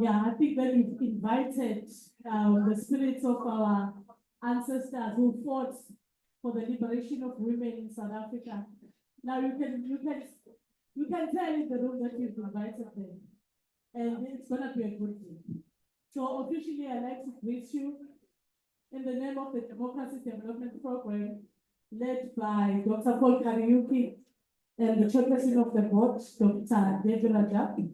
Yeah, I think that we've invited the spirits of our ancestors who fought for the liberation of women in South Africa. Now you can tell in the room that you've invited them, and it's gonna be a good thing. So officially, I'd like to greet you in the name of the Democracy Development Program, led by Dr. Paul Kariuki and the chairperson of the board, Dr. David Rajab.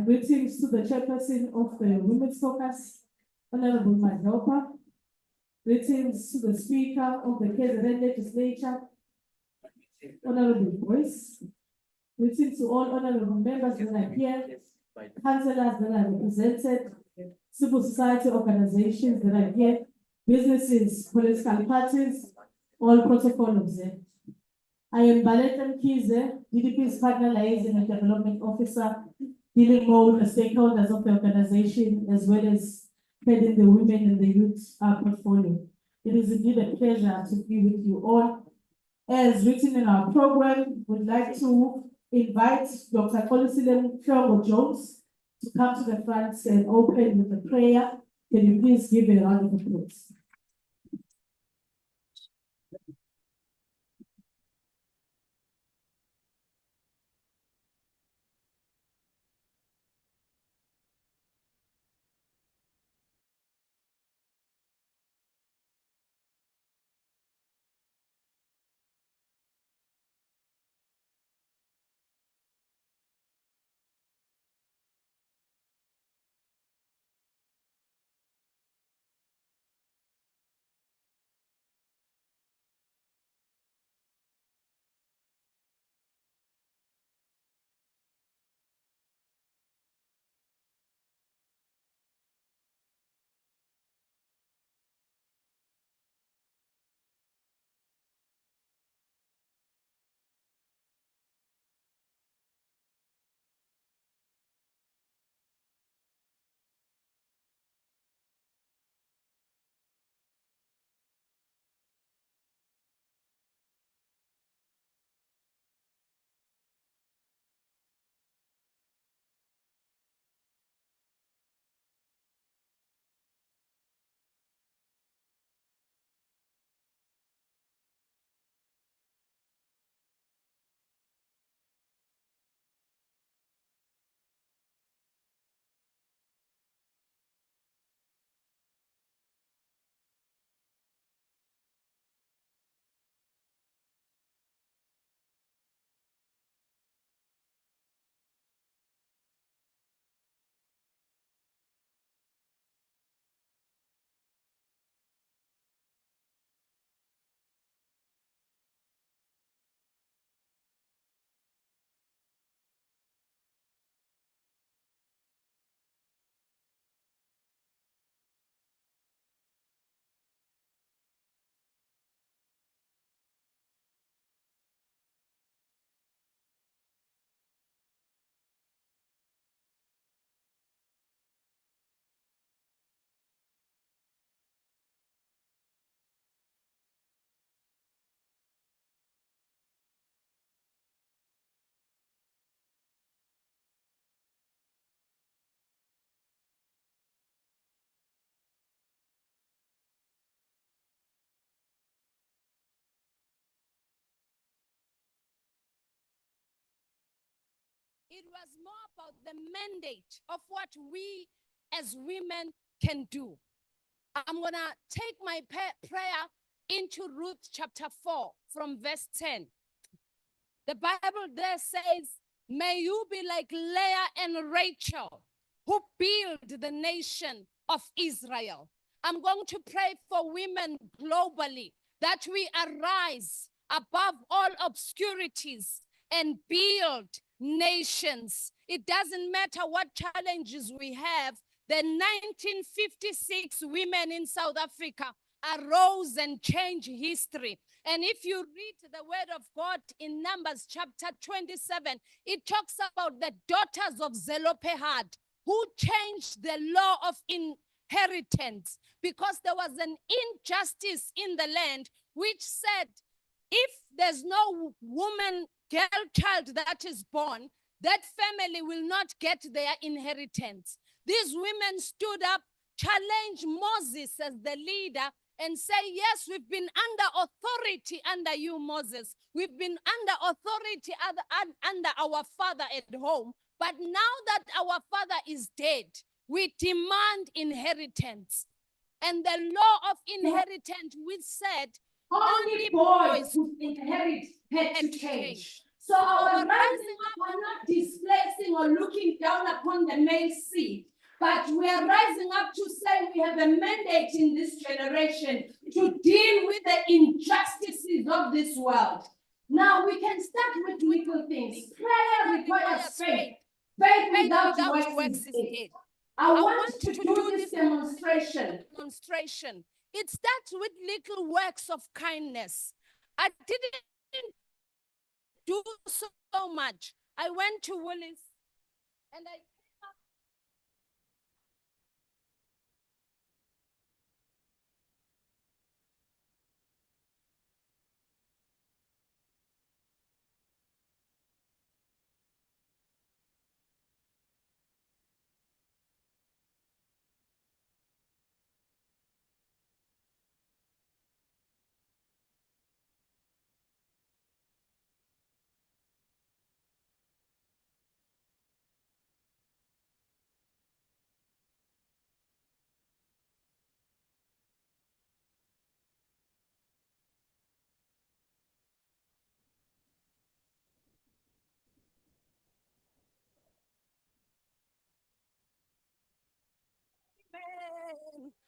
Greetings to the chairperson of the Women's Caucus, Honorable Majopa. Greetings to the speaker of the KZN Legislature, Honorable Boyce. Greetings to all honorable members that are here, councillors that are represented, civil society organizations that are here, businesses, political parties, all protocol observed. I am Baleta Mkize, DDP's Partner Liaison and Development Officer, dealing more with the stakeholders of the organization, as well as heading the women and the youth portfolio. It is indeed a pleasure to be with you all. As written in our program, we'd like to invite Dr. Polisilem Jones to come to the front and open with a prayer. Can you please give a round of applause? It was more about the mandate of what we as women can do. I'm going to take my prayer into Ruth chapter 4 from verse 10. The Bible there says, may you be like Leah and Rachel, who build the nation of Israel. I'm going to pray for women globally, that we arise above all obscurities and build nations. It doesn't matter what challenges we have. The 1956 women in South Africa arose and changed history. And if you read the word of God in Numbers chapter 27, it talks about the daughters of Zelophehad who changed the law of inheritance because there was an injustice in the land which said if there's no woman, girl, child that is born, that family will not get their inheritance. These women stood up, challenged Moses as the leader, and say, yes, we've been under authority under you, Moses. We've been under authority under our father at home. But now that our father is dead, we demand inheritance. And the law of inheritance, which said, only boys who inherit had to change. So our rising up, we're not displacing or looking down upon the male seed, but we are rising up to say we have a mandate in this generation to deal with the injustices of this world. Now we can start with little things. Prayer requires faith. Faith without works is dead. I want to do this demonstration. It starts with little works of kindness. I didn't do so much. I went to Woolies and I came up.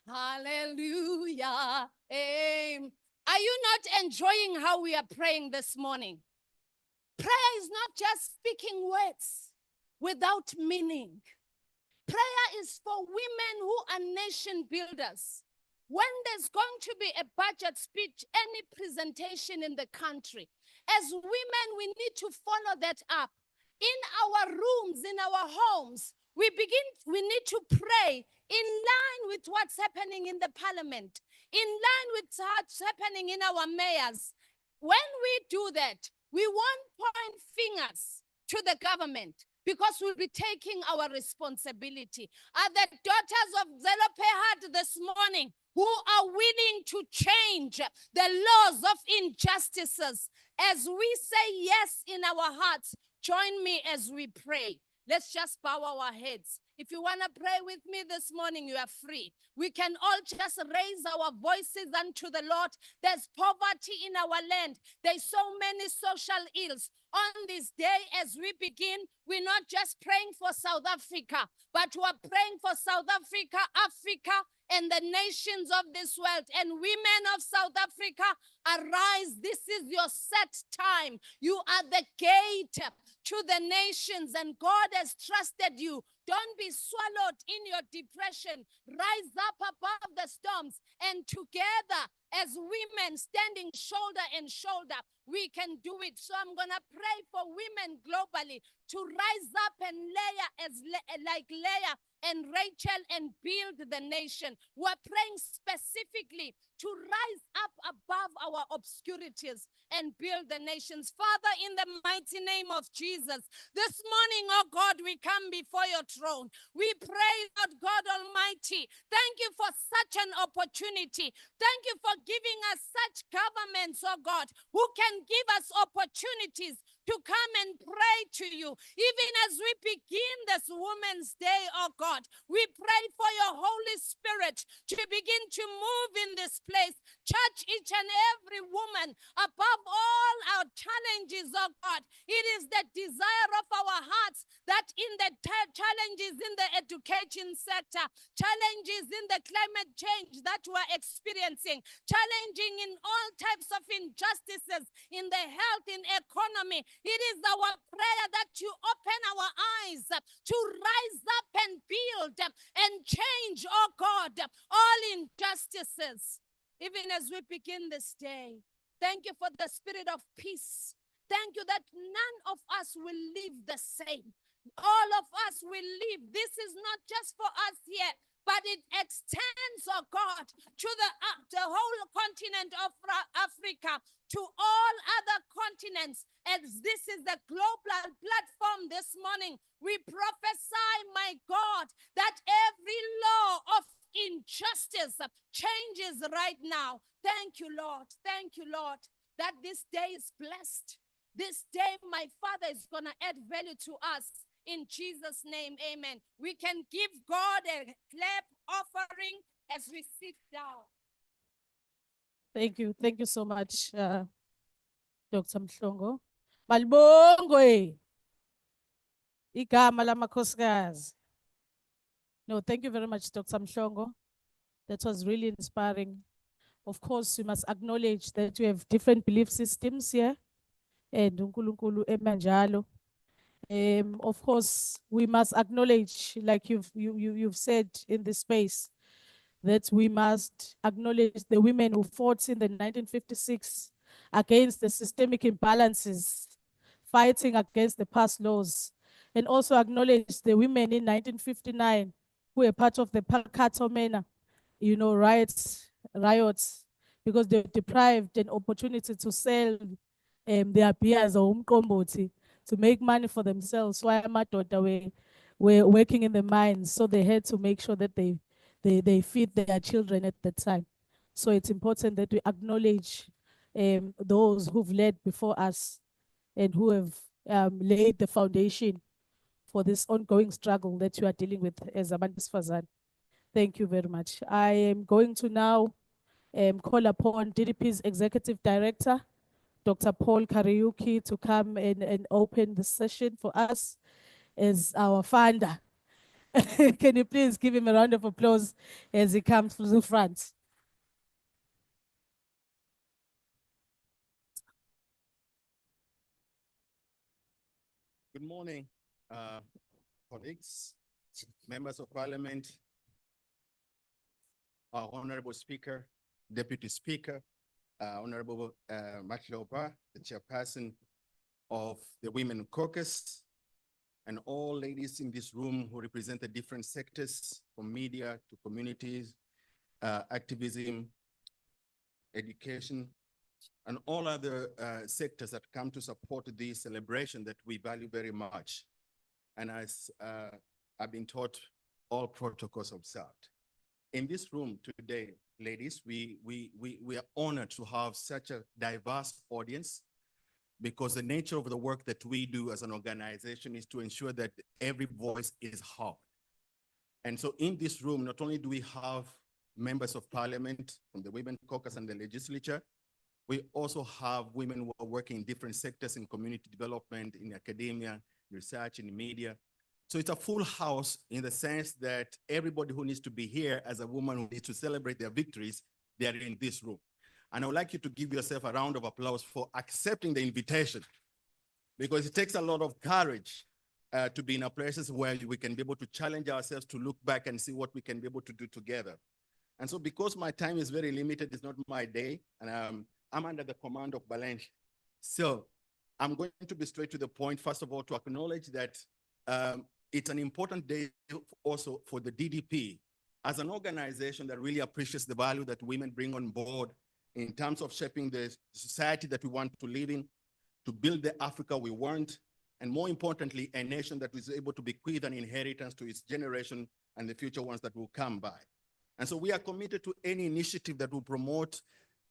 Hallelujah. Amen. Are you not enjoying how we are praying this morning? Prayer is not just speaking words without meaning. Prayer is for women who are nation builders. When there's going to be a budget speech, any presentation in the country, as women, we need to follow that up. In our rooms, in our homes, we need to pray in line with what's happening in the parliament, in line with what's happening in our mayors. When we do that, we won't point fingers to the government because we'll be taking our responsibility. Are the daughters of Zelophehad this morning who are willing to change the laws of injustices? As we say yes in our hearts, join me as we pray. Let's just bow our heads. If you want to pray with me this morning, you are free. We can all just raise our voices unto the Lord. There's poverty in our land. There's so many social ills. On this day, as we begin, we're not just praying for South Africa, but we're praying for South Africa, Africa, and the nations of this world. And women of South Africa, arise. This is your set time. You are the gate to the nations, and God has trusted you. Don't be swallowed in your depression. Rise up above the storms, and together as women standing shoulder and shoulder, we can do it. So I'm going to pray for women globally to rise up and like Leah and Rachel and build the nation. We're praying specifically to rise up above our obscurities and build the nations. Father, in the mighty name of Jesus, this morning, oh God, we come before your throne. We pray, Lord God Almighty, thank you for such an opportunity. Thank you for giving us such governments, oh God, who can give us opportunities to come and pray to you. Even as we begin this Women's Day, oh God, we pray for your Holy Spirit to begin to move in this place. Touch each and every woman above all our challenges, oh God. It is the desire of our hearts that in the challenges in the education sector, challenges in the climate change that we're experiencing, challenging in all types of injustices in the health, in economy, it is our prayer that you open our eyes to rise up and build and change, oh God, all injustices. Even as we begin this day, thank you for the spirit of peace. Thank you that none of us will live the same. All of us will live. This is not just for us here, but it extends, oh God, to the whole continent of Africa, to all other continents. As this is the global platform this morning, we prophesy, my God, that every law of injustice changes right now. Thank you, Lord. Thank you, Lord, that this day is blessed. This day, my Father is going to add value to us. In Jesus' name, amen. We can give God a clap offering as we sit down. Thank you. Thank you so much, Dr. Mhlongo. Malibongwe. Igama lamakhosikazi. No, thank you very much, Dr. Mhlongo. That was really inspiring. Of course, we must acknowledge that we have different belief systems here. And uNkulunkulu emanjalo. Of course, we must acknowledge, like you've said in this space, that we must acknowledge the women who fought in the 1956 against the systemic imbalances, fighting against the past laws, and also acknowledge the women in 1959 who were part of the Pakatomena, riots, because they were deprived an opportunity to sell their beers or umqombothi to make money for themselves. While amadoda were working in the mines, so they had to make sure that they feed their children at the time. So it's important that we acknowledge those who've led before us and who have laid the foundation for this ongoing struggle that you are dealing with as abantu besifazane. Thank you very much. I am going to now call upon DDP's Executive Director, Dr. Paul Kariuki, to come and open the session for us as our founder. Can you please give him a round of applause as he comes to the front? Good morning, colleagues, members of parliament, our honorable speaker, deputy speaker, Honorable Matloba, the chairperson of the Women Caucus, and all ladies in this room who represent the different sectors, from media to communities, activism, education, and all other sectors that come to support this celebration that we value very much. And as I've been taught, all protocols observed. In this room today, ladies, we are honored to have such a diverse audience, because the nature of the work that we do as an organization is to ensure that every voice is heard. And so in this room, not only do we have members of parliament from the Women Caucus and the Legislature, we also have women who are working in different sectors in community development, in academia, research, in media. So it's a full house in the sense that everybody who needs to be here as a woman who needs to celebrate their victories, they are in this room. And I would like you to give yourself a round of applause for accepting the invitation, because it takes a lot of courage to be in a places where we can be able to challenge ourselves to look back and see what we can be able to do together. And so because my time is very limited, it's not my day, and I'm under the command of Balenji. So I'm going to be straight to the point, first of all, to acknowledge that it's an important day also for the DDP as an organization that really appreciates the value that women bring on board in terms of shaping the society that we want to live in, to build the Africa we want, and more importantly, a nation that is able to bequeath an inheritance to its generation and the future ones that will come by. And so we are committed to any initiative that will promote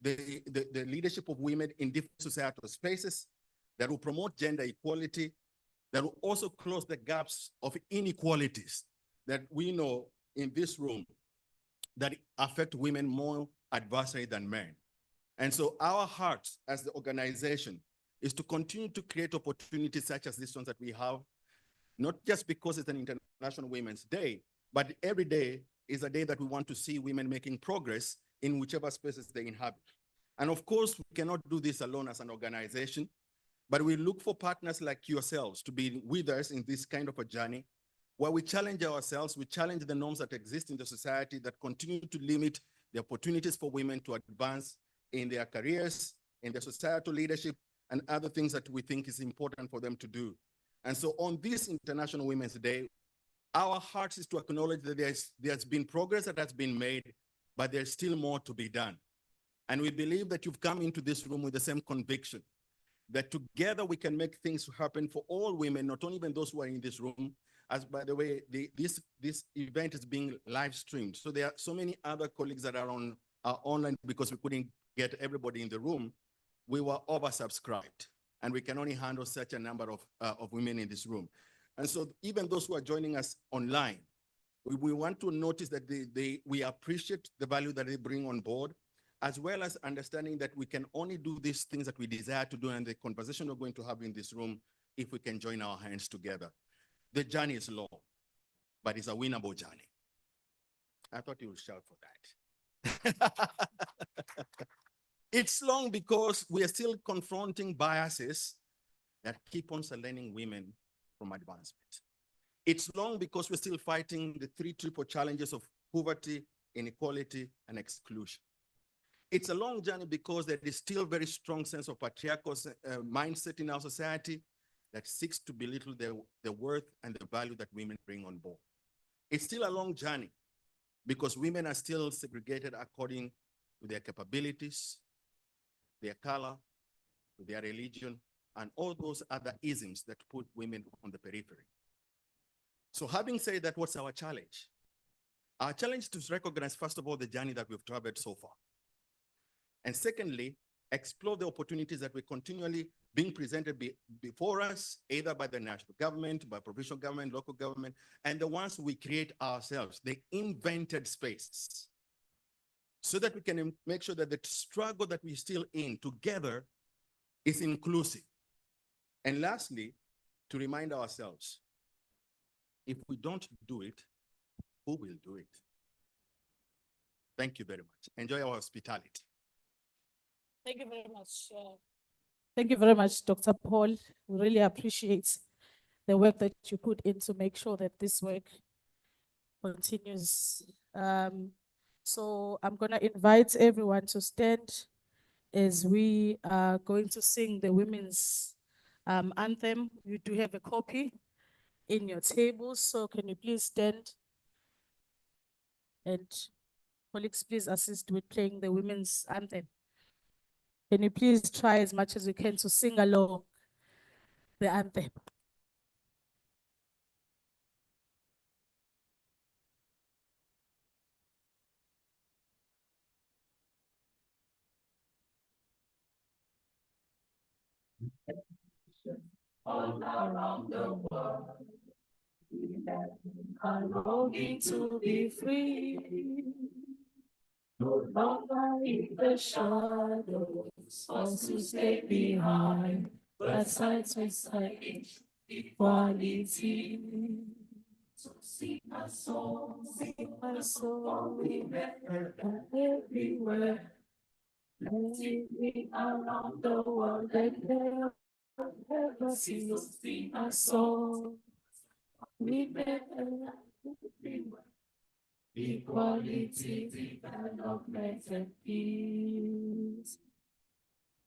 the leadership of women in different societal spaces, that will promote gender equality, that will also close the gaps of inequalities that we know in this room that affect women more adversely than men. And so our heart as the organization is to continue to create opportunities such as this one that we have, not just because it's an International Women's Day, but every day is a day that we want to see women making progress in whichever spaces they inhabit. And of course, we cannot do this alone as an organization, but we look for partners like yourselves to be with us in this kind of a journey where we challenge ourselves, we challenge the norms that exist in the society that continue to limit the opportunities for women to advance in their careers, in their societal leadership, and other things that we think is important for them to do. And so on this International Women's Day, our hearts is to acknowledge that there's been progress that has been made, but there's still more to be done. And we believe that you've come into this room with the same conviction, that together we can make things happen for all women, not only even those who are in this room. As by the way, this event is being live streamed. So there are so many other colleagues that are online because we couldn't get everybody in the room. We were oversubscribed, and we can only handle such a number of women in this room. And so even those who are joining us online, we want to notice that we appreciate the value that they bring on board, as well as understanding that we can only do these things that we desire to do and the conversation we're going to have in this room if we can join our hands together. The journey is long, but it's a winnable journey. I thought you would shout for that. It's long because we are still confronting biases that keep on silencing women from advancement. It's long because we're still fighting the three triple challenges of poverty, inequality, and exclusion. It's a long journey because there is still a very strong sense of patriarchal mindset in our society that seeks to belittle the worth and the value that women bring on board. It's still a long journey because women are still segregated according to their capabilities, their color, their religion, and all those other isms that put women on the periphery. So having said that, what's our challenge? Our challenge is to recognize, first of all, the journey that we've traveled so far. And secondly, explore the opportunities that we're continually being presented before us, either by the national government, by provincial government, local government, and the ones we create ourselves, the invented spaces, so that we can make sure that the struggle that we're still in together is inclusive. And lastly, to remind ourselves, if we don't do it, who will do it? Thank you very much. Enjoy our hospitality. Thank you very much. Thank you very much, Dr. Paul. We really appreciate the work that you put in to make sure that this work continues. So I'm going to invite everyone to stand as we are going to sing the women's anthem. You do have a copy in your tables, so can you please stand? And colleagues, please assist with playing the women's anthem. Can you please try as much as you can to sing along the anthem? All around the world, women are longing to be free. No longer in the shadows, also stay behind, but side to side, equality. So sing my soul, women everywhere, living around the world and never cease. Sing my soul, women everywhere. Equality, development, and peace.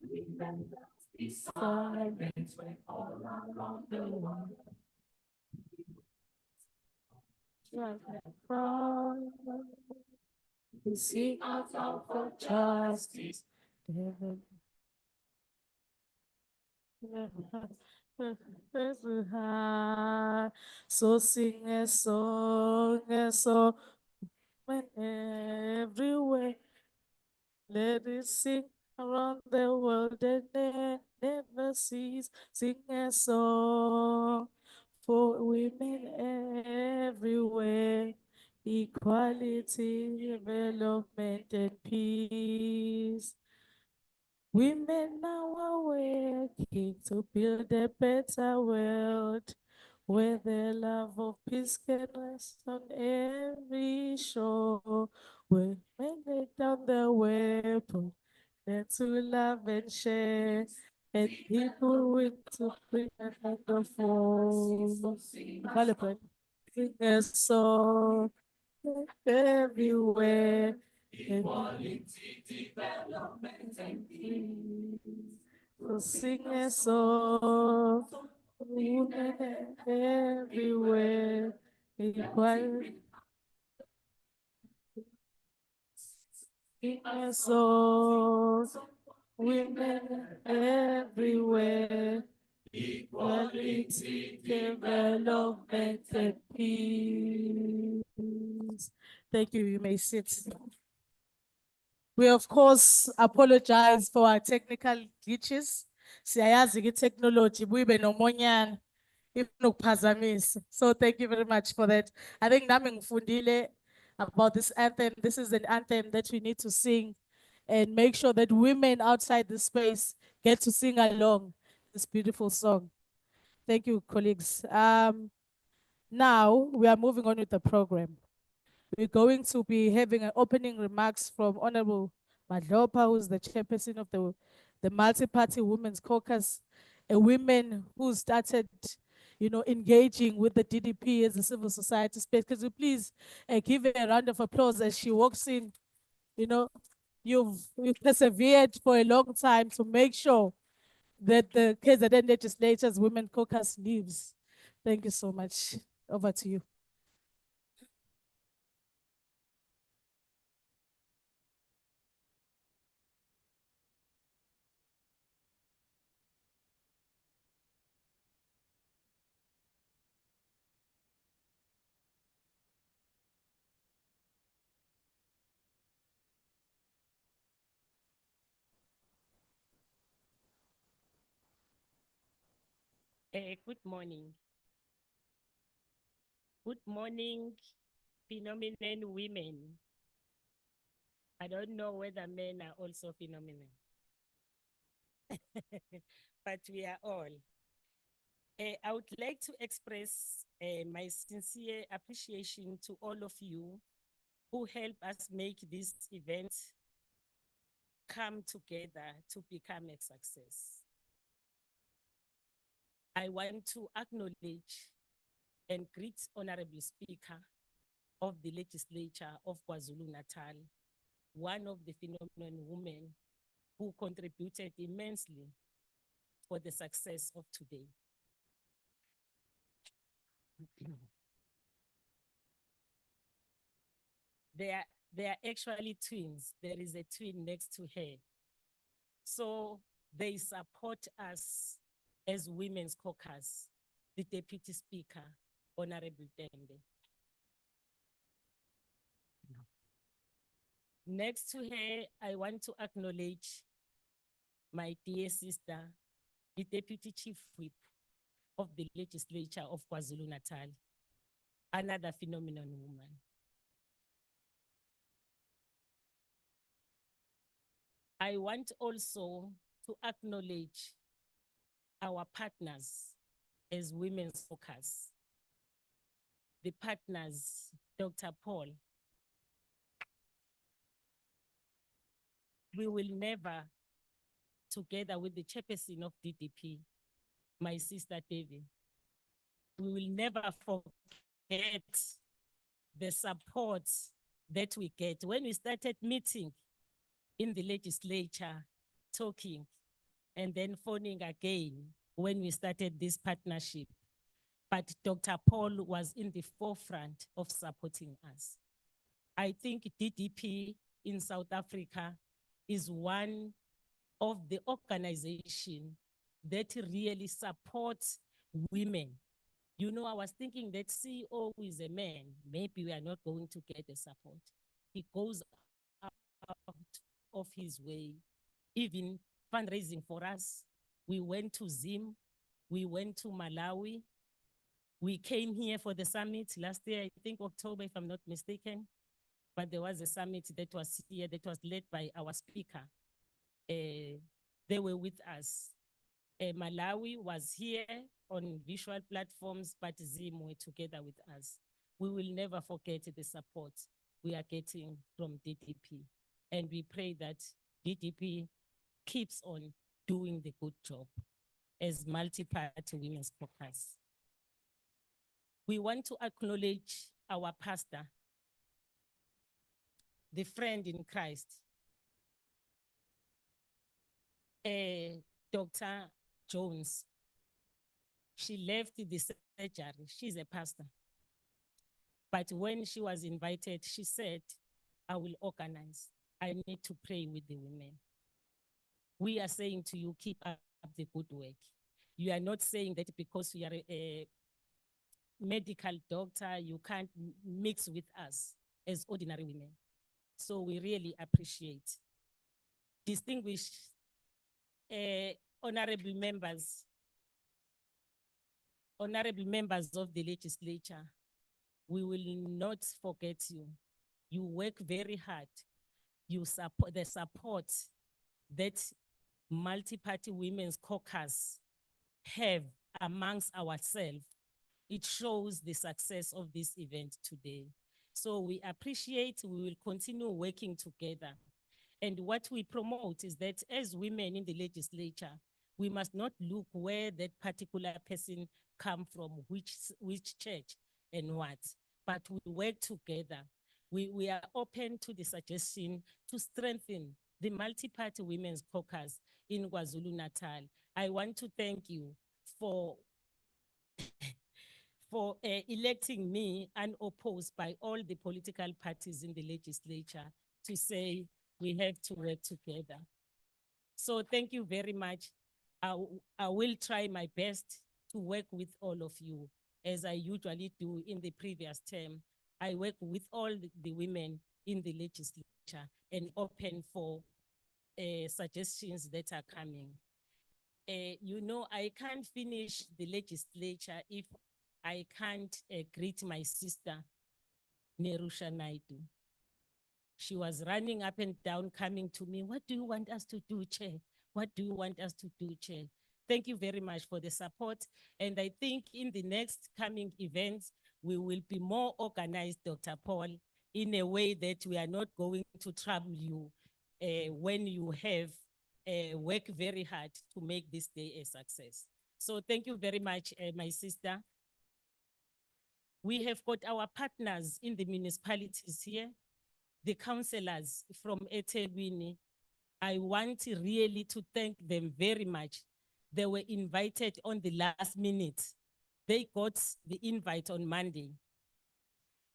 Remember the silence when all around the world. We sing out loud for justice. So sing a song, when everywhere. Let it sing around the world and never cease. Sing a song for women everywhere. Equality, development, and peace. Women now are working to build a better world where the love of peace can rest on every shore, where men lay down their weapon, there to love and share, and people with to bring a hand of fall. Development, sing a song everywhere. Equality, development, and peace. So sing a song, women everywhere. Equality, sing a song, women everywhere. Equality, development, and peace. Thank you. You may sit. We of course apologize for our technical glitches. Siyayazi technology buyibe nomonyana ifuna ukuphazamisa. So thank you very much for that. I think nami ngifundile about this anthem. This is an anthem that we need to sing and make sure that women outside the space get to sing along this beautiful song. Thank you, colleagues. Now we are moving on with the program. We're going to be having an opening remarks from Honorable Madlopa, who's the chairperson of the Multi-Party Women's Caucus, a woman who started, engaging with the DDP as a civil society space. Could you please give her a round of applause as she walks in? You've persevered for a long time to make sure that the KZN Legislature's Women Caucus lives. Thank you so much. Over to you. Good morning. Good morning, phenomenon women. I don't know whether men are also phenomenon, but we are all. I would like to express my sincere appreciation to all of you who help us make this event come together to become a success. I want to acknowledge and greet Honorable Speaker of the Legislature of KwaZulu-Natal, one of the phenomenal women who contributed immensely for the success of today. They are actually twins. There is a twin next to her. So they support us as Women's Caucus, the Deputy Speaker, Honorable Tembe. Next to her, I want to acknowledge my dear sister, the Deputy Chief Whip of the Legislature of KwaZulu-Natal, another phenomenal woman. I want also to acknowledge our partners as Women's Caucus. The partners, Dr. Paul. We will never, together with the chairperson of DDP, my sister Devi, we will never forget the support that we get. When we started meeting in the legislature, talking, and then phoning again when we started this partnership. But Dr. Paul was in the forefront of supporting us. I think DDP in South Africa is one of the organizations that really supports women. You know, I was thinking that CEO is a man, maybe we are not going to get the support. He goes out of his way, even fundraising for us. We went to Zim, we went to Malawi. We came here for the summit last year, I think October, if I'm not mistaken. But there was a summit that was here that was led by our speaker. They were with us. Malawi was here on visual platforms, but Zim were together with us. We will never forget the support we are getting from DDP. And we pray that DDP keeps on doing the good job as multi-party women's caucus. We want to acknowledge our pastor, the friend in Christ, Dr. Jones. She left the surgery. She's a pastor. But when she was invited, she said, I will organize. I need to pray with the women. We are saying to you, keep up the good work. You are not saying that because you are a medical doctor, you can't mix with us as ordinary women. So we really appreciate. Distinguished honorable members of the legislature, we will not forget you. You work very hard. You support the support that multi-party women's caucus have amongst ourselves. It shows the success of this event today. So we appreciate, we will continue working together. And what we promote is that as women in the legislature, we must not look where that particular person come from, which church and what, but we work together. We are open to the suggestion to strengthen the multi-party women's caucus in KwaZulu-Natal. I want to thank you for electing me unopposed by all the political parties in the legislature to say we have to work together. So thank you very much. I will try my best to work with all of you as I usually do in the previous term. I work with all the women in the legislature and open for suggestions that are coming. You know, I can't finish the legislature if I can't greet my sister, Nerusha Naidu. She was running up and down, coming to me. What do you want us to do, Chair? What do you want us to do, Chair? Thank you very much for the support. And I think in the next coming events, we will be more organized, Dr. Paul, in a way that we are not going to trouble you when you have worked very hard to make this day a success. So thank you very much, my sister. We have got our partners in the municipalities here, the councillors from eThekwini. I want really to thank them very much. They were invited on the last minute. They got the invite on Monday,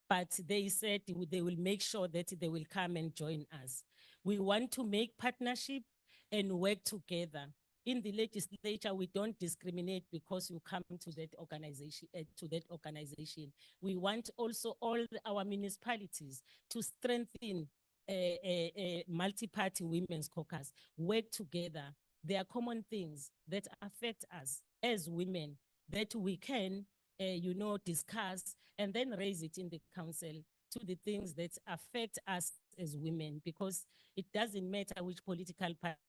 but they said they will make sure that they will come and join us. We want to make partnership and work together. In the legislature, we don't discriminate because you come to that organization. We want also all our municipalities to strengthen a multi-party women's caucus, work together. There are common things that affect us as women that we can, discuss and then raise it in the council to the things that affect us as women, because it doesn't matter which political party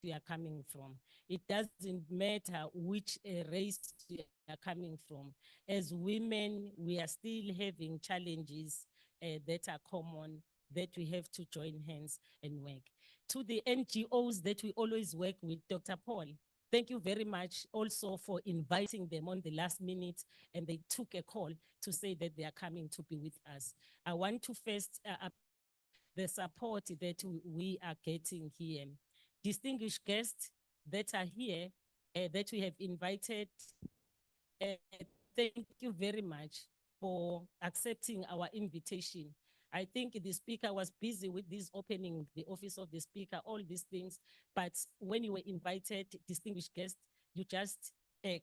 we are coming from. It doesn't matter which race we are coming from. As women, we are still having challenges that are common, that we have to join hands and work. To the NGOs that we always work with, Dr. Paul, thank you very much also for inviting them on the last minute, and they took a call to say that they are coming to be with us. I want to first the support that we are getting here. Distinguished guests that are here, that we have invited, thank you very much for accepting our invitation. I think the speaker was busy with this opening, the office of the speaker, all these things. But when you were invited, distinguished guests, you just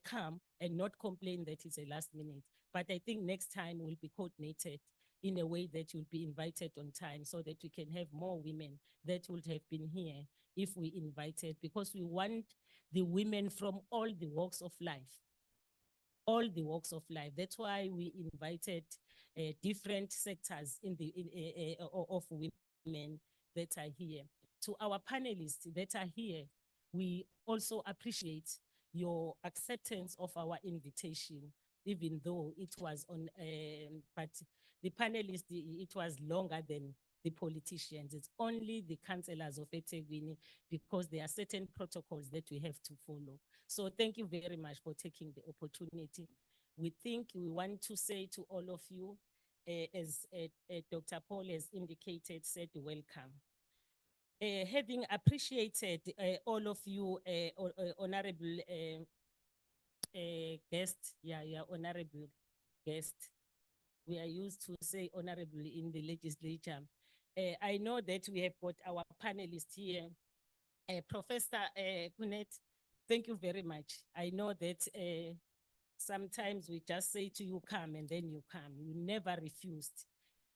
come and not complain that it's a last minute. But I think next time will be coordinated in a way that you'll be invited on time so that we can have more women that would have been here if we invited, because we want the women from all the walks of life. All the walks of life. That's why we invited different sectors of women that are here. To our panelists that are here, we also appreciate your acceptance of our invitation, even though it was on, but the panelists, it was longer than the politicians. It's only the councillors of eThekwini because there are certain protocols that we have to follow. So thank you very much for taking the opportunity. We want to say to all of you, as Dr. Paul has indicated, said welcome. Having appreciated all of you, honorable guest, honorable guest. We are used to say honorable in the legislature. I know that we have got our panelists here. Professor Kunet, thank you very much. I know that sometimes we just say to you, come, and then you come. You never refused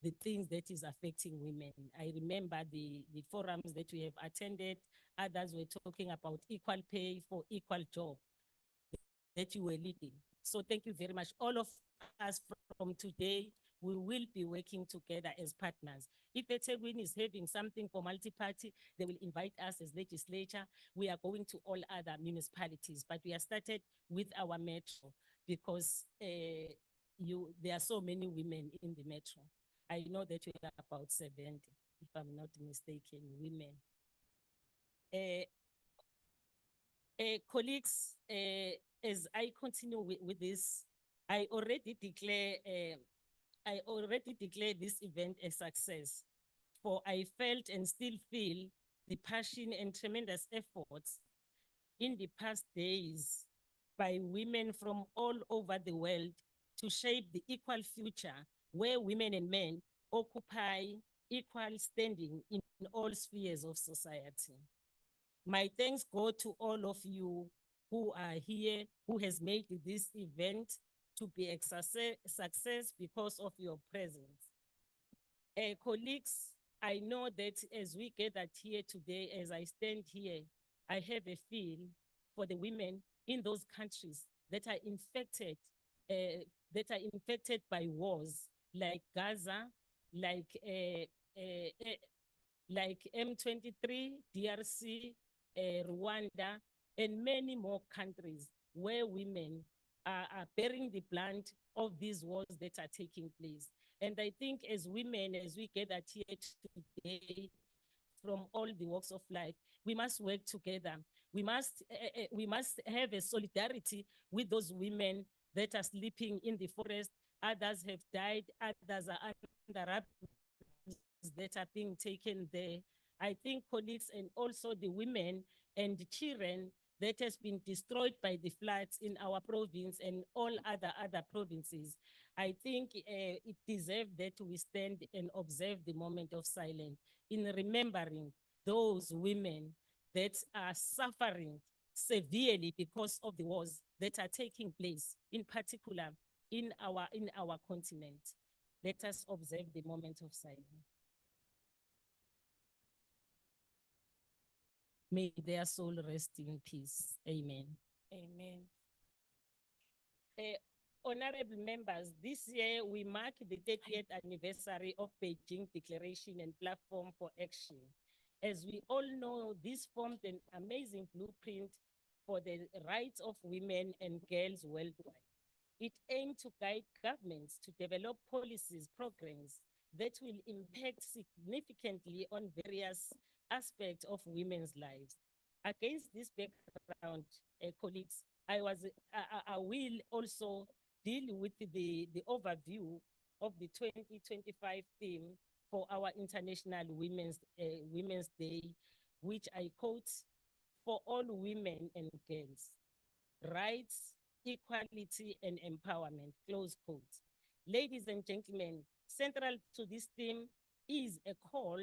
the things that is affecting women. I remember the forums that we have attended. Others were talking about equal pay for equal job that you were leading. So thank you very much. All of us from today, we will be working together as partners. If eThekwini is having something for multi-party, they will invite us as legislature. We are going to all other municipalities, but we have started with our metro because there are so many women in the metro. I know that we are about 70, if I'm not mistaken, women. Colleagues, as I continue with this, I already declare this event a success, for I felt and still feel the passion and tremendous efforts in the past days by women from all over the world to shape the equal future where women and men occupy equal standing in all spheres of society. My thanks go to all of you who are here, who has made this event to be a success because of your presence. Colleagues, I know that as we gathered here today, as I stand here, I have a feel for the women in those countries that are infected by wars, like Gaza, like M23, DRC, Rwanda, and many more countries where women are bearing the brunt of these wars that are taking place. And I think as women, as we gather here today from all the walks of life, we must work together. We must have a solidarity with those women that are sleeping in the forest. Others have died, others are under raptors that are being taken there. I think colleagues, and also the women and the children that has been destroyed by the floods in our province and all other provinces. I think it deserves that we stand and observe the moment of silence in remembering those women that are suffering severely because of the wars that are taking place, in particular in our continent. Let us observe the moment of silence. May their soul rest in peace. Amen. Amen. Honorable members, this year we mark the 30th anniversary of Beijing Declaration and Platform for Action. As we all know, this formed an amazing blueprint for the rights of women and girls worldwide. It aimed to guide governments to develop policies, programs that will impact significantly on various aspects of women's lives. Against this background, colleagues, I will also deal with the overview of the 2025 theme for our International Women's Day, which I quote, "For all women and girls, rights, equality, and empowerment," close quote. Ladies and gentlemen, central to this theme is a call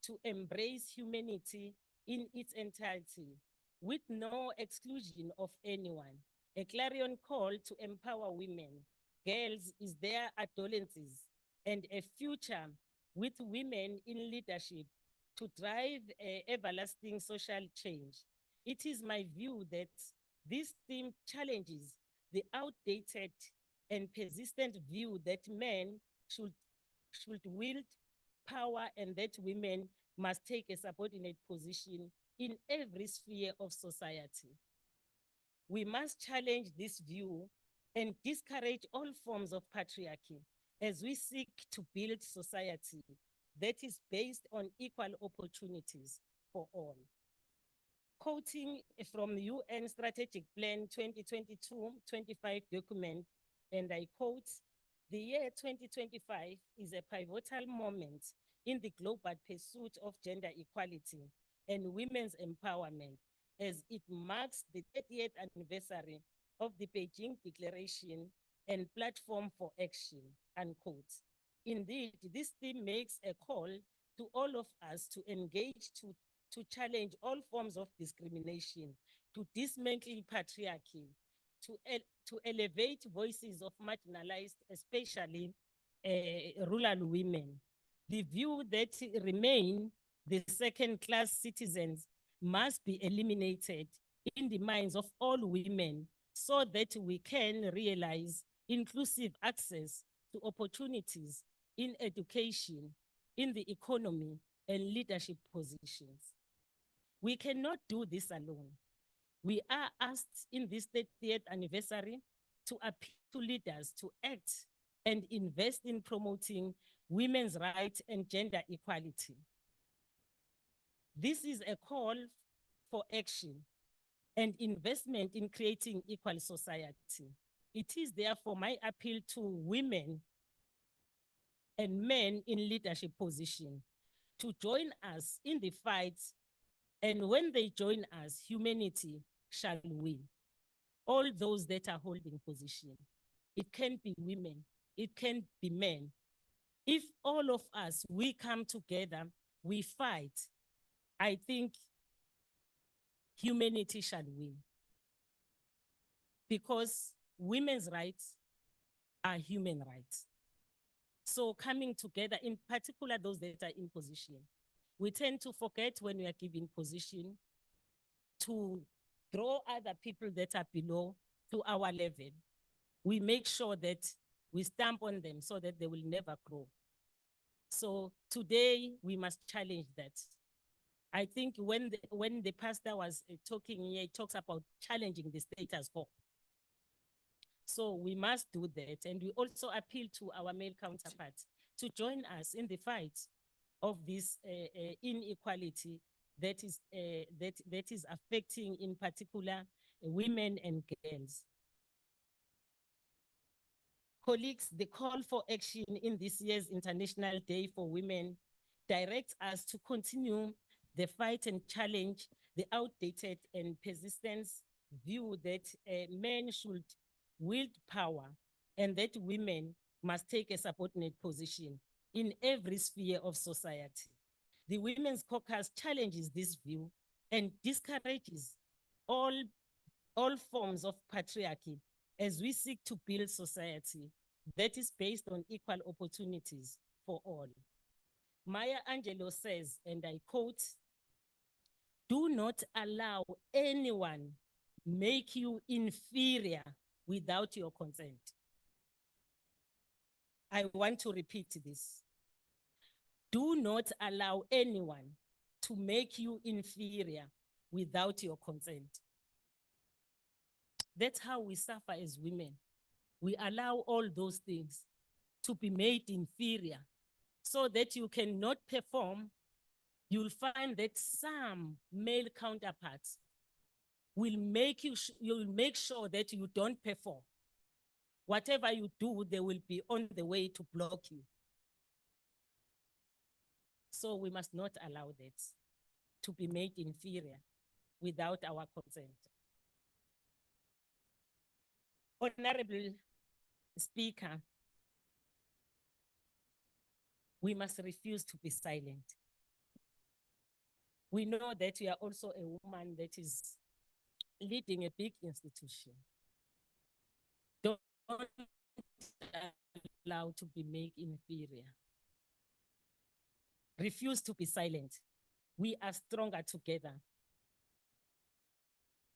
to embrace humanity in its entirety, with no exclusion of anyone. A clarion call to empower women, girls is their adolescents, and a future with women in leadership to drive everlasting social change. It is my view that this theme challenges the outdated and persistent view that men should wield power and that women must take a subordinate position in every sphere of society. We must challenge this view and discourage all forms of patriarchy as we seek to build society that is based on equal opportunities for all. Quoting from UN Strategic Plan 2022-25 document, and I quote, "The year 2025 is a pivotal moment in the global pursuit of gender equality and women's empowerment, as it marks the 30th anniversary of the Beijing Declaration and Platform for Action," unquote. Indeed, this theme makes a call to all of us to engage to challenge all forms of discrimination, to dismantle patriarchy, to elevate voices of marginalized, especially rural women. The view that remain the second-class citizens must be eliminated in the minds of all women so that we can realize inclusive access to opportunities in education, in the economy, and leadership positions. We cannot do this alone. We are asked in this 30th anniversary to appeal to leaders to act and invest in promoting women's rights and gender equality. This is a call for action and investment in creating equal society. It is therefore my appeal to women and men in leadership position to join us in the fight, and when they join us, humanity shall win. All those that are holding position, it can be women, it can be men. If all of us, we come together, we fight, I think humanity shall win. Because women's rights are human rights. So coming together, in particular those that are in position, we tend to forget when we are given position to draw other people that are below to our level. We make sure that we stamp on them so that they will never grow. So today we must challenge that. I think when the pastor was talking here, he talks about challenging the status quo. So we must do that. And we also appeal to our male counterparts to join us in the fight of this inequality that is affecting in particular women and girls. Colleagues, the call for action in this year's International Day for Women directs us to continue the fight and challenge the outdated and persistent view that men should wield power and that women must take a subordinate position in every sphere of society. The Women's Caucus challenges this view and discourages all forms of patriarchy as we seek to build society that is based on equal opportunities for all. Maya Angelou says, and I quote, "Do not allow anyone make you inferior without your consent." I want to repeat this. Do not allow anyone to make you inferior without your consent. That's how we suffer as women. We allow all those things to be made inferior so that you cannot perform. You'll find that some male counterparts will make sure that you don't perform. Whatever you do, they will be on the way to block you. So we must not allow that to be made inferior without our consent. Honorable Speaker, we must refuse to be silent. We know that you are also a woman that is leading a big institution. Don't allow to be made inferior. Refuse to be silent. We are stronger together.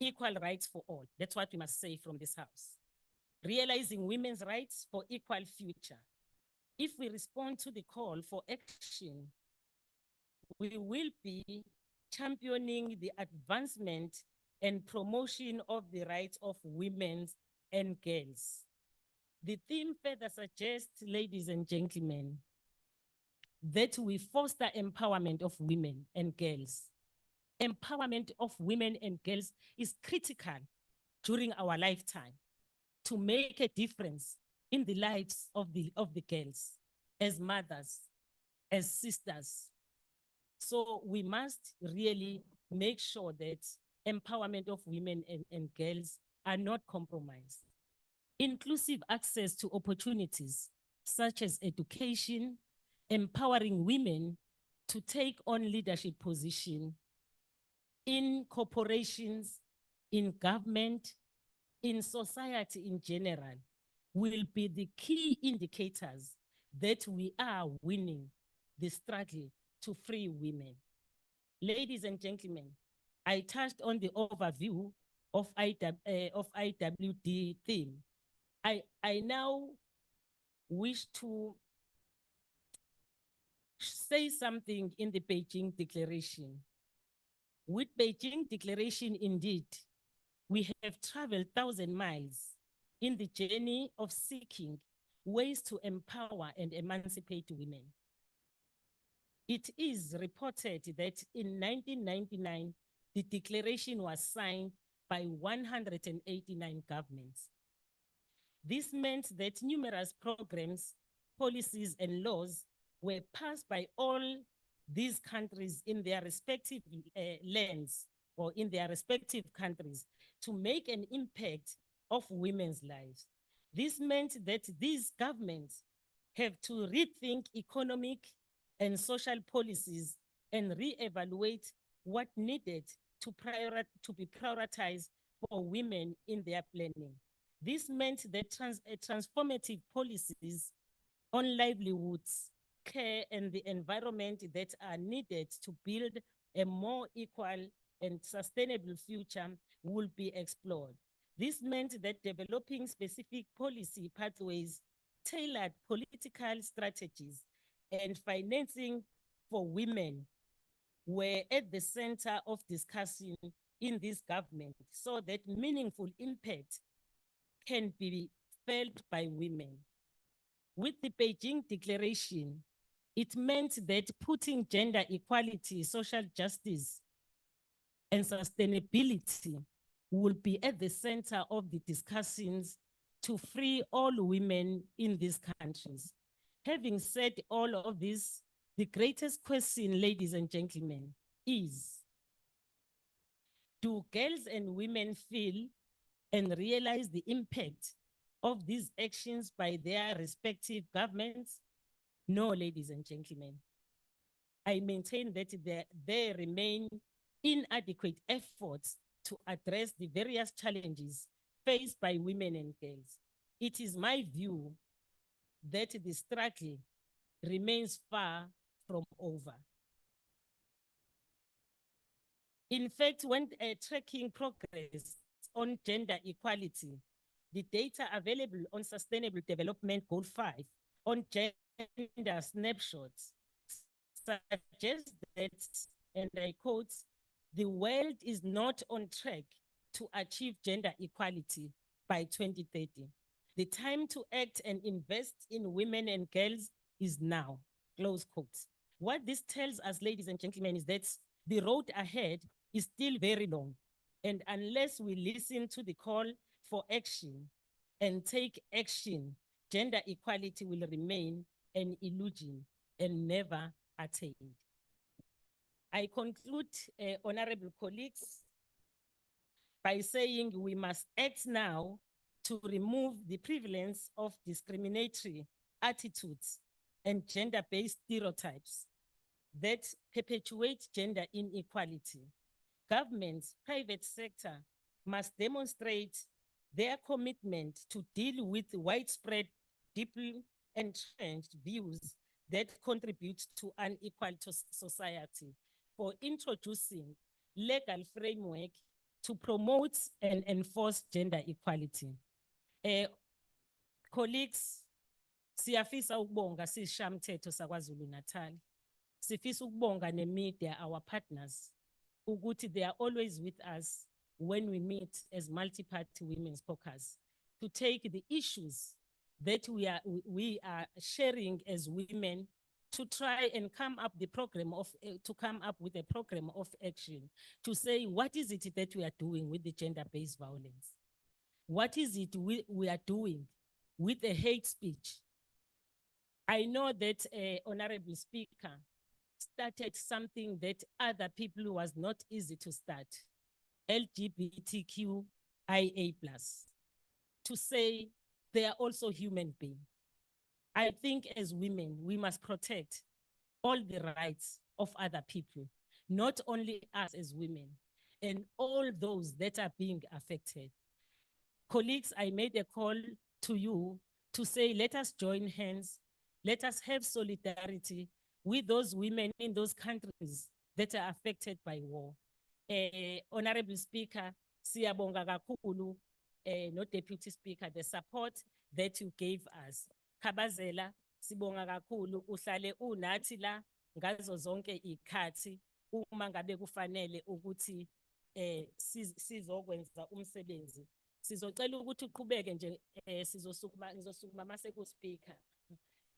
Equal rights for all. That's what we must say from this house. Realizing women's rights for equal future. If we respond to the call for action, we will be championing the advancement and promotion of the rights of women and girls. The theme further suggests, ladies and gentlemen, that we foster empowerment of women and girls. Empowerment of women and girls is critical during our lifetime to make a difference in the lives of the girls as mothers, as sisters. So we must really make sure that empowerment of women and girls are not compromised. Inclusive access to opportunities such as education, empowering women to take on leadership position in corporations, in government, in society in general, will be the key indicators that we are winning the struggle to free women. Ladies and gentlemen, I touched on the overview of IWD theme. I now wish to say something in the Beijing Declaration. With Beijing Declaration, indeed, we have traveled 1,000 miles in the journey of seeking ways to empower and emancipate women. It is reported that in 1999, the declaration was signed by 189 governments. This meant that numerous programs, policies, and laws were passed by all these countries in their respective lands or in their respective countries to make an impact of women's lives. This meant that these governments have to rethink economic and social policies and reevaluate what needed to be prioritized for women in their planning. This meant that transformative policies on livelihoods, care, and the environment that are needed to build a more equal and sustainable future will be explored. This meant that developing specific policy pathways, tailored political strategies, and financing for women were at the center of discussion in this government so that meaningful impact can be felt by women. With the Beijing Declaration, it meant that putting gender equality, social justice, and sustainability will be at the center of the discussions to free all women in these countries. Having said all of this, the greatest question, ladies and gentlemen, is, do girls and women feel and realize the impact of these actions by their respective governments? No, ladies and gentlemen. I maintain that there remain inadequate efforts to address the various challenges faced by women and girls. It is my view that the struggle remains far from over. In fact, when tracking progress on gender equality, the data available on Sustainable Development Goal 5 on gender snapshots suggests that, and I quote, the world is not on track to achieve gender equality by 2030. The time to act and invest in women and girls is now, close quotes. What this tells us, ladies and gentlemen, is that the road ahead is still very long. And unless we listen to the call for action and take action, gender equality will remain an illusion and never attained. I conclude, honorable colleagues, by saying we must act now to remove the prevalence of discriminatory attitudes and gender-based stereotypes that perpetuate gender inequality. Governments, private sector must demonstrate their commitment to deal with widespread, deeply entrenched views that contribute to unequal society, for introducing legal framework to promote and enforce gender equality. Colleagues, siyafisa ukubonga sishamthetho saKwaZulu Natal. Sifisa ukubonga nemedia, our partners, ukuthi they are always with us when we meet as multi-party women's caucus to take the issues that we are sharing as women to try and come up with a program of action to say, what is it that we are doing with the gender-based violence? What is it we are doing with the hate speech? I know that Honorable Speaker started something that other people was not easy to start, LGBTQIA+, to say they are also human beings. I think as women, we must protect all the rights of other people, not only us as women, and all those that are being affected. Colleagues, I made a call to you to say, let us join hands, let us have solidarity with those women in those countries that are affected by war. Honorable Speaker, siyabonga kakhulu, no Deputy Speaker, the support that you gave us. Khabazela, sibonga kakhulu, uhlale unathi la ngazo zonke ikhathi uma ngabe kufanele ukuthi sizokwenza umsebenzi. Sizocela ukuthi uqhubeke nje ngizosukuma mase ku speaker.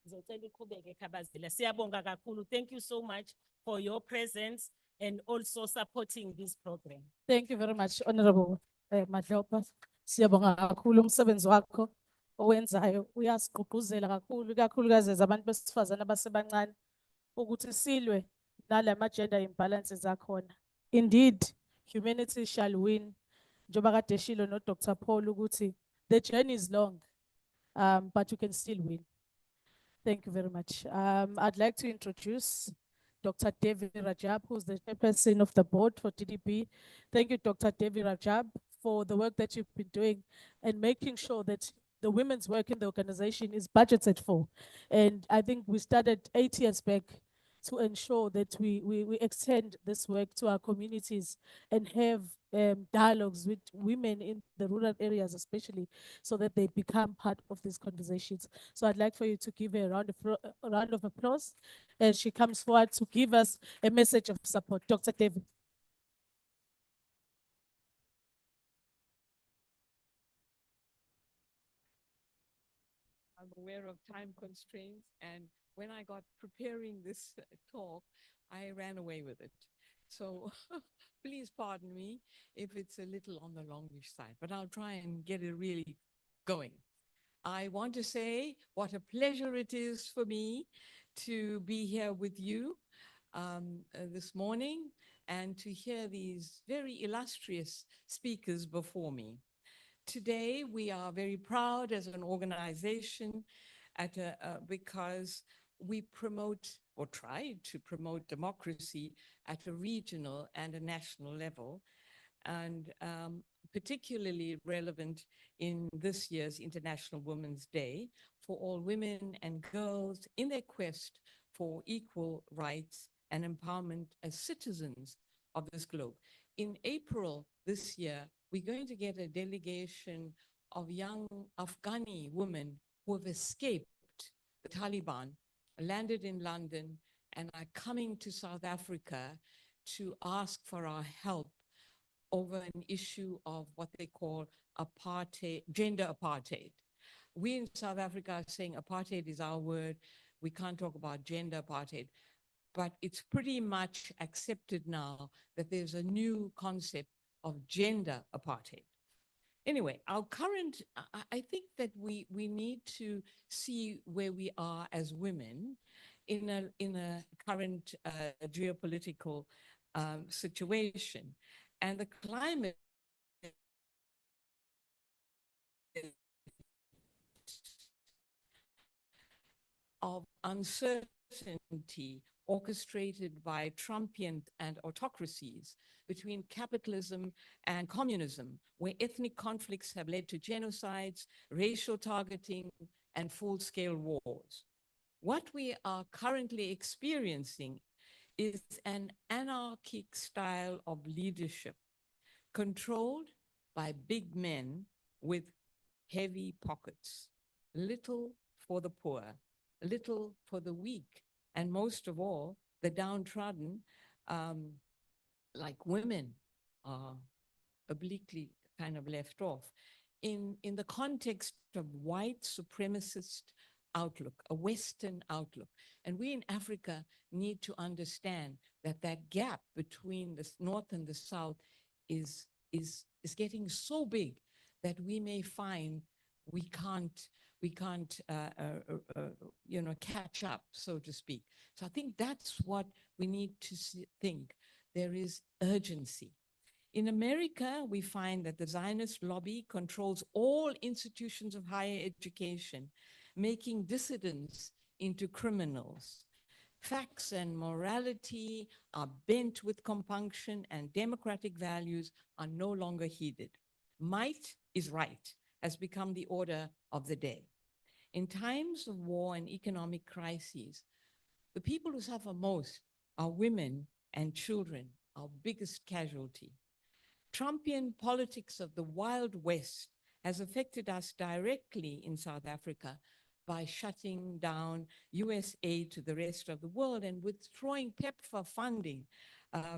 Ngizocela uqhubeke Khabazela. Siyabonga kakhulu. Thank you so much for your presence and also supporting this program. Thank you very much, Honorable Madlopa. Siyabonga kakhulu umsebenzi wakho owenzayo. Uyasigqugquzela kakhulu, ikakhulukazi abantu besifazane abasebancane ukuthi silwe nalama gender imbalances akhona. Indeed, humanity shall win. Njoba kade eshilo no Dr. Paul ukuthi the journey is long, but you can still win. Thank you very much. I'd like to introduce Dr. Devi Rajab, who's the chairperson of the board for DDP. Thank you, Dr. Devi Rajab, for the work that you've been doing and making sure that the women's work in the organization is budgeted for. And I think we started 8 years back to ensure that we extend this work to our communities and have dialogues with women in the rural areas especially, so that they become part of these conversations. So I'd like for you to give her a round of applause as she comes forward to give us a message of support. Dr. David. I'm aware of time constraints, and when I got preparing this talk, I ran away with it. So please pardon me if it's a little on the longish side, but I'll try and get it really going. I want to say what a pleasure it is for me to be here with you this morning and to hear these very illustrious speakers before me. Today, we are very proud as an organization because we promote or try to promote democracy at a regional and a national level, and particularly relevant in this year's International Women's Day for all women and girls in their quest for equal rights and empowerment as citizens of this globe. In April this year, we're going to get a delegation of young Afghani women who have escaped the Taliban, landed in London, and are coming to South Africa to ask for our help over an issue of what they call apartheid, gender apartheid. We in South Africa are saying apartheid is our word. We can't talk about gender apartheid, but it's pretty much accepted now that there's a new concept of gender apartheid. Anyway, our current, I think that we need to see where we are as women in a current geopolitical situation. And the climate of uncertainty orchestrated by Trumpian and autocracies between capitalism and communism, where ethnic conflicts have led to genocides, racial targeting, and full-scale wars. What we are currently experiencing is an anarchic style of leadership controlled by big men with heavy pockets, little for the poor, little for the weak, and most of all, the downtrodden, like women, obliquely kind of left off. In the context of white supremacist outlook, a Western outlook. And we in Africa need to understand that that gap between the North and the South is getting so big that we may find we can't catch up, so to speak. So I think that's what we need to think. There is urgency. In America, we find that the Zionist lobby controls all institutions of higher education, making dissidents into criminals. Facts and morality are bent with compunction, and democratic values are no longer heeded. Might is right has become the order of the day. In times of war and economic crises, the people who suffer most are women and children, our biggest casualty. Trumpian politics of the Wild West has affected us directly in South Africa by shutting down US aid to the rest of the world and withdrawing PEPFAR funding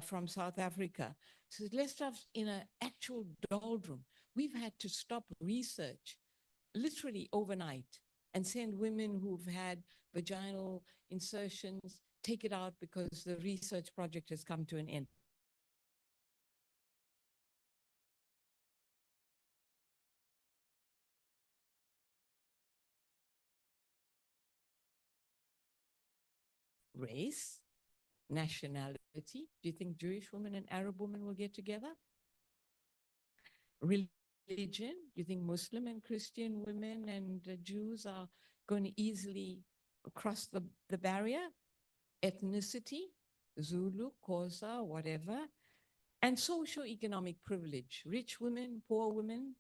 from South Africa. So it left us in an actual doldrum. We've had to stop research literally overnight and send women who've had vaginal insertions, take it out because the research project has come to an end. Race, nationality. Do you think Jewish women and Arab women will get together? Religion. Do you think Muslim and Christian women and Jews are going to easily cross the barrier? Ethnicity, Zulu, Xhosa, whatever. And socioeconomic privilege, rich women, poor women.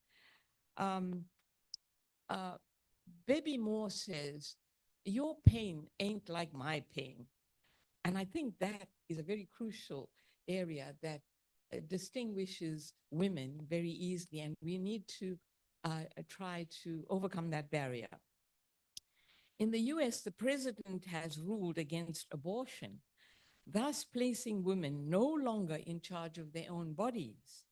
Baby Moore says, your pain ain't like my pain. And I think that is a very crucial area that distinguishes women very easily, and we need to try to overcome that barrier. In the US, the president has ruled against abortion, thus placing women no longer in charge of their own bodies.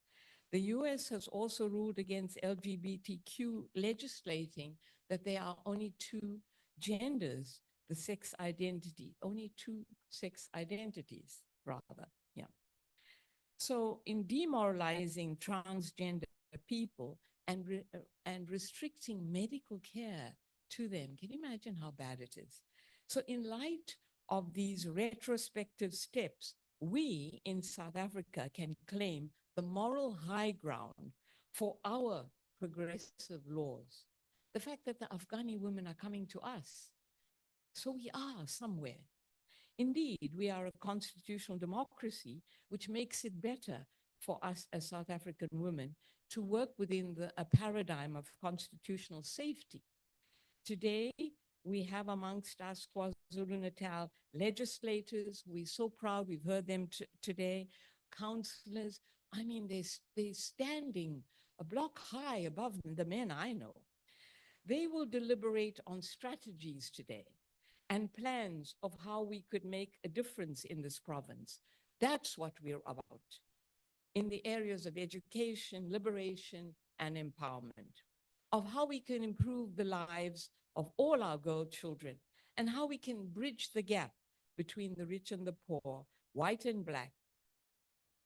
The US has also ruled against LGBTQ, legislating that there are only two genders, the sex identity, only two sex identities, rather, yeah. So in demoralizing transgender people and restricting medical care to them, can you imagine how bad it is? So in light of these retrospective steps, we in South Africa can claim the moral high ground for our progressive laws. The fact that the Afghani women are coming to us. So we are somewhere. Indeed, we are a constitutional democracy, which makes it better for us as South African women to work within a paradigm of constitutional safety. Today, we have amongst us KwaZulu-Natal legislators. We're so proud, we've heard them today, councillors. I mean, they're standing a block high above the men I know. They will deliberate on strategies today and plans of how we could make a difference in this province. That's what we're about in the areas of education, liberation, and empowerment, of how we can improve the lives of all our girl children, and how we can bridge the gap between the rich and the poor, white and black.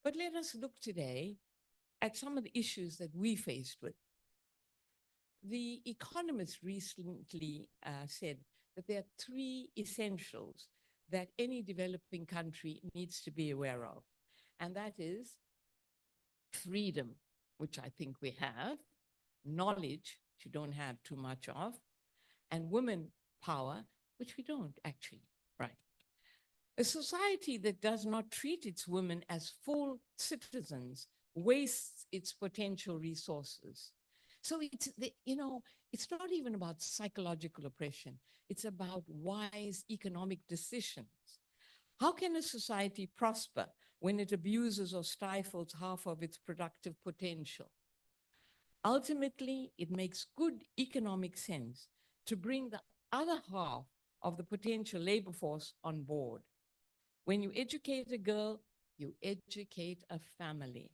But let us look today at some of the issues that we faced with. The Economist recently said that there are three essentials that any developing country needs to be aware of. And that is freedom, which I think we have, knowledge, which you don't have too much of, and women power, which we don't actually, right? A society that does not treat its women as full citizens wastes its potential resources. So it's not even about psychological oppression. It's about wise economic decisions. How can a society prosper when it abuses or stifles half of its productive potential? Ultimately, it makes good economic sense to bring the other half of the potential labor force on board. When you educate a girl, you educate a family.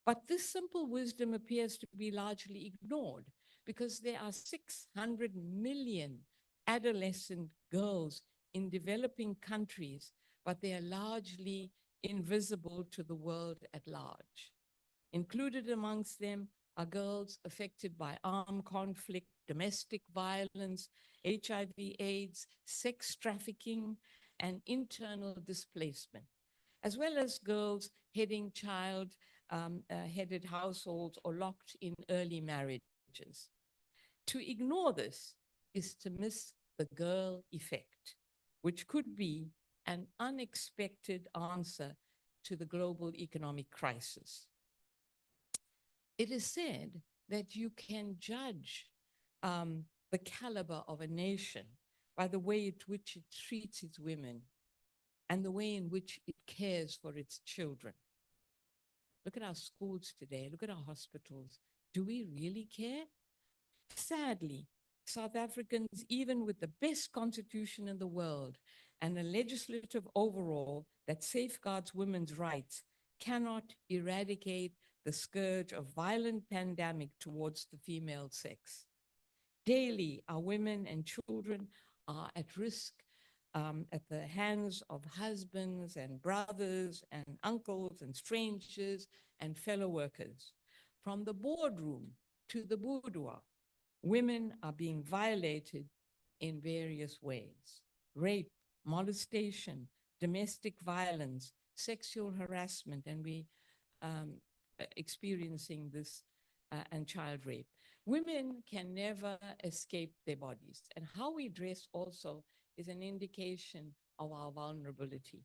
But this simple wisdom appears to be largely ignored because there are 600 million adolescent girls in developing countries, but they are largely invisible to the world at large. Included amongst them are girls affected by armed conflict, domestic violence, HIV/AIDS, sex trafficking, and internal displacement, as well as girls heading headed households or locked in early marriages. To ignore this is to miss the girl effect, which could be an unexpected answer to the global economic crisis. It is said that you can judge the caliber of a nation by the way in which it treats its women and the way in which it cares for its children. Look at our schools today. Look at our hospitals. Do we really care? Sadly, South Africans, even with the best constitution in the world and a legislative overall that safeguards women's rights, cannot eradicate the scourge of violent pandemic towards the female sex. Daily, our women and children are at risk at the hands of husbands and brothers and uncles and strangers and fellow workers. From the boardroom to the boudoir, women are being violated in various ways. Rape, molestation, domestic violence, sexual harassment, and we experiencing this and child rape. Women can never escape their bodies, and how we dress also is an indication of our vulnerability.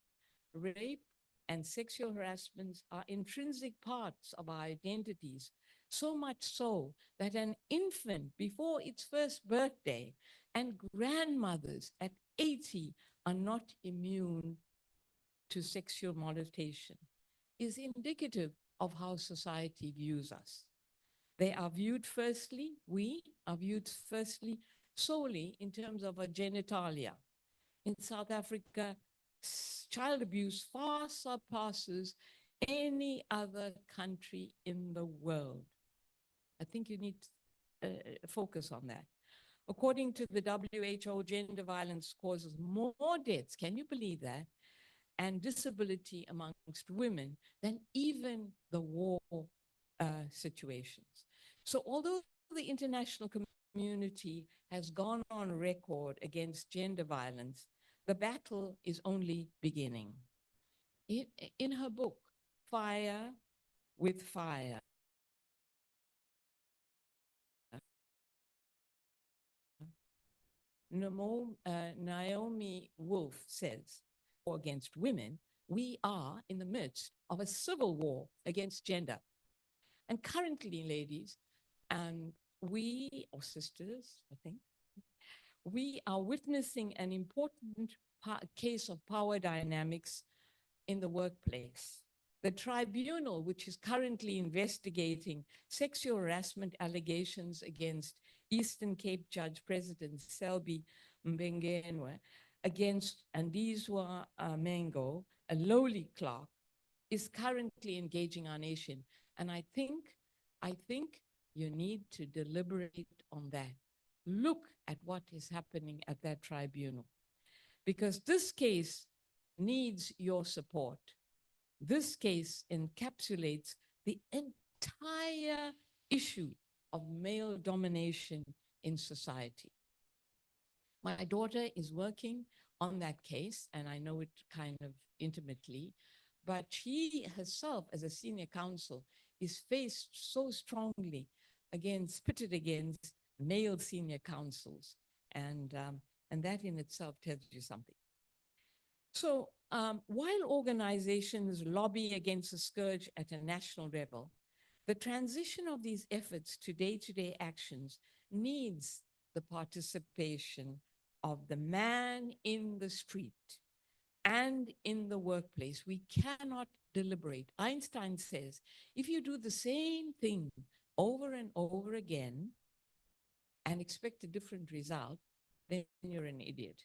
Rape and sexual harassments are intrinsic parts of our identities, so much so that an infant before its first birthday and grandmothers at 80 are not immune to sexual molestation, is indicative of how society views us. We are viewed firstly solely in terms of a genitalia. In South Africa, child abuse far surpasses any other country in the world. I think you need to focus on that. According to the WHO, gender violence causes more deaths, can you believe that, and disability amongst women than even the war situations. So although the international community has gone on record against gender violence, the battle is only beginning. In her book, Fire with Fire, Naomi Wolf says, against women, we are in the midst of a civil war against gender. And currently, ladies, and we, or sisters, I think, we are witnessing an important case of power dynamics in the workplace. The tribunal, which is currently investigating sexual harassment allegations against Eastern Cape Judge President Selby Mbengenwe, against Andizwa Mengo, a lowly clerk, is currently engaging our nation. And I think you need to deliberate on that. Look at what is happening at that tribunal, because this case needs your support. This case encapsulates the entire issue of male domination in society. My daughter is working on that case, and I know it kind of intimately, but she herself, as a senior counsel, is faced so strongly pitted against male senior counsels, and that in itself tells you something. So while organizations lobby against the scourge at a national level, the transition of these efforts to day-to-day actions needs the participation of the man in the street and in the workplace. We cannot deliberate. Einstein says, if you do the same thing over and over again and expect a different result, then you're an idiot.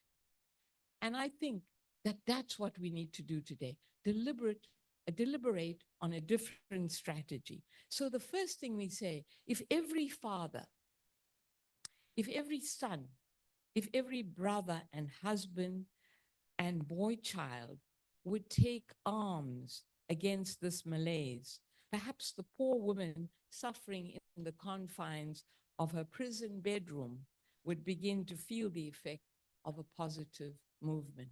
And I think that that's what we need to do today. Deliberate deliberate on a different strategy. So the first thing we say, if every father, if every son, if every brother and husband and boy child would take arms against this malaise, perhaps the poor woman suffering in the confines of her prison bedroom would begin to feel the effect of a positive movement.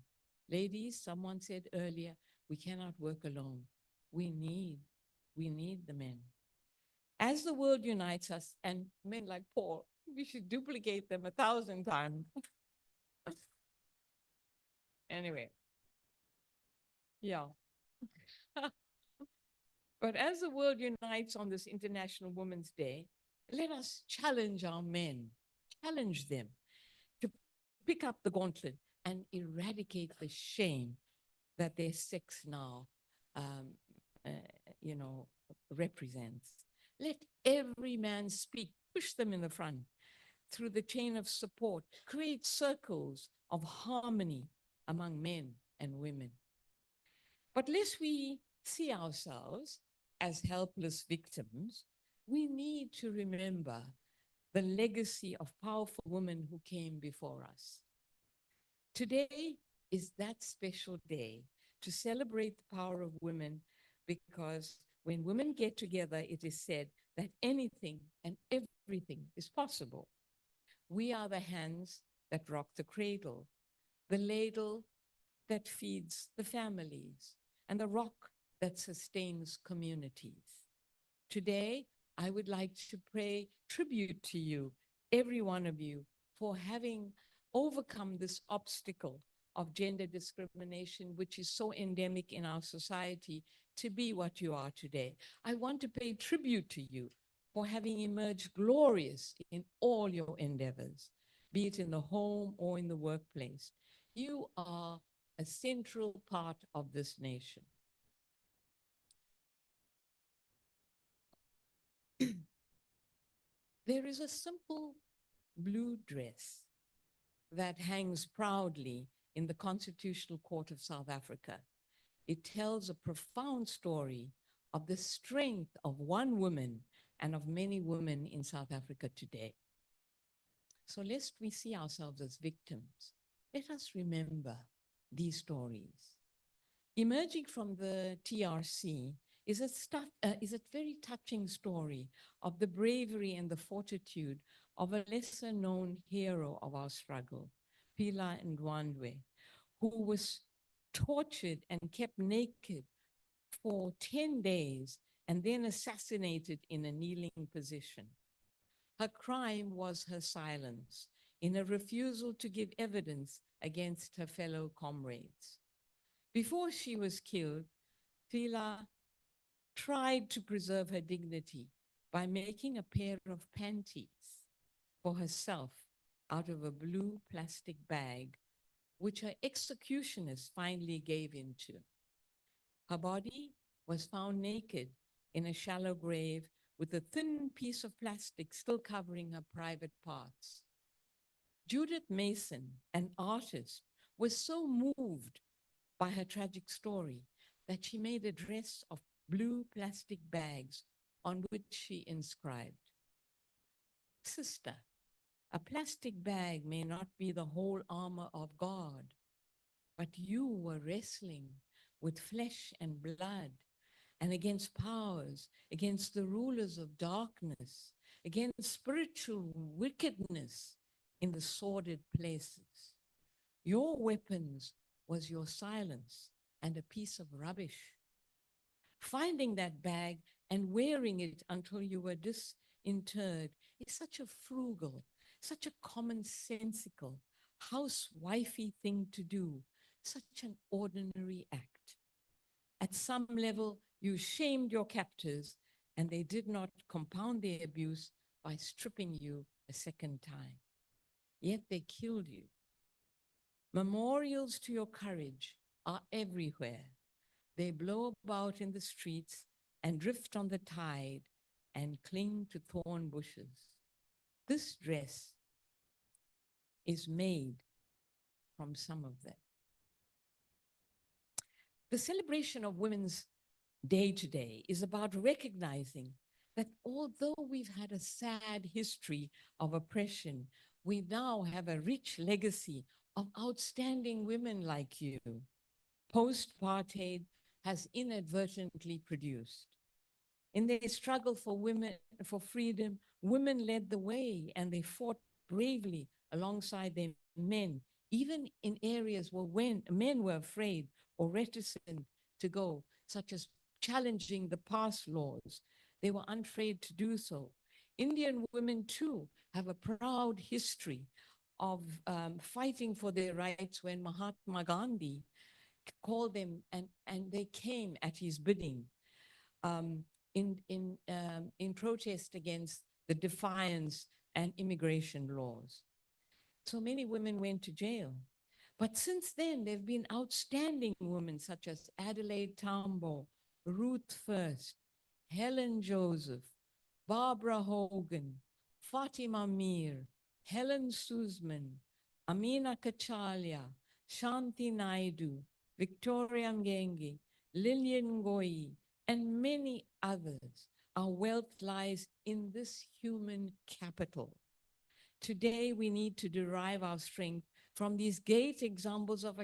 Ladies, someone said earlier, we cannot work alone. We need the men. As the world unites us, and men like Paul, we should duplicate them 1,000 times. Anyway, yeah. But as the world unites on this International Women's Day, let us challenge our men, challenge them to pick up the gauntlet and eradicate the shame that their sex now, um, uh, represents. Let every man speak, push them in the front through the chain of support, create circles of harmony among men and women. But lest we see ourselves as helpless victims, we need to remember the legacy of powerful women who came before us. Today is that special day to celebrate the power of women, because when women get together, it is said that anything and everything is possible. We are the hands that rock the cradle, the ladle that feeds the families, and the rock that sustains communities. Today, I would like to pay tribute to you, every one of you, for having overcome this obstacle of gender discrimination, which is so endemic in our society, to be what you are today. I want to pay tribute to you for having emerged glorious in all your endeavors, be it in the home or in the workplace. You are a central part of this nation. There is a simple blue dress that hangs proudly in the Constitutional Court of South Africa. It tells a profound story of the strength of one woman and of many women in South Africa today. So lest we see ourselves as victims, let us remember these stories. Emerging from the TRC is a very touching story of the bravery and the fortitude of a lesser known hero of our struggle, Pila Ndwandwe, who was tortured and kept naked for 10 days and then assassinated in a kneeling position. Her crime was her silence in a refusal to give evidence against her fellow comrades. Before she was killed, Pila tried to preserve her dignity by making a pair of panties for herself out of a blue plastic bag, which her executioners finally gave into. Her body was found naked in a shallow grave with a thin piece of plastic still covering her private parts. Judith Mason, an artist, was so moved by her tragic story that she made a dress of blue plastic bags on which she inscribed, "Sister, a plastic bag may not be the whole armor of God, but you were wrestling with flesh and blood and against powers, against the rulers of darkness, against spiritual wickedness in the sordid places. Your weapons was your silence and a piece of rubbish. Finding that bag and wearing it until you were disinterred is such a frugal, such a commonsensical, housewifey thing to do, such an ordinary act. At some level, you shamed your captors, and they did not compound their abuse by stripping you a second time. Yet they killed you. Memorials to your courage are everywhere. They blow about in the streets and drift on the tide and cling to thorn bushes. This dress is made from some of them. The celebration of women's day to day is about recognizing that although we've had a sad history of oppression, we now have a rich legacy of outstanding women like you. Post-apartheid has inadvertently produced. In their struggle for women, for freedom, women led the way and they fought bravely alongside their men, even in areas where when men were afraid or reticent to go, such as challenging the past laws. They were unafraid to do so. Indian women too have a proud history of fighting for their rights when Mahatma Gandhi called them and they came at his bidding um, in protest against the defiance and immigration laws. So many women went to jail. But since then, there have been outstanding women such as Adelaide Tambo, Ruth First, Helen Joseph, Barbara Hogan, Fatima Mir, Helen Suzman, Amina Kachalia, Shanti Naidu, Victoria Ngenge, Lillian Ngoyi, and many others. Our wealth lies in this human capital. Today, we need to derive our strength from these great examples of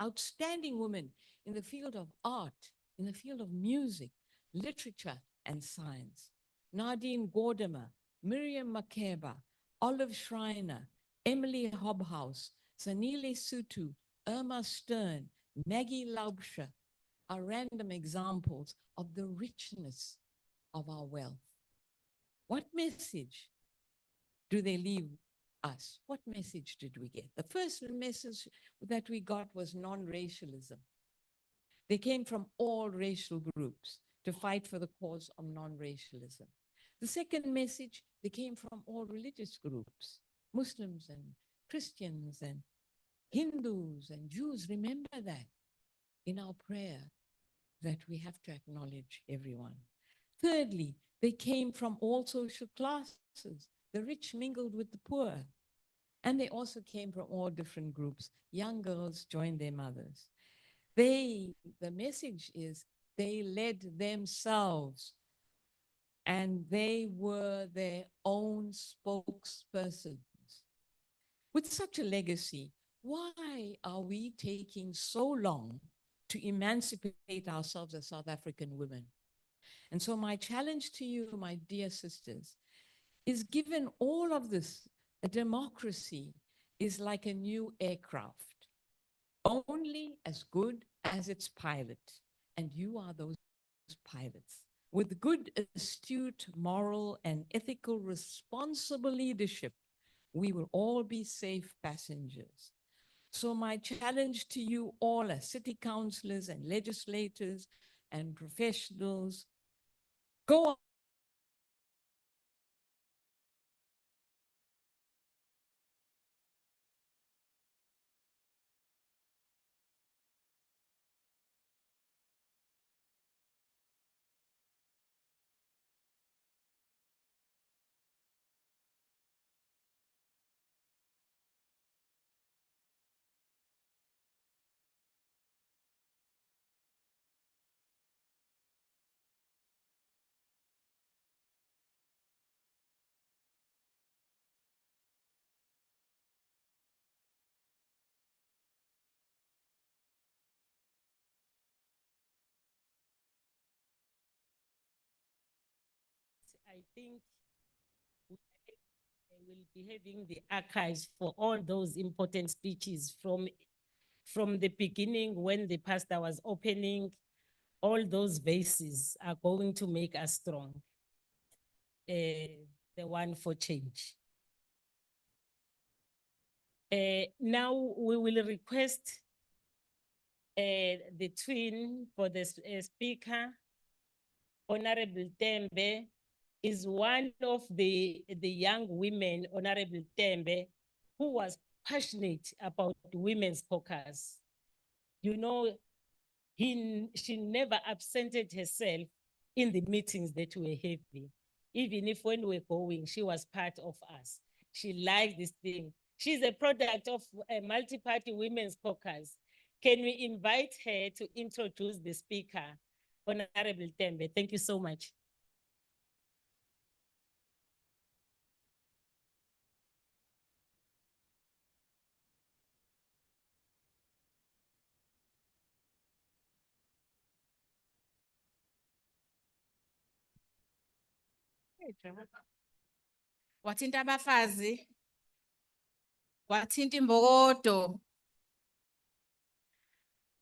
outstanding women in the field of art, in the field of music, literature, and science. Nadine Gordimer, Miriam Makeba, Olive Schreiner, Emily Hobhouse, Sanile Sutu, Irma Stern, Maggie Laubscher are random examples of the richness of our wealth. What message do they leave us? What message did we get? The first message that we got was non-racialism. They came from all racial groups to fight for the cause of non-racialism. The second message, they came from all religious groups, Muslims and Christians and Hindus and Jews. Remember that in our prayer, that we have to acknowledge everyone. Thirdly, they came from all social classes. The rich mingled with the poor. And they also came from all different groups. Young girls joined their mothers. The message is they led themselves and they were their own spokespersons. With such a legacy, why are we taking so long to emancipate ourselves as South African women? And so my challenge to you, my dear sisters, is given all of this, a democracy is like a new aircraft, only as good as its pilot. And you are those pilots. With good, astute, moral, and ethical, responsible leadership, we will all be safe passengers. So my challenge to you all as city councillors and legislators and professionals, go I think we will be having the archives for all those important speeches from the beginning when the pastor was opening. All those bases are going to make us strong. The one for change. Now we will request the twin for the speaker. Honorable Tembe is one of the young women, Honorable Tembe, who was passionate about women's caucus. You know, she never absented herself in the meetings that were heavy. Even if when we were going, she was part of us. She liked this thing. She's a product of a multi-party women's caucus. Can we invite her to introduce the speaker? Honorable Tembe. Thank you so much. Wathinta abafazi, wathinta imbokodo.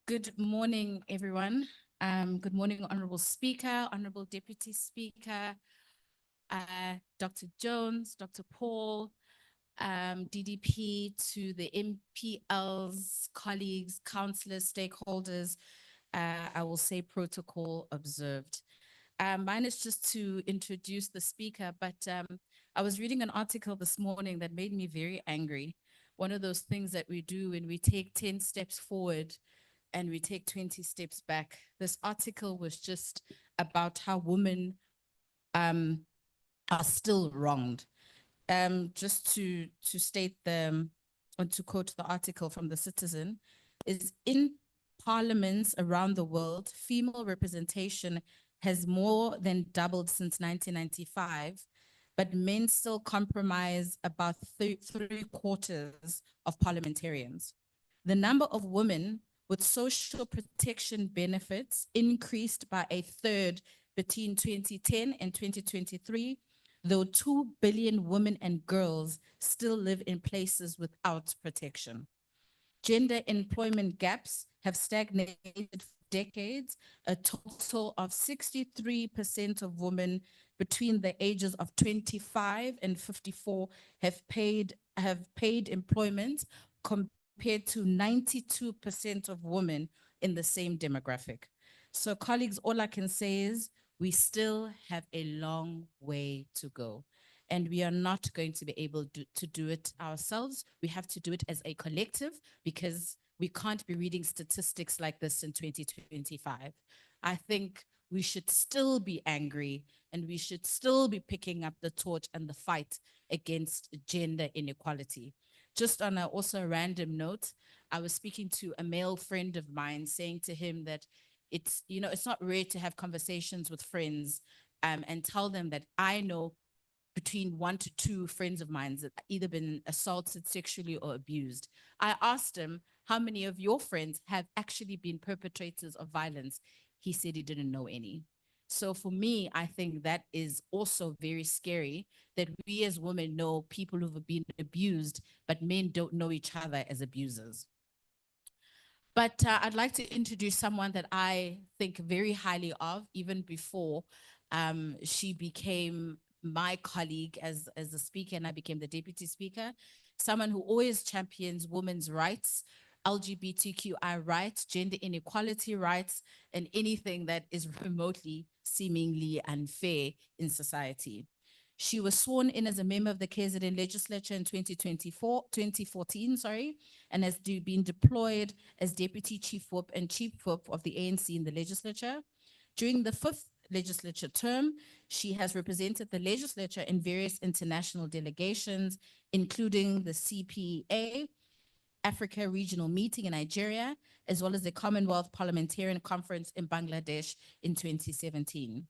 Good morning, everyone. Good morning, Honorable Speaker, Honorable Deputy Speaker, Dr. Jones, Dr. Paul, DDP, to the MPLs, colleagues, councillors, stakeholders. I will say protocol observed. Mine is just to introduce the speaker, but I was reading an article this morning that made me very angry. One of those things that we do when we take 10 steps forward and we take 20 steps back. This article was just about how women are still wronged. Just to state or to quote the article from the Citizen, is in parliaments around the world, female representation has more than doubled since 1995, but men still comprise about three quarters of parliamentarians. The number of women with social protection benefits increased by a third between 2010 and 2023, though 2 billion women and girls still live in places without protection. Gender employment gaps have stagnated for decades. A total of 63% of women between the ages of 25 and 54 have paid employment compared to 92% of women in the same demographic. So colleagues, all I can say is we still have a long way to go. And we are not going to be able to do it ourselves. We have to do it as a collective because we can't be reading statistics like this in 2025. I think we should still be angry and we should still be picking up the torch and the fight against gender inequality. Just on also a random note, I was speaking to a male friend of mine saying to him that it's not rare to have conversations with friends and tell them that I know between 1 to 2 friends of mine that either been assaulted sexually or abused. I asked him, how many of your friends have actually been perpetrators of violence? He said he didn't know any. So for me, I think that is also very scary that we as women know people who've been abused, but men don't know each other as abusers. But I'd like to introduce someone that I think very highly of, even before she became my colleague as the speaker and I became the deputy speaker, someone who always champions women's rights, LGBTQI rights, gender inequality rights, and anything that is remotely seemingly unfair in society. She was sworn in as a member of the KZN Legislature in 2014, and has been deployed as Deputy Chief Whip and Chief Whip of the ANC in the legislature. During the 5th legislature term, she has represented the legislature in various international delegations, including the CPA, Africa Regional Meeting in Nigeria, as well as the Commonwealth Parliamentarian Conference in Bangladesh in 2017.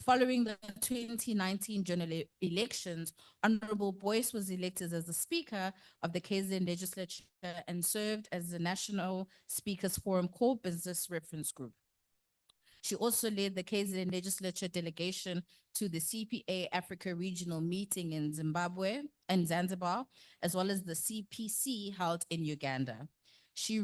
Following the 2019 general elections, Honorable Boyce was elected as the Speaker of the KZN Legislature and served as the National Speakers Forum Core Business Reference Group. She also led the KZN Legislature delegation to the CPA Africa Regional Meeting in Zimbabwe and Zanzibar, as well as the CPC held in Uganda. She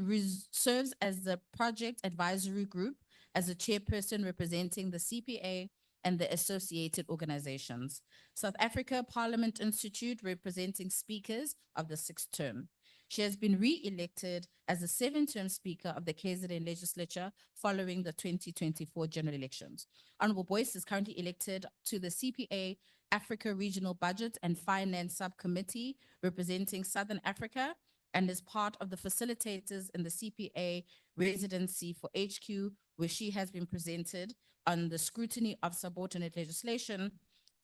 serves as the Project Advisory Group as a chairperson representing the CPA and the associated organizations. South Africa Parliament Institute representing speakers of the 6th term. She has been re-elected as the 7th-term Speaker of the KZN Legislature following the 2024 general elections. Honorable Boyce is currently elected to the CPA Africa Regional Budget and Finance Subcommittee representing Southern Africa and is part of the facilitators in the CPA residency for HQ, where she has been presented on the scrutiny of subordinate legislation,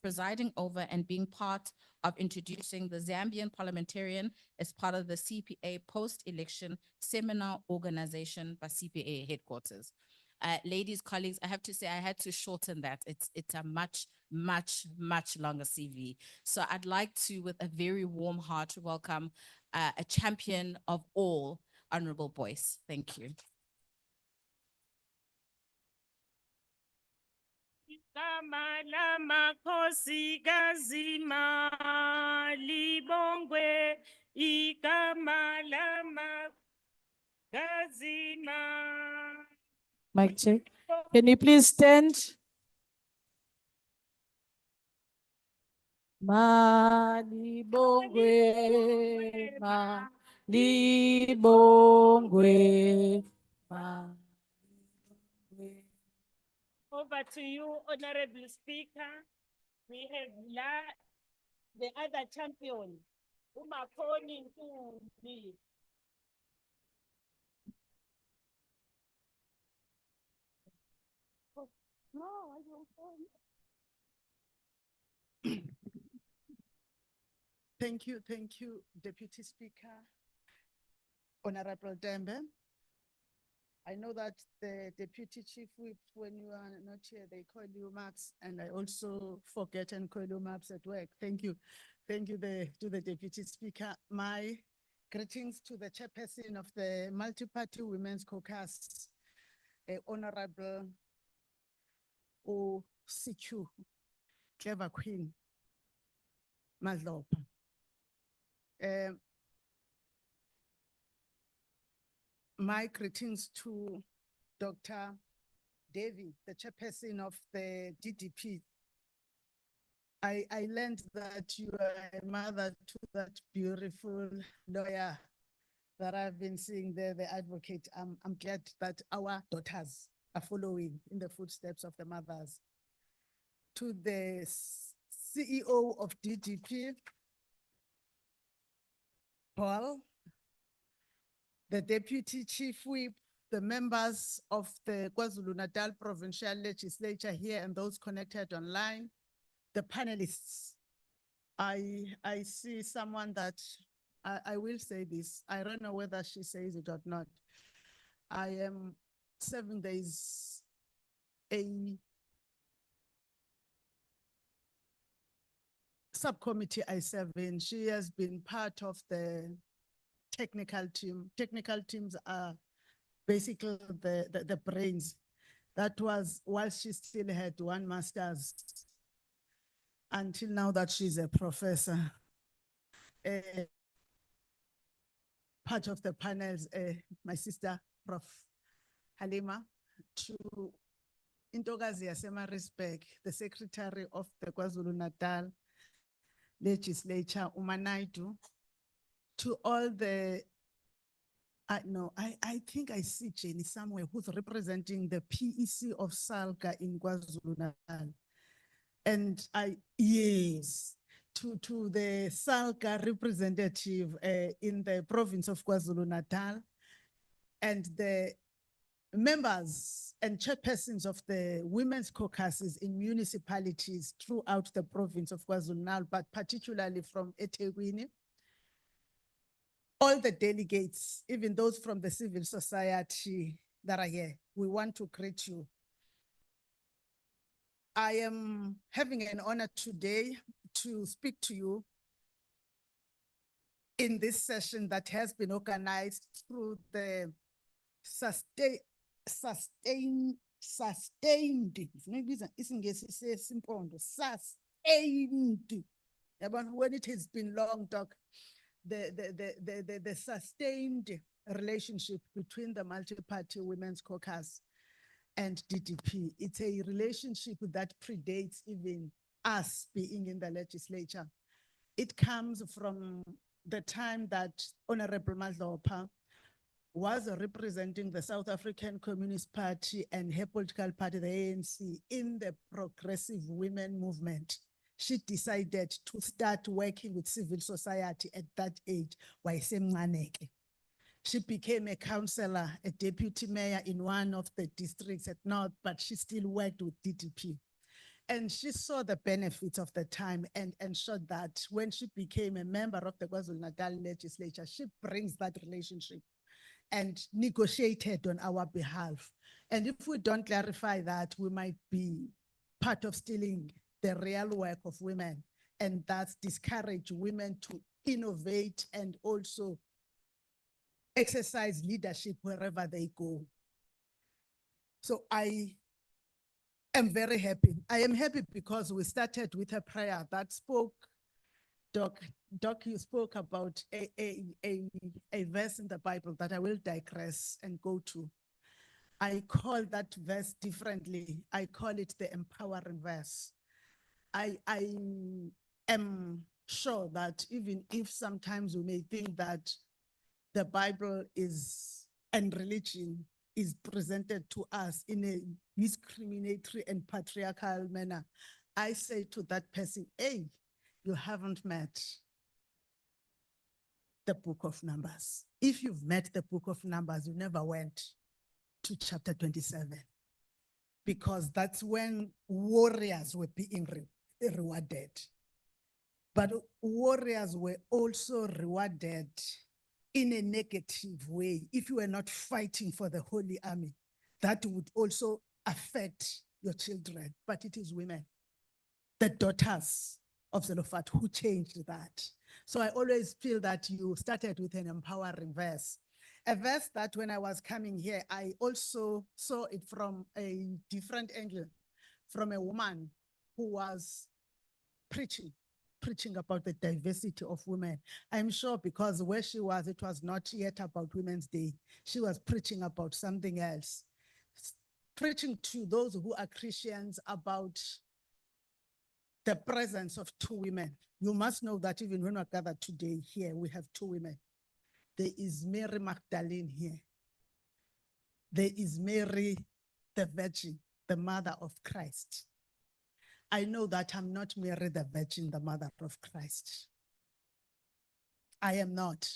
presiding over and being part of introducing the Zambian parliamentarian as part of the CPA post-election seminar organization by CPA headquarters. Ladies, colleagues, I have to say I had to shorten that. It's a much longer CV. So I'd like to, with a very warm heart, welcome a champion of all, Honorable Boyce. Thank you. Igama lamakhosikazi malibongwe, igama lamakhazi Mic check. Can you please stand? Malibongwe, malibongwe, malibongwe. Over to you, Honorable Speaker. We have the other champion, Umakoni Ntumbi. No, I don't want. Thank you, Deputy Speaker, Honorable Dembe. I know that the Deputy Chief Whip, when you are not here, they call you Maps, and I also forget and call you Maps at work. Thank you. Thank you to the Deputy Speaker. My greetings to the chairperson of the Multi-Party Women's Caucus, Honorable Sichu, Clever Queen, Madlopa. My greetings to Dr. Davy, the chairperson of the DDP. I learned that you are a mother to that beautiful lawyer that I've been seeing there, the advocate. I'm glad that our daughters are following in the footsteps of the mothers. To the CEO of DDP, Paul, the Deputy Chief Whip, the members of the KwaZulu-Natal Provincial Legislature here and those connected online, the panelists. I see someone that, I will say this, I don't know whether she says it or not. I am serving, there is a subcommittee I serve in. She has been part of the technical team. Technical teams are basically the brains. That was while she still had one master's until now that she's a professor. Part of the panels, my sister, Prof. Halima, to Intokazi Yasemarisbek, the secretary of the KwaZulu-Natal Legislature, Umanaidu, to all the, I think I see Jenny somewhere who's representing the PEC of Salga in KwaZulu-Natal. And yes, to the Salga representative in the province of KwaZulu-Natal, and the members and chairpersons of the women's caucuses in municipalities throughout the province of KwaZulu-Natal, but particularly from eThekwini. All the delegates, even those from the civil society that are here, we want to greet you. I am having an honor today to speak to you in this session that has been organized through the sustained, maybe it's sustained, when it has been long, Doc, the sustained relationship between the Multi-Party Women's Caucus and DDP. It's a relationship that predates even us being in the legislature. It comes from the time that Honorable Madlopa was representing the South African Communist Party and her political party, the ANC, in the progressive women movement. She decided to start working with civil society at that age. She became a councillor, a deputy mayor in one of the districts at North, but she still worked with DDP. And she saw the benefits of the time and ensured that when she became a member of the KwaZulu-Natal legislature, she brings that relationship and negotiated on our behalf. And if we don't clarify that, we might be part of stealing the real work of women, and that's discourage women to innovate and also exercise leadership wherever they go. So I am very happy. I am happy because we started with a prayer that spoke, Doc, you spoke about a verse in the Bible that I will digress and go to. I call that verse differently. I call it the empowering verse. I am sure that even if sometimes we may think that the Bible is and religion is presented to us in a discriminatory and patriarchal manner, I say to that person, hey, you haven't met the book of Numbers. If you've met the book of Numbers, you never went to chapter 27, because that's when warriors were being rewarded. But warriors were also rewarded in a negative way. If you were not fighting for the Holy Army, that would also affect your children. But it is women, the daughters of Zelophehad, who changed that. So I always feel that you started with an empowering verse. A verse that when I was coming here, I also saw it from a different angle, from a woman who was preaching about the diversity of women. I'm sure because where she was, it was not yet about Women's Day. She was preaching about something else, preaching to those who are Christians about the presence of two women. You must know that even when we're gathered today here, we have two women. There is Mary Magdalene here. There is Mary, the Virgin, the mother of Christ. I know that I'm not Mary, the Virgin, the mother of Christ. I am not.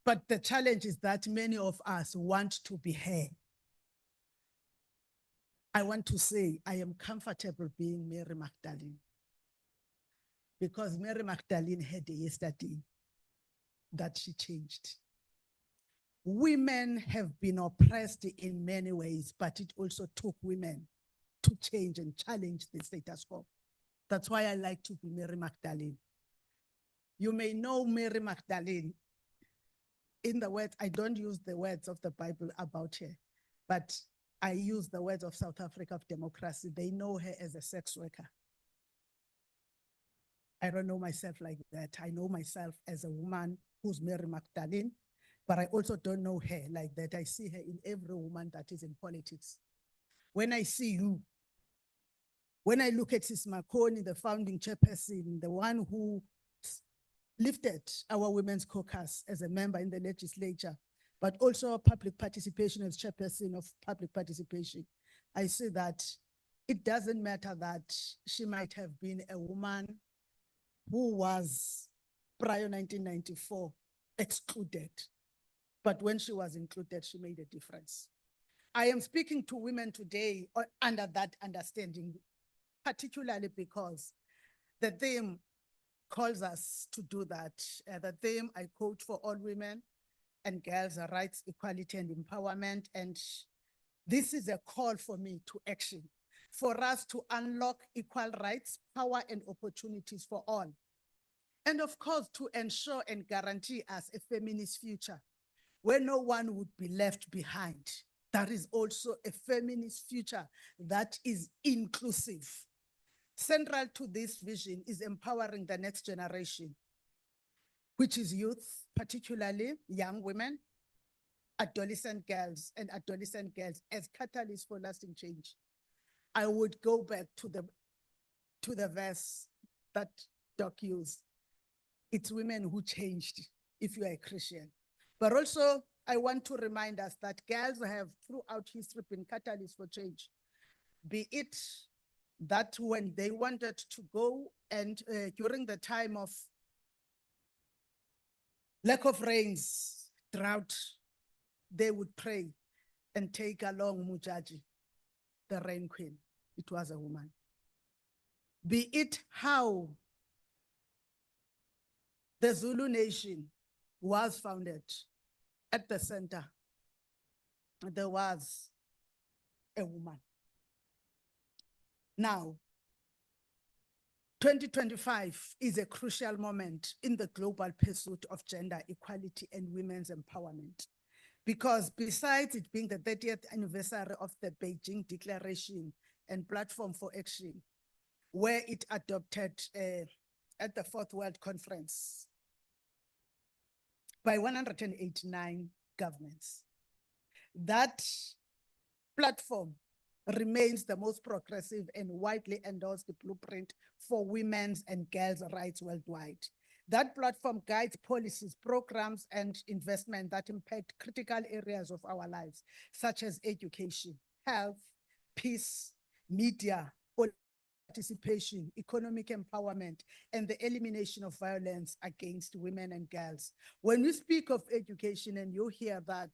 But the challenge is that many of us want to be her. I want to say I am comfortable being Mary Magdalene, because Mary Magdalene had a yesterday that she changed. Women have been oppressed in many ways, but it also took women to change and challenge the status quo. That's why I like to be Mary Magdalene. You may know Mary Magdalene in the words, I don't use the words of the Bible about her, but I use the words of South Africa of democracy. They know her as a sex worker. I don't know myself like that. I know myself as a woman who's Mary Magdalene, but I also don't know her like that. I see her in every woman that is in politics. When I see you, when I look at Sis Makoni, the founding chairperson, the one who lifted our women's caucus as a member in the legislature, but also public participation as chairperson of public participation, I see that it doesn't matter that she might have been a woman who was prior 1994 excluded, but when she was included, she made a difference. I am speaking to women today under that understanding, particularly because the theme calls us to do that. The theme I quote for all women and girls are rights, equality, and empowerment. And this is a call for me to action, for us to unlock equal rights, power, and opportunities for all. And of course, to ensure and guarantee us a feminist future where no one would be left behind. That is also a feminist future that is inclusive. Central to this vision is empowering the next generation, which is youth, particularly young women, adolescent girls as catalysts for lasting change. I would go back to the verse that Doc used. It's women who changed if you are a Christian. But also, I want to remind us that girls have throughout history been catalysts for change. Be it that when they wanted to go and during the time of lack of rains, drought, they would pray and take along Mujaji, the rain queen. It was a woman. Be it how the Zulu nation was founded. At the center, there was a woman. Now, 2025 is a crucial moment in the global pursuit of gender equality and women's empowerment. Because besides it being the 30th anniversary of the Beijing Declaration and Platform for Action, where it adopted at the Fourth World Conference by 189 governments. That platform remains the most progressive and widely endorsed blueprint for women's and girls' rights worldwide. That platform guides policies, programs, and investment that impact critical areas of our lives, such as education, health, peace, media, participation, economic empowerment, and the elimination of violence against women and girls. When we speak of education and you hear that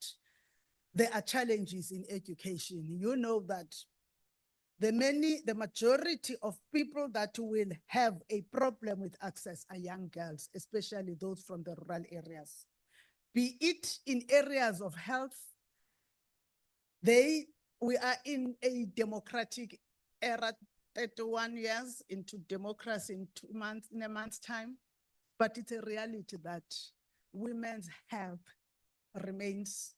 there are challenges in education, you know that the majority of people that will have a problem with access are young girls, especially those from the rural areas. Be it in areas of health, we are in a democratic era, 31 years into democracy in a month's time, but it's a reality that women's health remains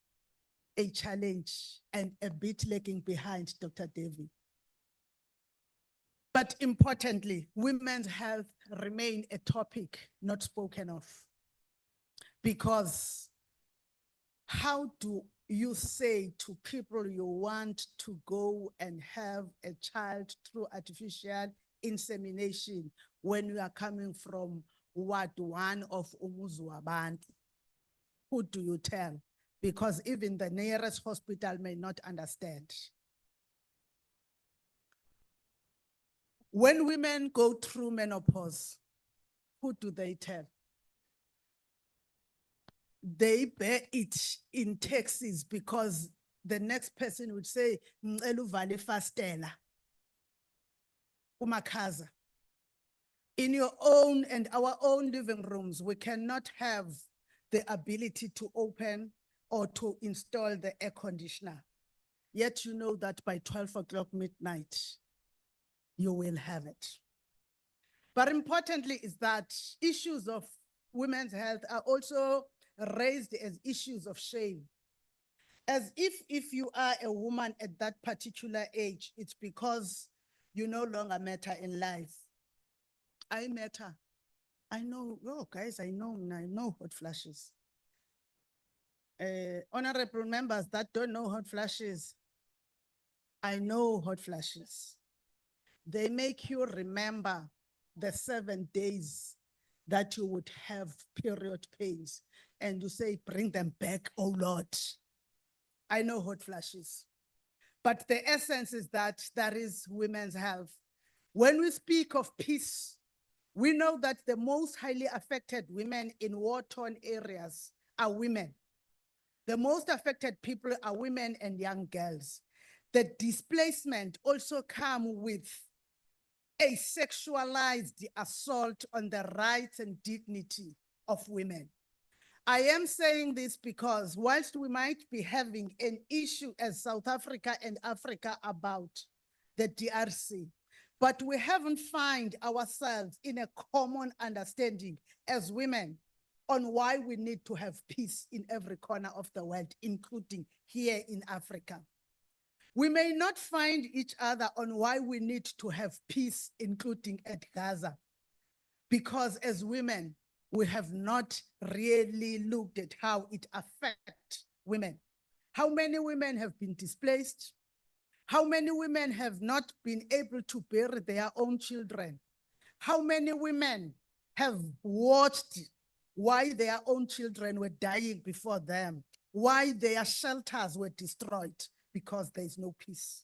a challenge and a bit lagging behind Dr. Devi. But importantly, women's health remain a topic not spoken of, because how do you say to people you want to go and have a child through artificial insemination when you are coming from Ward 1 of Umuzuabantu? Who do you tell? Because even the nearest hospital may not understand. When women go through menopause, who do they tell? They bear it in taxes because the next person would say, "Ngicela uvale ifastela, umakhaza." In your own and our own living rooms, we cannot have the ability to open or to install the air conditioner. Yet you know that by 12 o'clock midnight, you will have it. But importantly is that issues of women's health are also raised as issues of shame. As if you are a woman at that particular age, it's because you no longer matter in life. I matter. I know, oh guys, I know hot flashes. Honorable members that don't know hot flashes, I know hot flashes. They make you remember the 7 days that you would have period pains and you say, bring them back, oh Lord. I know hot flashes. But the essence is that is women's health. When we speak of peace, we know that the most highly affected women in war-torn areas are women. The most affected people are women and young girls. The displacement also comes with a sexualized assault on the rights and dignity of women. I am saying this because whilst we might be having an issue as South Africa and Africa about the DRC, but we haven't found ourselves in a common understanding as women on why we need to have peace in every corner of the world, including here in Africa. We may not find each other on why we need to have peace, including at Gaza, because as women, we have not really looked at how it affects women. How many women have been displaced? How many women have not been able to bury their own children? How many women have watched why their own children were dying before them? Why their shelters were destroyed? Because there is no peace.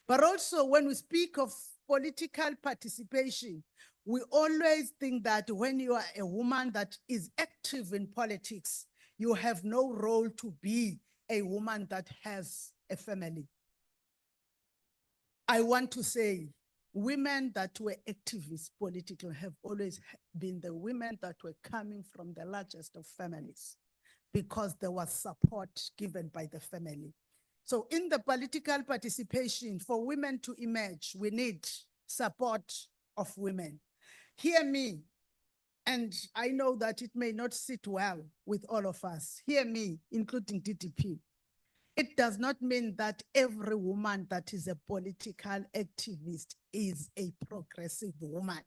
But also when we speak of political participation, we always think that when you are a woman that is active in politics, you have no role to be a woman that has a family. I want to say women that were activists politically have always been the women that were coming from the largest of families because there was support given by the family. So in the political participation for women to emerge, we need support of women. Hear me, and I know that it may not sit well with all of us. Hear me, including DDP. It does not mean that every woman that is a political activist is a progressive woman.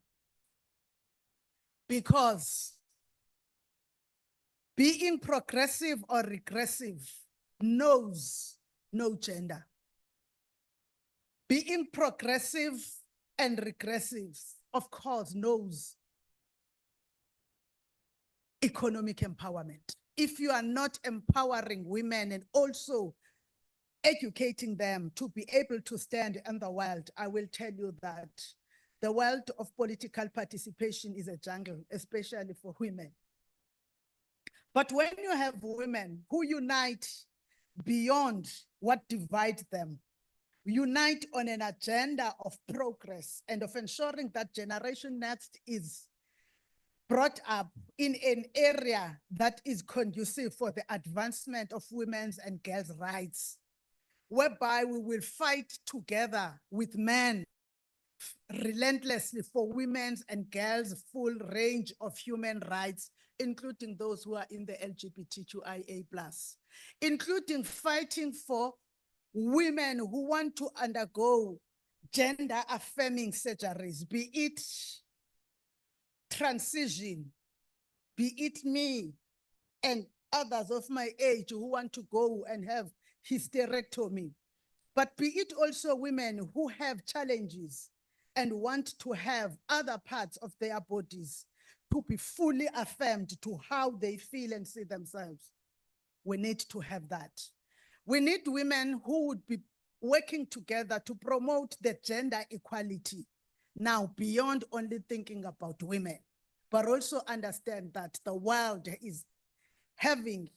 Because being progressive or regressive knows no gender. Being progressive and regressive, of course, knows economic empowerment. If you are not empowering women and also educating them to be able to stand in the world, I will tell you that the world of political participation is a jungle, especially for women. But when you have women who unite beyond what divides them, unite on an agenda of progress and of ensuring that Generation Next is brought up in an area that is conducive for the advancement of women's and girls' rights, whereby we will fight together with men relentlessly for women's and girls' full range of human rights, including those who are in the LGBTQIA+, including fighting for women who want to undergo gender-affirming surgeries, be it transition, be it me and others of my age who want to go and have hysterectomy, but be it also women who have challenges and want to have other parts of their bodies to be fully affirmed to how they feel and see themselves. We need to have that. We need women who would be working together to promote the gender equality. Now, beyond only thinking about women, but also understand that the world is having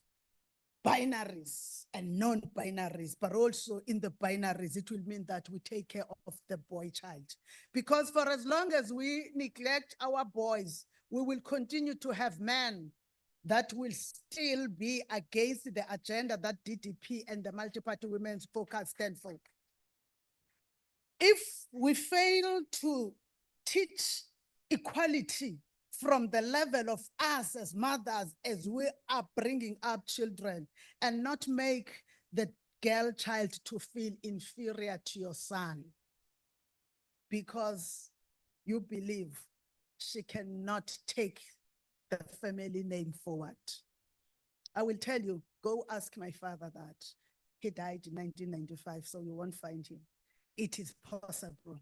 binaries and non-binaries, but also in the binaries, it will mean that we take care of the boy child. Because for as long as we neglect our boys, we will continue to have men that will still be against the agenda that DDP and the Multi-Party Women's Focus stand for. If we fail to teach equality from the level of us as mothers, as we are bringing up children, and not make the girl child to feel inferior to your son because you believe she cannot take the family name forward. I will tell you, go ask my father that. He died in 1995, so you won't find him. It is possible.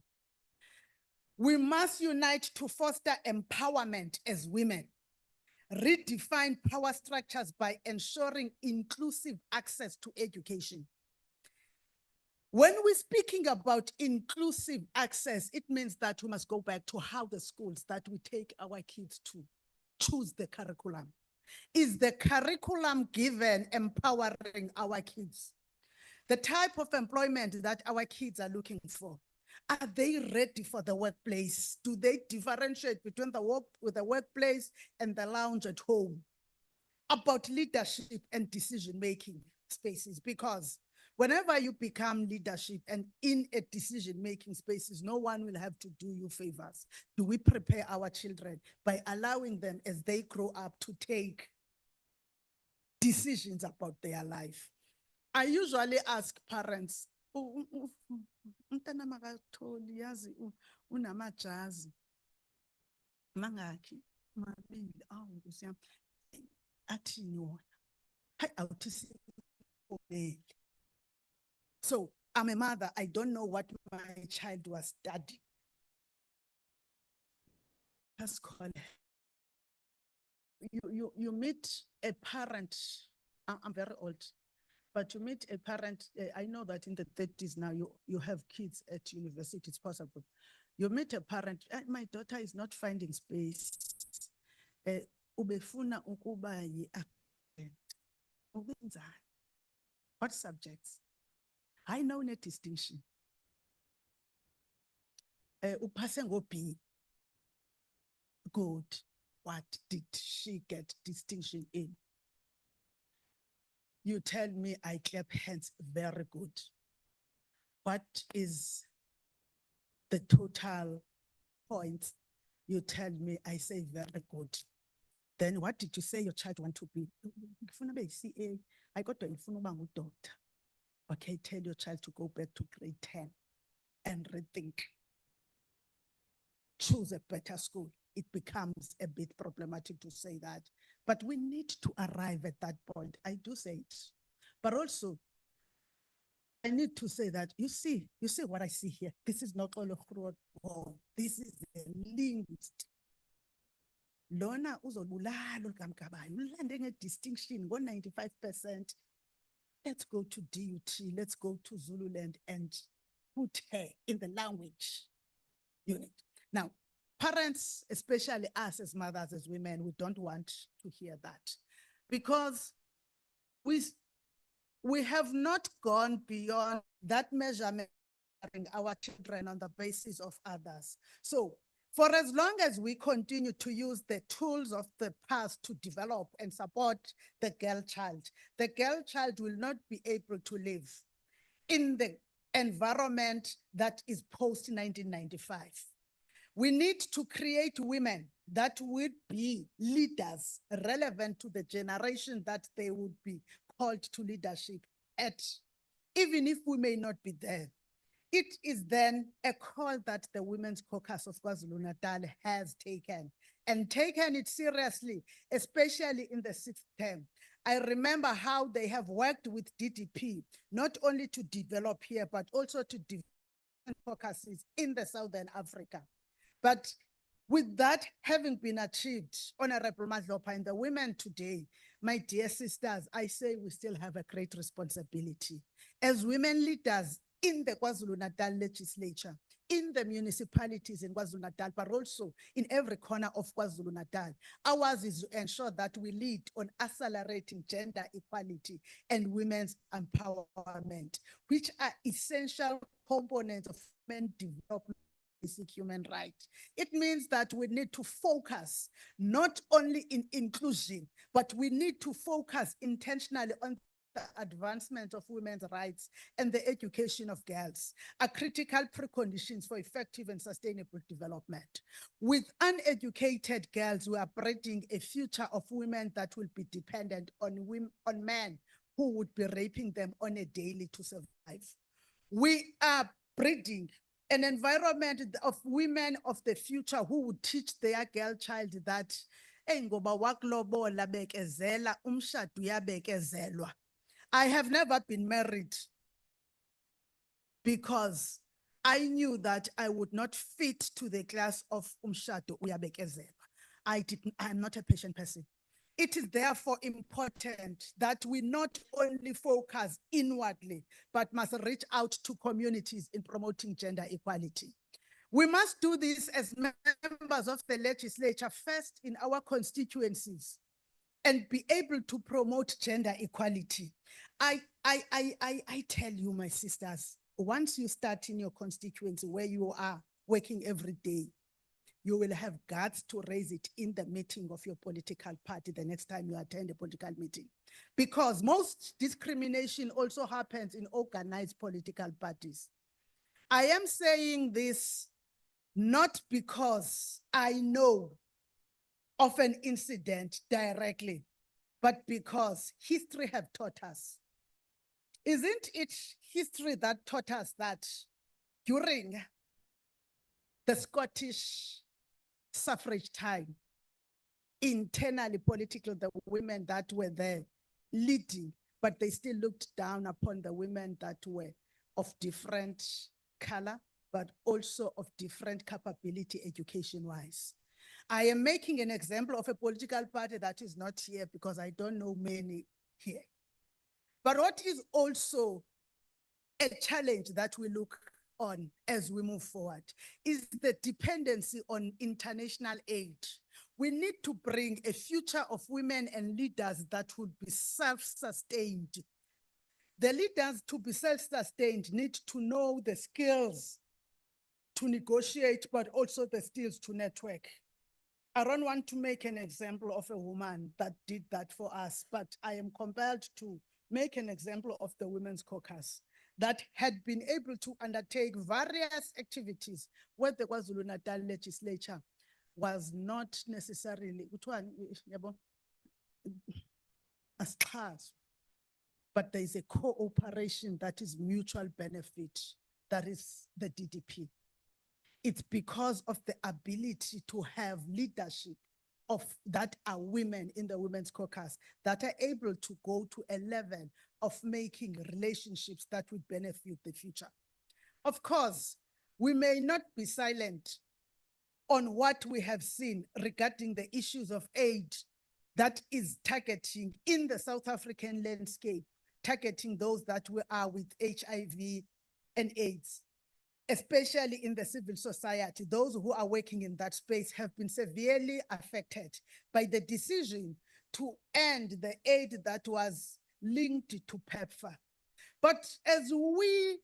We must unite to foster empowerment as women, redefine power structures by ensuring inclusive access to education. When we're speaking about inclusive access, it means that we must go back to how the schools that we take our kids to choose the curriculum. Is the curriculum given empowering our kids? The type of employment that our kids are looking for, are they ready for the workplace? Do they differentiate between the workplace and the lounge at home? About leadership and decision-making spaces, because whenever you become leadership and in a decision-making spaces, no one will have to do you favors. Do we prepare our children by allowing them as they grow up to take decisions about their life? I usually ask parents, umntana makatholi yazi unamajazi mangakhi mabili awu Nkosi yami athini wona hayi awuthi sibonele. So I'm a mother, I don't know what my child was studying. Let's call you meet a parent, I'm very old, but you meet a parent, I know that in the 30s now you have kids at university, it's possible. You meet a parent, my daughter is not finding space. Ubefuna ukuba yi-accountant. Ubenzani? What subjects? I know no distinction. Upase ngo-B. Good. What did she get distinction in? you tell me I clap hands, very good. What is the total points? You tell me I say very good. Then what did you say your child want to be? Ngifuna ube yi-CA. I got to ngifuna uba ngu-doctor. Okay, tell your child to go back to grade 10 and rethink. Choose a better school. It becomes a bit problematic to say that, but we need to arrive at that point. I do say it, but also I need to say that, you see what I see here. This is not all of oh, this is a linguist. Lona uzolulala uLkamkabayi, ulande nge-distinction, go 95%. Let's go to DUT, let's go to Zululand and put her in the language unit. Now, parents, especially us as mothers, as women, we don't want to hear that, because we have not gone beyond that measurement our children on the basis of others. So for as long as we continue to use the tools of the past to develop and support the girl child will not be able to live in the environment that is post-1995. We need to create women that would be leaders relevant to the generation that they would be called to leadership at, even if we may not be there. It is then a call that the Women's Caucus of KwaZulu-Natal has taken, and taken it seriously, especially in the 6th term. I remember how they have worked with DDP, not only to develop here, but also to develop caucuses in the Southern Africa. But with that having been achieved, Honorable Madlopa, and the women today, my dear sisters, I say we still have a great responsibility as women leaders in the KwaZulu-Natal legislature, in the municipalities in KwaZulu-Natal, but also in every corner of KwaZulu-Natal. Ours is to ensure that we lead on accelerating gender equality and women's empowerment, which are essential components of women development. Basic human right. It means that we need to focus not only in inclusion, but we need to focus intentionally on the advancement of women's rights and the education of girls are critical preconditions for effective and sustainable development. With uneducated girls, we are breeding a future of women that will be dependent on men who would be raping them on a daily to survive. We are breeding an environment of women of the future who would teach their girl child that I have never been married because I knew that I would not fit to the class of umshado uyabekezelwa. I'm not a patient person. It is therefore important that we not only focus inwardly, but must reach out to communities in promoting gender equality. We must do this as members of the legislature first in our constituencies and be able to promote gender equality. I tell you, my sisters, once you start in your constituency where you are working every day, you will have guts to raise it in the meeting of your political party the next time you attend a political meeting. Because most discrimination also happens in organized political parties. I am saying this not because I know of an incident directly, but because history have taught us. Isn't it history that taught us that during the Scottish suffrage time, internally political, the women that were there leading, but they still looked down upon the women that were of different color, but also of different capability education-wise. I am making an example of a political party that is not here because I don't know many here. But what is also a challenge that we look on as we move forward is the dependency on international aid. We need to bring a future of women and leaders that would be self-sustained. The leaders to be self-sustained need to know the skills to negotiate, but also the skills to network. I don't want to make an example of a woman that did that for us, but I am compelled to make an example of the Women's Caucus that had been able to undertake various activities where the KwaZulu-Natal legislature was not necessarily, but there is a cooperation that is mutual benefit, that is the DDP. It's because of the ability to have leadership of that are women in the Women's Caucus that are able to go to a level of making relationships that would benefit the future. Of course, we may not be silent on what we have seen regarding the issues of aid that is targeting in the South African landscape, targeting those that are with HIV and AIDS. Especially in the civil society, those who are working in that space have been severely affected by the decision to end the aid that was linked to PEPFAR. But as we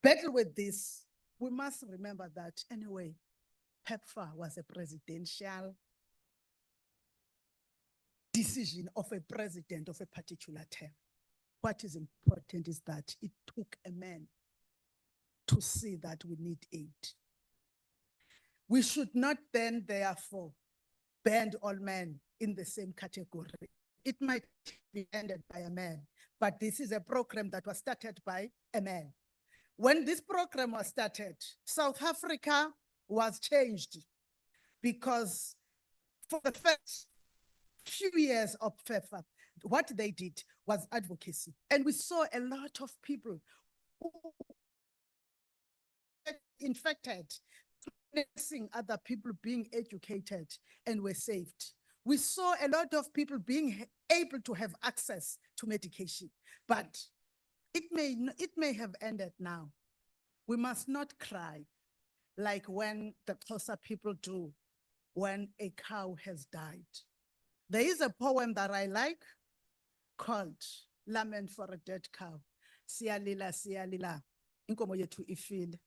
battle with this, we must remember that anyway, PEPFAR was a presidential decision of a president of a particular term. What is important is that it took a man to see that we need aid. We should not then, therefore, band all men in the same category. It might be ended by a man, but this is a program that was started by a man. When this program was started, South Africa was changed because for the first few years of PEPFAR, what they did was advocacy. And we saw a lot of people who infected, witnessing other people being educated and were saved. We saw a lot of people being able to have access to medication, but it may have ended now. We must not cry like when the Xhosa people do when a cow has died. There is a poem that I like called Lament for a Dead Cow. Siyalila, siyalila, inkomo yethu ifile.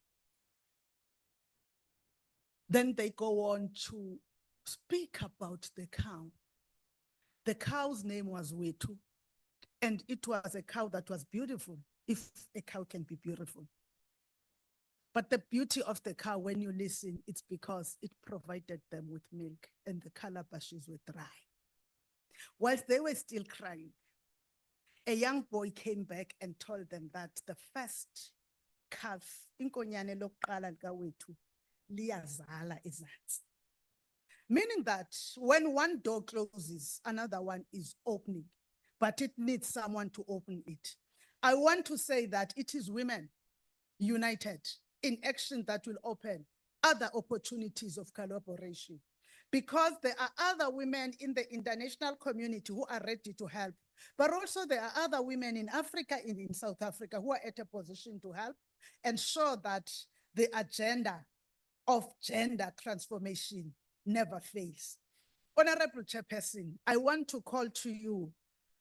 Then they go on to speak about the cow. The cow's name was Wetu, and it was a cow that was beautiful, if a cow can be beautiful. But the beauty of the cow, when you listen, it's because it provided them with milk and the calabashes were dry. Whilst they were still crying, a young boy came back and told them that the first calf, inkonyane lokuqala lika Wetu, liyazala ezantsi. Meaning that when one door closes, another one is opening, but it needs someone to open it. I want to say that it is women united in action that will open other opportunities of collaboration, because there are other women in the international community who are ready to help, but also there are other women in Africa, in South Africa, who are at a position to help ensure that the agenda of gender transformation never fails. Honorable Chairperson, I want to call to you,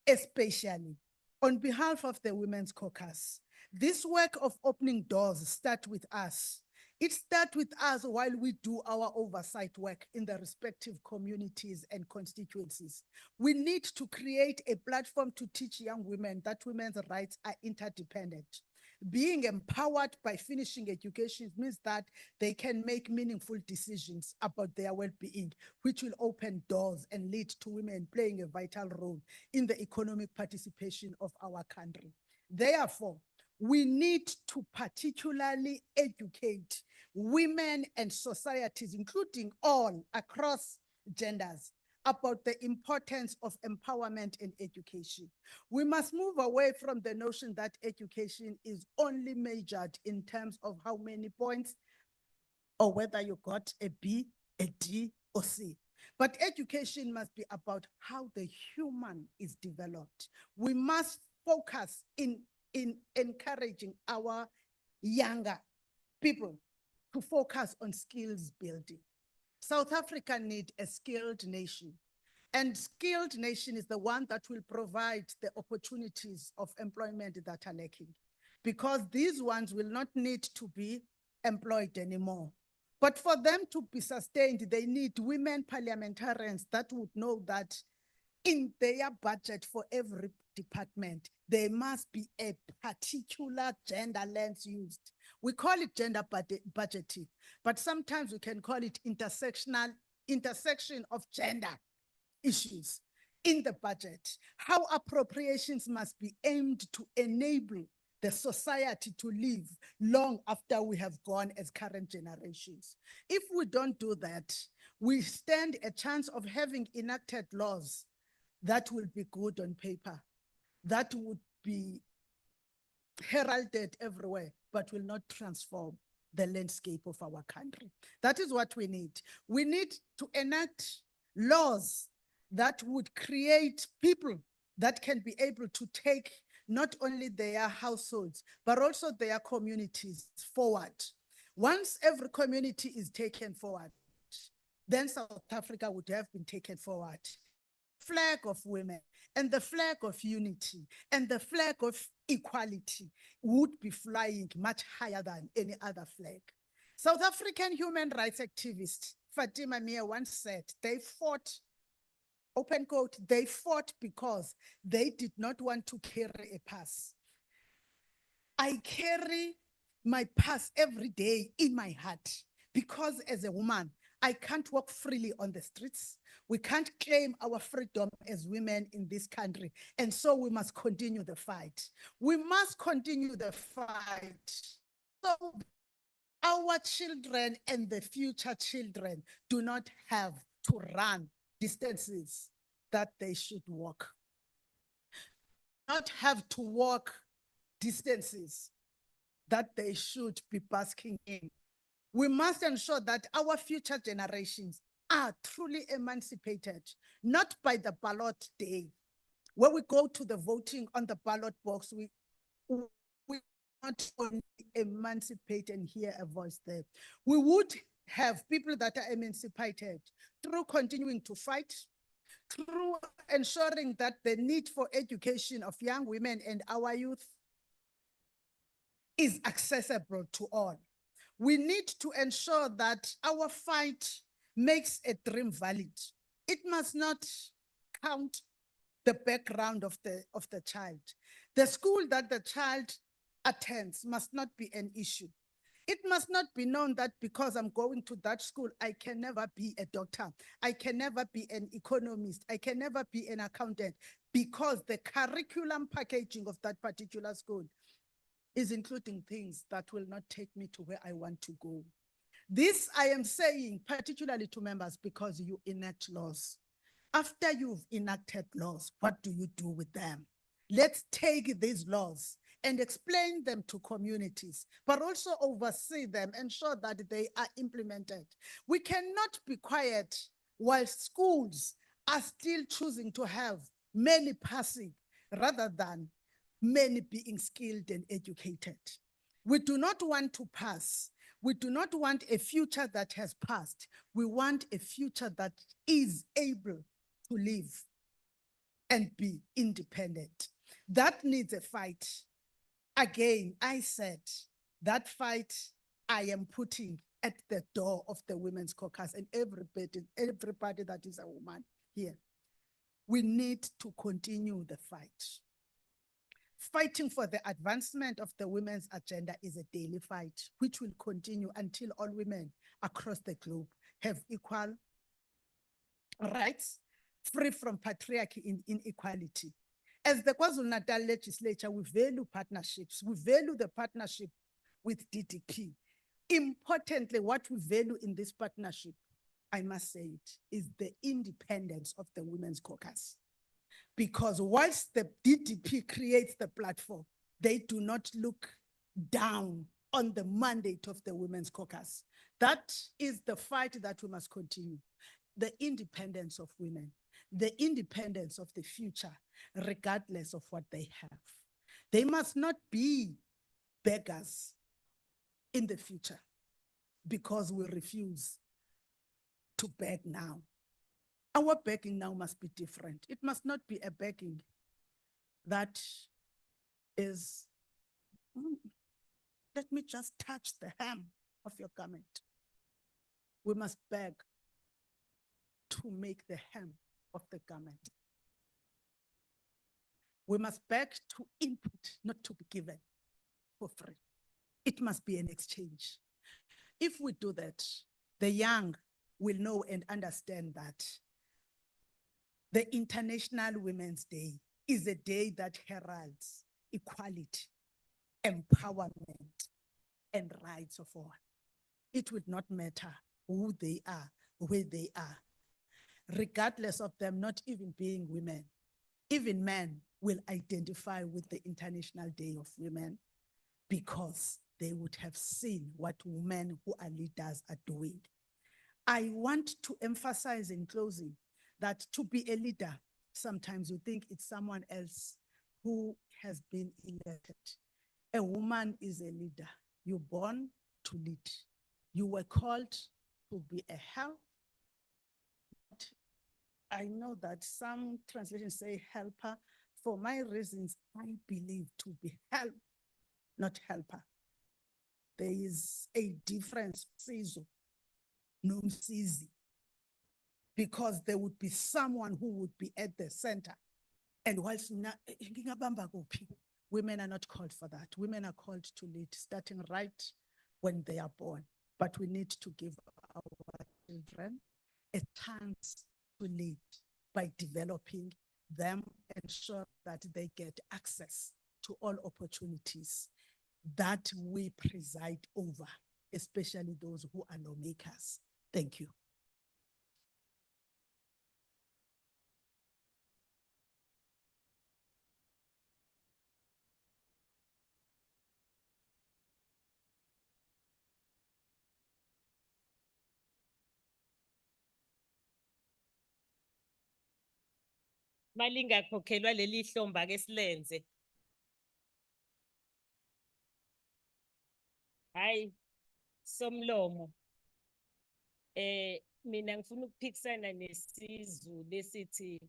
especially on behalf of the Women's Caucus. This work of opening doors starts with us. It starts with us while we do our oversight work in the respective communities and constituencies. We need to create a platform to teach young women that women's rights are interdependent. Being empowered by finishing education means that they can make meaningful decisions about their well-being, which will open doors and lead to women playing a vital role in the economic participation of our country. Therefore, we need to particularly educate women and societies, including all across genders, about the importance of empowerment and education. We must move away from the notion that education is only measured in terms of how many points or whether you got a B, a D, or C. But education must be about how the human is developed. We must focus in encouraging our younger people to focus on skills building. South Africa needs a skilled nation, and skilled nation is the one that will provide the opportunities of employment that are lacking, because these ones will not need to be employed anymore. But for them to be sustained, they need women parliamentarians that would know that in their budget for every department, there must be a particular gender lens used. We call it gender budgeting, but sometimes we can call it intersection of gender issues in the budget. How appropriations must be aimed to enable the society to live long after we have gone as current generations. If we don't do that, we stand a chance of having enacted laws that will be good on paper, that would be heralded everywhere, but will not transform the landscape of our country. That is what we need. We need to enact laws that would create people that can be able to take not only their households, but also their communities forward. Once every community is taken forward, then South Africa would have been taken forward. Flag of women and the flag of unity and the flag of equality would be flying much higher than any other flag. South African human rights activist Fatima Mia once said they fought, open quote, they fought because they did not want to carry a pass. I carry my pass every day in my heart because as a woman, I can't walk freely on the streets. We can't claim our freedom as women in this country. And so we must continue the fight. We must continue the fight. So our children and the future children do not have to run distances that they should walk. Not have to walk distances that they should be basking in. We must ensure that our future generations are truly emancipated, not by the ballot day. When we go to the voting on the ballot box, we not only emancipate and hear a voice there. We would have people that are emancipated through continuing to fight, through ensuring that the need for education of young women and our youth is accessible to all. We need to ensure that our fight makes a dream valid. It must not count the background of the child. The school that the child attends must not be an issue. It must not be known that because I'm going to that school, I can never be a doctor. I can never be an economist. I can never be an accountant because the curriculum packaging of that particular school is including things that will not take me to where I want to go. This I am saying particularly to members because you enact laws. After you've enacted laws, what do you do with them? Let's take these laws and explain them to communities, but also oversee them, ensure that they are implemented. We cannot be quiet while schools are still choosing to have many passing rather than many being skilled and educated. We do not want to pass. We do not want a future that has passed. We want a future that is able to live and be independent. That needs a fight. Again, I said that fight I am putting at the door of the Women's Caucus and everybody that is a woman here. We need to continue the fight. Fighting for the advancement of the women's agenda is a daily fight, which will continue until all women across the globe have equal rights, free from patriarchy and inequality. As the KwaZulu-Natal Legislature, we value partnerships. We value the partnership with DDP. Importantly, what we value in this partnership, I must say it, is the independence of the Women's Caucus. Because whilst the DDP creates the platform, they do not look down on the mandate of the Women's Caucus. That is the fight that we must continue. The independence of women, the independence of the future, regardless of what they have. They must not be beggars in the future because we refuse to beg now. Our begging now must be different. It must not be a begging that is, let me just touch the hem of your garment. We must beg to make the hem of the garment We must beg to input, not to be given for free. It must be an exchange. If we do that, the young will know and understand that the International Women's Day is a day that heralds equality, empowerment, and rights of all. It would not matter who they are, where they are, regardless of them not even being women. Even men will identify with the International Day of Women because they would have seen what women who are leaders are doing. I want to emphasize in closing that to be a leader, sometimes you think it's someone else who has been elected. A woman is a leader. You're born to lead. You were called to be a help. I know that some translations say helper. For my reasons, I believe to be help, not helper. There is a difference, no msizi, because there would be someone who would be at the center. And whilst women are not called for that. Women are called to lead, starting right when they are born. But we need to give our children a chance to lead by developing them, ensure that they get access to all opportunities that we preside over, especially those who are lawmakers. Thank you. Malingakhokhelwa leli hlomba ke silenze. Hayi, somlomo. Mina ngifuna ukuphikisana nesizulu lesithi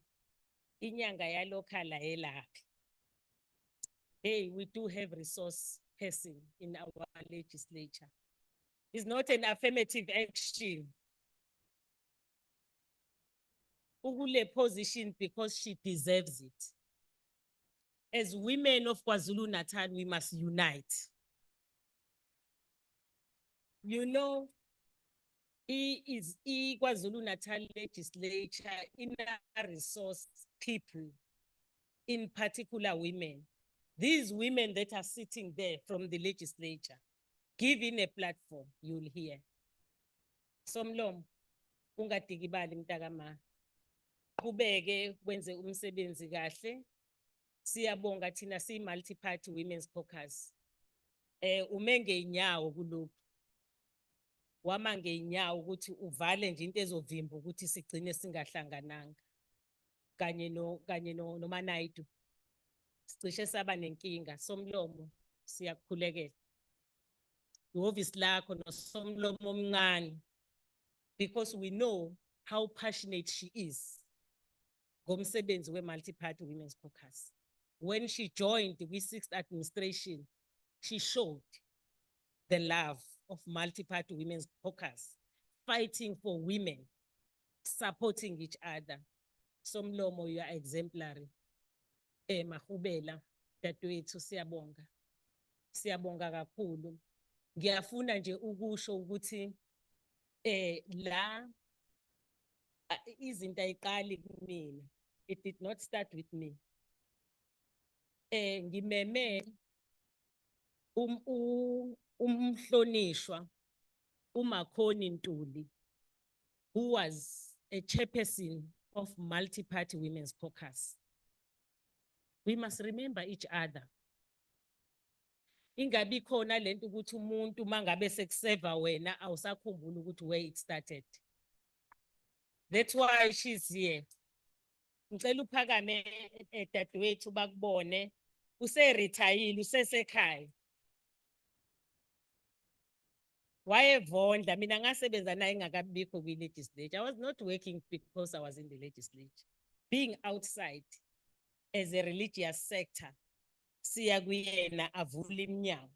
inyanga yalokhala elaphi. Hey, we do have resource person in our legislature. It's not an affirmative action. Ukule position because she deserves it. As women of KwaZulu-Natal, we must unite. You know, KwaZulu-Natal legislature in a resource people, in particular women. These women that are sitting there from the legislature, given a platform, you'll hear. Somlom, ungadigibali mtakama. Kubeke wenze umsebenzi kahle. Siyabonga thina si multi-party women's caucus. Umenge inyawo kulokhu. Wamange inyawo ukuthi uvale nje into ezovimba ukuthi sigcine singahlangananga. Kanye no Manaitu. Sicishe saba nenkinga. Somlomo siyakukhulekela. Ihhovisi lakho nosomlomo omncane, because we know how passionate she is ngomsebenzi we-multi-party women's caucus. When she joined the 6th administration, she showed the love of multi-party women's caucus, fighting for women, supporting each other. Somlomo, you are exemplary. Mahubela, dadewethu siyabonga. Siyabonga kakhulu. Ngiyafuna nje ukusho ukuthi la izinto ayiqali kumina. It did not start with me. Ngimeme umhlonishwa uMakhoni Ntuli, who was a chairperson of multi-party women's caucus. We must remember each other. Ingabi khona lento ukuthi umuntu mangabe sekuseva wena awusakhumbula ukuthi where it started. That's why she's here. Ngicela uphakame dadewethu bakubone useretire usesekhaya. Wayevondla mina ngasebenza naye ngakabikho kwi-legislature. I was not working because I was in the legislature. Being outside as a religious sector, siya kuyena avula iminyango.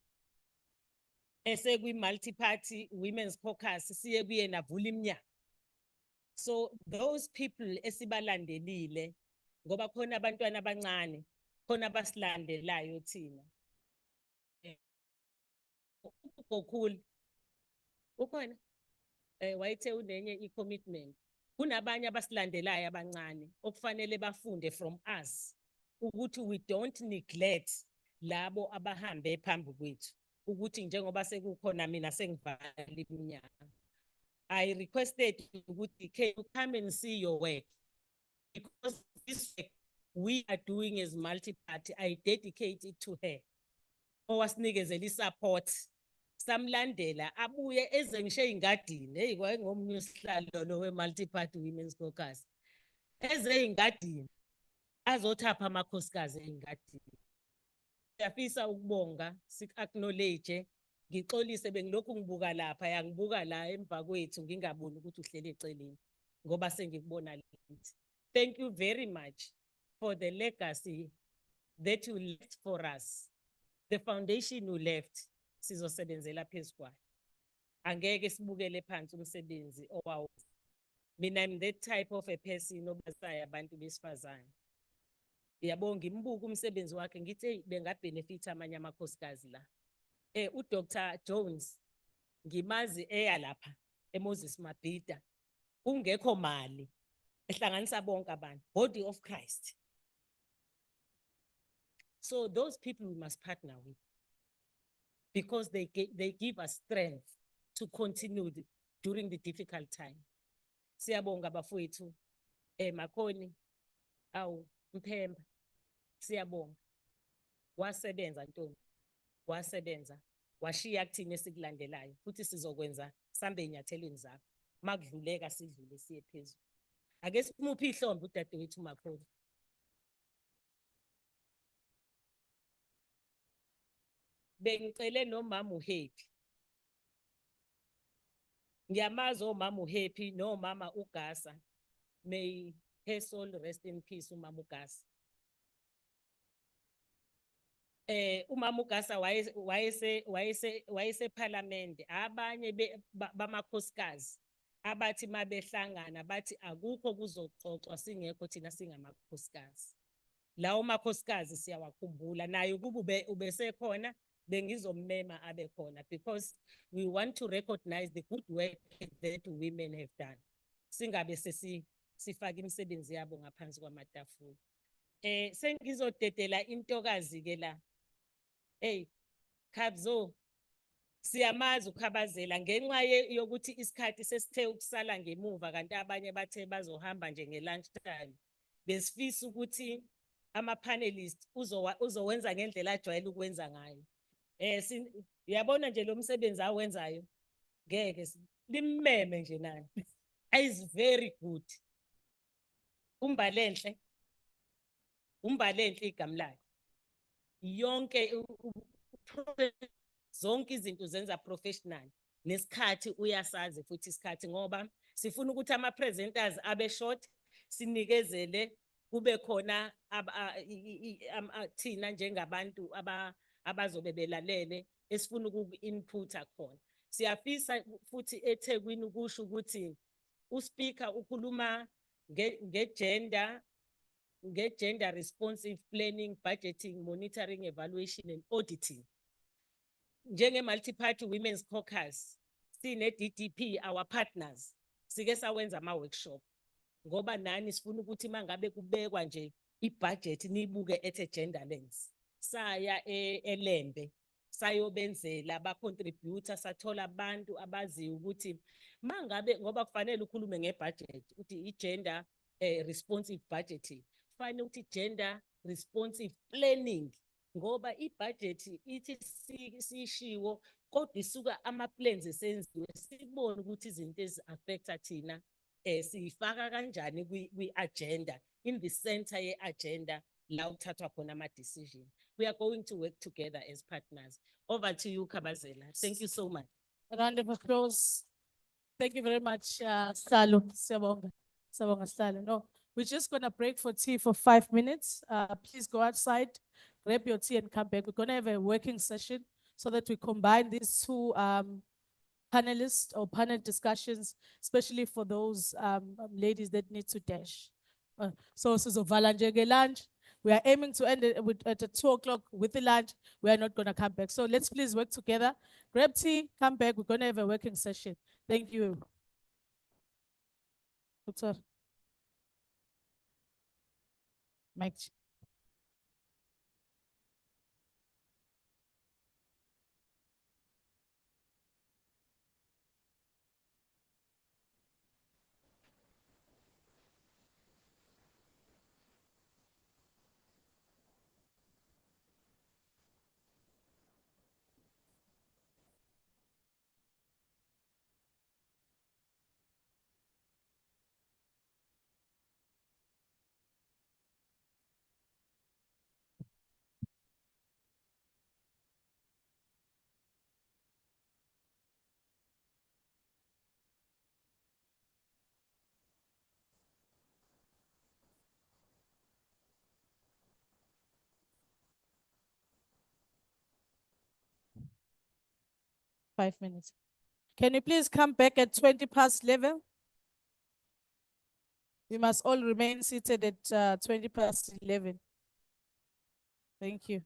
Multi-party women's caucus, siya kuyena avula iminyango. So those people esibalandelile, ngoba khona abantwana abancane, khona basilandelayo thina. Ugokhulu ukhona wayethe unenye i-commitment. Kunabanye abasilandelayo abancane okufanele bafunde from us ukuthi we don't neglect labo abahambe phambi kwethu ukuthi njengoba sekukhona mina sengivala iminyaka. I requested ukuthi can you come and see your work because this work we are doing as multi-party. I dedicate it to her. Owasinikezela i-support samlandela abuye eze ngisho ey'ngadini hey kwayengomunye usihlalo lo we-multi-party women's caucus eze ey'ngadini azothapha amakhosikazi ey'ngadini. Siyafisa ukubonga sik-acknowledge ngixolise bengilokhu ngibuka lapha yangibuka la emva kwethu ngingaboni ukuthi uhlele eceleni ngoba sengikubona late. Thank you very much for the legacy that you left for us. The foundation you left sizosebenzela phezu kwayo. Angeke sibukele phansi umsebenzi owawo. Mina I'm that type of a person obasayo abantu besifazane. Yabonga imbuka umsebenzi wakhe ngithi hey bengabenefit amanye amakhosikazi la. uDr Jones ngimazi eya lapha eMoses Mabhida kungekho mali ehlanganisa bonke abantu body of Christ. So those people we must partner with because they give us strength to continue during the difficult time. Siyabonga bafowethu Makhoni awu Mphemba siyabonga wasebenza Ntombi wasebenza washiya kuthina esikulandelayo futhi sizokwenza sambe enyathelweni zakho makudluleka sidlule siye phezulu. Ake simuphi ihlombe udadewethu Makhoni. Bengicele nomama uHappy. Ngiyamazi omama uHappy nomama uGasa. May her soul rest in peace umama uGasa. Umama uGasa wayese parliament abanye bamakhosikazi abathi mabehlangana bathi akukho kuzoxoxwa singekho thina singamakhosikazi. Lawo makhosikazi siyawakhumbula nayo kube ubesekhona bengizommema abe khona because we want to recognize the good work that women have done. Singabe sifaka imisebenzi yabo ngaphansi kwamatafula. Sengizodedela intokazi ke la. Hey, Khabzo, siyamazi ukhabazela ngenxa yokuthi isikhathi sesithe ukusala ngemuva kanti abanye bathe bazohamba nje nge-lunch time. Besifisa ukuthi ama-panelists uzowenza ngendlela ajwayele ukwenza ngayo. Uyabona nje lo msebenzi awenzayo ngeke limmeme nje nani. Is very good. Umbalenhle igama lakhe. Yonke zonke izinto zenza professional nesikhathi uyasazi futhi isikhathi ngoba sifuna ukuthi ama-presenters abe short sinikezele kube khona thina njengabantu abazobe belalele esifuna uku-inputha khona. Siyafisa futhi eThekwini ukusho ukuthi uSpeaker ukhuluma nge-gender responsive planning, budgeting, monitoring, evaluation and auditing. Njenge-multi-party women's caucus, sine-DDP, our partners, sike sawenza ama-workshop. Ngoba nani sifuna ukuthi mangabe kubekwa nje i-budget nibuke at a gender lens. Saya eLembe, sayobenzela ba-contributor, sathola abantu abaziyo ukuthi mangabe ngoba kufanele ukhulume nge-budget, uthi i-gender responsive budgeting. Kufanele ukuthi gender responsive planning ngoba i-budget ithi sishiwo kodwa isuka ama-plans esenziwe sibone ukuthi izinto ezi-affecta thina siyifaka kanjani kwi-agenda in the center ye-agenda la kuthathwa khona ama-decision. We are going to work together as partners. Over to you, Kabazela. Thank you so much. A round of applause. Thank you very much, Salo. Siyabonga. Siyabonga, Salo. No, we're just going to break for tea for 5 minutes. Please go outside, grab your tea and come back. We're going to have a working session so that we combine these two panelists or panel discussions, especially for those ladies that need to dash. So, Valanjege lunch. We are aiming to end it at 2 o'clock with the lunch. We are not going to come back. So let's please work together. Grab tea, come back. We're going to have a working session. Thank you. Doctor. Mike. Five minutes. Can you please come back at 20 past 11? You must all remain seated at 20 past 11. Thank you.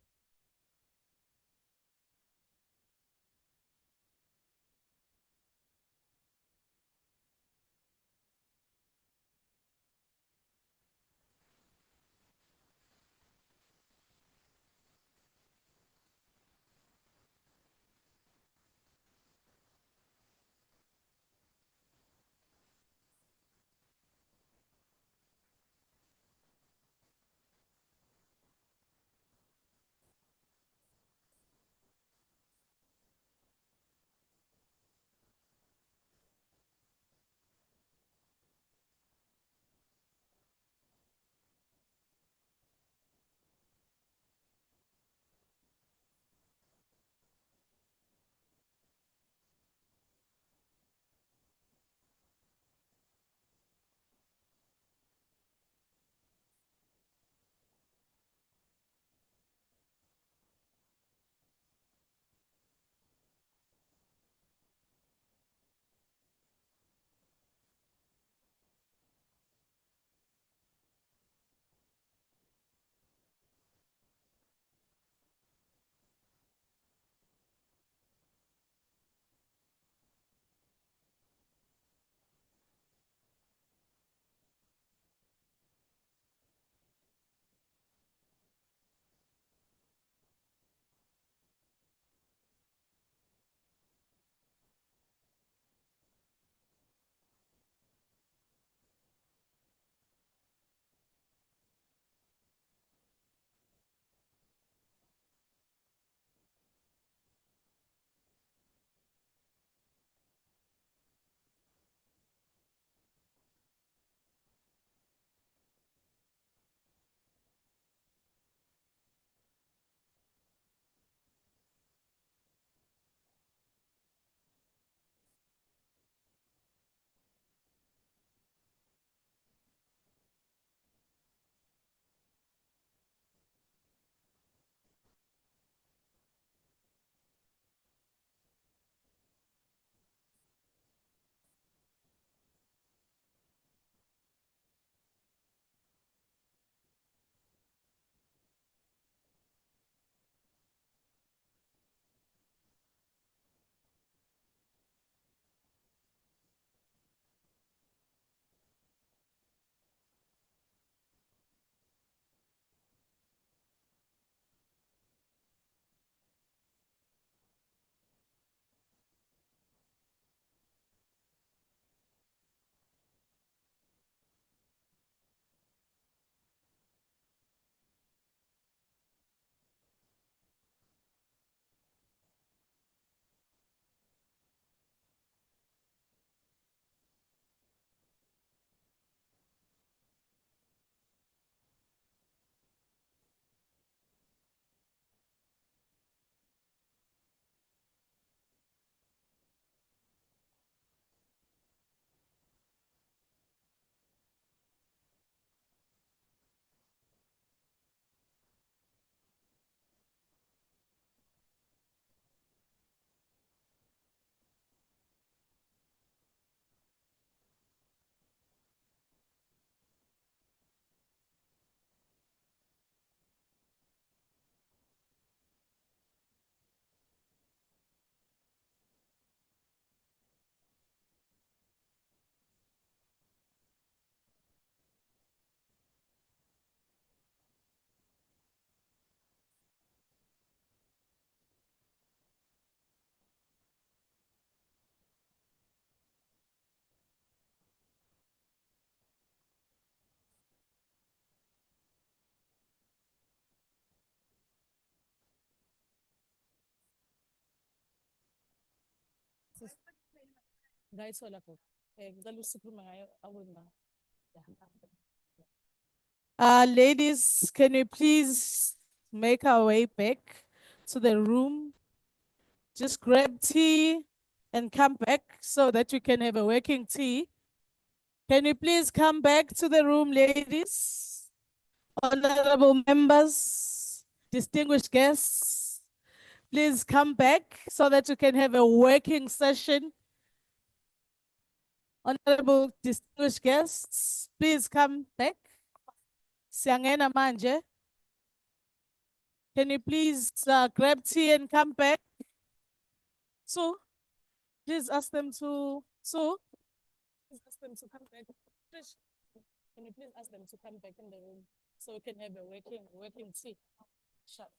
Ngayithola gogo. Ngicela usikhuluma ngayo awena. Ladies, can you please make our way back to the room? Just grab tea and come back so that we can have a working tea. Can you please come back to the room, ladies? Honorable members, distinguished guests, please come back so that we can have a working session. Honorable distinguished guests, please come back. Siyangena manje. Can you please grab tea and come back? So, please ask them to, Please ask them to come back. Trish, can you please ask them to come back in the room so we can have a working tea? Sure.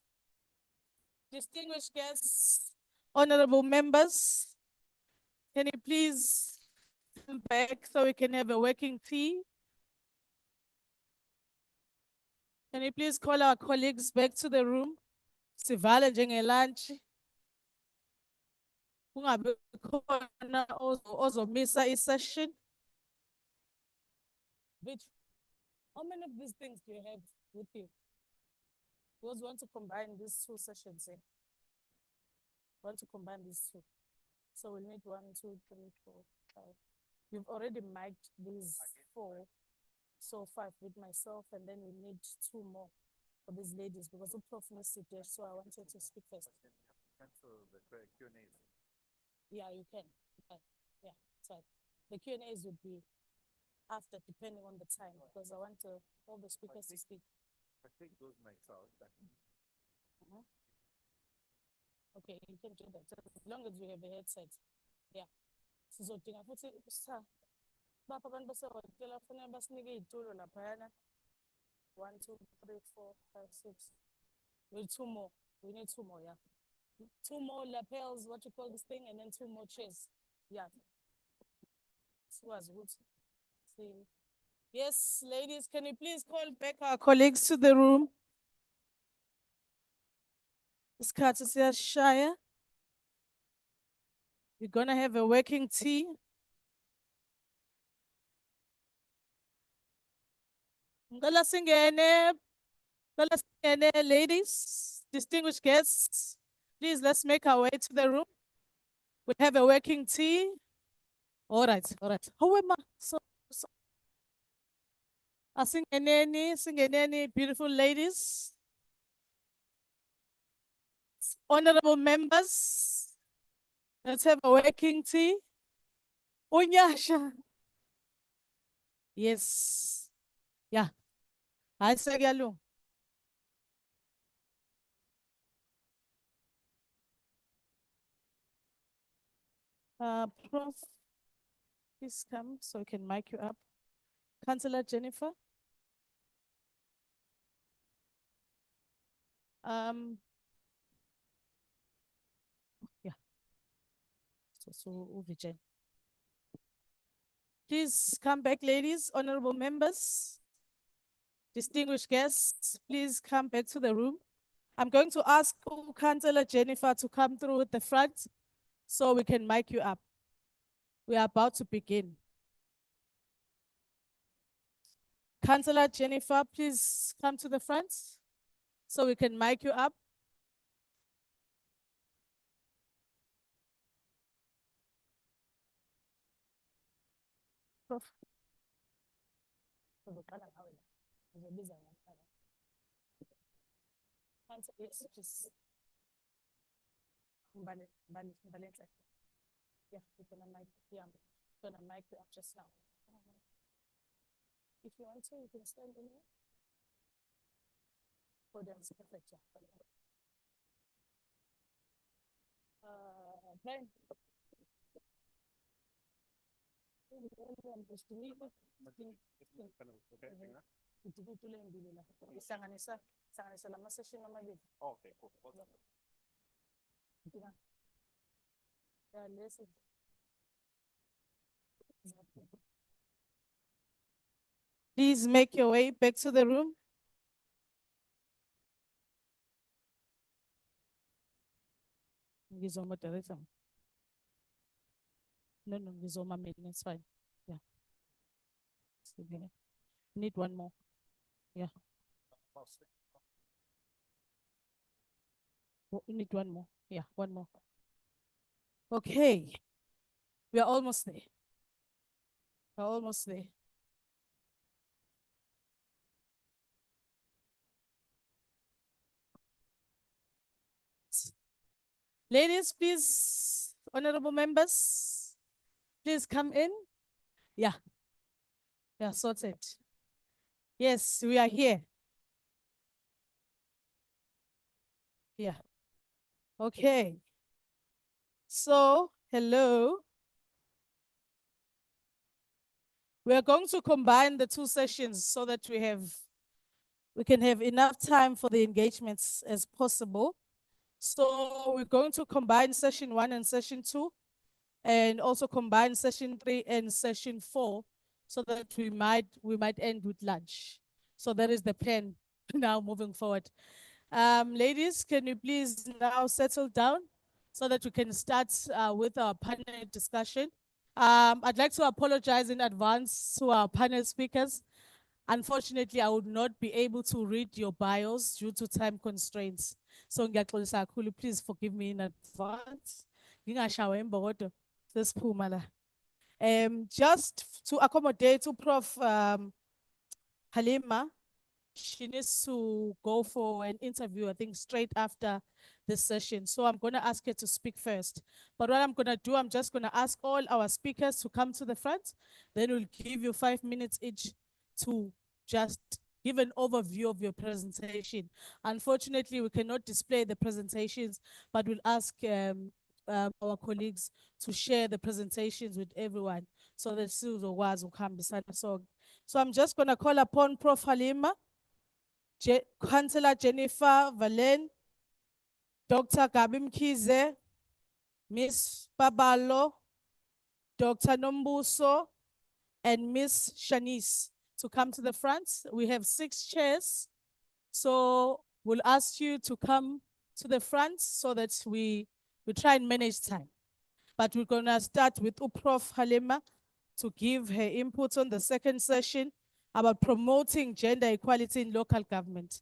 Distinguished guests, honorable members, can you please come back so we can have a working tea? Can you please call our colleagues back to the room? Sivale lunch. Kungabi khona ozomisa i-session. which, how many of these things do you have with you? Those want to combine these two sessions, eh? Want to combine these two. So we need 1, 2, 3, 4, 5. You've already mic'd these 4. So 5 with myself, and then we need 2 more for these ladies because the prof needs to there, so I wanted to speak first. Yeah, you can. Yeah, sorry. The Q&As would be after, depending on the time, because I want all the speakers to speak. I think those mics out. Okay, you can do that, as long as you have a headset. Yeah. Sizodinga futhi sa bapha abantu basehotela kufanele basinike iy'tulo laphayana. 1, 2, 3, 4, 5, 6. We need 2 more. We need 2 more, yeah. 2 more lapels, what you call this thing, and then 2 more chairs. Yeah. See. Yes, ladies, can you please call back our Colleagues to the room. Isikhathi siyashaya. We're gonna have a working tea. Ngicela singene. Ngicela singene, ladies, distinguished guests. Please, let's make our way to the room. We have a working tea. All right. How am I? So. Singeneni, beautiful ladies. Honorable members, let's have a working tea. Unyasha. Yes. Yeah. Hi, Segyalu. Prof, please come so we can mic you up. Councillor Jennifer. Yeah. So Uvijen. Please come back, ladies, honorable members, distinguished guests, please come back to the room. I'm going to ask Councillor Jennifer to come through at the front so we can mic you up. We are about to begin. Councillor Jennifer, please come to the front so we can mic you up. Prof. Yes, please. Yeah, we're gonna mic, yeah, we're gonna mic you up just now. If you want to, you can stand in here. Podium's perfect, yeah. Brian. Ihlanganisa lama session amabili. Okay, cool. Yeah, listen. Please make your way back to the room. Ngizwa moderator. No, ngizomamela, it's fine. Yeah. Okay. Need one more. Yeah. You need one more. Yeah, one more. Okay. We are almost there. We're almost there. Ladies, please, honorable members, please come in. Yeah. Yeah, sorted. Yes, we are here. Yeah. Okay. So, hello. We are going to combine the two sessions so that we can have enough time for the engagements as possible. So we're going to combine session 1 and session 2, and also combine session 3 and session 4, so that we might end with lunch. So that is the plan now moving forward. Ladies, can you please now settle down so that we can start with our panel discussion? I'd like to apologize in advance to our panel speakers. Unfortunately, I would not be able to read your bios due to time constraints. So ngiyaxolisa kakhulu, please forgive me in advance. Ngingashawa emva kodwa sesiphuma la. Just to accommodate to Prof Halima, she needs to go for an interview, I think, straight after this session. So I'm going to ask her to speak first. But what I'm going to do, I'm just going to ask all our speakers to come to the front. Then we'll give you 5 minutes each to just give an overview of your presentation. Unfortunately, we cannot display the presentations, but we'll ask our colleagues to share the presentations with everyone so that sizokwazi ukuhambisana sonke. So I'm just going to call upon Prof Halima, Councillor Jennifer Valen, Dr. Gabi Mkhize, Miss Babalo, Dr. Nombuso, and Miss Shanice to come to the front. We have 6 chairs, so we'll ask you to come to the front so that we try and manage time. But we're going to start with Prof Halima to give her input on the second session about promoting gender equality in local government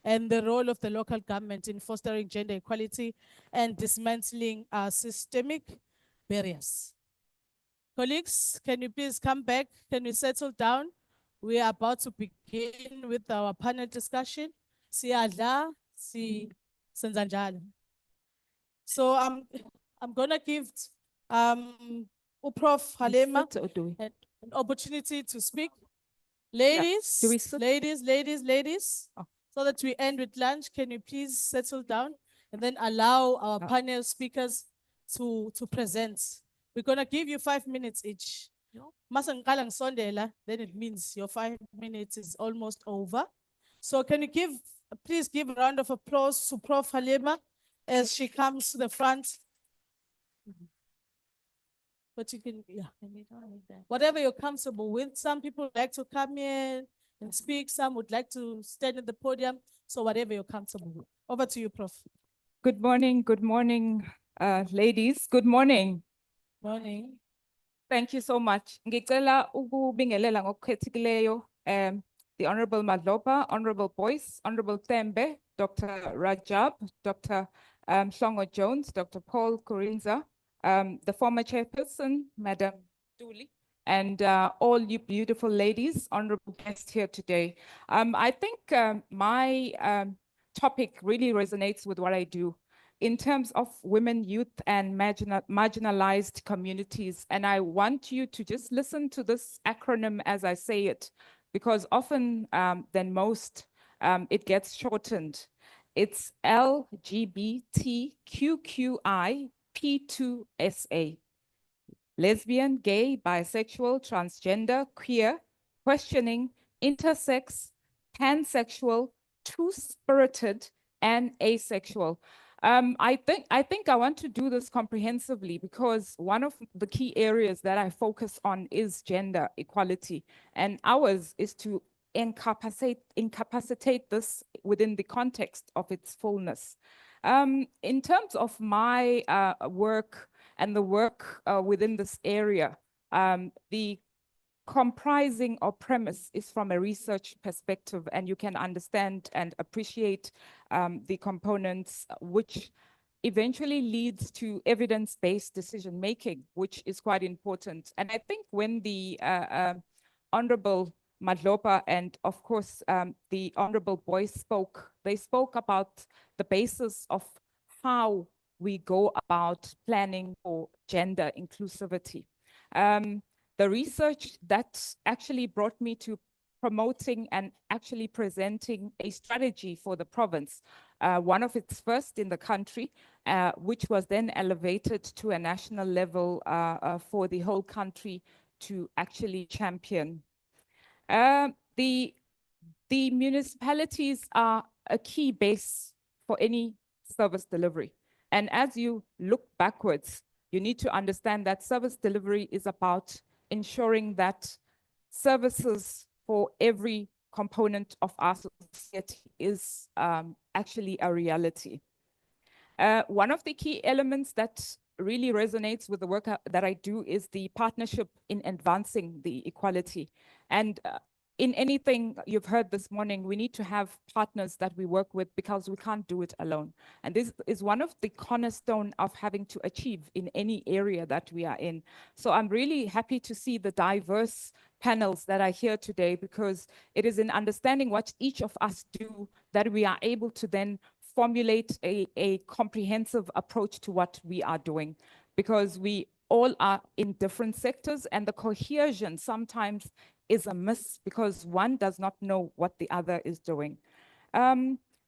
and the role of the local government in fostering gender equality and dismantling systemic barriers. Colleagues, can you please come back? Can you settle down? We are about to begin with our panel discussion. Siyadla, senza njalo. So I'm gonna give Prof Halima an opportunity to speak. Ladies, Do we sit? ladies, Oh. so that we end with lunch, can you please settle down and then allow our Oh. panel speakers to present. We're gonna give you 5 minutes each. Mase ngiqala ngisondela, then it means your 5 minutes is almost over. So can you please give a round of applause to Prof Halima as she comes to the front. But you can, yeah, whatever you're comfortable with. Some people like to come in and speak. Some would like to stand at the podium. So whatever you're comfortable with. Over to you, Prof. Good morning, ladies. Good morning. Morning. Thank you so much. Ngicela ukubingelela ngokukhethikileyo the Honorable Madlopa, Honorable Boyce, Honorable Tembe, Dr. Rajab, Dr. Shongo Jones, Dr. Paul Kurinza, the former chairperson, Madam Dooley, and all you beautiful ladies, honorable guests here today. I think my topic really resonates with what I do in terms of women, youth, and marginalized communities. And I want you to just listen to this acronym as I say it, because often than most, it gets shortened. It's LGBTQQIP2SA. Lesbian, gay, bisexual, transgender, queer, questioning, intersex, pansexual, two-spirited, and asexual. I think I want to do this comprehensively because one of the key areas that I focus on is gender equality, and ours is to incapacitate this within the context of its fullness. In terms of my work and the work within this area. The comprising or premise is from a research perspective, and you can understand and appreciate the components, which eventually leads to evidence-based decision-making, which is quite important. And I think when the Honorable Madlopa and of course the Honorable Boyce spoke, they spoke about the basis of how we go about planning for gender inclusivity. The research that actually brought me to promoting and actually presenting a strategy for the province, one of its first in the country, which was then elevated to a national level for the whole country to actually champion. The municipalities are a key base for any service delivery. And as you look backwards, you need to understand that service delivery is about ensuring that services for every component of our society is actually a reality. One of the key elements that really resonates with the work that I do is the partnership in advancing the equality. And in anything you've heard this morning, we need to have partners that we work with because we can't do it alone. And this is one of the cornerstone of having to achieve in any area that we are in. So I'm really happy to see the diverse panels that are here today, because it is in understanding what each of us do that we are able to then formulate a comprehensive approach to what we are doing, because we all are in different sectors, and the cohesion sometimes is a miss because one does not know what the other is doing.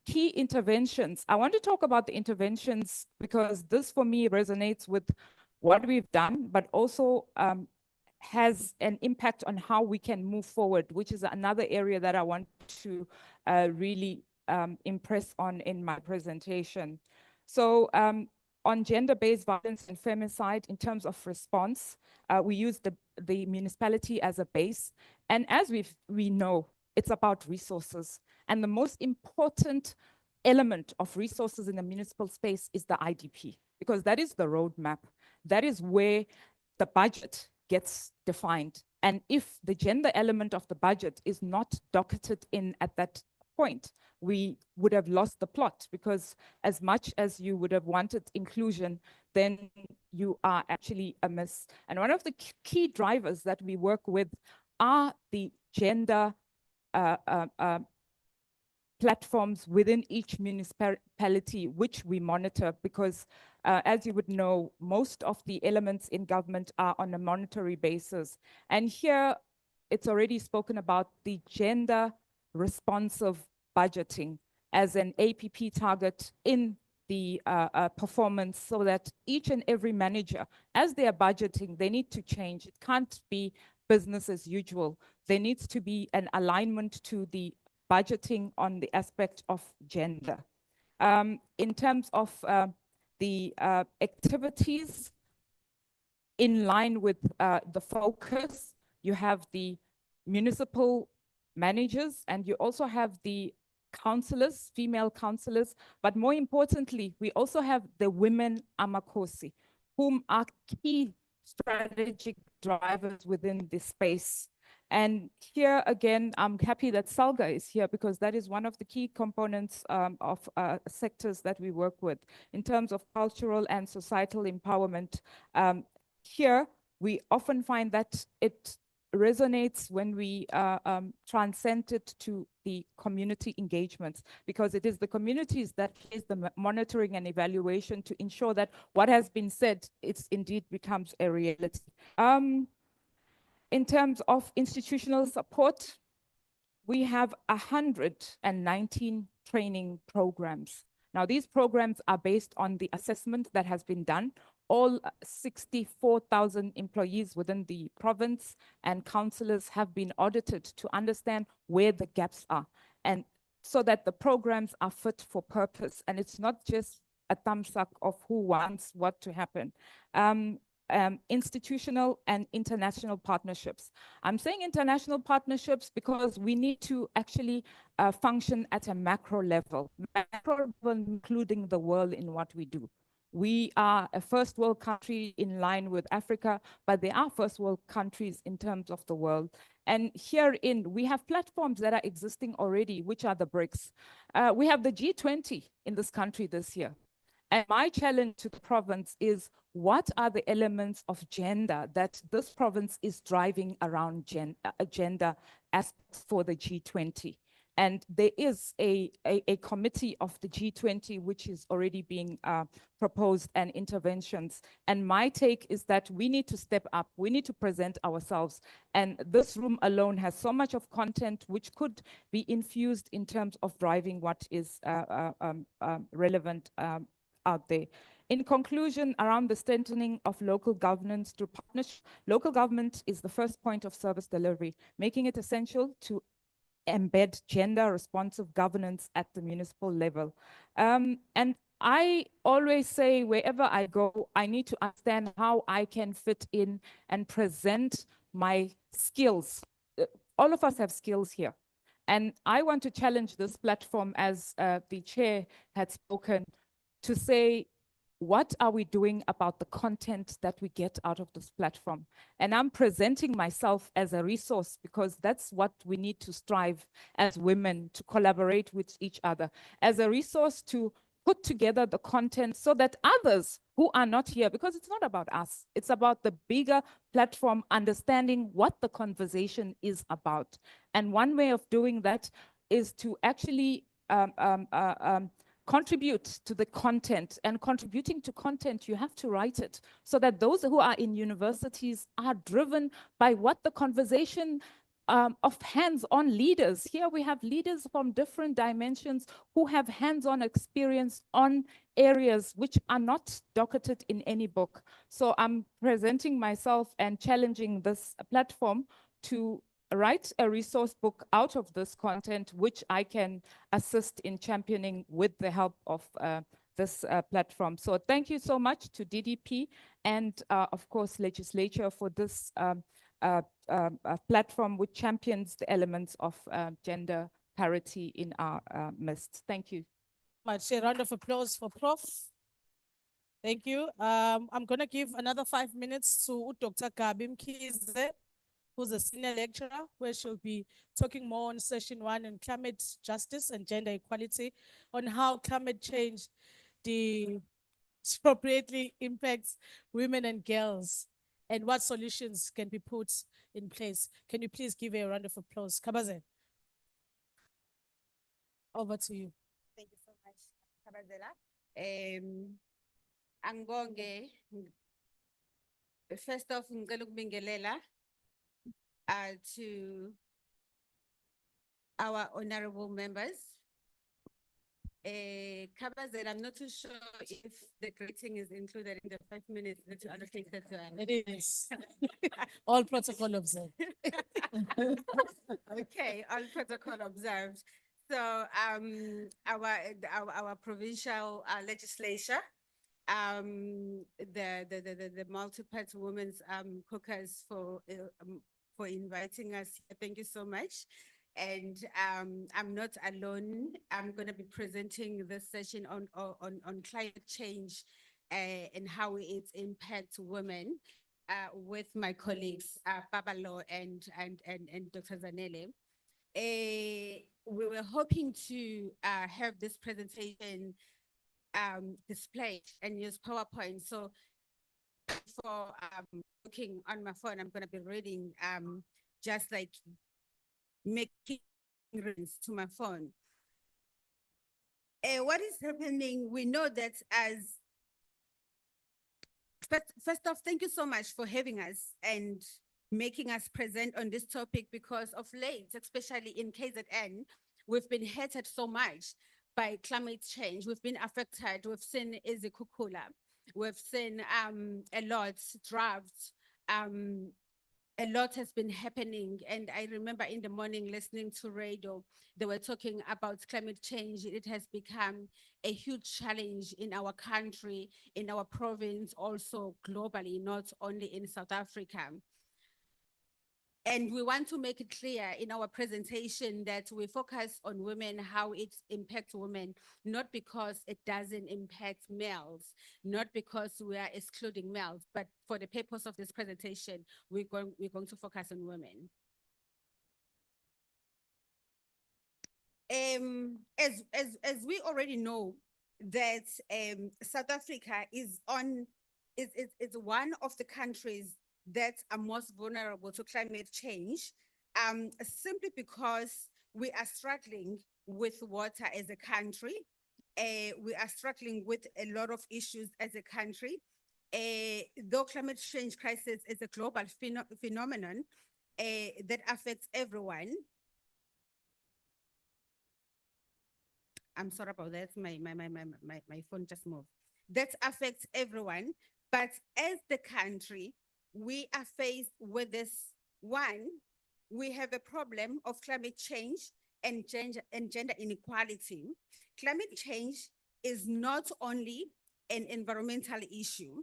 Key interventions. I want to talk about the interventions because this for me resonates with what we've done, but also has an impact on how we can move forward, which is another area that I want to really impress on in my presentation. So on gender-based violence and femicide, in terms of response, we use the municipality as a base. And as we know, it's about resources. And the most important element of resources in the municipal space is the IDP, because that is the roadmap. That is where the budget gets defined. And if the gender element of the budget is not docketed in at that point, we would have lost the plot, because as much as you would have wanted inclusion, then you are actually amiss. And one of the key drivers that we work with are the gender platforms within each municipality, which we monitor, because as you would know, most of the elements in government are on a monetary basis. And here it's already spoken about the gender responsive budgeting as an APP target in the performance, so that each and every manager, as they are budgeting, they need to change. It can't be business as usual. There needs to be an alignment to the budgeting on the aspect of gender. In terms of the activities in line with the focus, you have the municipal managers, and you also have the councillors, female councillors, but more importantly, we also have the women Amakosi, whom are key strategic drivers within this space. And here again, I'm happy that Salga is here, because that is one of the key components of sectors that we work with in terms of cultural and societal empowerment. Here, we often find that it resonates when we transcend it to the community engagements, because it is the communities that is the monitoring and evaluation to ensure that what has been said, it's indeed becomes a reality. In terms of institutional support, we have 119 training programs. Now, these programs are based on the assessment that has been done. All 64,000 employees within the province and councillors have been audited to understand where the gaps are, and so that the programs are fit for purpose. And it's not just a thumbs up of who wants what to happen. Institutional and international partnerships. I'm saying international partnerships because we need to actually function at a macro level, including the world in what we do. We are a first world country in line with Africa, but there are first world countries in terms of the world. And herein, we have platforms that are existing already, which are the BRICS. We have the G20 in this country this year. And my challenge to the province is, what are the elements of gender that this province is driving around gender aspects for the G20? And there is a committee of the G20 which is already being proposed and interventions. And my take is that we need to step up, we need to present ourselves. And this room alone has so much of content which could be infused in terms of driving what is relevant out there. In conclusion, around the strengthening of local governance through partnership, local government is the first point of service delivery, making it essential to embed gender responsive governance at the municipal level. And I always say, wherever I go, I need to understand how I can fit in and present my skills. All of us have skills here. And I want to challenge this platform, as the chair had spoken, to say, what are we doing about the content that we get out of this platform? And I'm presenting myself as a resource, because that's what we need to strive as women, to collaborate with each other, as a resource to put together the content so that others who are not here, because it's not about us, it's about the bigger platform understanding what the conversation is about. And one way of doing that is to actually contribute to the content. And contributing to content, you have to write it so that those who are in universities are driven by what the conversation of hands-on leaders. Here we have leaders from different dimensions who have hands-on experience on areas which are not docketed in any book. So I'm presenting myself and challenging this platform to write a resource book out of this content, which I can assist in championing with the help of this platform. So thank you so much to DDP and of course Legislature for this platform which champions the elements of gender parity in our midst. Thank you. Much. A round of applause for Prof. Thank you. I'm going to give another 5 minutes to Dr. Gabi Mkhize, who's a senior lecturer, where she'll be talking more on session 1 on climate justice and gender equality, on how climate change appropriately impacts women and girls, and what solutions can be put in place. Can you please give a round of applause? Kabaze, over to you. Thank you so much, Kabazela. Angonge, first off, ngicela ukubingelela to our honorable members. Kabazela, I'm not too sure if the greeting is included in the 5 minutes that you allocated to us. It is. All protocol observed. Okay, all protocol observed. So our provincial legislature, the multi-party women's caucus for inviting us. Thank you so much. And I'm not alone. I'm going to be presenting this session on climate change and how it impacts women with my colleagues, Babalo and Dr. Zanele. We were hoping to have this presentation displayed and use PowerPoint. So for looking on my phone, I'm going to be reading just like making reference to my phone. What is happening? We know that as first off, thank you so much for having us and making us present on this topic, because of late, especially in KZN, we've been hit so much by climate change. We've been affected. We've seen Izikukula. We've seen a lot, droughts. A lot has been happening. And I remember in the morning listening to radio, they were talking about climate change. It has become a huge challenge in our country, in our province, also globally, not only in South Africa. And we want to make it clear in our presentation that we focus on women, how it impacts women, not because it doesn't impact males, not because we are excluding males, but for the purpose of this presentation, we're going to focus on women. As we already know that South Africa is one of the countries that are most vulnerable to climate change, simply because we are struggling with water as a country. We are struggling with a lot of issues as a country. Though climate change crisis is a global phenomenon that affects everyone. I'm sorry about that. My phone just moved. That affects everyone. But as the country, we are faced with this one. We have a problem of climate change and gender inequality. Climate change is not only an environmental issue.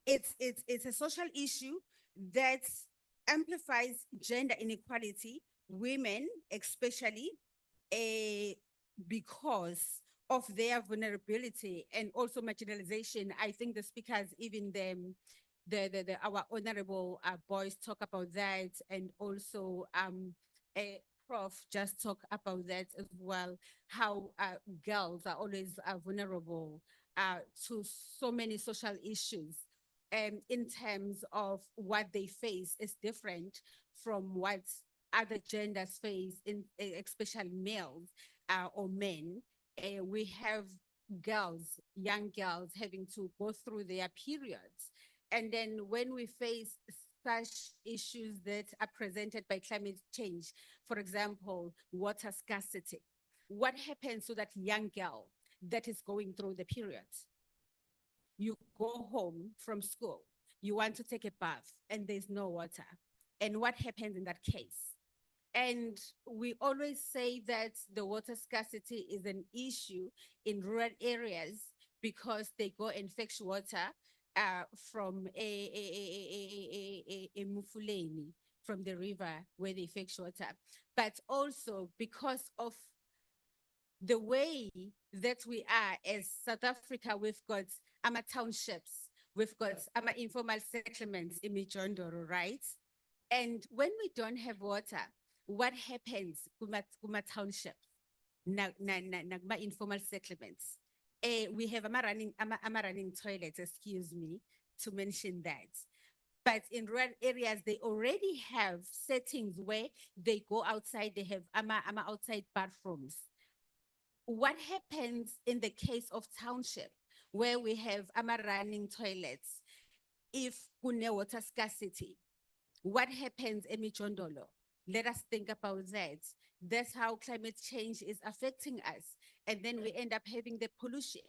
It's a social issue that amplifies gender inequality, women especially, because of their vulnerability and also marginalization. I think the speakers, even our honorable boys talk about that, and also Prof just talk about that as well, how girls are always vulnerable to so many social issues. In terms of what they face is different from what other genders face, especially males or men. We have girls, young girls, having to go through their periods. And then when we face such issues that are presented by climate change, for example, water scarcity, what happens to that young girl that is going through the periods? You go home from school, you want to take a bath, and there's no water. And what happens in that case? And we always say that the water scarcity is an issue in rural areas because they go and fetch water from a mufuleni, from the river where they fetch water. But also because of the way that we are as South Africa, we've got our townships, we've got our informal settlements in Mijondoro, right? And when we don't have water, what happens kuma townships, informal settlements? We have running toilets, excuse me, to mention that. But in rural areas, they already have settings where they go outside, they have outside bathrooms. What happens in the case of township, where we have running toilets? If kune water scarcity, what happens in Mijondolo? Let us think about that. That's how climate change is affecting us. And then we end up having the pollution,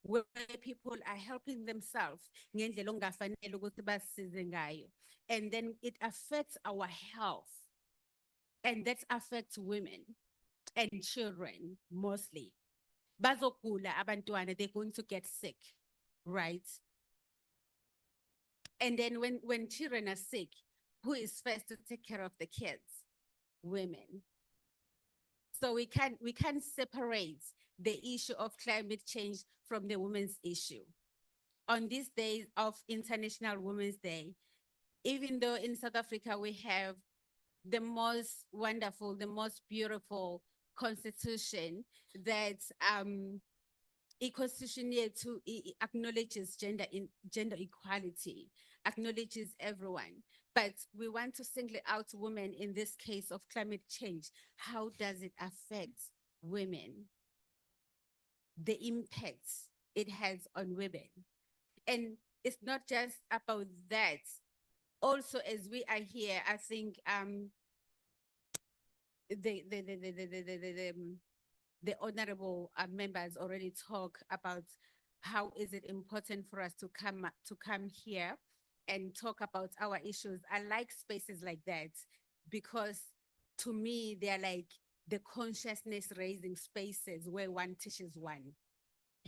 where people are helping themselves. And then it affects our health. And that affects women and children mostly. Bazokula abantwana, they're going to get sick, right? And then when children are sick, who is first to take care of the kids? Women. So we can't separate the issue of climate change from the women's issue. On this day of International Women's Day, even though in South Africa we have the most wonderful, the most beautiful constitution that constitution here to acknowledges gender equality, acknowledges everyone. But we want to single out women in this case of climate change. How does it affect women? The impacts it has on women. And it's not just about that. Also, as we are here, I think the honorable members already talk about how is it important for us to come here and talk about our issues. I like spaces like that because to me, they're like the consciousness raising spaces where one teaches one.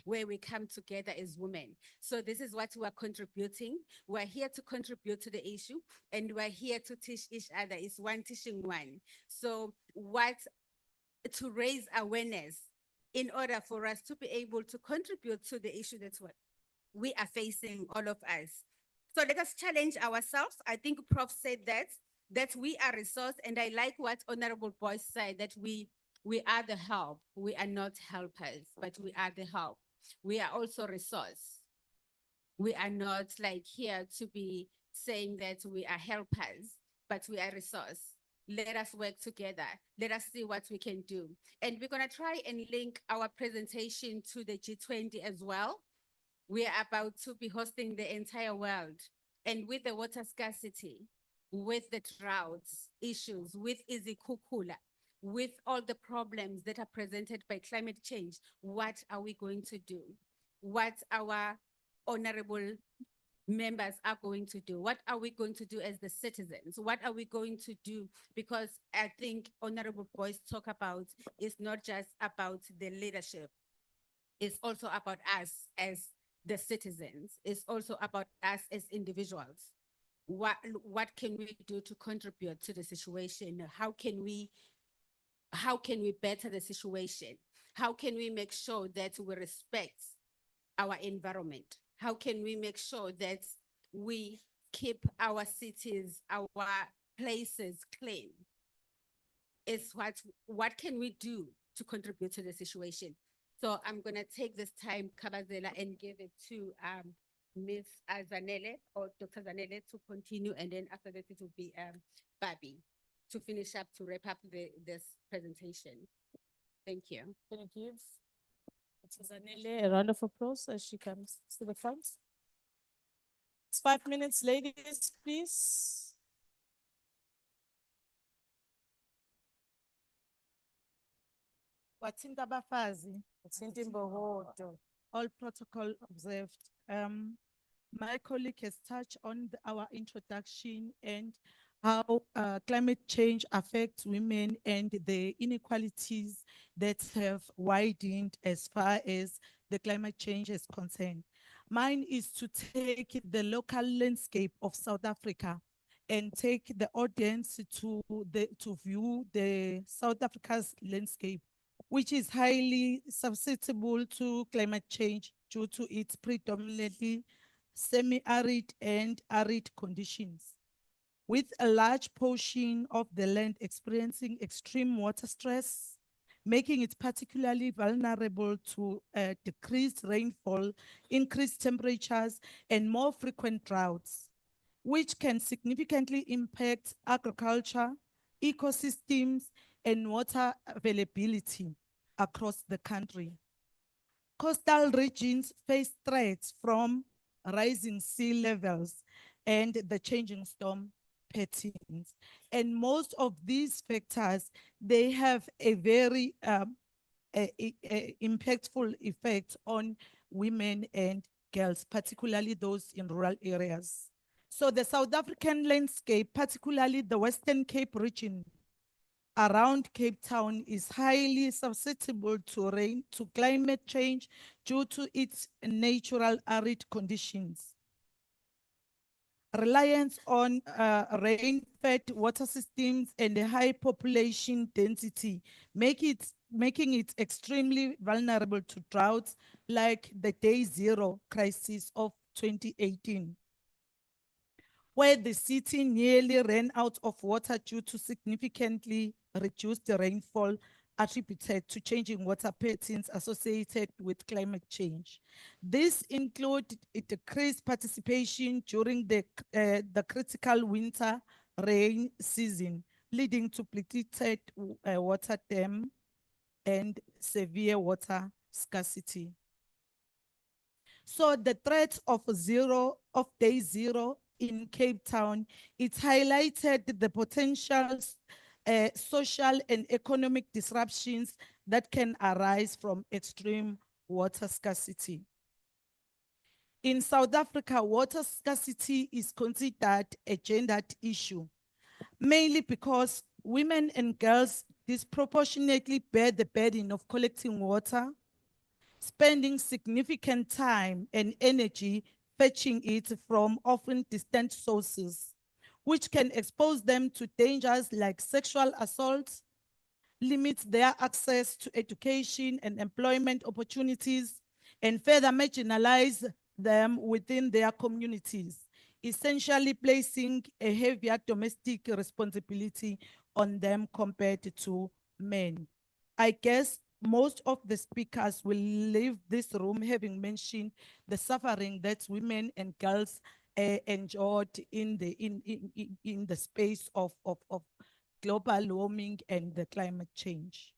where we come together as women. So this is what we are contributing. We're here to contribute to the issue, and we're here to teach each other. It's one teaching one. So to raise awareness in order for us to be able to contribute to the issue that's what we are facing, all of us. So let us challenge ourselves. I think Prof said that we are resource, and I like what Honorable Boyce said, that we are the help. We are not helpers, but we are the help. We are also resource. We are not like here to be saying that we are helpers, but we are resource. Let us work together. Let us see what we can do. And we're gonna try and link our presentation to the G20 as well. We are about to be hosting the entire world. And with the water scarcity, with the droughts issues, with izikhukhula, with all the problems that are presented by climate change, what are we going to do? What our honorable members are going to do? What are we going to do as the citizens? What are we going to do? Because I think Honorable Boyce talk about, it's not just about the leadership. It's also about us as the citizens. It's also about us as individuals. What can we do to contribute to the situation? How can we better the situation? How can we make sure that we respect our environment? How can we make sure that we keep our cities, our places clean? It's what can we do to contribute to the situation? So I'm gonna take this time, Kabazela, and give it to Ms. Zanele or Dr. Zanele to continue, and then after that it will be Babi to finish up, to wrap up this presentation. Thank you. Thank you. Zanele, a round of applause as she comes to the front. It's 5 minutes, ladies, please. Wathinta abafazi, Wathinta imbokodo. all protocol observed. My colleague has touched on our introduction and how climate change affects women and the inequalities that have widened as far as the climate change is concerned. Mine is to take the local landscape of South Africa and take the audience to view the South Africa's landscape, which is highly susceptible to climate change due to its predominantly semi-arid and arid conditions, with a large portion of the land experiencing extreme water stress, making it particularly vulnerable to decreased rainfall, increased temperatures, and more frequent droughts, which can significantly impact agriculture, ecosystems, and water availability across the country. Coastal regions face threats from rising sea levels and the changing storm patterns. And most of these factors, they have a very impactful effect on women and girls, particularly those in rural areas. So the South African landscape, particularly the Western Cape region around Cape Town, is highly susceptible to climate change due to its natural arid conditions. Reliance on rain-fed water systems and a high population density making it extremely vulnerable to droughts like the Day Zero crisis of 2018, where the city nearly ran out of water due to significantly reduced rainfall attributed to changing water patterns associated with climate change. This included a decreased participation during the critical winter rain season, leading to depleted water dam and severe water scarcity. So the threat of Day Zero in Cape Town, it highlighted the potential social and economic disruptions that can arise from extreme water scarcity. In South Africa, water scarcity is considered a gendered issue, mainly because women and girls disproportionately bear the burden of collecting water, spending significant time and energy fetching it from often distant sources, which can expose them to dangers like sexual assault, limit their access to education and employment opportunities, and further marginalize them within their communities, essentially placing a heavier domestic responsibility on them compared to men. I guess most of the speakers will leave this room having mentioned the suffering that women and girls endured in the space of global warming and the climate change.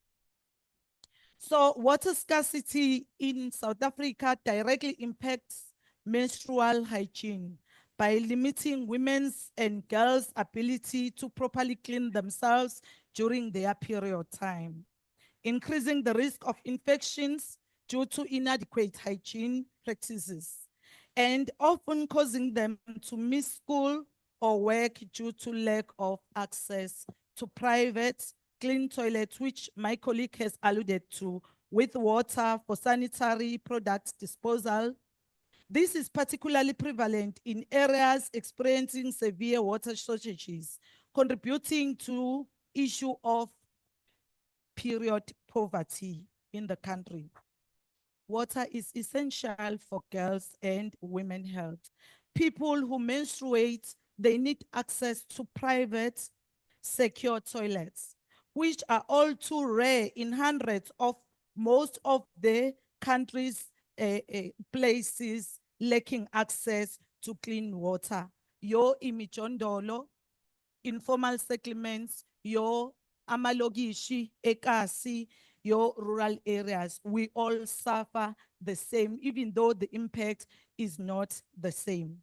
So water scarcity in South Africa directly impacts menstrual hygiene by limiting women's and girls' ability to properly clean themselves during their period time, increasing the risk of infections due to inadequate hygiene practices, and often causing them to miss school or work due to lack of access to private clean toilets, which my colleague has alluded to, with water for sanitary products disposal. This is particularly prevalent in areas experiencing severe water shortages, contributing to issue of period poverty in the country. Water is essential for girls' and women's health. People who menstruate, they need access to private, secure toilets, which are all too rare in hundreds of most of the country's places lacking access to clean water. Yo imijondolo, informal settlements, your amalogishi, ekasi, your rural areas, we all suffer the same, even though the impact is not the same.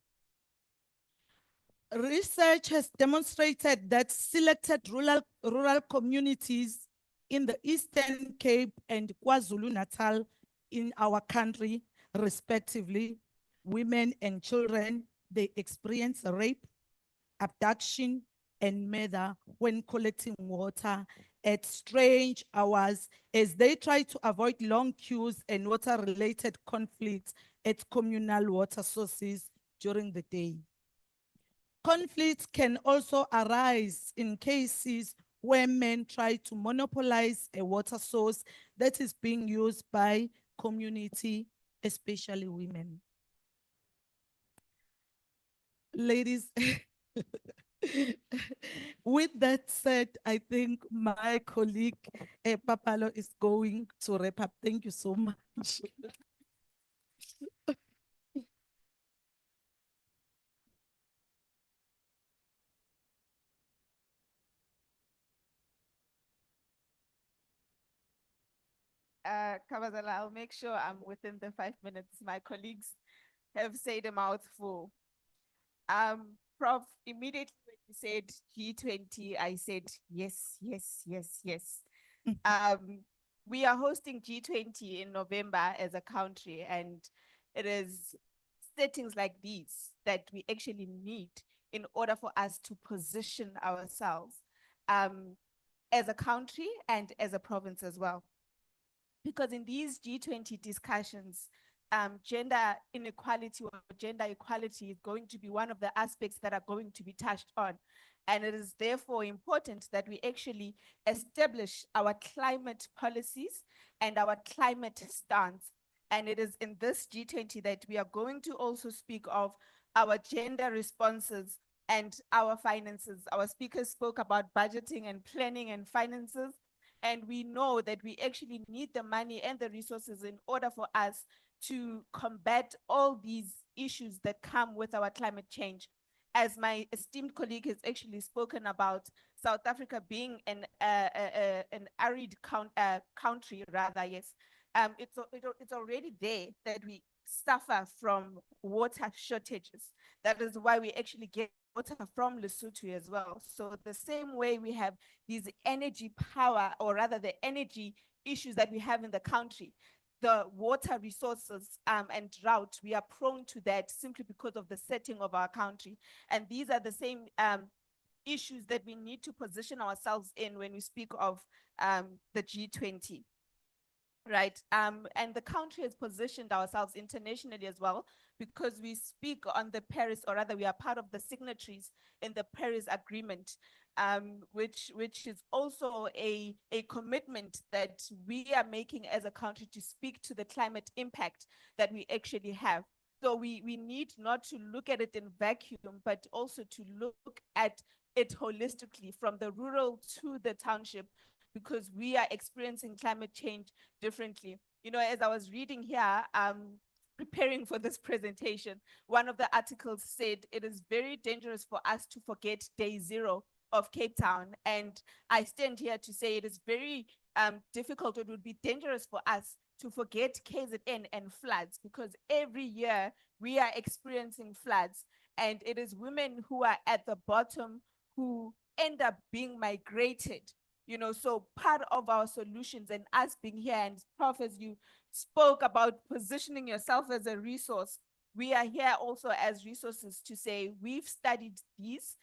Research has demonstrated that selected rural communities in the Eastern Cape and KwaZulu-Natal in our country, respectively, women and children, they experience rape, abduction, and murder when collecting water at strange hours as they try to avoid long queues and water-related conflicts at communal water sources during the day. Conflicts can also arise in cases where men try to monopolize a water source that is being used by community, especially women. Ladies, with that said, I think my colleague Papalo is going to wrap up. Thank you so much. Kabazala, I'll make sure I'm within the 5 minutes. My colleagues have said a mouthful. Prof, immediately when you said G20, I said, yes, yes, yes, yes. We are hosting G20 in November as a country, and it is settings like these that we actually need in order for us to position ourselves as a country and as a province as well. Because in these G20 discussions, gender inequality or gender equality is going to be one of the aspects that are going to be touched on. And it is therefore important that we actually establish our climate policies and our climate stance. And it is in this G20 that we are going to also speak of our gender responses and our finances. Our speakers spoke about budgeting and planning and finances. And we know that we actually need the money and the resources in order for us to combat all these issues that come with our climate change. As my esteemed colleague has actually spoken about South Africa being an arid country, rather, yes. It's already there that we suffer from water shortages. That is why we actually get water from Lesotho as well. So the same way we have these energy power, or rather the energy issues that we have in the country, the water resources and drought, we are prone to that simply because of the setting of our country. And these are the same issues that we need to position ourselves in when we speak of the G20. right? And the country has positioned ourselves internationally as well, because we speak on the Paris, or rather we are part of the signatories in the Paris Agreement, which is also a commitment that we are making as a country to speak to the climate impact that we actually have. So we need not to look at it in vacuum, but also to look at it holistically from the rural to the township, because we are experiencing climate change differently. You know, as I was reading here, preparing for this presentation, one of the articles said it is very dangerous for us to forget day zero of Cape Town. And I stand here to say it is very difficult. It would be dangerous for us to forget KZN and floods, because every year we are experiencing floods, and it is women who are at the bottom who end up being migrated. You know, so part of our solutions and us being here, and Prof, as you spoke about positioning yourself as a resource, we are here also as resources to say we've studied these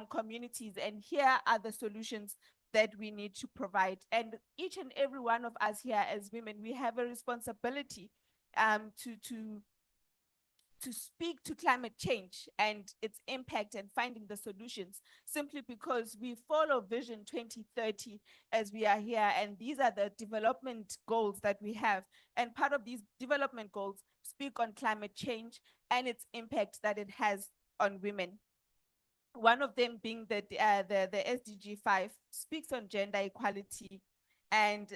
communities, and here are the solutions that we need to provide. And each and every one of us here as women, we have a responsibility to speak to climate change and its impact and finding the solutions, simply because we follow Vision 2030 as we are here. And these are the development goals that we have. And part of these development goals speak on climate change and its impact that it has on women. One of them being the SDG 5 speaks on gender equality, and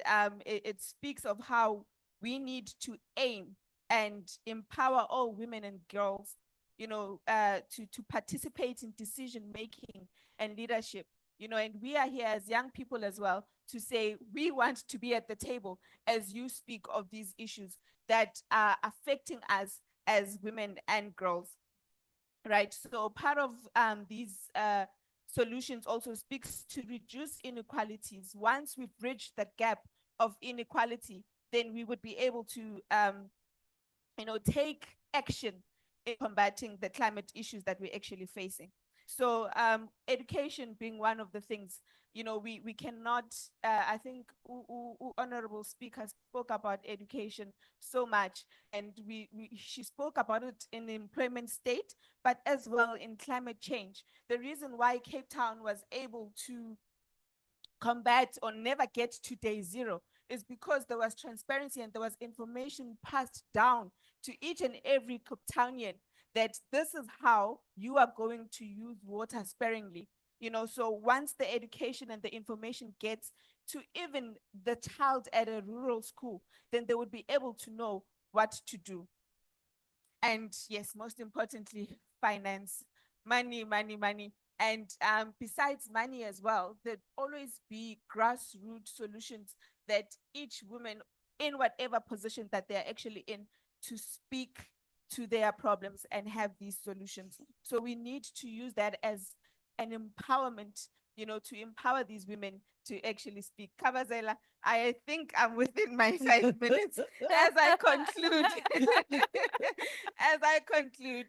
it speaks of how we need to aim and empower all women and girls, you know, to participate in decision making and leadership. You know, and we are here as young people as well to say we want to be at the table as you speak of these issues that are affecting us as women and girls. Right, so part of these solutions also speaks to reduce inequalities. Once we've bridged the gap of inequality, then we would be able to, you know, take action in combating the climate issues that we're actually facing. So education being one of the things, you know, we cannot, I think honorable speaker spoke about education so much, and she spoke about it in the employment state, but as well in climate change. The reason why Cape Town was able to combat or never get to day zero is because there was transparency and there was information passed down to each and every Cape Townian that this is how you are going to use water sparingly. You know, so once the education and the information gets to even the child at a rural school, then they would be able to know what to do. And yes, most importantly, finance, money, money, money. And besides money as well, there'd always be grassroots solutions that each woman, in whatever position that they're actually in, to speak to their problems and have these solutions. So we need to use that as an empowerment, you know, to empower these women to actually speak. Kabazela, I think I'm within my 5 minutes as I conclude. As I conclude,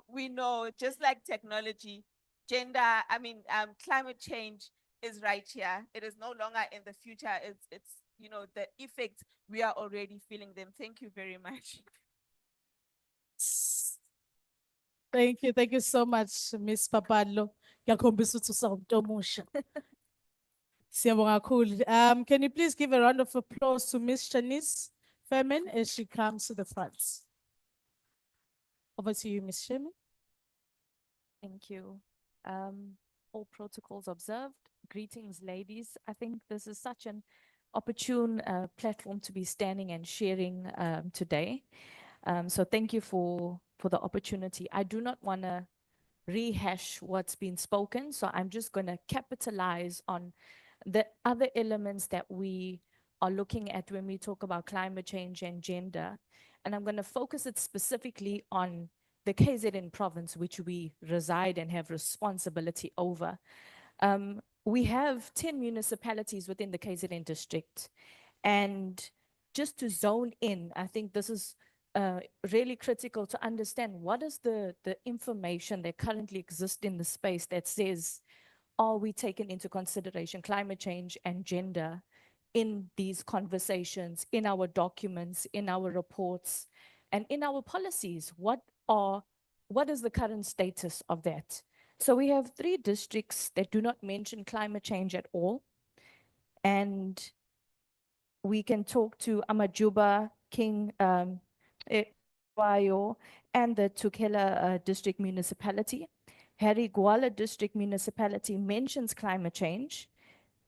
we know, just like technology, climate change is right here. It is no longer in the future. It's you know, the effects, we are already feeling them. Thank you very much. Thank you so much, Miss Papalo. Ngiyakhombisa ukuthi usawumuntu omusha. Siyabonga kakhulu. Can you please give a round of applause to Miss Shanice Furman as she comes to the front? Over to you, Miss Sherman. Thank you. All protocols observed. Greetings, ladies. I think this is such an opportune platform to be standing and sharing today. So thank you for the opportunity. I do not want to rehash what's been spoken, so I'm just going to capitalize on the other elements that we are looking at when we talk about climate change and gender. And I'm going to focus it specifically on the KZN province, which we reside and have responsibility over. We have 10 municipalities within the KZN district. And just to zone in, I think this is really critical to understand what is the information that currently exists in the space that says, are we taking into consideration climate change and gender in these conversations, in our documents, in our reports, and in our policies. What is the current status of that? So we have 3 districts that do not mention climate change at all. And we can talk to Amajuba, King, Wayo, and the Tukela District Municipality. Harry Gwala District Municipality mentions climate change,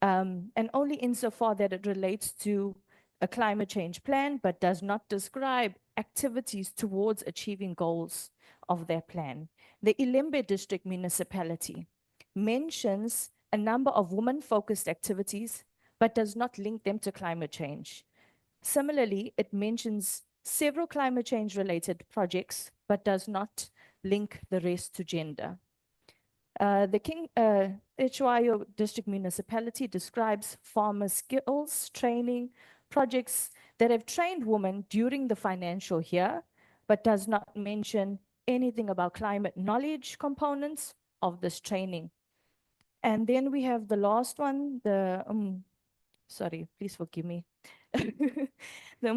and only insofar that it relates to a climate change plan, but does not describe activities towards achieving goals of their plan. The Ilembe District Municipality mentions a number of women-focused activities, but does not link them to climate change. Similarly, it mentions several climate change-related projects, but does not link the rest to gender. The King Echuayo District Municipality describes farmer skills training projects that have trained women during the financial year, but does not mention anything about climate knowledge components of this training. And then we have the last one, the, sorry, please forgive me. The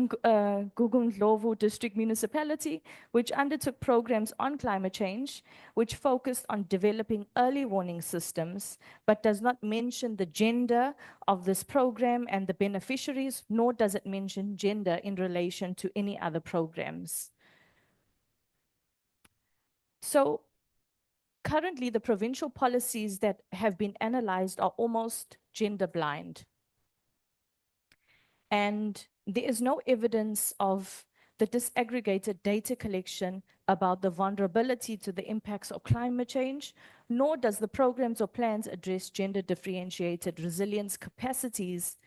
Gugundlovu District Municipality, which undertook programs on climate change, which focused on developing early warning systems, but does not mention the gender of this program and the beneficiaries, nor does it mention gender in relation to any other programs. So currently, the provincial policies that have been analyzed are almost gender blind. And there is no evidence of the disaggregated data collection about the vulnerability to the impacts of climate change, nor does the programs or plans address gender differentiated resilience capacities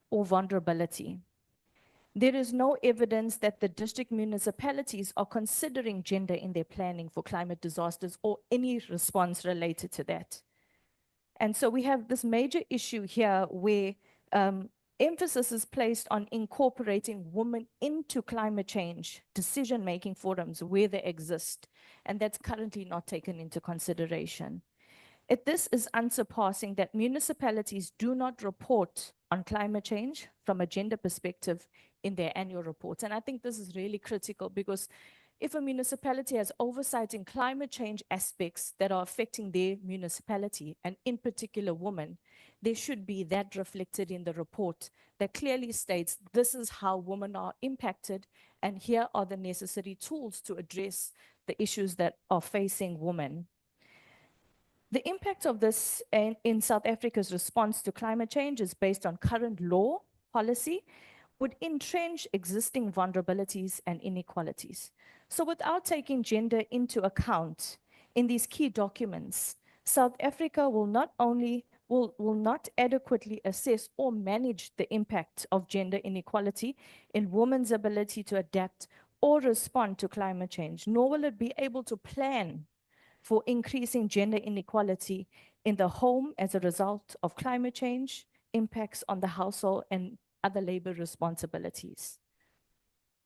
or vulnerability. There is no evidence that the district municipalities are considering gender in their planning for climate disasters or any response related to that. And so we have this major issue here where emphasis is placed on incorporating women into climate change decision-making forums where they exist, and that's currently not taken into consideration. This is unsurpassing that municipalities do not report on climate change from a gender perspective in their annual reports. And I think this is really critical because if a municipality has oversight in climate change aspects that are affecting their municipality, and in particular women, there should be that reflected in the report that clearly states this is how women are impacted and here are the necessary tools to address the issues that are facing women. The impact of this in South Africa's response to climate change is based on current law, policy, would entrench existing vulnerabilities and inequalities. So without taking gender into account in these key documents, South Africa will not adequately assess or manage the impact of gender inequality in women's ability to adapt or respond to climate change, nor will it be able to plan for increasing gender inequality in the home as a result of climate change, impacts on the household, and other labor responsibilities.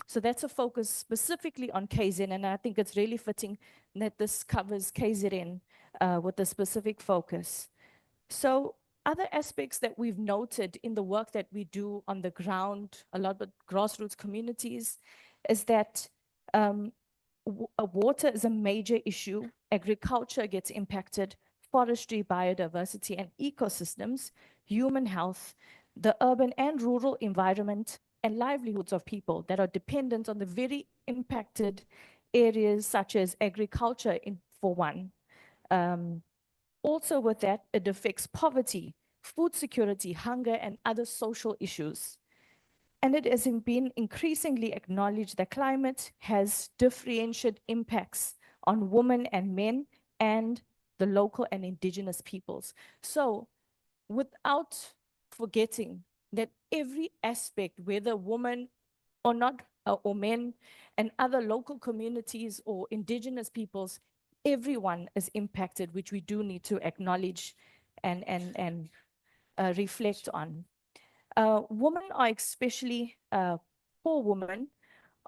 So that's a focus specifically on KZN, and I think it's really fitting that this covers KZN with a specific focus. So other aspects that we've noted in the work that we do on the ground, a lot with grassroots communities, is that water is a major issue. Agriculture gets impacted, forestry, biodiversity, and ecosystems, human health, the urban and rural environment, and livelihoods of people that are dependent on the very impacted areas such as agriculture for one. Also with that, it affects poverty, food security, hunger, and other social issues. And it has been increasingly acknowledged that climate has differentiated impacts on women and men and the local and indigenous peoples. So without forgetting that every aspect, whether women or not, or men and other local communities or indigenous peoples, everyone is impacted, which we do need to acknowledge and reflect on. Women are especially, poor women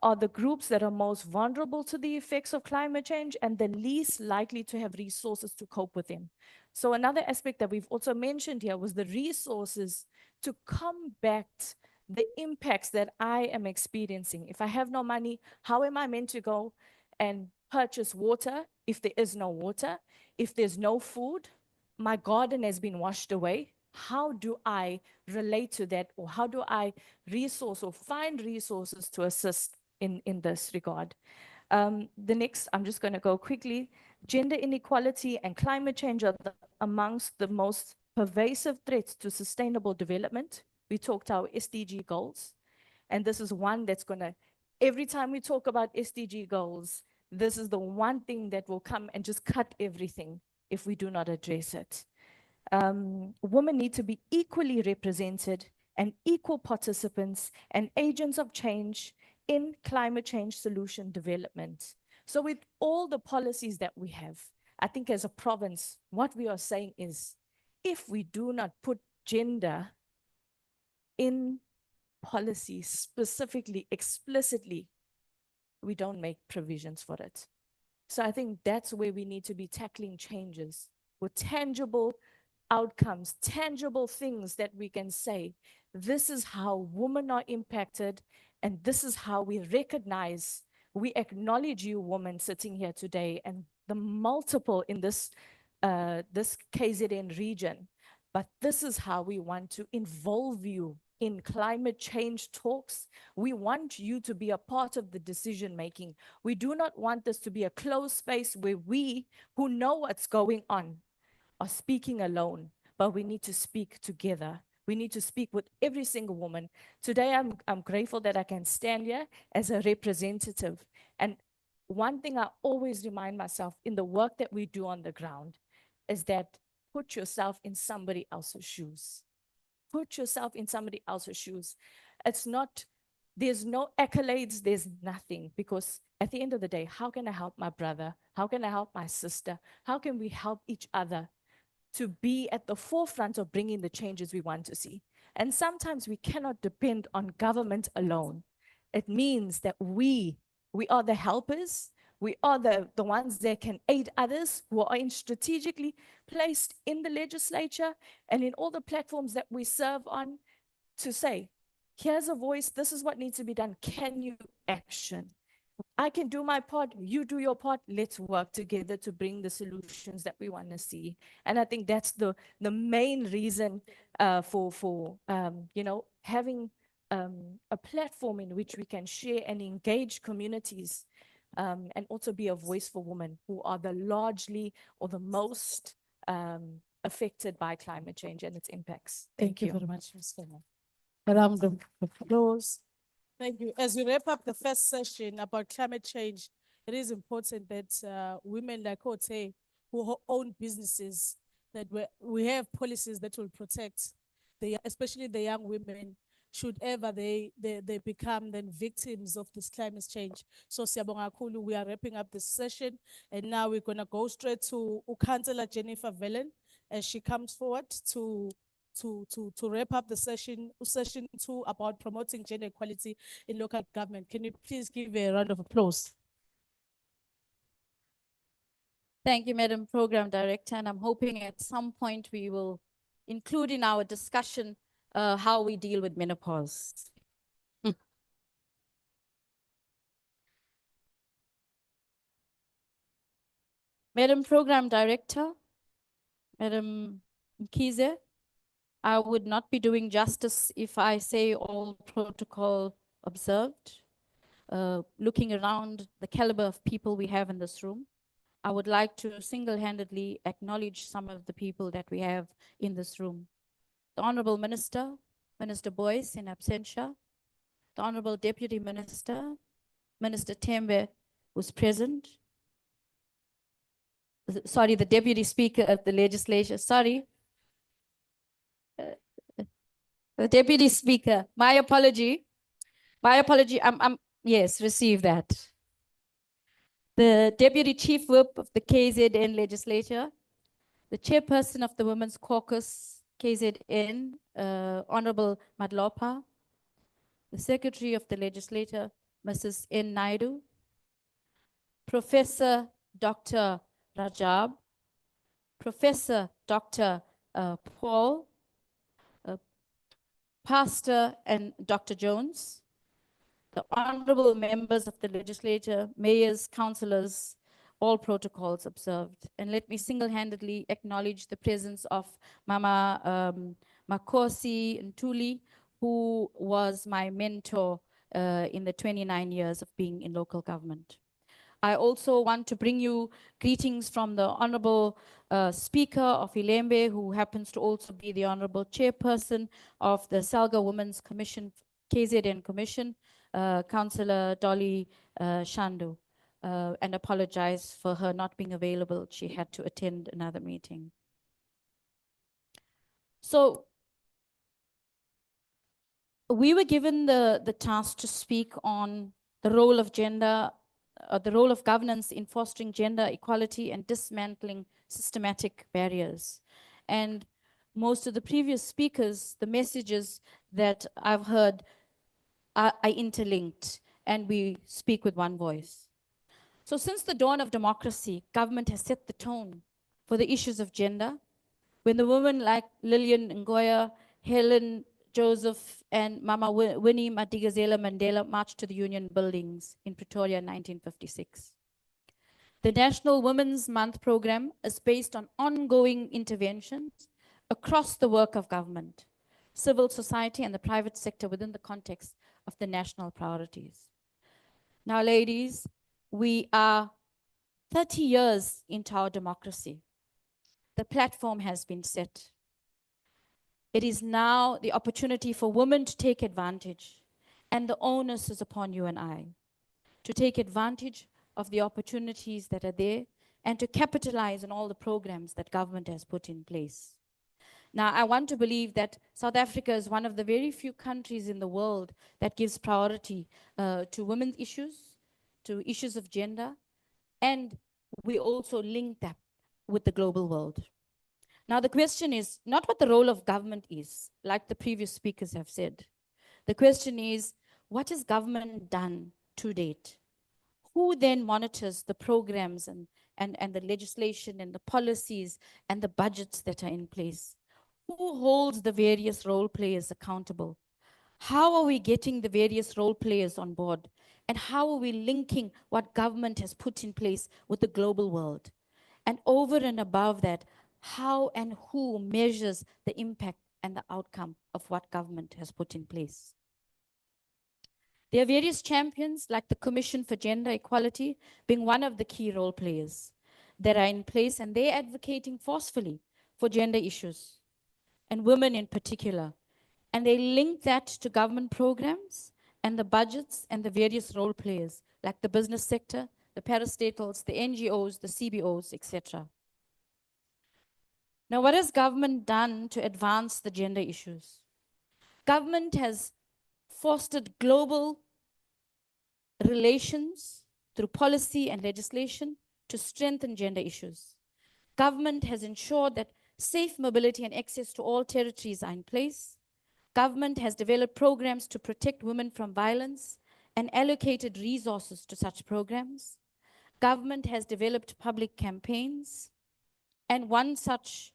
are the groups that are most vulnerable to the effects of climate change and the least likely to have resources to cope with them. So another aspect that we've also mentioned here was the resources to combat the impacts that I am experiencing. If I have no money, how am I meant to go and purchase water if there is no water? If there's no food, my garden has been washed away. How do I relate to that? Or how do I resource or find resources to assist in this regard? The next, I'm just going to go quickly. Gender inequality and climate change are amongst the most pervasive threats to sustainable development. We talked our SDG goals, and this is one that's going to, every time we talk about SDG goals, this is the one thing that will come and just cut everything if we do not address it. Women need to be equally represented and equal participants and agents of change in climate change solution development. So with all the policies that we have, I think as a province, what we are saying is, if we do not put gender in policy specifically, explicitly, we don't make provisions for it. So I think that's where we need to be tackling changes with tangible outcomes, tangible things that we can say, this is how women are impacted, and this is how we recognize, we acknowledge you women sitting here today and the multiple in this KZN region. But this is how we want to involve you in climate change talks. We want you to be a part of the decision making. We do not want this to be a closed space where we, who know what's going on, are speaking alone, but we need to speak together. We need to speak with every single woman. Today, I'm grateful that I can stand here as a representative. And one thing I always remind myself in the work that we do on the ground is that put yourself in somebody else's shoes. Put yourself in somebody else's shoes. It's not, there's no accolades, there's nothing, because at the end of the day, how can I help my brother? How can I help my sister? How can we help each other to be at the forefront of bringing the changes we want to see? And sometimes we cannot depend on government alone. It means that we are the helpers. We are the ones that can aid others who are strategically placed in the legislature and in all the platforms that we serve on, to say, here's a voice, this is what needs to be done. Can you action? I can do my part, you do your part, let's work together to bring the solutions that we want to see. And I think that's the main reason for you know, having a platform in which we can share and engage communities, and also be a voice for women who are the largely or the most affected by climate change and its impacts. Thank you very much, Ms. Fema. A round of applause. Thank you. As we wrap up the first session about climate change, it is important that women like Ote, who own businesses, that we have policies that will protect, especially the young women, should ever they become then victims of this climate change. So Siyabonga kakhulu, we are wrapping up this session, and now we're going to go straight to Councillor Jennifer Vellen as she comes forward to wrap up the session 2 about promoting gender equality in local government. Can you please give a round of applause? Thank you, Madam Program Director, and I'm hoping at some point we will include in our discussion how we deal with menopause. Madam Program Director, Madam Mkhize, I would not be doing justice if I say all protocol observed. Looking around the caliber of people we have in this room, I would like to single-handedly acknowledge some of the people that we have in this room. The Honorable Minister, Minister Boyce in absentia, the Honorable Deputy Minister, Minister Tembe, who's present. Sorry, the Deputy Speaker of the Legislature, sorry. The Deputy Speaker, my apology, yes, receive that. The Deputy Chief Whip of the KZN Legislature, the Chairperson of the Women's Caucus, KZN, Honorable Madlopa, the Secretary of the Legislature, Mrs. N. Naidu, Professor Dr. Rajab, Professor Dr. Paul, Pastor and Dr. Jones, the honorable members of the legislature, mayors, councillors, all protocols observed. And let me single-handedly acknowledge the presence of Mama Makosi Ntuli, who was my mentor in the 29 years of being in local government. I also want to bring you greetings from the Honorable Speaker of Ilembe, who happens to also be the Honorable Chairperson of the Salga Women's Commission, KZN Commission, Councillor Dolly Shandu, and apologize for her not being available. She had to attend another meeting. So we were given the task to speak on the role of gender, the role of governance in fostering gender equality and dismantling systematic barriers. And most of the previous speakers, the messages that I've heard are interlinked, and we speak with one voice. So since the dawn of democracy, government has set the tone for the issues of gender. When the women like Lillian Ngoya, Helen Joseph, and Mama Winnie Madikizela Mandela marched to the Union buildings in Pretoria in 1956. The National Women's Month program is based on ongoing interventions across the work of government, civil society, and the private sector within the context of the national priorities. Now, ladies, we are 30 years into our democracy. The platform has been set. It is now the opportunity for women to take advantage, and the onus is upon you and I to take advantage of the opportunities that are there and to capitalize on all the programs that government has put in place. Now, I want to believe that South Africa is one of the very few countries in the world that gives priority to women's issues, to issues of gender, and we also link that with the global world. Now, the question is not what the role of government is, like the previous speakers have said. The question is, what has government done to date? Who then monitors the programs and the legislation and the policies and the budgets that are in place? Who holds the various role players accountable? How are we getting the various role players on board? And how are we linking what government has put in place with the global world? And over and above that, how and who measures the impact and the outcome of what government has put in place? There are various champions like the Commission for Gender Equality being one of the key role players that are in place, and they're advocating forcefully for gender issues and women in particular. And they link that to government programs and the budgets and the various role players like the business sector, the parastatals, the NGOs, the CBOs, etc. Now, what has government done to advance the gender issues? Government has fostered global relations through policy and legislation to strengthen gender issues. Government has ensured that safe mobility and access to all territories are in place. Government has developed programs to protect women from violence and allocated resources to such programs. Government has developed public campaigns, and one such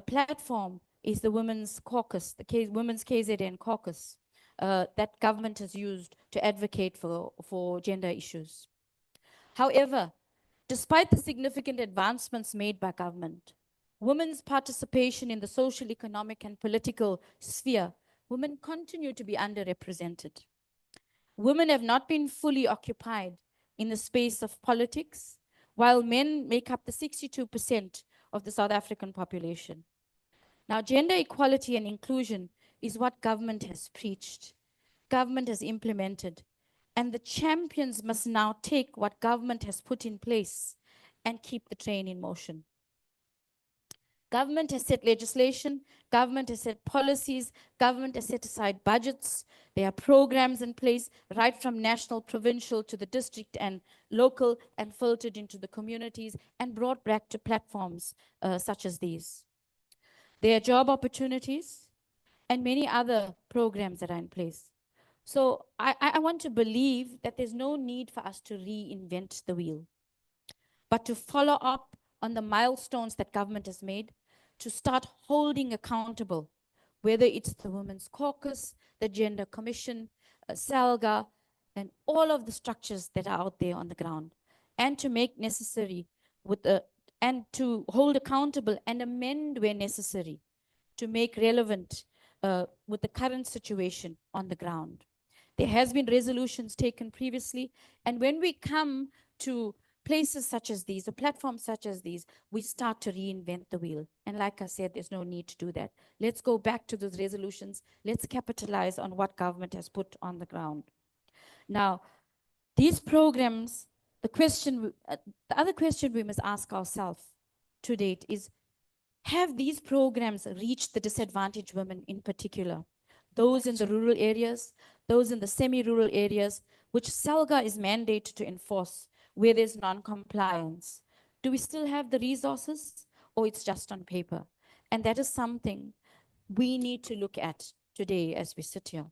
platform is the Women's Caucus, the Women's KZN Caucus, that government has used to advocate for gender issues. However, despite the significant advancements made by government, women's participation in the social, economic, and political sphere, women continue to be underrepresented. Women have not been fully occupied in the space of politics, while men make up the 62% of the South African population. Now, gender equality and inclusion is what government has preached, government has implemented, and the champions must now take what government has put in place and keep the train in motion. Government has set legislation, government has set policies, government has set aside budgets. There are programs in place, right from national, provincial to the district and local, and filtered into the communities and brought back to platforms such as these. There are job opportunities and many other programs that are in place. So I want to believe that there's no need for us to reinvent the wheel, but to follow up on the milestones that government has made, to start holding accountable whether it's the Women's Caucus, the Gender Commission, SALGA, and all of the structures that are out there on the ground, and to make necessary and to hold accountable and amend where necessary to make relevant with the current situation on the ground. There has been resolutions taken previously, and when we come to places such as these, or platforms such as these, we start to reinvent the wheel. And like I said, there's no need to do that. Let's go back to those resolutions. Let's capitalize on what government has put on the ground. Now, these programs, the other question we must ask ourselves to date is, have these programs reached the disadvantaged women in particular? Those in the rural areas, those in the semi-rural areas, which SALGA is mandated to enforce, where there's non-compliance. Do we still have the resources, or it's just on paper? And that is something we need to look at today as we sit here.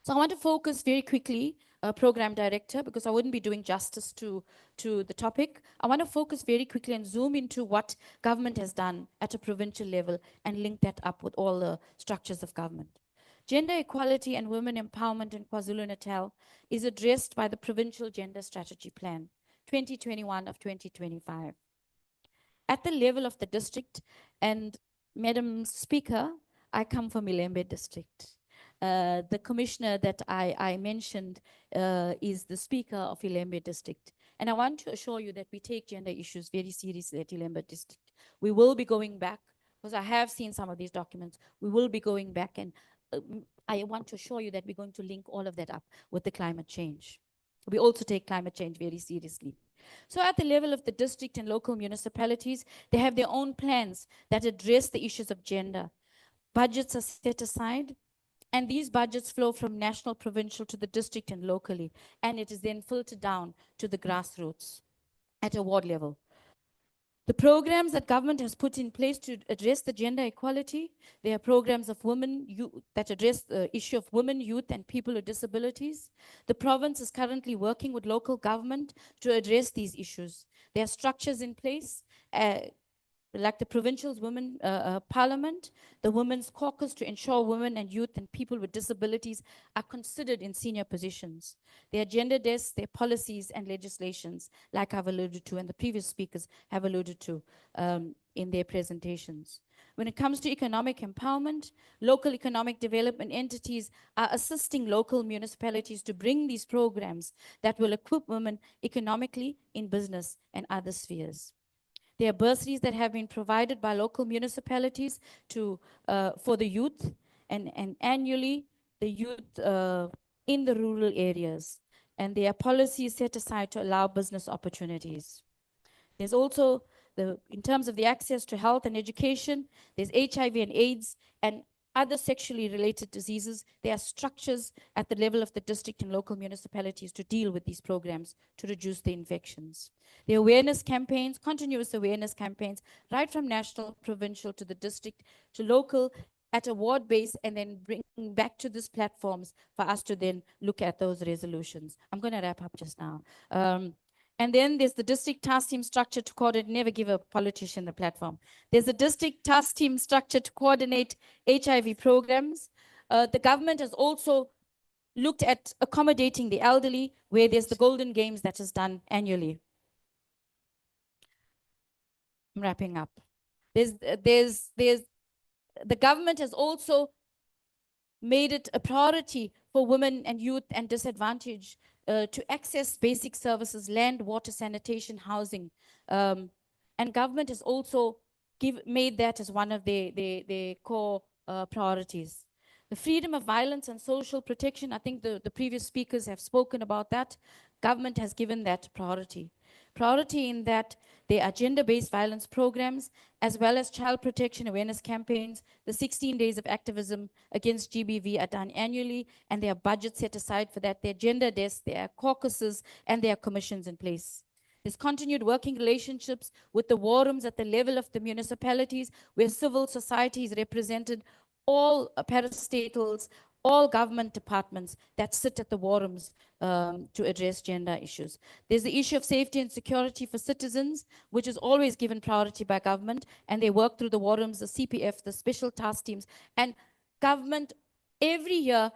So I want to focus very quickly, Program Director, because I wouldn't be doing justice to the topic. I want to focus very quickly and zoom into what government has done at a provincial level and link that up with all the structures of government. Gender equality and women empowerment in KwaZulu-Natal is addressed by the Provincial Gender Strategy Plan 2021 of 2025. At the level of the district, and Madam Speaker, I come from Ilembe district. The commissioner that I mentioned is the speaker of Ilembe district. And I want to assure you that we take gender issues very seriously at Ilembe district. We will be going back, because I have seen some of these documents. We will be going back, and I want to assure you that we're going to link all of that up with the climate change. We also take climate change very seriously. So at the level of the district and local municipalities, they have their own plans that address the issues of gender. Budgets are set aside, and these budgets flow from national, provincial to the district and locally, and it is then filtered down to the grassroots at a ward level. The programs that government has put in place to address the gender equality, they are programs of women that address the issue of women, youth, and people with disabilities. The province is currently working with local government to address these issues. There are structures in place, like the provincial women parliament, the women's caucus, to ensure women and youth and people with disabilities are considered in senior positions. Their gender desks, their policies and legislations, like I've alluded to and the previous speakers have alluded to in their presentations. When it comes to economic empowerment, local economic development entities are assisting local municipalities to bring these programs that will equip women economically in business and other spheres. There are bursaries that have been provided by local municipalities for the youth, and annually the youth in the rural areas. And there are policies set aside to allow business opportunities. There's also, in terms of the access to health and education, there's HIV and AIDS and other sexually related diseases. There are structures at the level of the district and local municipalities to deal with these programs to reduce the infections. The awareness campaigns, continuous awareness campaigns, right from national, provincial to the district to local at a ward base, and then bring back to these platforms for us to then look at those resolutions. I'm going to wrap up just now. And then there's the district task team structure to coordinate, never give a politician the platform. There's a district task team structure to coordinate HIV programs. The government has also looked at accommodating the elderly, where there's the Golden Games that is done annually. I'm wrapping up. The government has also made it a priority for women and youth and disadvantaged to access basic services, land, water, sanitation, housing. And government has also made that as one of their core priorities. The freedom of violence and social protection, I think the previous speakers have spoken about that. Government has given that priority. Priority in that there are gender-based violence programs, as well as child protection awareness campaigns. The 16 days of activism against GBV are done annually, and there are budgets set aside for that. There are gender desks, there are caucuses, and there are commissions in place. There's continued working relationships with the war rooms at the level of the municipalities, where civil society is represented, all parastatals, all government departments that sit at the war rooms to address gender issues. There's the issue of safety and security for citizens, which is always given priority by government, and they work through the war rooms, the CPF, the special task teams, and government every year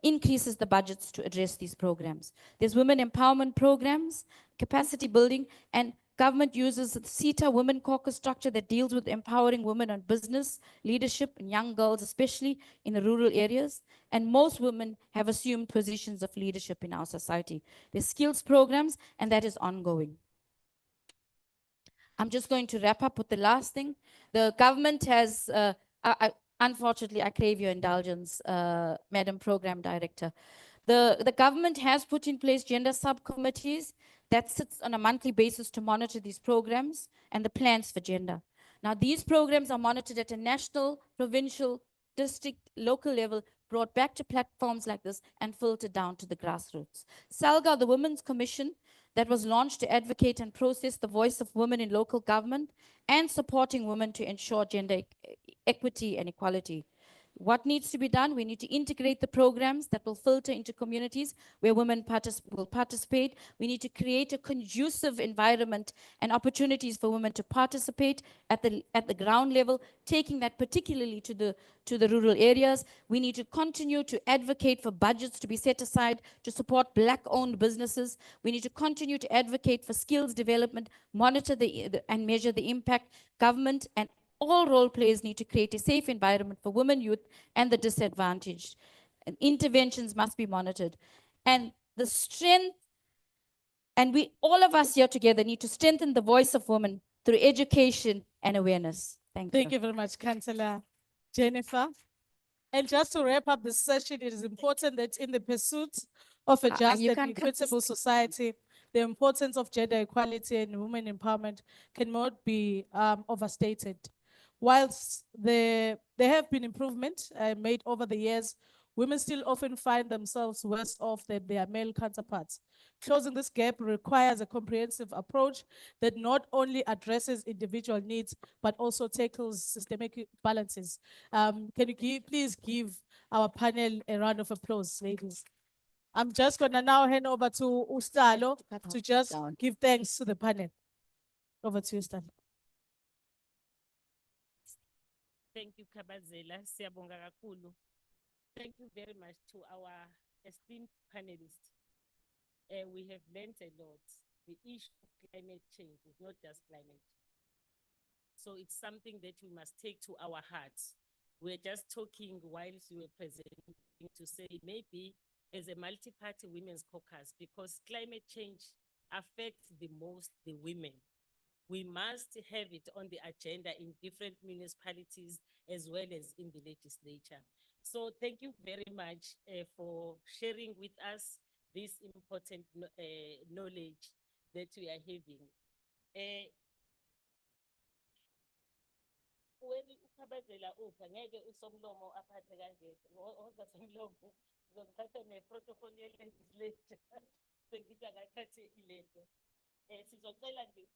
increases the budgets to address these programs. There's women empowerment programs, capacity building, and government uses the CETA Women Caucus structure that deals with empowering women on business, leadership, and young girls, especially in the rural areas. And most women have assumed positions of leadership in our society. There's skills programs, and that is ongoing. I'm just going to wrap up with the last thing. The government has, unfortunately, I crave your indulgence, Madam Program Director. The government has put in place gender subcommittees that sits on a monthly basis to monitor these programs and the plans for gender. Now, these programs are monitored at a national, provincial, district, local level, brought back to platforms like this and filtered down to the grassroots. SALGA, the Women's Commission, that was launched to advocate and process the voice of women in local government and supporting women to ensure gender equity and equality. What needs to be done? We need to integrate the programs that will filter into communities where women will participate. We need to create a conducive environment and opportunities for women to participate at the ground level, taking that particularly to the rural areas. We need to continue to advocate for budgets to be set aside to support Black-owned businesses. We need to continue to advocate for skills development, monitor and measure the impact. Government and all role players need to create a safe environment for women, youth, and the disadvantaged. And interventions must be monitored. And the strength, and all of us here together need to strengthen the voice of women through education and awareness. Thank you. Thank you very much, Councillor Jennifer. And just to wrap up the session, it is important that in the pursuit of a just you and can't cut equitable this. society, the importance of gender equality and women empowerment cannot be overstated. Whilst there have been improvements made over the years, women still often find themselves worse off than their male counterparts. Closing this gap requires a comprehensive approach that not only addresses individual needs, but also tackles systemic balances. Can you please give our panel a round of applause, ladies? I'm just gonna now hand over to Ustalo to just give thanks to the panel. Over to you, Ustalo. Thank you, Kabazela. Siyabonga kakhulu. Thank you very much to our esteemed panelists. We have learned a lot. The issue of climate change is not just climate. So it's something that we must take to our hearts. We're just talking whilst you were presenting to say maybe as a multi-party women's caucus, because climate change affects the most the women. We must have it on the agenda in different municipalities as well as in the legislature. So thank you very much for sharing with us this important knowledge that we are having. When ukhabazela upha ngeke usomlomo aphathe kanje ngoba somlomo ngizothatha ne-protocol ye-legislature sengithi akathathe ilento sizocela nje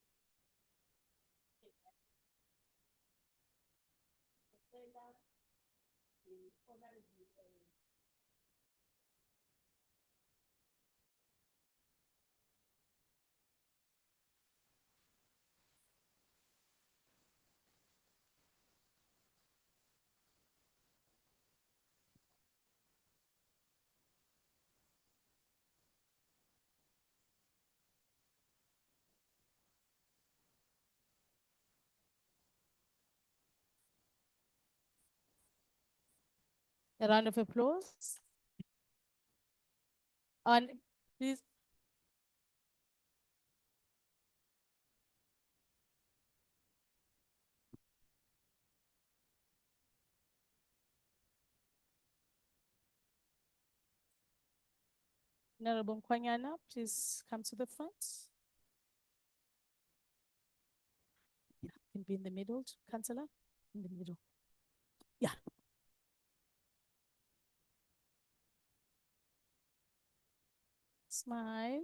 A round of applause. And please. Honorable Kwanyana, please come to the front. Yeah, can be in the middle, Councillor, in the middle. Yeah. Smile.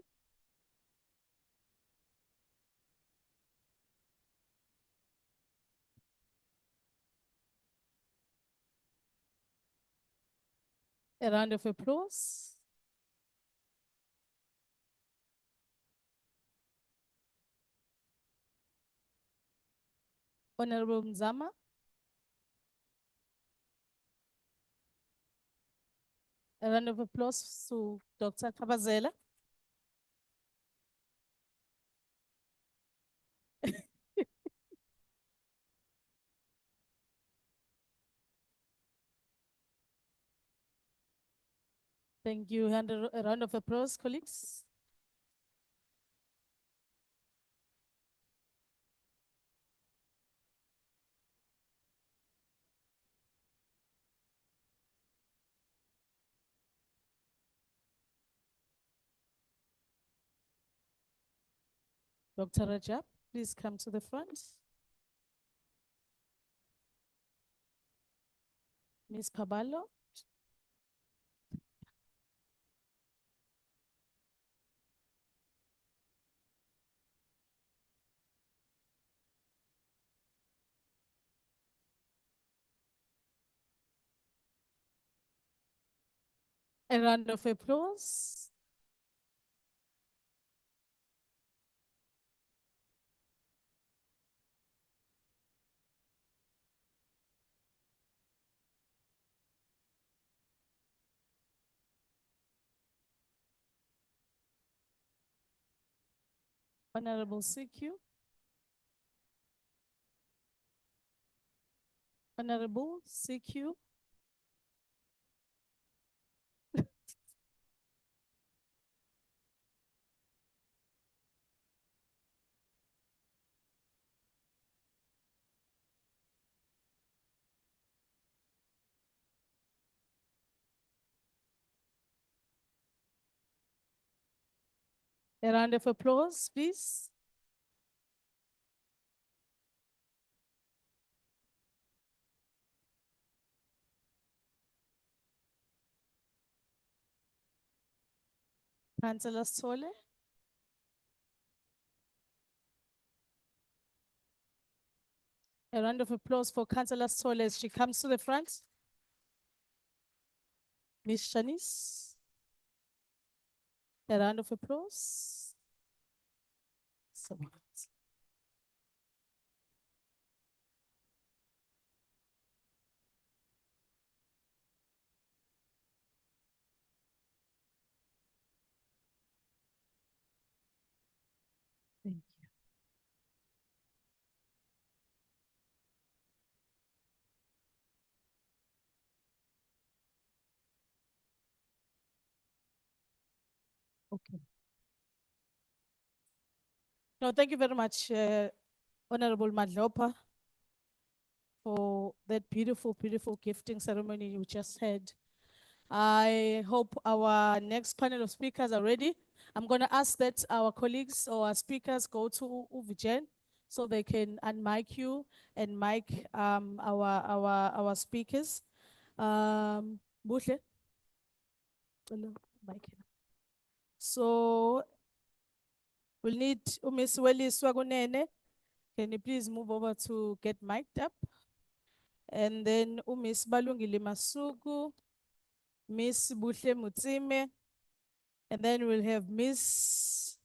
A round of applause. Honorable Mzama. A round of applause to Dr. Kabazela. Thank you. And a round of applause, colleagues. Dr. Rajab, please come to the front. Ms. Pabalo. A round of applause. Honorable CQ. Honorable CQ. A round of applause, please. Councillor Sole. A round of applause for Councillor Sole as she comes to the front. Ms. Shanice. A round of applause. So much. Thank you. Okay. No, thank you very much, Honorable Madlopa, for that beautiful, beautiful gifting ceremony you just had. I hope our next panel of speakers are ready. I'm going to ask that our colleagues or our speakers go to Uvijen so they can unmic you and mic our speakers. Buhle. Hello, mic. So we'll need Miss Welly Swagunene. Can you please move over to get mic'd up? And then Miss Balungile Masuku, Miss Buhle Mutsime, and then we'll have Miss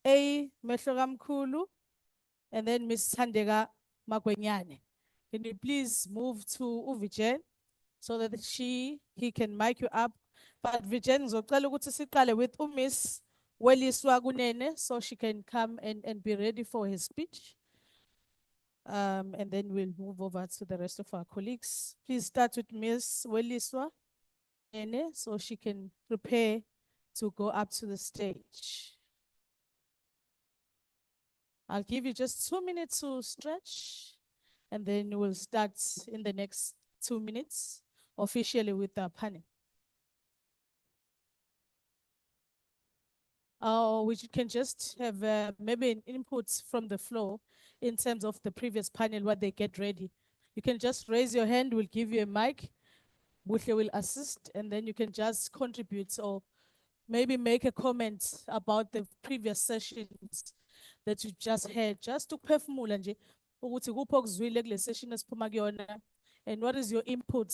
A. Mehlokamkhulu, and then Miss Thandeka Magwenyane. Can you please move to Uvijen so that he can mic you up? But Vijen ngizocela ukuthi siqale with Miss Weliswa Kunene so she can come and be ready for his speech. And then we'll move over to the rest of our colleagues. Please start with Miss Weliswa Kunene so she can prepare to go up to the stage. I'll give you just 2 minutes to stretch, and then we'll start in the next 2 minutes officially with our panel. We can just have maybe an input from the floor in terms of the previous panel, what they get ready. You can just raise your hand, we'll give you a mic, Buhle will assist, and then you can just contribute or maybe make a comment about the previous sessions that you just had, just to phefumula nje ukuthi kuphi okuzwile kule session esiphuma kuyona, and what is your input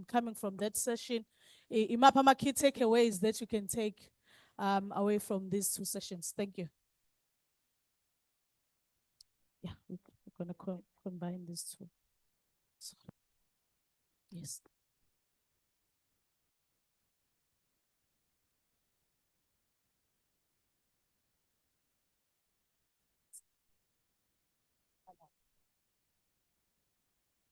coming from that session, Imapa ama key takeaways that you can take away from these two sessions. Thank you. Yeah, we're gonna combine these two. Sorry. Yes.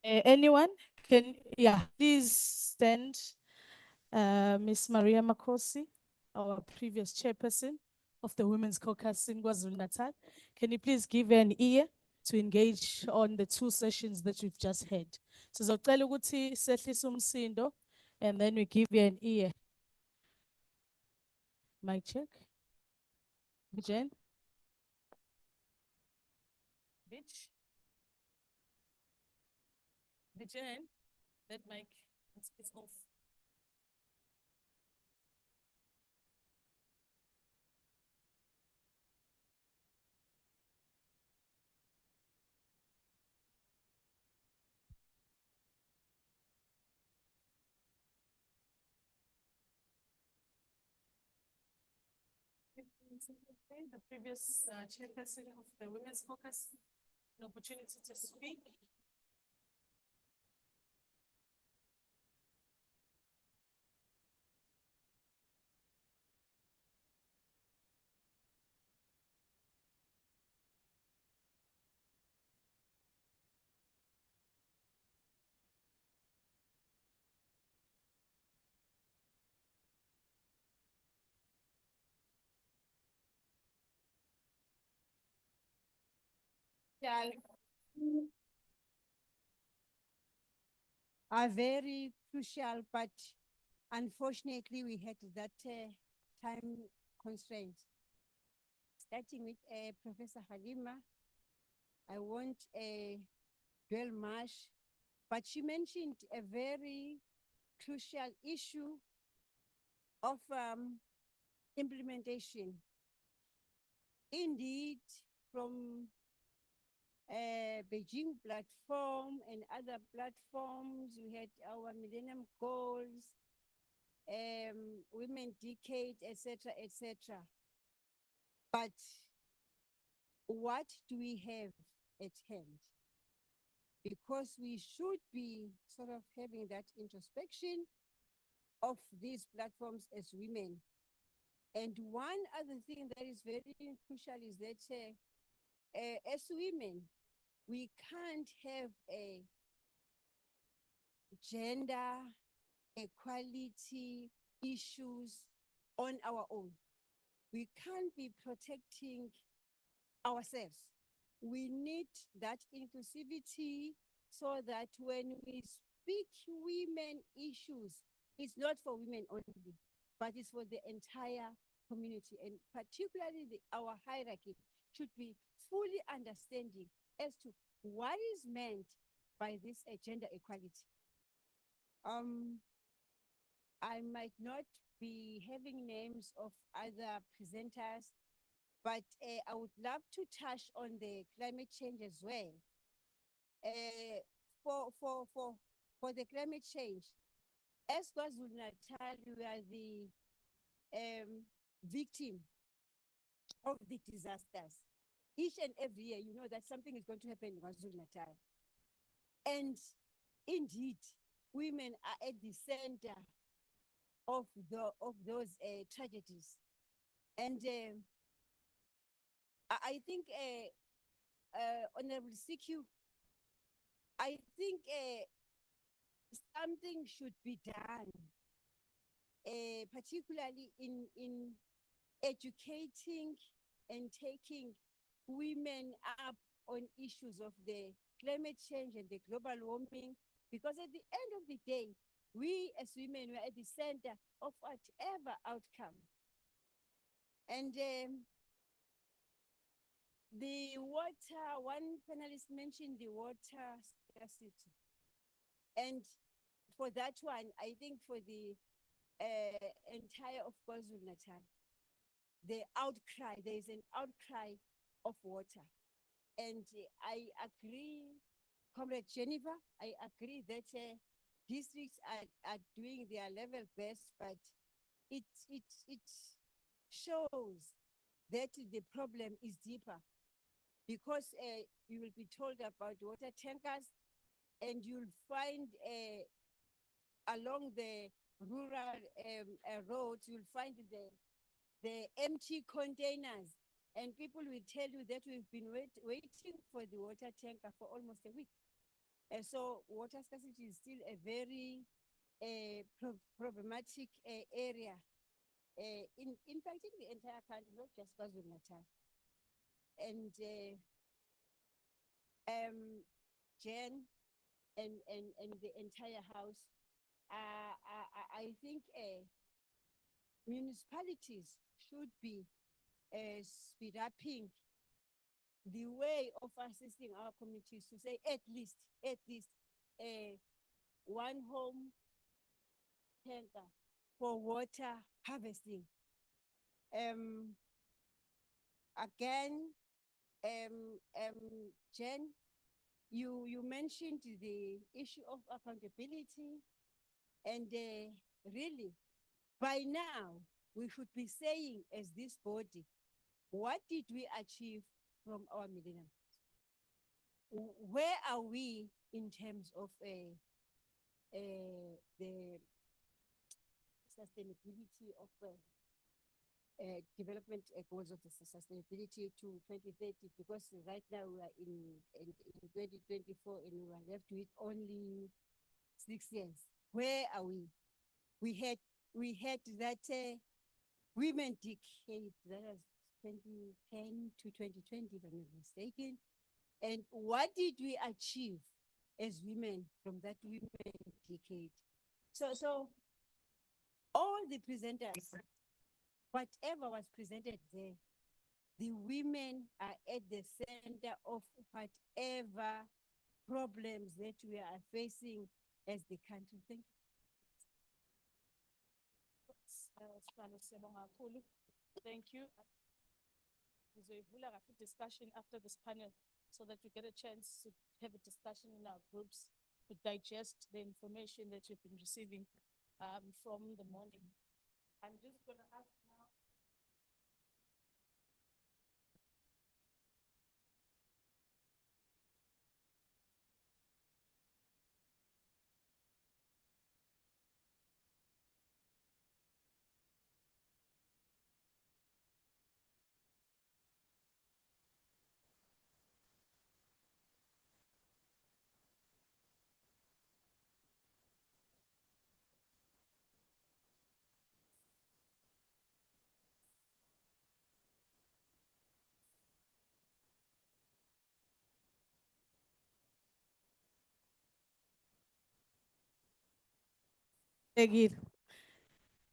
Anyone can, yeah, please stand. Miss Maria Makosi, our previous chairperson of the Women's Caucus in KwaZulu-Natal. Can you please give her an ear to engage on the two sessions that we've just had? Sizocela ukuthi sehlise umsindo, and then we give you an ear. Mic check. Jen? Bitch? Jen? That mic is off. The previous chairperson of the Women's Caucus, an opportunity to speak. Are very crucial, but unfortunately we had that time constraint. Starting with Professor Halima, I want a dwell much, but she mentioned a very crucial issue of implementation. Indeed, from Beijing platform and other platforms, we had our Millennium Goals, Women Decade, etc., etc. But what do we have at hand? Because we should be sort of having that introspection of these platforms as women. And one other thing that is very crucial is that as women, we can't have a gender equality issues on our own. We can't be protecting ourselves. We need that inclusivity so that when we speak women issues, it's not for women only, but it's for the entire community, and particularly our hierarchy should be fully understanding as to what is meant by this gender equality. I might not be having names of other presenters, but I would love to touch on the climate change as well. For the climate change, as KwaZulu-Natal, we are the victim of the disasters. Each and every year, you know that something is going to happen in KwaZulu-Natal. And indeed, women are at the center of those tragedies. And I think, Honorable CQ, I think something should be done, particularly in educating and taking women up on issues of the climate change and the global warming, because at the end of the day, we as women were at the center of whatever outcome. And the water, one panelist mentioned the water scarcity. And for that one, I think for the entire of KwaZulu-Natal, the outcry, there is an outcry of water. And I agree, Comrade Jennifer, I agree that districts are doing their level best, but it shows that the problem is deeper because you will be told about water tankers and you'll find along the rural roads, you'll find the empty containers, and people will tell you that we've been waiting for the water tanker for almost a week. And so water scarcity is still a very problematic area. In fact, in the entire country, not just KwaZulu-Natal. And Jen and the entire house, I think municipalities should be speed upping the way of assisting our communities to say at least one home tanker for water harvesting. Again, Jen, you mentioned the issue of accountability, and really, by now, we should be saying as this body, what did we achieve from our millennium? Where are we in terms of the sustainability of development goals of the sustainability to 2030? Because right now we are in 2024 and we are left with only 6 years. Where are we? We had that women decade, that was 2010 to 2020, if I'm not mistaken. And what did we achieve as women from that women decade? So all the presenters, whatever was presented there, the women are at the center of whatever problems that we are facing as the country. Thank you. Thank you. We'll have a discussion after this panel so that we get a chance to have a discussion in our groups to digest the information that you've been receiving from the morning. I'm just going to ask now.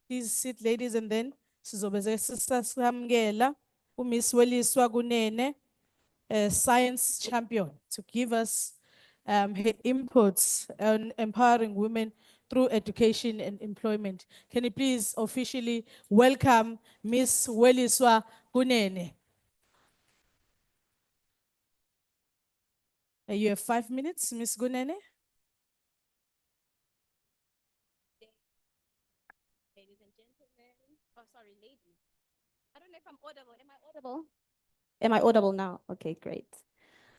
Please sit, ladies, and then sizobe sesamukela uMiss Weliswa Kunene, a science champion, to give us her inputs on empowering women through education and employment. Can you please officially welcome Miss Weliswa Kunene? You have 5 minutes, Miss Kunene. Ladies and gentlemen, oh, sorry, ladies. I don't know if I'm audible. Am I audible? Am I audible now? Okay, great.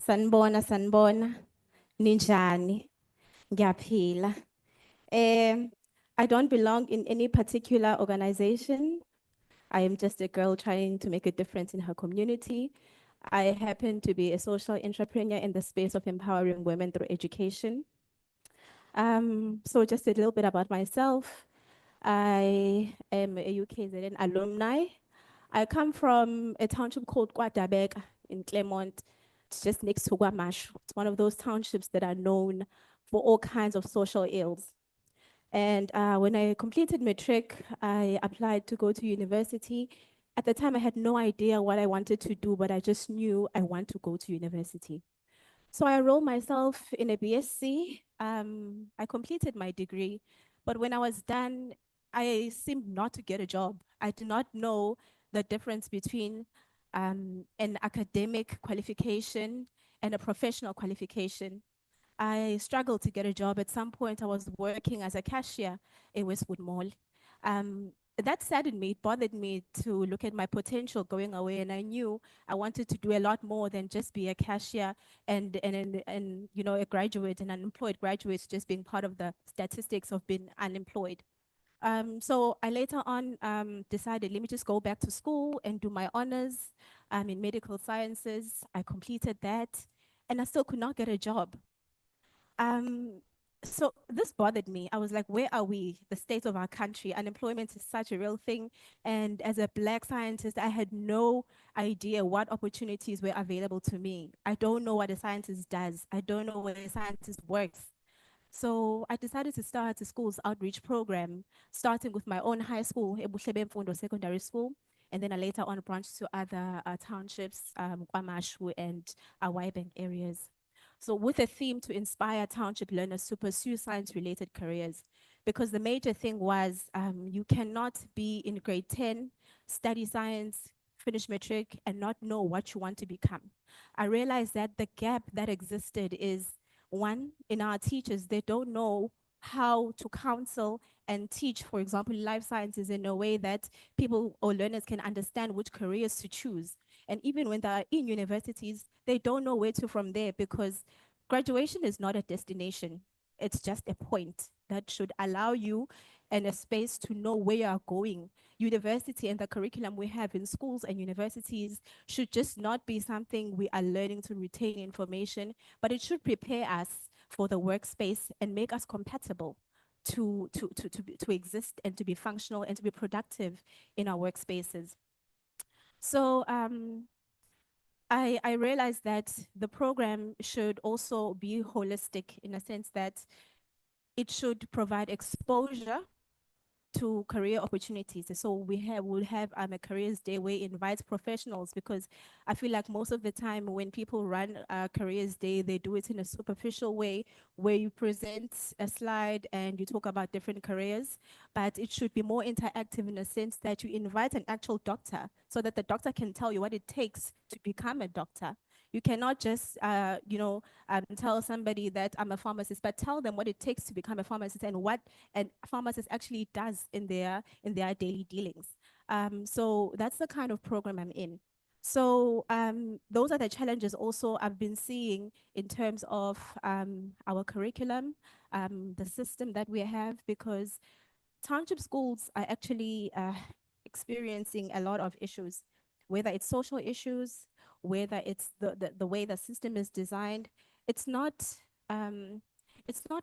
Sanbona, ninjani, ngiyaphila. I don't belong in any particular organization. I am just a girl trying to make a difference in her community. I happen to be a social entrepreneur in the space of empowering women through education. So just a little bit about myself. I am a UKZN alumni. I come from a township called Kwadabeka in Claremont. It's just next to Guamashu. It's one of those townships that are known for all kinds of social ills. And when I completed matric, I applied to go to university. At the time, I had no idea what I wanted to do, but I just knew I want to go to university. So I enrolled myself in a BSc. I completed my degree, but when I was done, I seemed not to get a job. I did not know the difference between an academic qualification and a professional qualification. I struggled to get a job. At some point, I was working as a cashier in Westwood Mall. That saddened me, it bothered me to look at my potential going away, and I knew I wanted to do a lot more than just be a cashier and you know, a graduate, an unemployed graduate, just being part of the statistics of being unemployed. So I later on decided, let me just go back to school and do my honors in medical sciences. I completed that, and I still could not get a job. So this bothered me. I was like, where are we? The state of our country. Unemployment is such a real thing. And as a Black scientist, I had no idea what opportunities were available to me. I don't know what a scientist does. I don't know where a scientist works. So I decided to start a school's outreach program, starting with my own high school, Ebuhlebe Mfundo Secondary School, and then I later on branched to other townships, KwaMashu and Waibank areas. So with a theme to inspire township learners to pursue science-related careers, because the major thing was you cannot be in grade 10, study science, finish matric, and not know what you want to become. I realized that the gap that existed is, one, in our teachers, they don't know how to counsel and teach, for example, life sciences in a way that people or learners can understand which careers to choose. And even when they're in universities, they don't know where to from there, because graduation is not a destination. It's just a point that should allow you and a space to know where you are going. University and the curriculum we have in schools and universities should just not be something we are learning to retain information, but it should prepare us for the workspace and make us compatible to exist and to be functional and to be productive in our workspaces. So I realized that the program should also be holistic in a sense that it should provide exposure to career opportunities. So we'll have a careers day where it invites professionals, because I feel like most of the time when people run a careers day, they do it in a superficial way where you present a slide and you talk about different careers, but it should be more interactive in a sense that you invite an actual doctor so that the doctor can tell you what it takes to become a doctor. You cannot just, tell somebody that I'm a pharmacist, but tell them what it takes to become a pharmacist and what a pharmacist actually does in their daily dealings. So that's the kind of program I'm in. So those are the challenges also I've been seeing in terms of our curriculum, the system that we have, because township schools are actually experiencing a lot of issues, whether it's social issues, whether it's the way the system is designed. It's not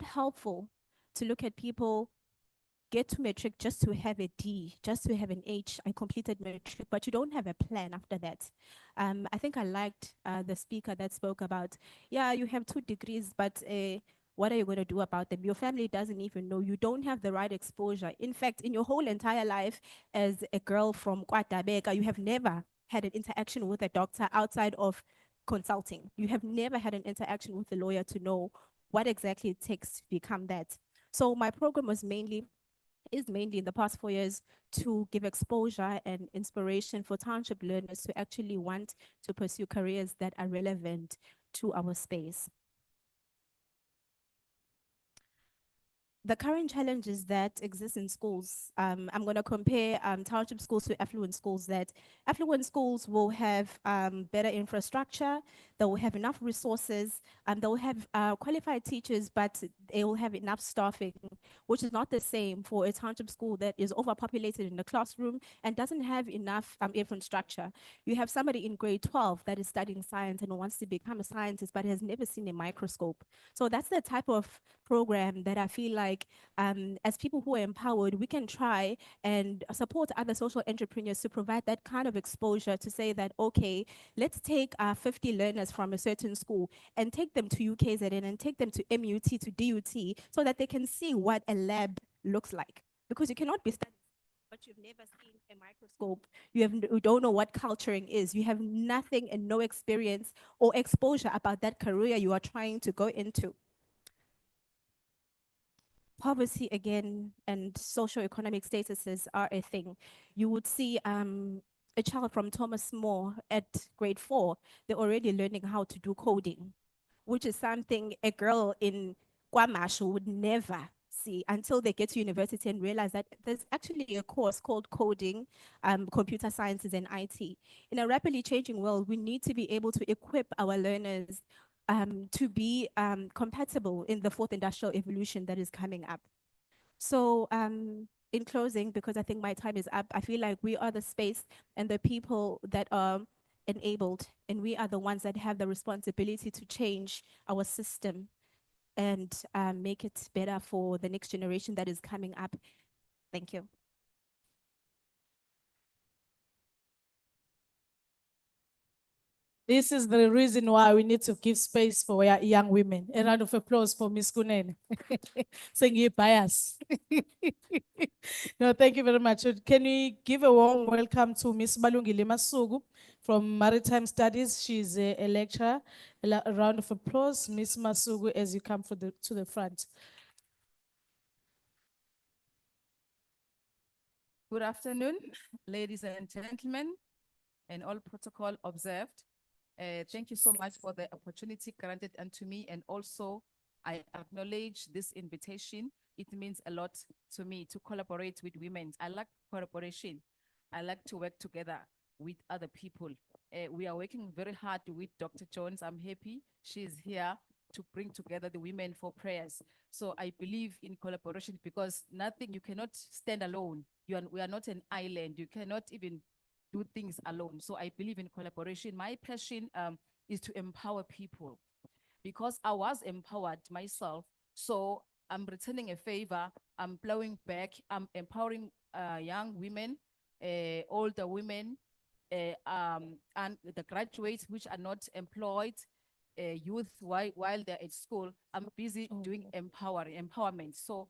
helpful to look at people get to matric just to have a D, just to have an H. I completed matric, but you don't have a plan after that. I think I liked the speaker that spoke about, yeah, you have 2 degrees, but what are you going to do about them? Your family doesn't even know. You don't have the right exposure. In fact, in your whole entire life as a girl from KwaDabeka, you have never had an interaction with a doctor outside of consulting. You have never had an interaction with a lawyer to know what exactly it takes to become that. So my program is mainly in the past 4 years to give exposure and inspiration for township learners to actually want to pursue careers that are relevant to our space. The current challenges that exist in schools, I'm going to compare township schools to affluent schools. That affluent schools will have better infrastructure, they will have enough resources, and they'll have qualified teachers, but they will have enough staffing, which is not the same for a township school that is overpopulated in the classroom and doesn't have enough infrastructure. You have somebody in grade 12 that is studying science and wants to become a scientist, but has never seen a microscope. So that's the type of program that I feel like as people who are empowered, we can try and support other social entrepreneurs to provide that kind of exposure to say that, okay, let's take 50 learners from a certain school and take them to UKZN and take them to MUT, to DUT, so that they can see what a lab looks like. Because you cannot be studying, but you've never seen a microscope. You don't know what culturing is. You have nothing and no experience or exposure about that career you are trying to go into. Poverty again and socioeconomic statuses are a thing. You would see a child from Thomas More at grade 4, they're already learning how to do coding. which is something a girl in Kwamashu would never see until they get to university and realize that there's actually a course called coding, computer sciences and IT. In a rapidly changing world, we need to be able to equip our learners to be compatible in the fourth industrial evolution that is coming up. So in closing, because I think my time is up, I feel like we are the space and the people that are enabled, and we are the ones that have the responsibility to change our system and make it better for the next generation that is coming up. Thank you. This is the reason why we need to give space for our young women. A round of applause for Miss Kunene. Saying you bias. No, thank you very much. Can we give a warm welcome to Miss Balungile Masugu from Maritime Studies? She's a lecturer. A round of applause, Miss Masugu, as you come to the front. Good afternoon, ladies and gentlemen, and all protocol observed. Thank you so much for the opportunity granted unto me, and also I acknowledge this invitation. It means a lot to me to collaborate with women. I like collaboration. I like to work together with other people. We are working very hard with Dr. Jones. I'm happy she's here to bring together the women for prayers. So I believe in collaboration because you cannot stand alone. We are not an island. You cannot even do things alone. So I believe in collaboration. My passion is to empower people because I was empowered myself. So I'm returning a favor. I'm plowing back. I'm empowering young women, older women, and the graduates which are not employed, youth while they're at school. I'm busy doing empowerment. So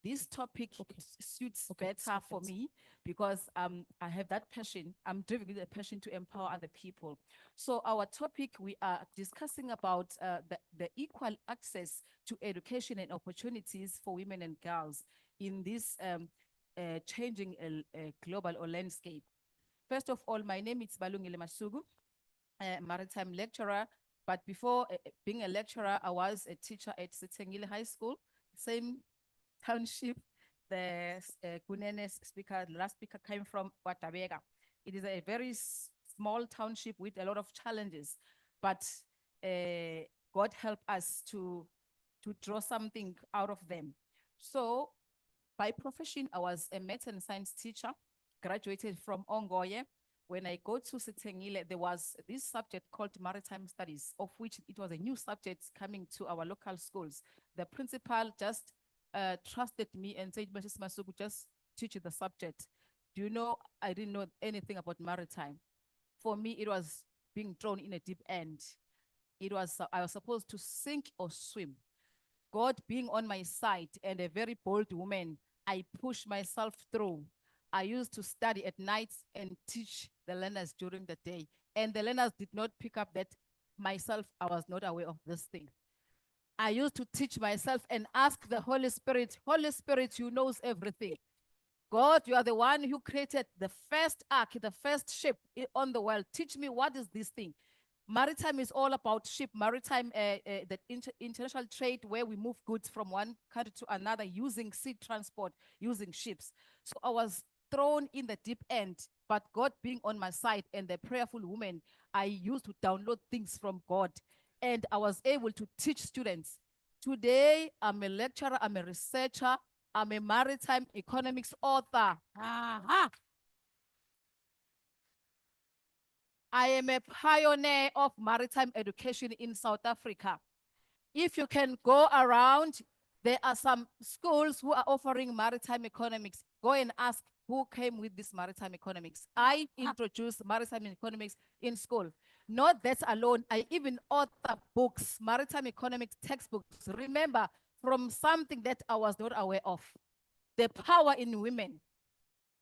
this topic suits better for me because I have that passion. I'm driven with a passion to empower other people. So our topic, we are discussing about the equal access to education and opportunities for women and girls in this changing global or landscape. First of all, my name is Balungile Masugu, a maritime lecturer. But before being a lecturer, I was a teacher at Sitengile High School, same township. The last speaker came from Watabega. It is a very small township with a lot of challenges, but God helped us to draw something out of them. So by profession, I was a math and science teacher, graduated from Ongoye. When I go to Sitengile, there was this subject called maritime studies, of which it was a new subject coming to our local schools. The principal just trusted me and said, Mrs. Masugu, just teach the subject. Do you know, I didn't know anything about maritime. For me, it was being thrown in a deep end. I was supposed to sink or swim. God being on my side and a very bold woman, I pushed myself through. I used to study at night and teach the learners during the day. And the learners did not pick up that myself, I was not aware of this thing. I used to teach myself and ask the Holy Spirit, who knows everything. God, you are the one who created the first ark, the first ship on the world. Teach me, what is this thing? Maritime is all about ship, maritime, the international trade where we move goods from one country to another using sea transport, using ships. So I was thrown in the deep end, but God being on my side and the prayerful woman, I used to download things from God and I was able to teach students. Today, I'm a lecturer, I'm a researcher, I'm a maritime economics author. Aha. I am a pioneer of maritime education in South Africa. If you can go around, there are some schools who are offering maritime economics. Go and ask who came with this maritime economics. I introduced maritime economics in school. Not that alone, I even author books, maritime economics textbooks. Remember, from something that I was not aware of, the power in women.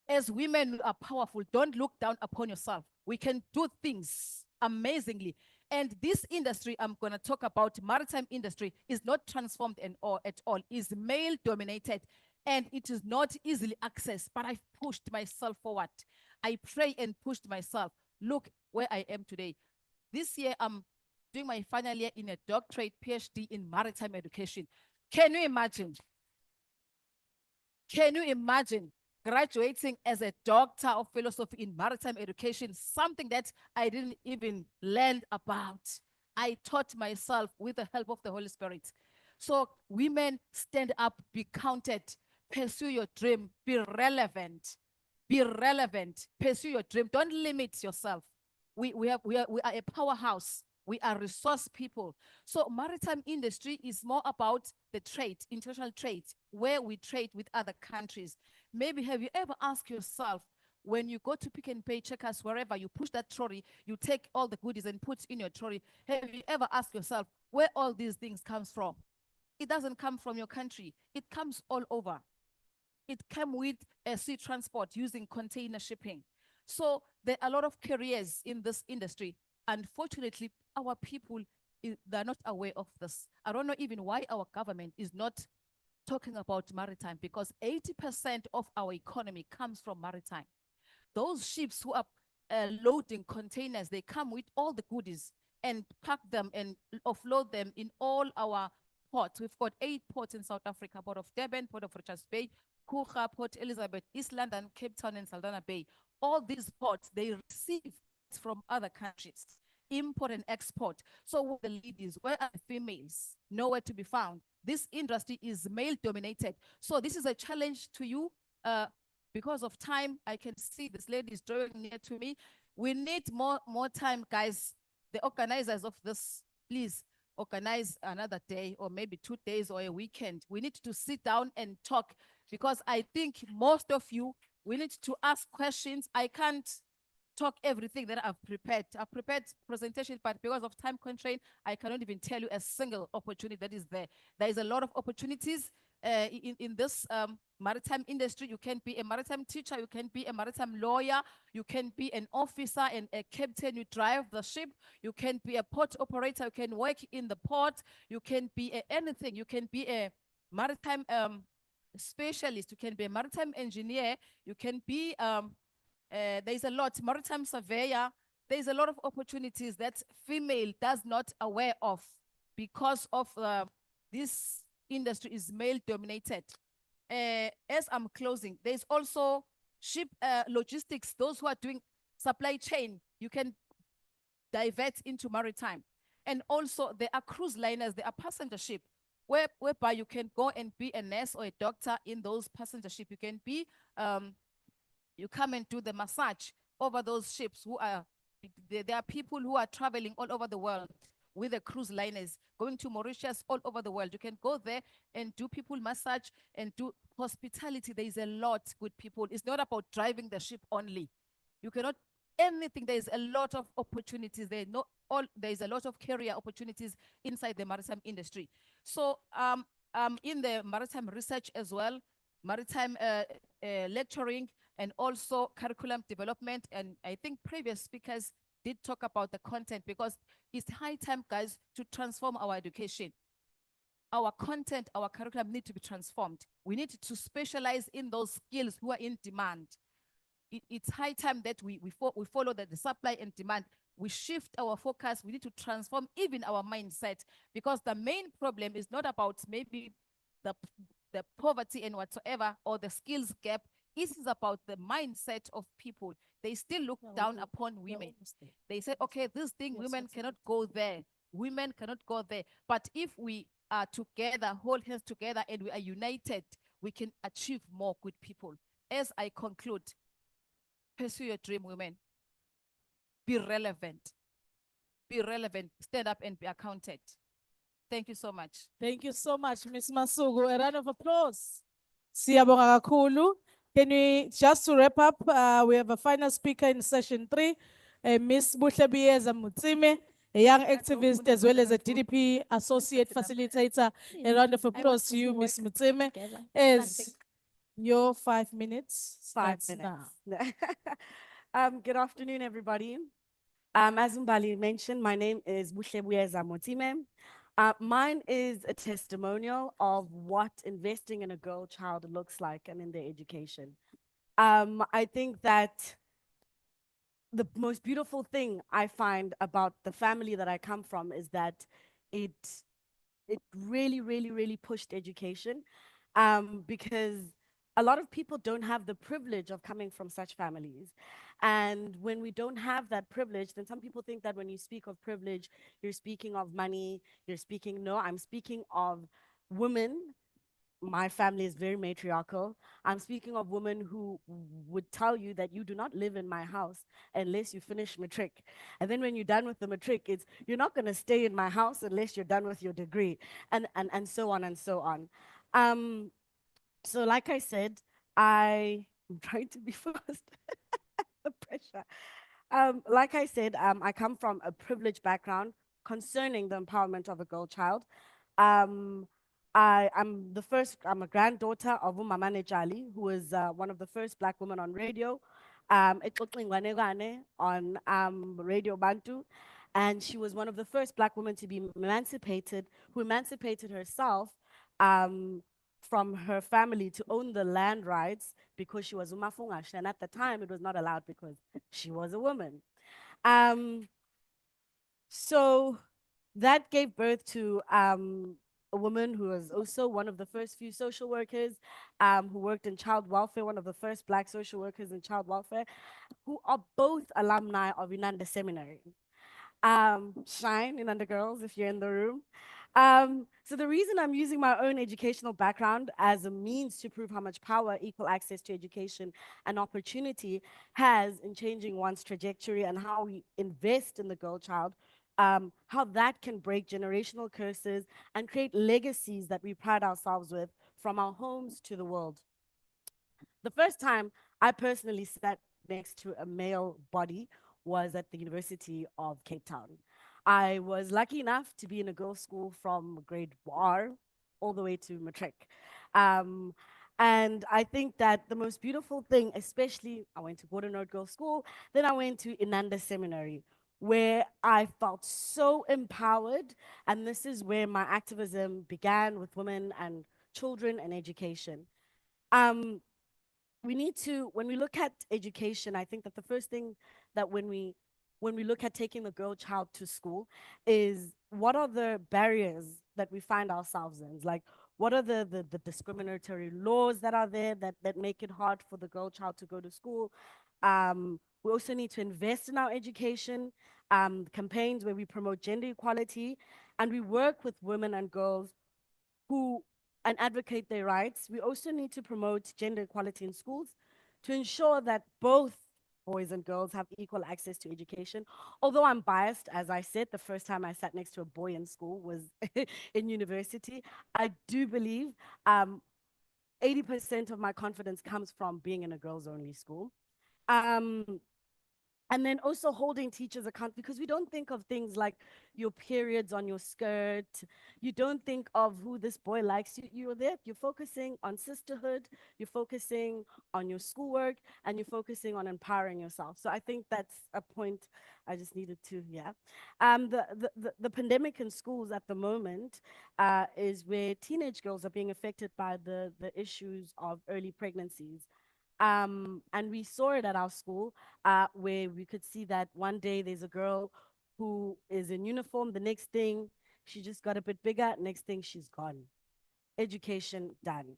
As women who are powerful, don't look down upon yourself. We can do things amazingly. And this industry I'm going to talk about, maritime industry, is not transformed at all. Is male dominated and it is not easily accessed, but I've pushed myself forward. I pray and pushed myself. Look where I am today. This year, I'm doing my final year in a doctorate PhD in maritime education. Can you imagine? Can you imagine graduating as a doctor of philosophy in maritime education, something that I didn't even learn about? I taught myself with the help of the Holy Spirit. So women, stand up, be counted, pursue your dream, be relevant, pursue your dream. Don't limit yourself. We are a powerhouse. We are resource people. So maritime industry is more about the trade, international trade, where we trade with other countries. Maybe have you ever asked yourself, when you go to Pick and Pay, Checkers, wherever you push that trolley, you take all the goodies and put in your trolley. Have you ever asked yourself where all these things comes from? It doesn't come from your country. It comes all over. It came with a sea transport using container shipping. So there are a lot of careers in this industry. Unfortunately, our people, they're not aware of this. I don't know even why our government is not talking about maritime, because 80% of our economy comes from maritime. Those ships who are loading containers, they come with all the goodies and pack them and offload them in all our ports. We've got 8 ports in South Africa: Port of Durban, Port of Richards Bay, Kruger, Port Elizabeth, East London, Cape Town, and Saldanha Bay. All these ports, they receive from other countries, import and export. So where the ladies, where are the females? Nowhere to be found. This industry is male dominated. So this is a challenge to you. Because of time, I can see this lady is drawing near to me. We need more time, guys. The organizers of this, please organize another day or maybe 2 days or a weekend. We need to sit down and talk, because I think most of you, we need to ask questions. I can't talk everything that I've prepared. I've prepared presentation, but because of time constraint, I cannot even tell you a single opportunity that is there. There is a lot of opportunities in this maritime industry. You can be a maritime teacher, you can be a maritime lawyer, you can be an officer and a captain, you drive the ship, you can be a port operator, you can work in the port, you can be anything, you can be a maritime specialist, you can be a maritime engineer, you can be there's a lot, maritime surveyor. There's a lot of opportunities that female does not aware of, because of this industry is male dominated. As I'm closing, there's also ship logistics. Those who are doing supply chain, you can divert into maritime. And also there are cruise liners, there are passenger ship, whereby you can go and be a nurse or a doctor in those passenger ship. You can be you come and do the massage over those ships. Who are there are people who are traveling all over the world with the cruise liners, going to Mauritius, all over the world. You can go there and do people massage and do hospitality. There is a lot, good people. It's not about driving the ship only. You cannot anything. There is a lot of opportunities there. There is a lot of career opportunities inside the maritime industry. So in the maritime research as well, maritime lecturing, and also curriculum development. And I think previous speakers did talk about the content, because it's high time, guys, to transform our education. Our content, our curriculum need to be transformed. We need to specialize in those skills who are in demand. It's high time that we follow the supply and demand. We shift our focus. We need to transform even our mindset, because the main problem is not about maybe the poverty and whatsoever, or the skills gap. It is about the mindset of people. They still look down upon women. They say, okay, this thing, women cannot go there. Women cannot go there. But if we are together, hold hands together, and we are united, we can achieve more, good people. As I conclude, pursue your dream, women. Be relevant. Be relevant. Stand up and be accounted. Thank you so much. Thank you so much, Ms. Masugu. A round of applause. Siyabonga kakhulu. Can we, just to wrap up, we have a final speaker in session 3, Ms. Buhlebiyeza Mutsime, a young activist as well as a DDP associate facilitator. A round of applause to you, Ms. Mutsime, as your 5 minutes starts now. Good afternoon, everybody. As Mbali mentioned, my name is Buhlebiyeza Mutsime. Mine is a testimonial of what investing in a girl child looks like and in their education. I think that the most beautiful thing I find about the family that I come from is that it it really, really, really pushed education, because a lot of people don't have the privilege of coming from such families. And when we don't have that privilege, then some people think that when you speak of privilege, you're speaking of money, you're speaking, no, I'm speaking of women. My family is very matriarchal. I'm speaking of women who would tell you that you do not live in my house unless you finish matric. And then when you're done with the matric, it's you're not going to stay in my house unless you're done with your degree, and so on and so on. Um, so like I said, I'm trying to be fast. The pressure. Like I said, I come from a privileged background concerning the empowerment of a girl child. Um, I'm a granddaughter of Umamane Jali, who was one of the first Black women on radio, Exoxing Ngwane on Radio Bantu. And she was one of the first Black women to be emancipated, who emancipated herself um, from her family to own the land rights because she was Umafungash. And at the time, it was not allowed because she was a woman. Um, so that gave birth to a woman who was also one of the first few social workers who worked in child welfare, one of the first Black social workers in child welfare, who are both alumni of Inanda Seminary. Shine, Inanda girls, if you're in the room. So the reason I'm using my own educational background as a means to prove how much power equal access to education and opportunity has in changing one's trajectory and how we invest in the girl child, how that can break generational curses and create legacies that we pride ourselves with from our homes to the world. The first time I personally sat next to a male body was at the University of Cape Town. I was lucky enough to be in a girls' school from grade R all the way to matric. Um, and I think that the most beautiful thing, especially, I went to Gordon Road Girls' School, then I went to Inanda Seminary, where I felt so empowered. And this is where my activism began with women and children and education. Um, we need to, when we look at education, I think that the first thing that when we look at taking the girl child to school is what are the barriers that we find ourselves in? Like, what are the discriminatory laws that are there that make it hard for the girl child to go to school? We also need to invest in our education, campaigns where we promote gender equality, and we work with women and girls who and advocate their rights. We also need to promote gender equality in schools to ensure that both boys and girls have equal access to education. Although I'm biased, as I said, the first time I sat next to a boy in school was in university. I do believe 80% of my confidence comes from being in a girls only school. Um, and then also holding teachers account, because we don't think of things like your periods on your skirt. You don't think of who this boy likes. You're there, you're focusing on sisterhood, you're focusing on your schoolwork, and you're focusing on empowering yourself. So I think that's a point I just needed to, yeah. The pandemic in schools at the moment is where teenage girls are being affected by the issues of early pregnancies. And we saw it at our school, where we could see that one day there's a girl who is in uniform. The next thing, she just got a bit bigger. Next thing, she's gone. Education done.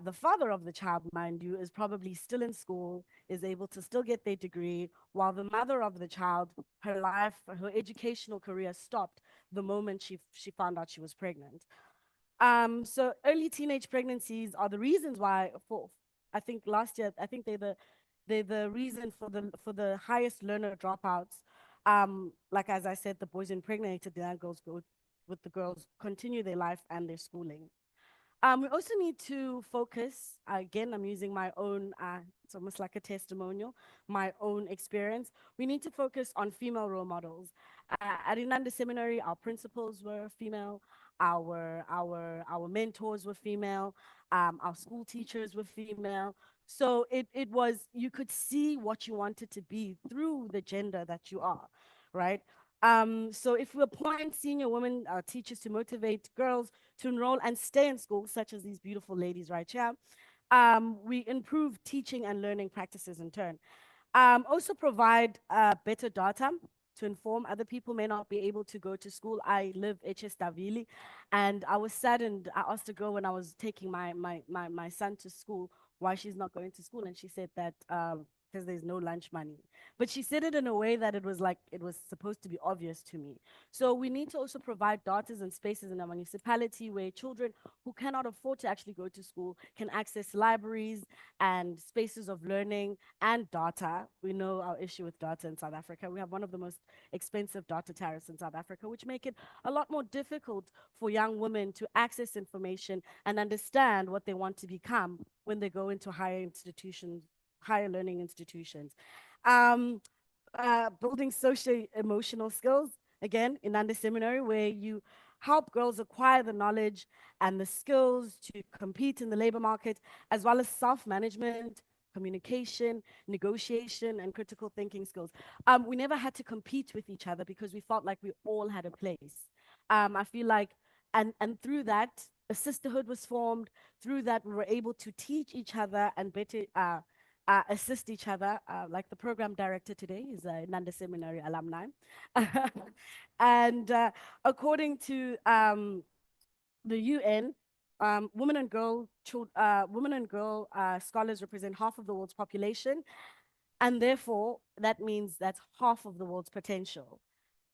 The father of the child, mind you, is probably still in school, is able to still get their degree, while the mother of the child, her life, her educational career stopped the moment she found out she was pregnant. So early teenage pregnancies are the reasons why, for I think last year, I think they're the reason for the highest learner dropouts. Like as I said, the boys impregnated, the girls go with the girls, continue their life and their schooling. We also need to focus, again, I'm using my own, it's almost like a testimonial, my own experience. We need to focus on female role models. At Inanda Seminary, our principals were female, our mentors were female, our school teachers were female. So it was, you could see what you wanted to be through the gender that you are, right? So if we appoint senior women teachers to motivate girls to enroll and stay in school, such as these beautiful ladies right here, we improve teaching and learning practices in turn. Also provide better data to inform other people may not be able to go to school. I live HS Davili, and I was saddened. I asked a girl when I was taking my son to school why she's not going to school, and she said that because there's no lunch money. But she said it in a way that it was like it was supposed to be obvious to me. So we need to also provide daughters and spaces in our municipality where children who cannot afford to actually go to school can access libraries and spaces of learning and data. We know our issue with data in South Africa. We have one of the most expensive data tariffs in South Africa, which make it a lot more difficult for young women to access information and understand what they want to become when they go into higher institutions, higher learning institutions. Um, Building socio-emotional skills, again, in under seminary, where you help girls acquire the knowledge and the skills to compete in the labor market, as well as self-management, communication, negotiation, and critical thinking skills. We never had to compete with each other because we felt like we all had a place. I feel like, and through that, a sisterhood was formed. Through that, we were able to teach each other and better assist each other. Like the program director today is a Nanda Seminary alumni. And according to the UN, women and girl scholars represent half of the world's population, and therefore that means that's half of the world's potential.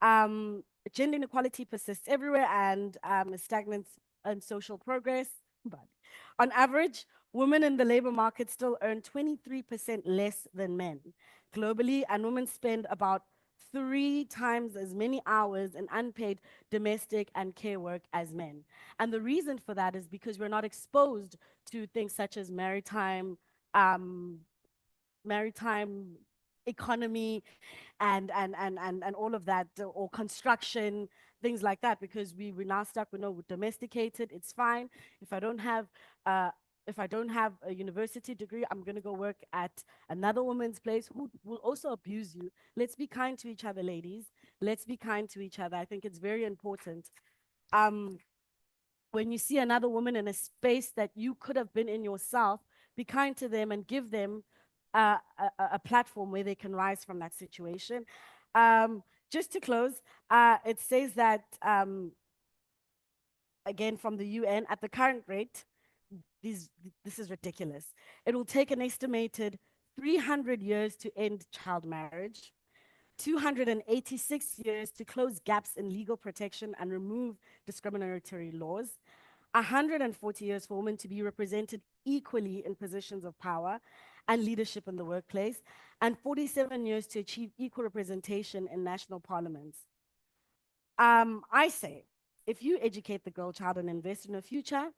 Um, Gender inequality persists everywhere and is stagnant in social progress. But on average, women in the labor market still earn 23% less than men globally, and women spend about 3 times as many hours in unpaid domestic and care work as men. And the reason for that is because we're not exposed to things such as maritime economy and all of that, or construction, things like that, because we're now stuck, we know we're domesticated, it's fine. If I don't have a university degree, I'm gonna go work at another woman's place who will also abuse you. Let's be kind to each other, ladies. Let's be kind to each other. I think it's very important. When you see another woman in a space that you could have been in yourself, be kind to them and give them a platform where they can rise from that situation. Just to close, it says that, again, from the UN, at the current rate, this is ridiculous. It will take an estimated 300 years to end child marriage, 286 years to close gaps in legal protection and remove discriminatory laws, 140 years for women to be represented equally in positions of power and leadership in the workplace, and 47 years to achieve equal representation in national parliaments. I say, if you educate the girl child and invest in her future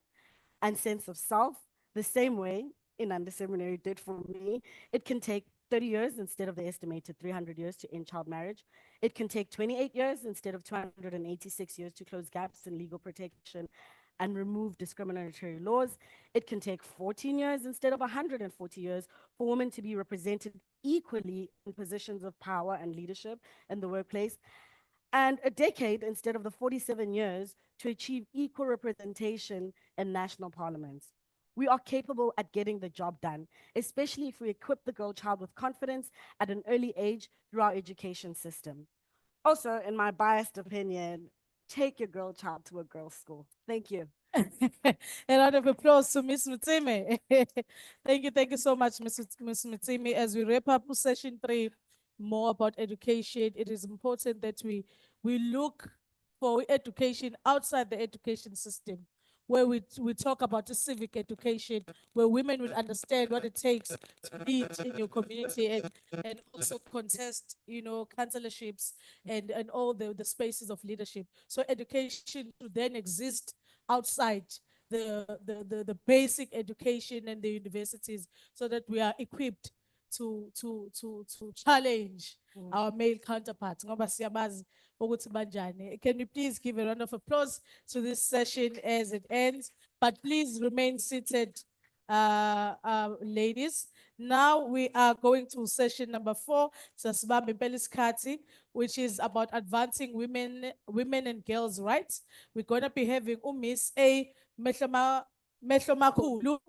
and sense of self, the same way in under seminary did for me, it can take 30 years instead of the estimated 300 years to end child marriage. It can take 28 years instead of 286 years to close gaps in legal protection and remove discriminatory laws. It can take 14 years instead of 140 years for women to be represented equally in positions of power and leadership in the workplace, and a decade instead of the 47 years to achieve equal representation in national parliaments. We are capable at getting the job done, especially if we equip the girl child with confidence at an early age through our education system. Also, in my biased opinion, take your girl child to a girls' school. Thank you. A round of applause to Ms. Mutime. Thank you so much, Ms. Mutime. As we wrap up session 3, more about education, it is important that we look for education outside the education system, where we talk about the civic education, where women will understand what it takes to lead in your community and also contest, councilorships and all the spaces of leadership. So education should then exist outside the basic education and the universities, so that we are equipped to challenge our male counterparts. Ngoba siyabazi ukuthi banjani. Can we please give a round of applause to this session as it ends? But please remain seated, ladies. Now we are going to session number 4, Sasibambe Mpeliskati, which is about advancing women and girls' rights. We're going to be having Miss A Mehlomakulu,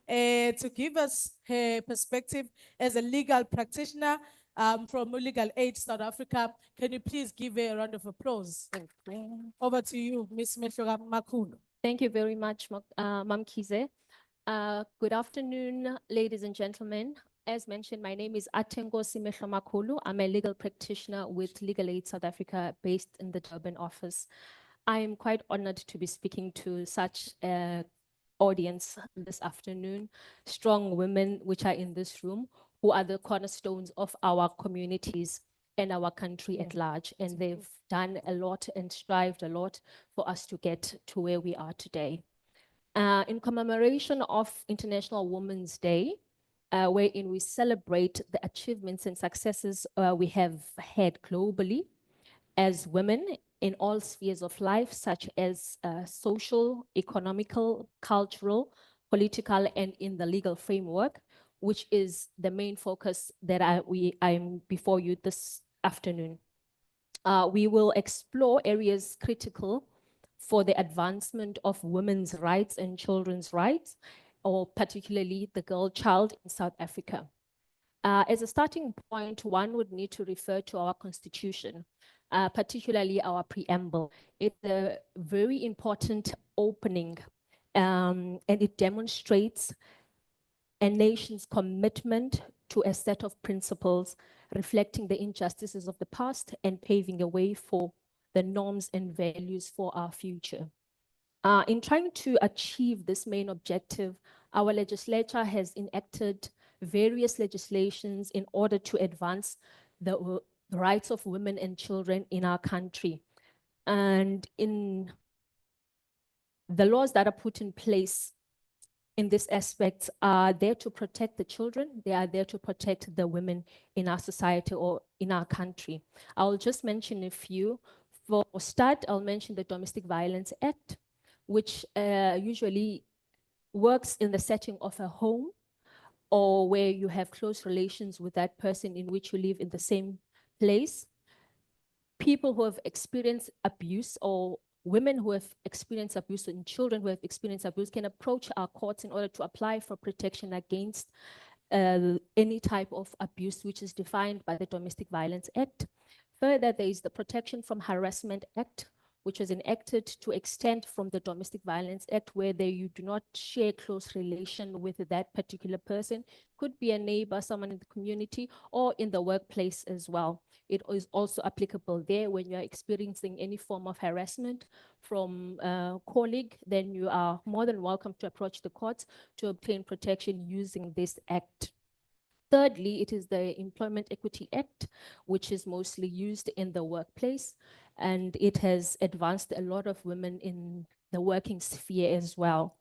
to give us her perspective as a legal practitioner from Legal Aid South Africa. Can you please give her a round of applause? Over to you, Ms. Mehloga Makhulu. Thank you very much, Mam Kize. Good afternoon, ladies and gentlemen. As mentioned, my name is Atengosi Mehlomakulu. I'm a legal practitioner with Legal Aid South Africa based in the Durban office. I am quite honored to be speaking to such an audience this afternoon, strong women which are in this room, who are the cornerstones of our communities and our country at large. And they've done a lot and strived a lot for us to get to where we are today. In commemoration of International Women's Day, wherein we celebrate the achievements and successes we have had globally as women in all spheres of life, such as social, economical, cultural, political, and in the legal framework, which is the main focus that I'm before you this afternoon. We will explore areas critical for the advancement of women's rights and children's rights, or particularly the girl child in South Africa. As a starting point, one would need to refer to our constitution, particularly our preamble. It's a very important opening, and it demonstrates a nation's commitment to a set of principles reflecting the injustices of the past and paving a way for the norms and values for our future. In trying to achieve this main objective, our legislature has enacted various legislations in order to advance the rights of women and children in our country. And in the laws that are put in place in this aspect are there to protect the children. They are there to protect the women in our society or in our country. I'll just mention a few. For start, I'll mention the Domestic Violence Act, which usually works in the setting of a home or where you have close relations with that person in which you live in the same place. People who have experienced abuse, or women who have experienced abuse, and children who have experienced abuse can approach our courts in order to apply for protection against any type of abuse which is defined by the Domestic Violence Act. Further, there is the Protection from Harassment Act, which was enacted to extend from the Domestic Violence Act, where you do not share close relation with that particular person. Could be a neighbor, someone in the community, or in the workplace as well. It is also applicable there when you're experiencing any form of harassment from a colleague, then you are more than welcome to approach the courts to obtain protection using this act. Thirdly, it is the Employment Equity Act, which is mostly used in the workplace, and it has advanced a lot of women in the working sphere as well.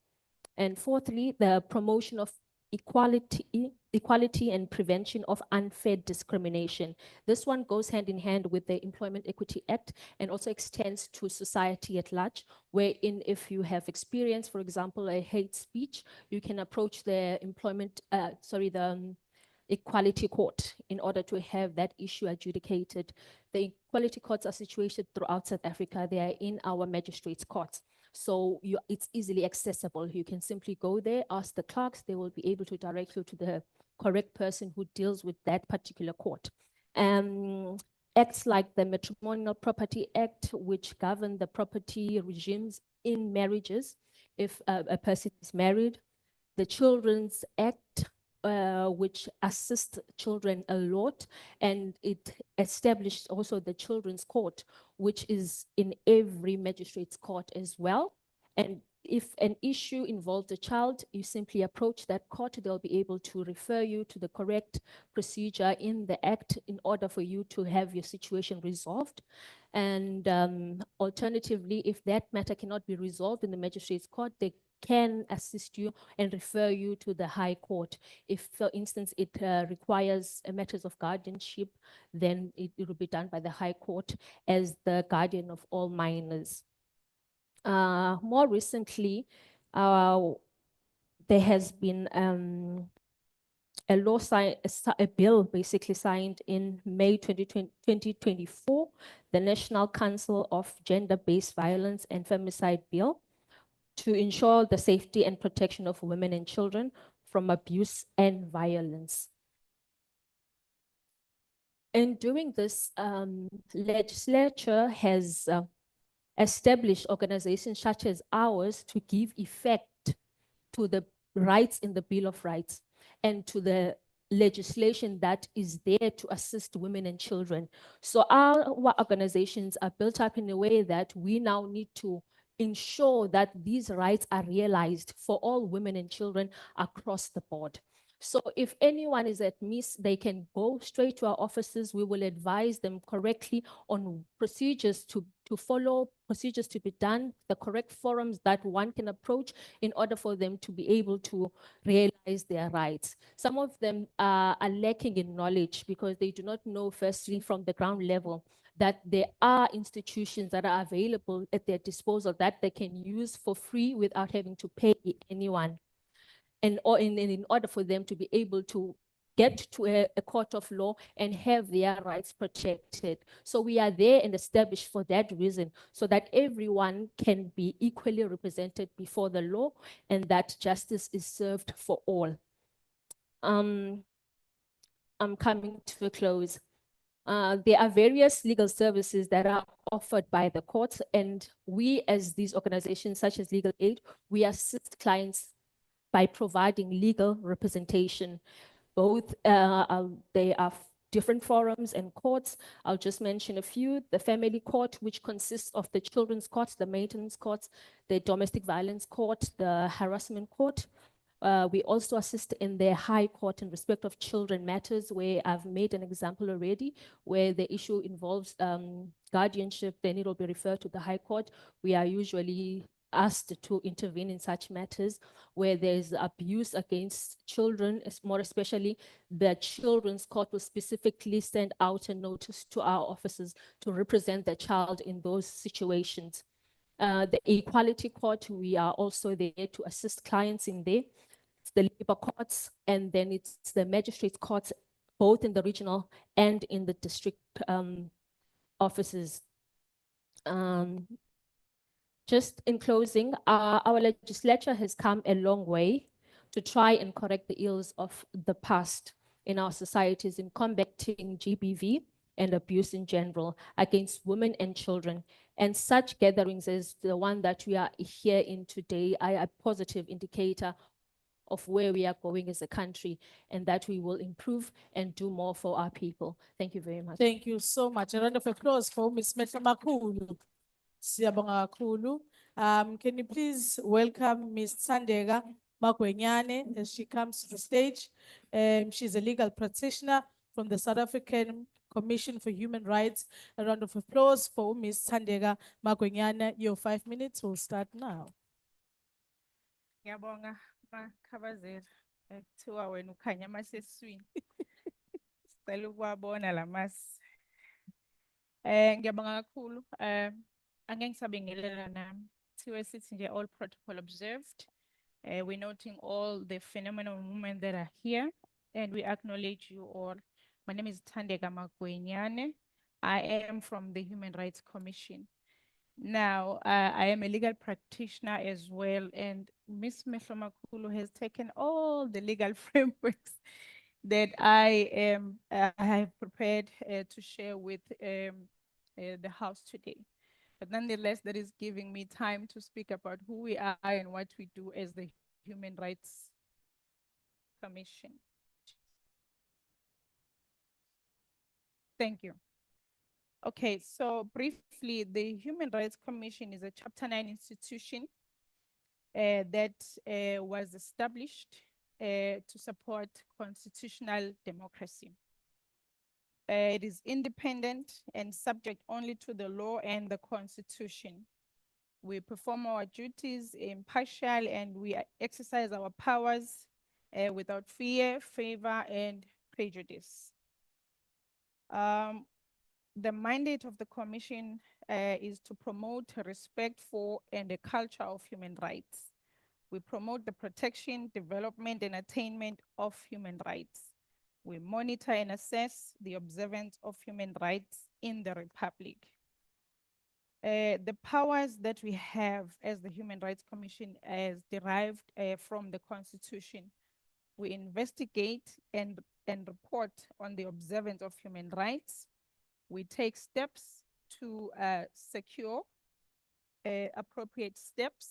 And fourthly, the promotion of equality and prevention of unfair discrimination. This one goes hand in hand with the Employment Equity Act and also extends to society at large, wherein if you have experienced, for example, a hate speech, you can approach the Equality Court in order to have that issue adjudicated. The equality courts are situated throughout South Africa. They are in our magistrates' courts. So it's easily accessible. You can simply go there, ask the clerks, they will be able to direct you to the correct person who deals with that particular court. Acts like the Matrimonial Property Act, which govern the property regimes in marriages if a person is married. The Children's Act, which assists children a lot, and it established also the Children's Court, which is in every magistrate's court as well. And if an issue involves a child, you simply approach that court. They'll be able to refer you to the correct procedure in the act in order for you to have your situation resolved. And alternatively, if that matter cannot be resolved in the magistrate's court, they can assist you and refer you to the High Court. If, for instance, it requires matters of guardianship, then it will be done by the High Court as the guardian of all minors. More recently, there has been a bill basically signed in May 2024, the National Council of Gender-Based Violence and Femicide Bill, to ensure the safety and protection of women and children from abuse and violence. In doing this, legislature has established organizations such as ours to give effect to the rights in the Bill of Rights and to the legislation that is there to assist women and children. So our organizations are built up in a way that we now need to ensure that these rights are realized for all women and children across the board. So if anyone is at miss, they can go straight to our offices. We will advise them correctly on procedures to follow, procedures to be done, the correct forums that one can approach in order for them to be able to realize their rights. Some of them are lacking in knowledge because they do not know, firstly, from the ground level, that there are institutions that are available at their disposal that they can use for free without having to pay anyone. And or in order for them to be able to get to a court of law and have their rights protected. So we are there and established for that reason, so that everyone can be equally represented before the law and that justice is served for all. I'm coming to a close. There are various legal services that are offered by the courts, and we as these organizations such as Legal Aid, we assist clients by providing legal representation. Both, they are different forums and courts. I'll just mention a few: the family court, which consists of the children's court, the maintenance court, the domestic violence court, the harassment court. We also assist in the high court in respect of children matters, where I've made an example already, where the issue involves guardianship, then it will be referred to the high court. We are usually asked to intervene in such matters where there's abuse against children, more especially the children's court will specifically send out a notice to our officers to represent the child in those situations. The equality court, we are also there to assist clients in there. It's the labor courts, and then it's the magistrates courts, both in the regional and in the district offices. Just in closing, our legislature has come a long way to try and correct the ills of the past in our societies in combating GBV and abuse in general against women and children. And such gatherings as the one that we are here in today are a positive indicator of where we are going as a country, and that we will improve and do more for our people. Thank you very much. Thank you so much. A round of applause for Ms. Makulu. Siyabonga kakhulu. Can you please welcome Ms. Sandega Magwenyane as she comes to the stage? She's a legal practitioner from the South African Commission for Human Rights. A round of applause for Ms. Sandega Magwenyane. Your 5 minutes will start now. Ngiyabonga makhabazela kuthiwa wena ukhanya amaseswini. Sicela ukuwabona lamasi. Ngiyabonga kakhulu. Angeke ngisabingelela nami. Kuthiwe sithi nje all protocol observed. We're noting all the phenomenal women that are here, and we acknowledge you all. My name is Thandeka Magwenyane. I am from the Human Rights Commission. Now, I am a legal practitioner as well, and Ms. Makulu has taken all the legal frameworks that I have prepared to share with the House today. But nonetheless, that is giving me time to speak about who we are and what we do as the Human Rights Commission. Thank you. Okay, so briefly, the Human Rights Commission is a Chapter 9 institution that was established to support constitutional democracy. It is independent and subject only to the law and the Constitution. We perform our duties impartial, and we exercise our powers without fear, favor, and prejudice. The mandate of the Commission is to promote respect for and a culture of human rights. We promote the protection, development, and attainment of human rights. We monitor and assess the observance of human rights in the Republic. The powers that we have as the Human Rights Commission is derived from the Constitution. We investigate and report on the observance of human rights. We take steps to secure appropriate steps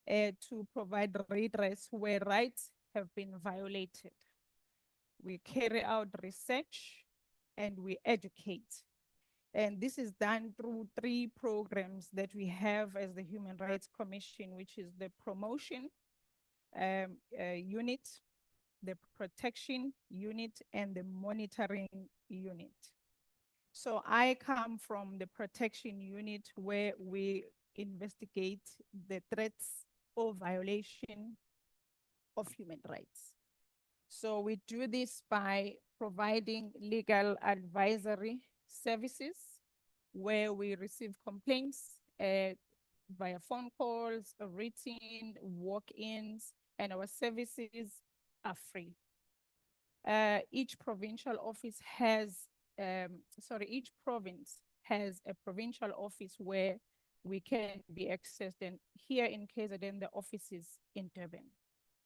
to provide redress where rights have been violated. We carry out research and we educate. And this is done through 3 programs that we have as the Human Rights Commission, which is the promotion unit, the protection unit, and the monitoring unit. So I come from the protection unit where we investigate the threats or violation of human rights. So we do this by providing legal advisory services where we receive complaints via phone calls, written, walk-ins, and our services are free. Each provincial office has, each province has a provincial office where we can be accessed. And here in KZN, the office is in Durban.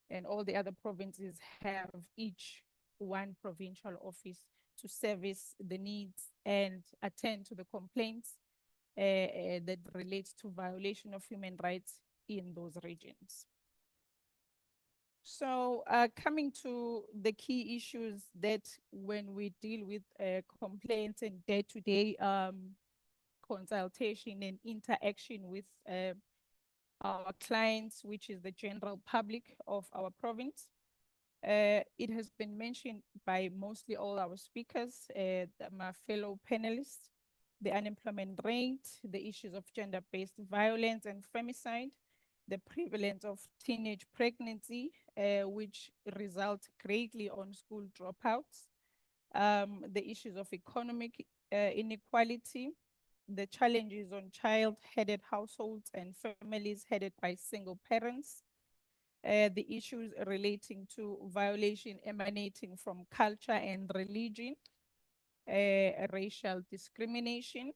And all the other provinces have each one provincial office to service the needs and attend to the complaints that relates to violation of human rights in those regions. So coming to the key issues that when we deal with complaints and day-to-day consultation and interaction with our clients, which is the general public of our province. It has been mentioned by mostly all our speakers, my fellow panelists, the unemployment rate, the issues of gender-based violence and femicide, the prevalence of teenage pregnancy, which result greatly on school dropouts, the issues of economic inequality, the challenges on child-headed households and families headed by single parents, the issues relating to violation emanating from culture and religion, racial discrimination,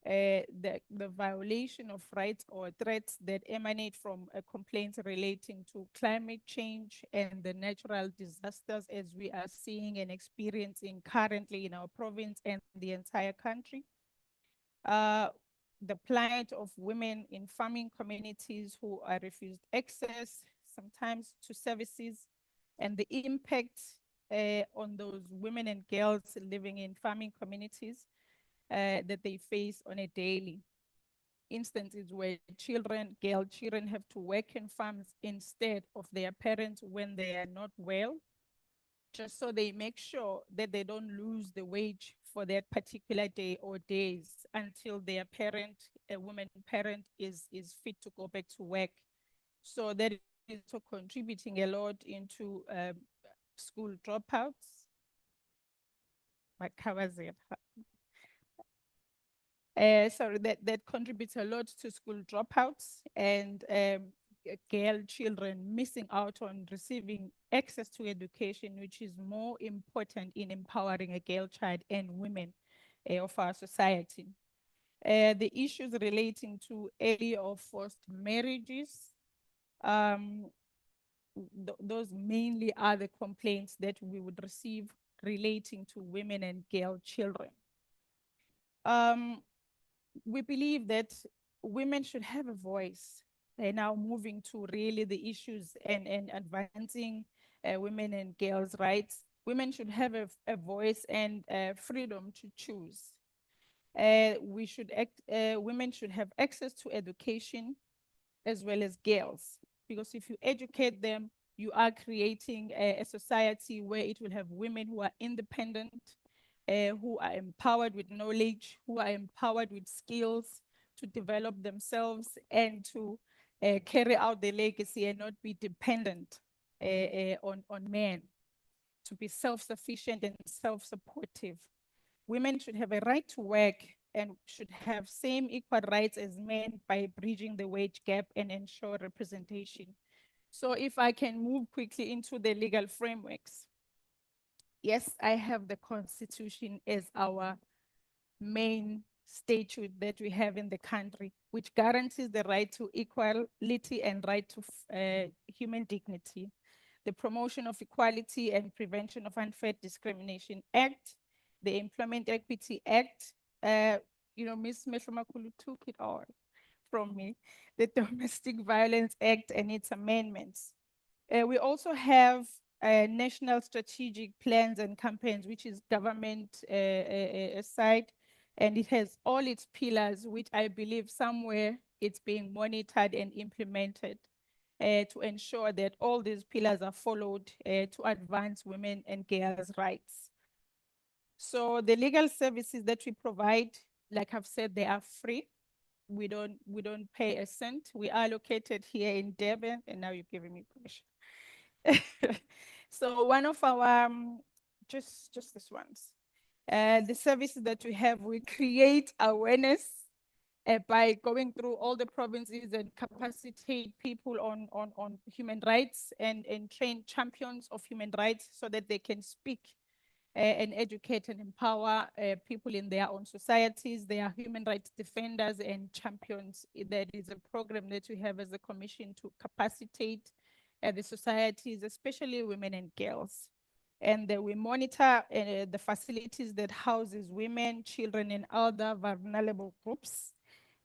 the violation of rights or threats that emanate from complaints relating to climate change and the natural disasters as we are seeing and experiencing currently in our province and the entire country. The plight of women in farming communities who are refused access sometimes to services, and the impact on those women and girls living in farming communities that they face on a daily. Instances where girl children have to work in farms instead of their parents when they are not well, just so they make sure that they don't lose the wage for that particular day or days until their parent, a woman parent, is fit to go back to work. So that is also contributing a lot into school dropouts. What covers it? Sorry, that contributes a lot to school dropouts and girl children missing out on receiving access to education, which is more important in empowering a girl child and women of our society. The issues relating to early or forced marriages, those mainly are the complaints that we would receive relating to women and girl children. We believe that women should have a voice. They're now moving to really the issues and advancing women and girls' rights. Women should have a voice and freedom to choose. Women should have access to education as well as girls, because if you educate them, you are creating a society where it will have women who are independent, who are empowered with knowledge, who are empowered with skills to develop themselves and to carry out the legacy and not be dependent on men, to be self-sufficient and self-supportive. Women should have a right to work and should have same equal rights as men by bridging the wage gap and ensure representation. So if I can move quickly into the legal frameworks. Yes, I have the Constitution as our main statute that we have in the country, which guarantees the right to equality and right to human dignity. the Promotion of Equality and Prevention of Unfair Discrimination Act, the Employment Equity Act. Ms. Mehlomakulu took it all from me, the Domestic Violence Act and its amendments. We also have national strategic plans and campaigns, which is government side, and it has all its pillars, which I believe somewhere it's being monitored and implemented to ensure that all these pillars are followed to advance women and girls' rights. So the legal services that we provide, like I've said, they are free. We don't pay a cent. We are located here in Durban, and now you're giving me permission. So one of our just this ones, the services that we have, we create awareness by going through all the provinces and capacitate people on human rights and train champions of human rights so that they can speak and educate and empower people in their own societies. They are human rights defenders and champions. That is a program that we have as a commission to capacitate the societies, especially women and girls. And we monitor the facilities that houses women, children, and other vulnerable groups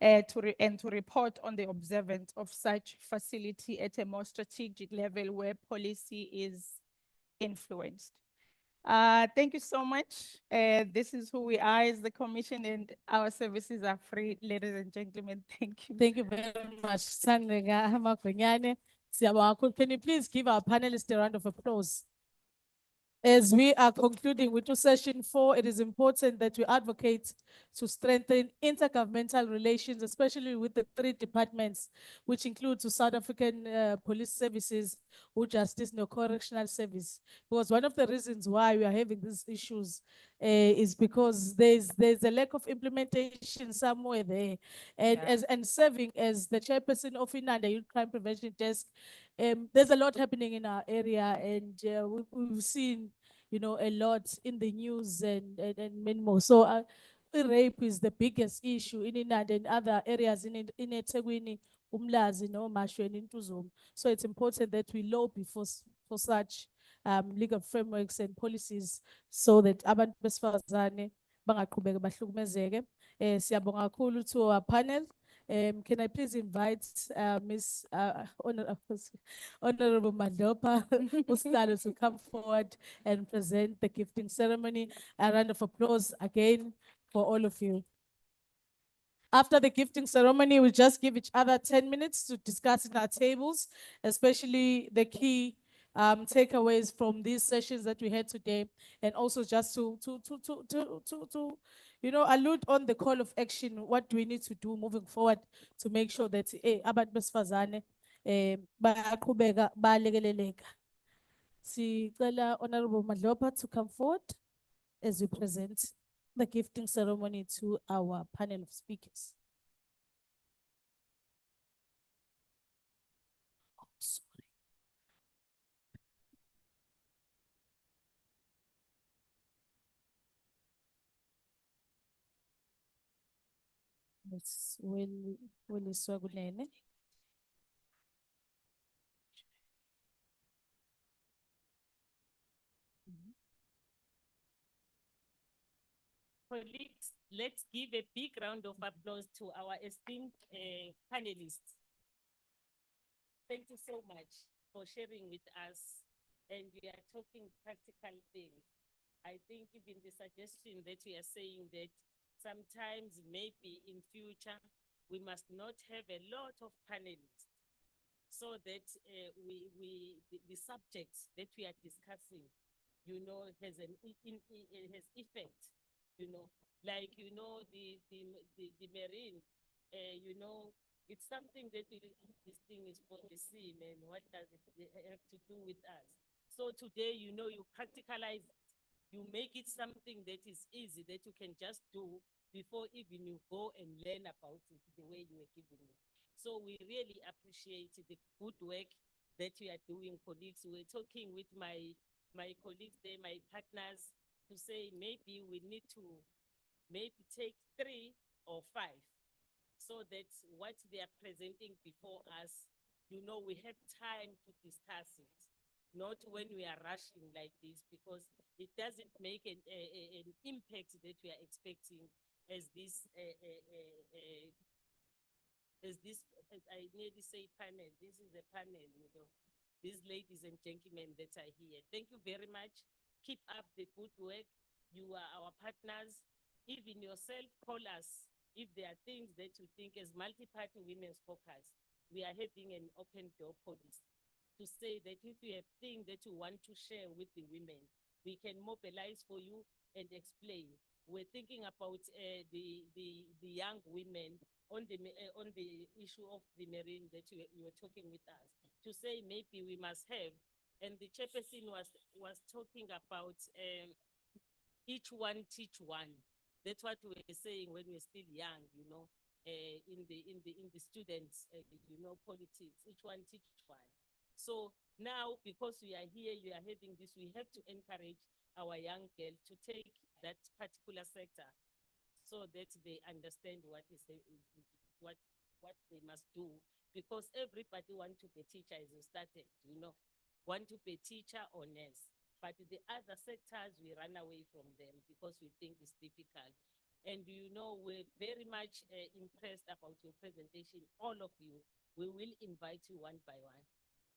to report on the observance of such facility at a more strategic level where policy is influenced. Thank you so much. This is who we are as the commission, and our services are free, ladies and gentlemen. Thank you. Thank you very much, Sandringa Magonyane. Siyabonga kakhulu. Can you please give our panelists a round of applause? As we are concluding with session 4, it is important that we advocate to strengthen intergovernmental relations, especially with the 3 departments, which include the South African Police Services, Justice and Correctional Service. Because one of the reasons why we are having these issues is because there's a lack of implementation somewhere there. And and serving as the chairperson of Inanda Youth Crime Prevention Desk, there's a lot happening in our area, and we've seen, a lot in the news and many more. So rape is the biggest issue in Inanda and other areas in eThekwini, Umlazi, Mashu, and Intuzum. So it's important that we lobby for such legal frameworks and policies so that abantu besifazane bangaqhubeki bahlukumezeke. Siyabonga kakhulu to our panel. Can I please invite Ms. Honorable Madlopa Ustalo to come forward and present the gifting ceremony? A round of applause again for all of you. After the gifting ceremony, we'll just give each other 10 minutes to discuss in our tables, especially the key takeaways from these sessions that we had today, and also just to allude on the call of action. What do we need to do moving forward to make sure that abantu besifazane bayaqhubeka balekeleleka? Sicela Honorable Madlopa to come forward as we present the gifting ceremony to our panel of speakers. Oh, sorry. It's Willie Swagulene. Colleagues, let's give a big round of applause to our esteemed panelists. Thank you so much for sharing with us, and we are talking practical things. I think even the suggestion that we are saying that sometimes maybe in future we must not have a lot of panelists, so that the subjects that we are discussing, has has effect. Like the marine, it's something that this thing is for the sea, man. What does it have to do with us? So today, you practicalize it. You make it something that is easy, that you can just do before even you go and learn about it the way you were giving it. So we really appreciate the good work that you are doing, colleagues. We're talking with my colleagues there, my partners, to say maybe we need to take 3 or 5, so that what they are presenting before us, we have time to discuss it. not when we are rushing like this, because it doesn't make an impact that we are expecting as this, as I nearly say panel. This is a panel, you know, these ladies and gentlemen that are here. Thank you very much. Keep up the good work. You are our partners. Even yourself, call us if there are things that you think as multi-party women's caucus, we are having an open door policy to say that if you have things that you want to share with the women, we can mobilize for you and explain. We're thinking about the young women on the issue of the marine that you were talking with us, to say maybe we must have, and the chairperson was talking about each one teach one. That's what we were saying when we were still young, you know, in the students, you know, politics. Each one teach one. So now, because we are here, you are having this, we have to encourage our young girls to take that particular sector, so that they understand what is what they must do. Because everybody want to be teacher as you started, you know, want to be teacher or nurse. But the other sectors, we run away from them because we think it's difficult. And you know, we're very much impressed about your presentation, all of you. We will invite you one by one.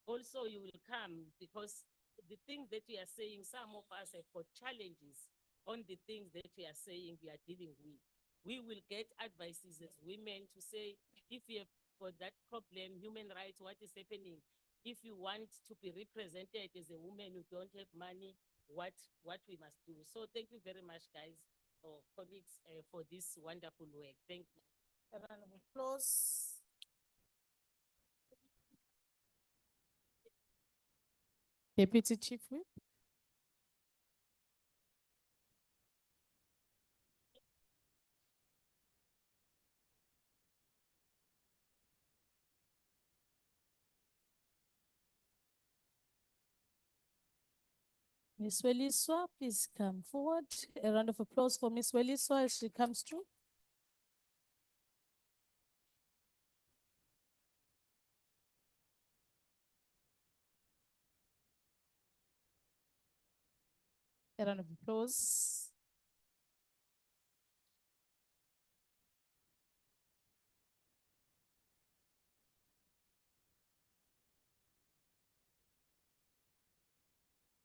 Also, you will come because the things that we are saying, some of us have got challenges on the things that we are saying we are dealing with. We will get advices as women to say, if you have got that problem, human rights, what is happening? If you want to be represented as a woman who don't have money, what we must do. So thank you very much, guys, or colleagues, for this wonderful work. Thank you. A round of applause. Deputy Chief Whip. Ms. Weliswa, please come forward. A round of applause for Ms. Weliswa as she comes through. A round of applause.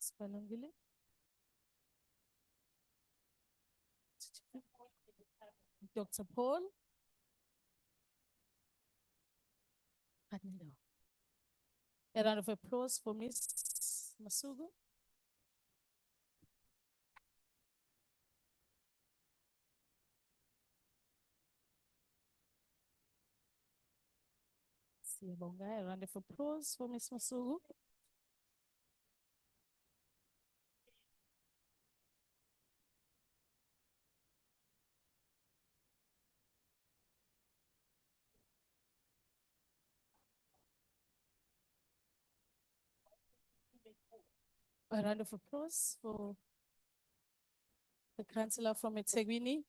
Spalangile. Dr. Paul. Admiro. A round of applause for Ms. Masugu. Siyabonga. A round of applause for Ms. Masugu. A round of applause for the councillor from eThekwini.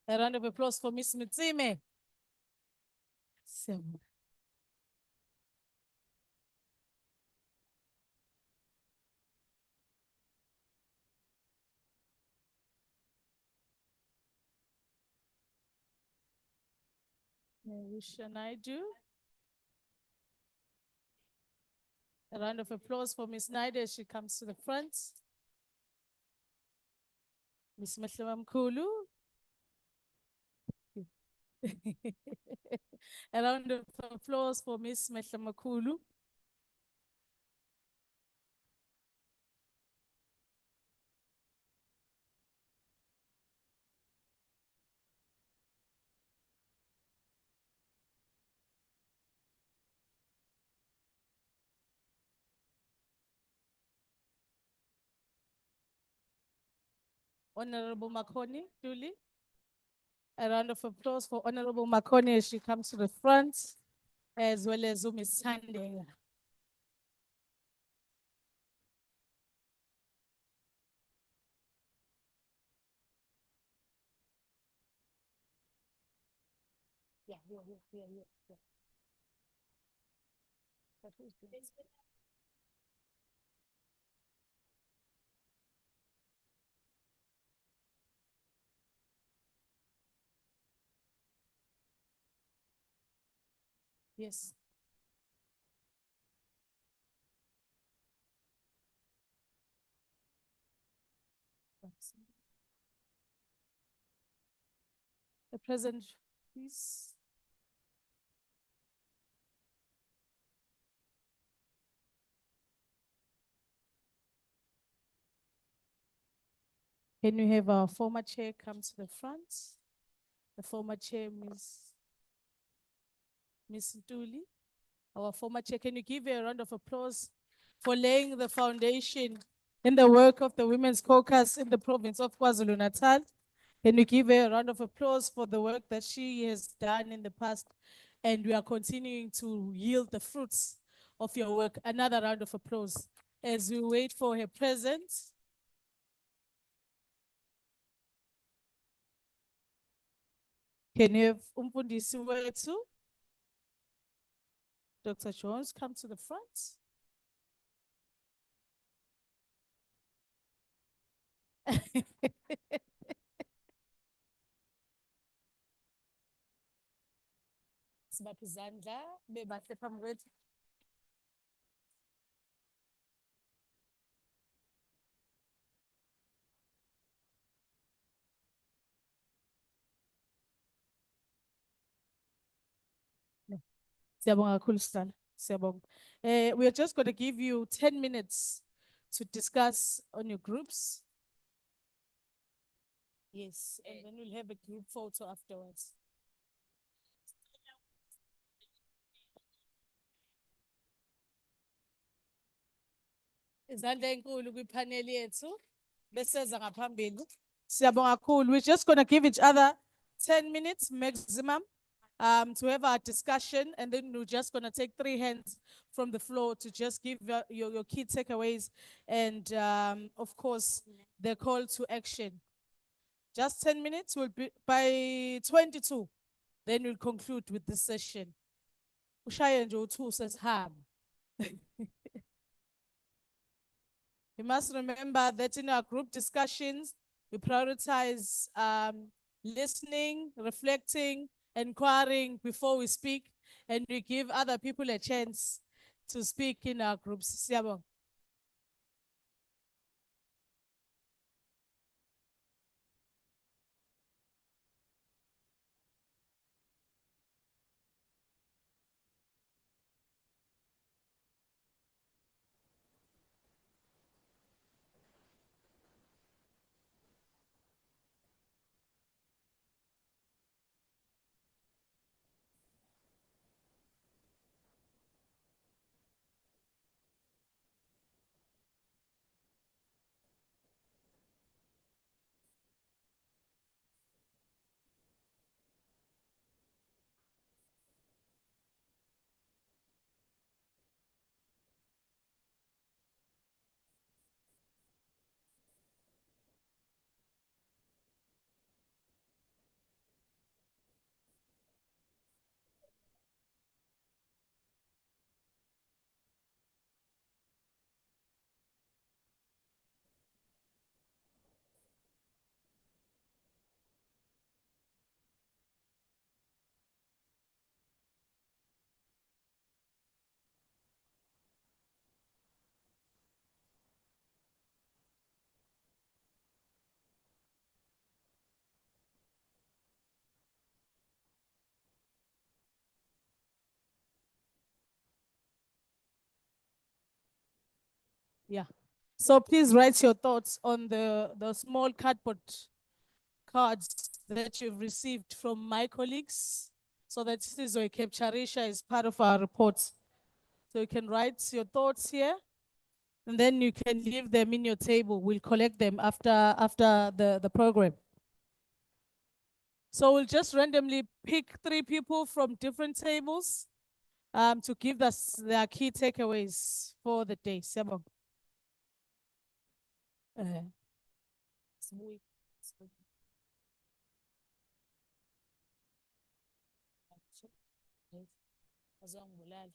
A round of applause for Ms. Mitsime. Siyabonga. Naidu. A round of applause for Ms. Naidu as she comes to the front. Ms. Mkhulu. A round of applause for Ms. Mkhulu. Honorable Makoni, Julie. A round of applause for Honorable Makone as she comes to the front, as well as Ms. Sandela. Yeah. But who's doing this? Yes. The president, please. Can we have our former chair come to the front? The former chair, Ms. Ntuli. Our former chair, can you give her a round of applause for laying the foundation in the work of the Women's Caucus in the province of KwaZulu-Natal? Can you give her a round of applause for the work that she has done in the past? And we are continuing to yield the fruits of your work. Another round of applause as we wait for her presence. Can you have Umfundisi wethu? Dr. Jones, come to the front. Sibaphe izandla, bebahle phambi kwethu. Siyabonga kakhulu Sihlalo. Siyabonga. We are just going to give you 10 minutes to discuss on your groups. Yes, and then we'll have a group photo afterwards. Izandla enkulu kwipanel yethu beseza ngaphambili. Siyabonga kakhulu. We're just going to give each other 10 minutes maximum to have our discussion, and then we're just going to take 3 hands from the floor to just give your key takeaways and of course the call to action. Just 10 minutes, will be by 22, then we'll conclude with this session. Ushaye nje u2 says ham. You must remember that in our group discussions, we prioritize listening, reflecting, inquiring before we speak, and we give other people a chance to speak in our groups. Siyabonga. Yeah. So please write your thoughts on the small cardboard cards that you've received from my colleagues, so that Sizwe Kepcharisha is part of our report. So you can write your thoughts here, and then you can leave them in your table. We'll collect them after the program. So we'll just randomly pick 3 people from different tables to give us their key takeaways for the day. Siyabonga. Sibuye. Azongibulala.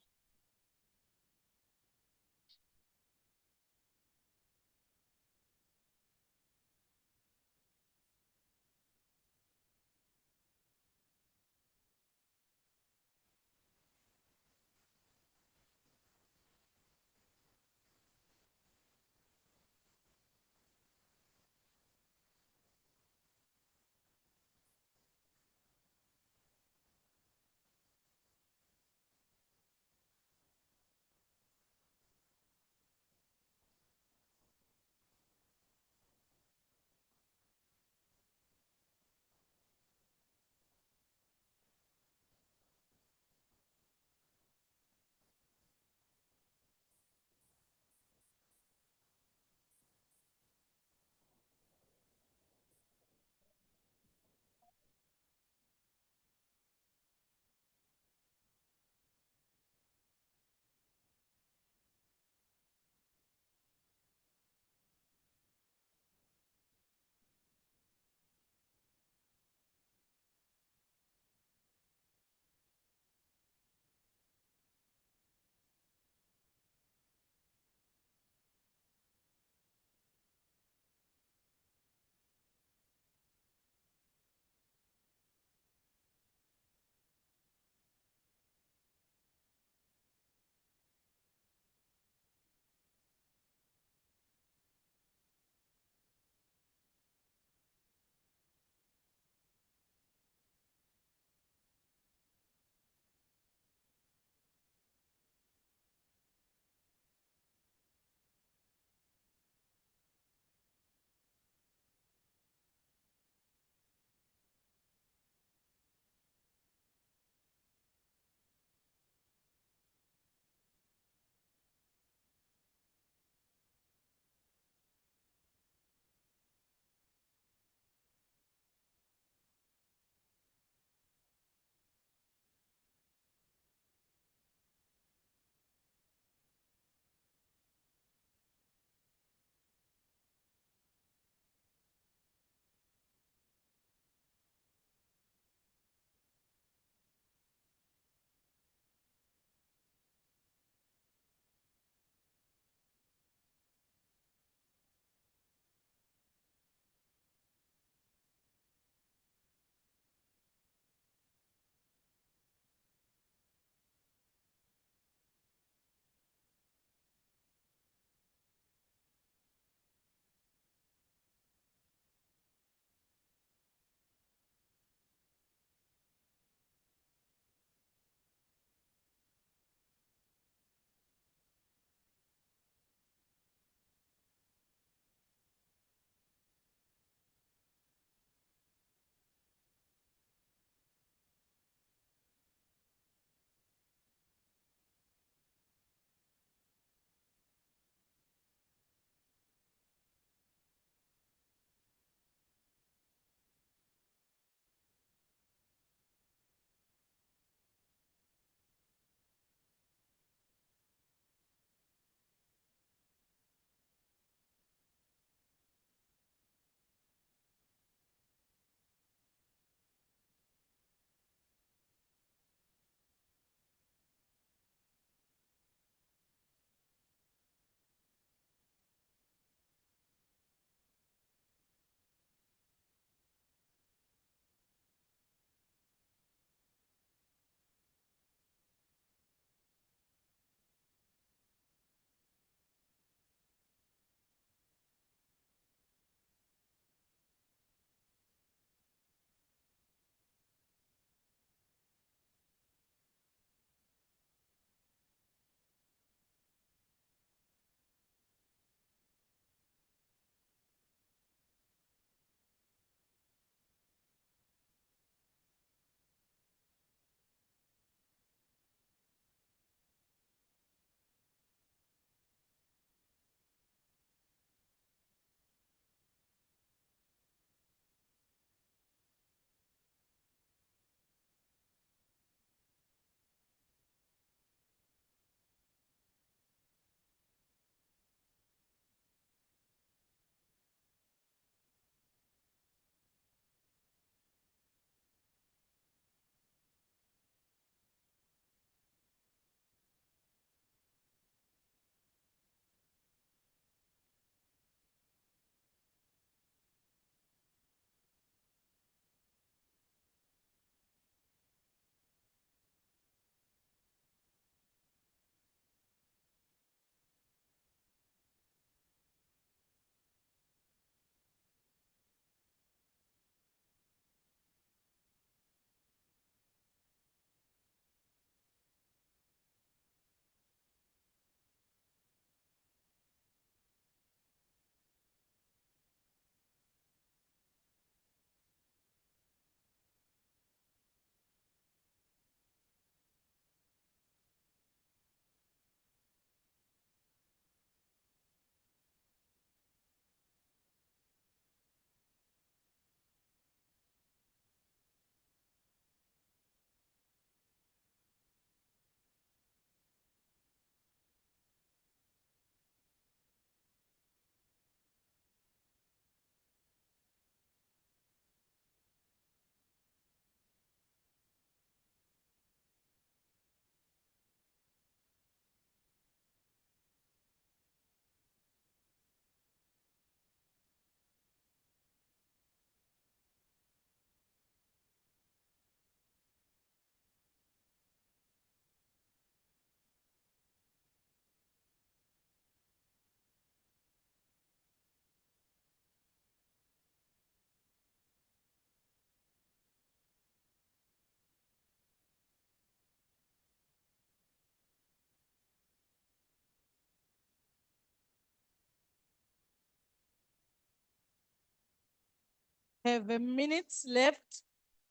have a minute left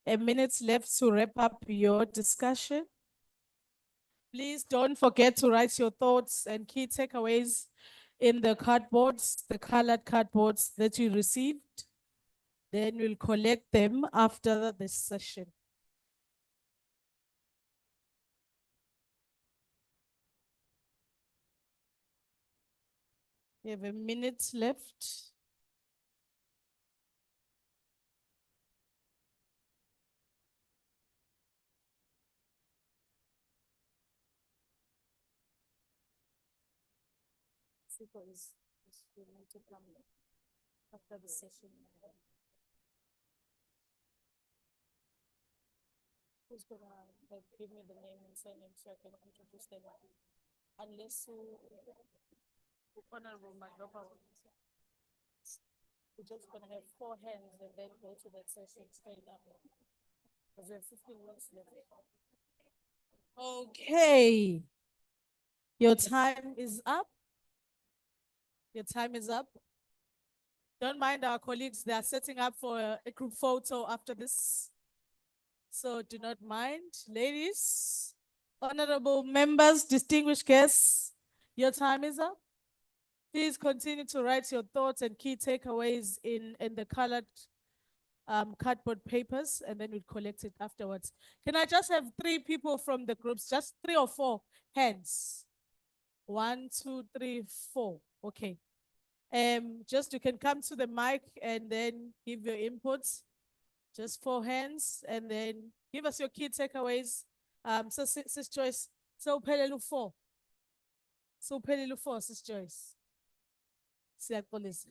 to wrap up your discussion. Please don't forget to write your thoughts and key takeaways in the cardboards, the colored cardboards that you received. Then we'll collect them after this session. We have a minute left. We need to come after the session. Who's gonna give me the name and surname so I can introduce them? Unless Honorable Maglopa. We're just gonna have 4 hands and then go to that session straight up. Because we have 15 minutes left. Okay. Your time is up. Your time is up. Don't mind our colleagues, they are setting up for a group photo after this. So do not mind. Ladies, honorable members, distinguished guests, your time is up. Please continue to write your thoughts and key takeaways in the colored cardboard papers, and then we'll collect it afterwards. Can I just have 3 people from the groups, just 3 or 4 hands? 1, 2, 3, 4. Okay. Just you can come to the mic and then give your inputs. Just 4 hands, and then give us your key takeaways. So Sis Joyce, so uphelele 4. So uphelele 4, Sis Joyce. Siyaxolisa.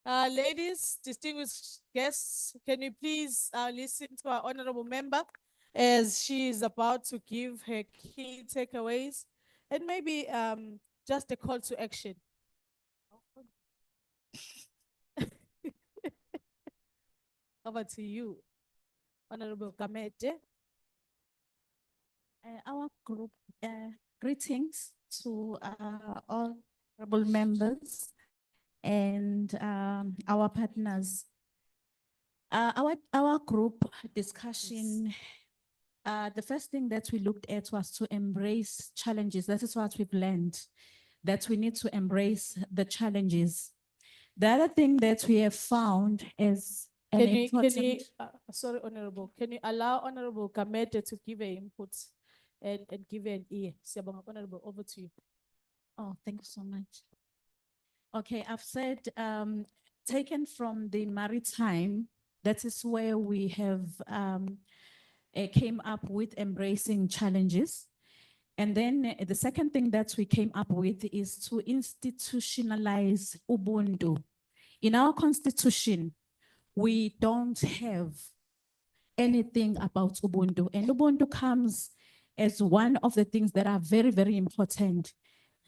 Ladies, distinguished guests, can you please listen to our honorable member as she is about to give her key takeaways and maybe just a call to action. Over to you, Honorable Kamete. Our group, greetings to all honorable members and our partners. Our group discussion, the first thing that we looked at was to embrace challenges. That is what we've learned, that we need to embrace the challenges. The other thing that we have found is Sorry, Honorable, can you allow Honorable Kamete to give her inputs and give her an ear? Siyabonga, Honorable, over to you. Oh, thank you so much. Okay, I've said, taken from the maritime, that is where we have came up with embracing challenges. And then the second thing that we came up with is to institutionalize Ubuntu. In our constitution, we don't have anything about Ubuntu, and Ubuntu comes as one of the things that are very, very important.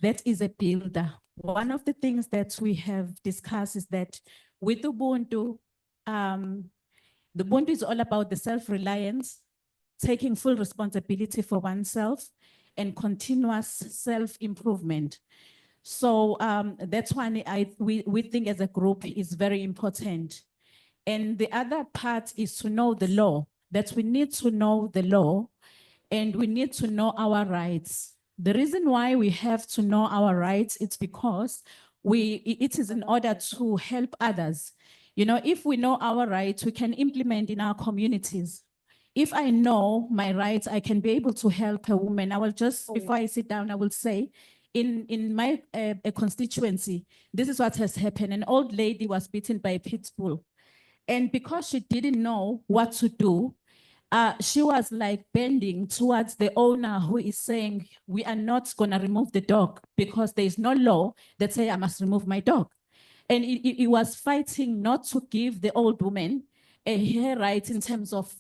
That is a builder. One of the things that we have discussed is that with Ubuntu, the Ubuntu is all about the self-reliance, taking full responsibility for oneself, and continuous self-improvement. So that's why we think as a group is very important. And the other part is to know the law, that we need to know the law and we need to know our rights. The reason why we have to know our rights, it's because it is in order to help others. You know, if we know our rights, we can implement in our communities. If I know my rights, I can be able to help a woman. I will just, before I sit down, I will say, in my constituency, this is what has happened. An old lady was beaten by a pit bull. And because she didn't know what to do, she was like bending towards the owner who is saying, we are not going to remove the dog because there is no law that say I must remove my dog. And it was fighting not to give the old woman her right in terms of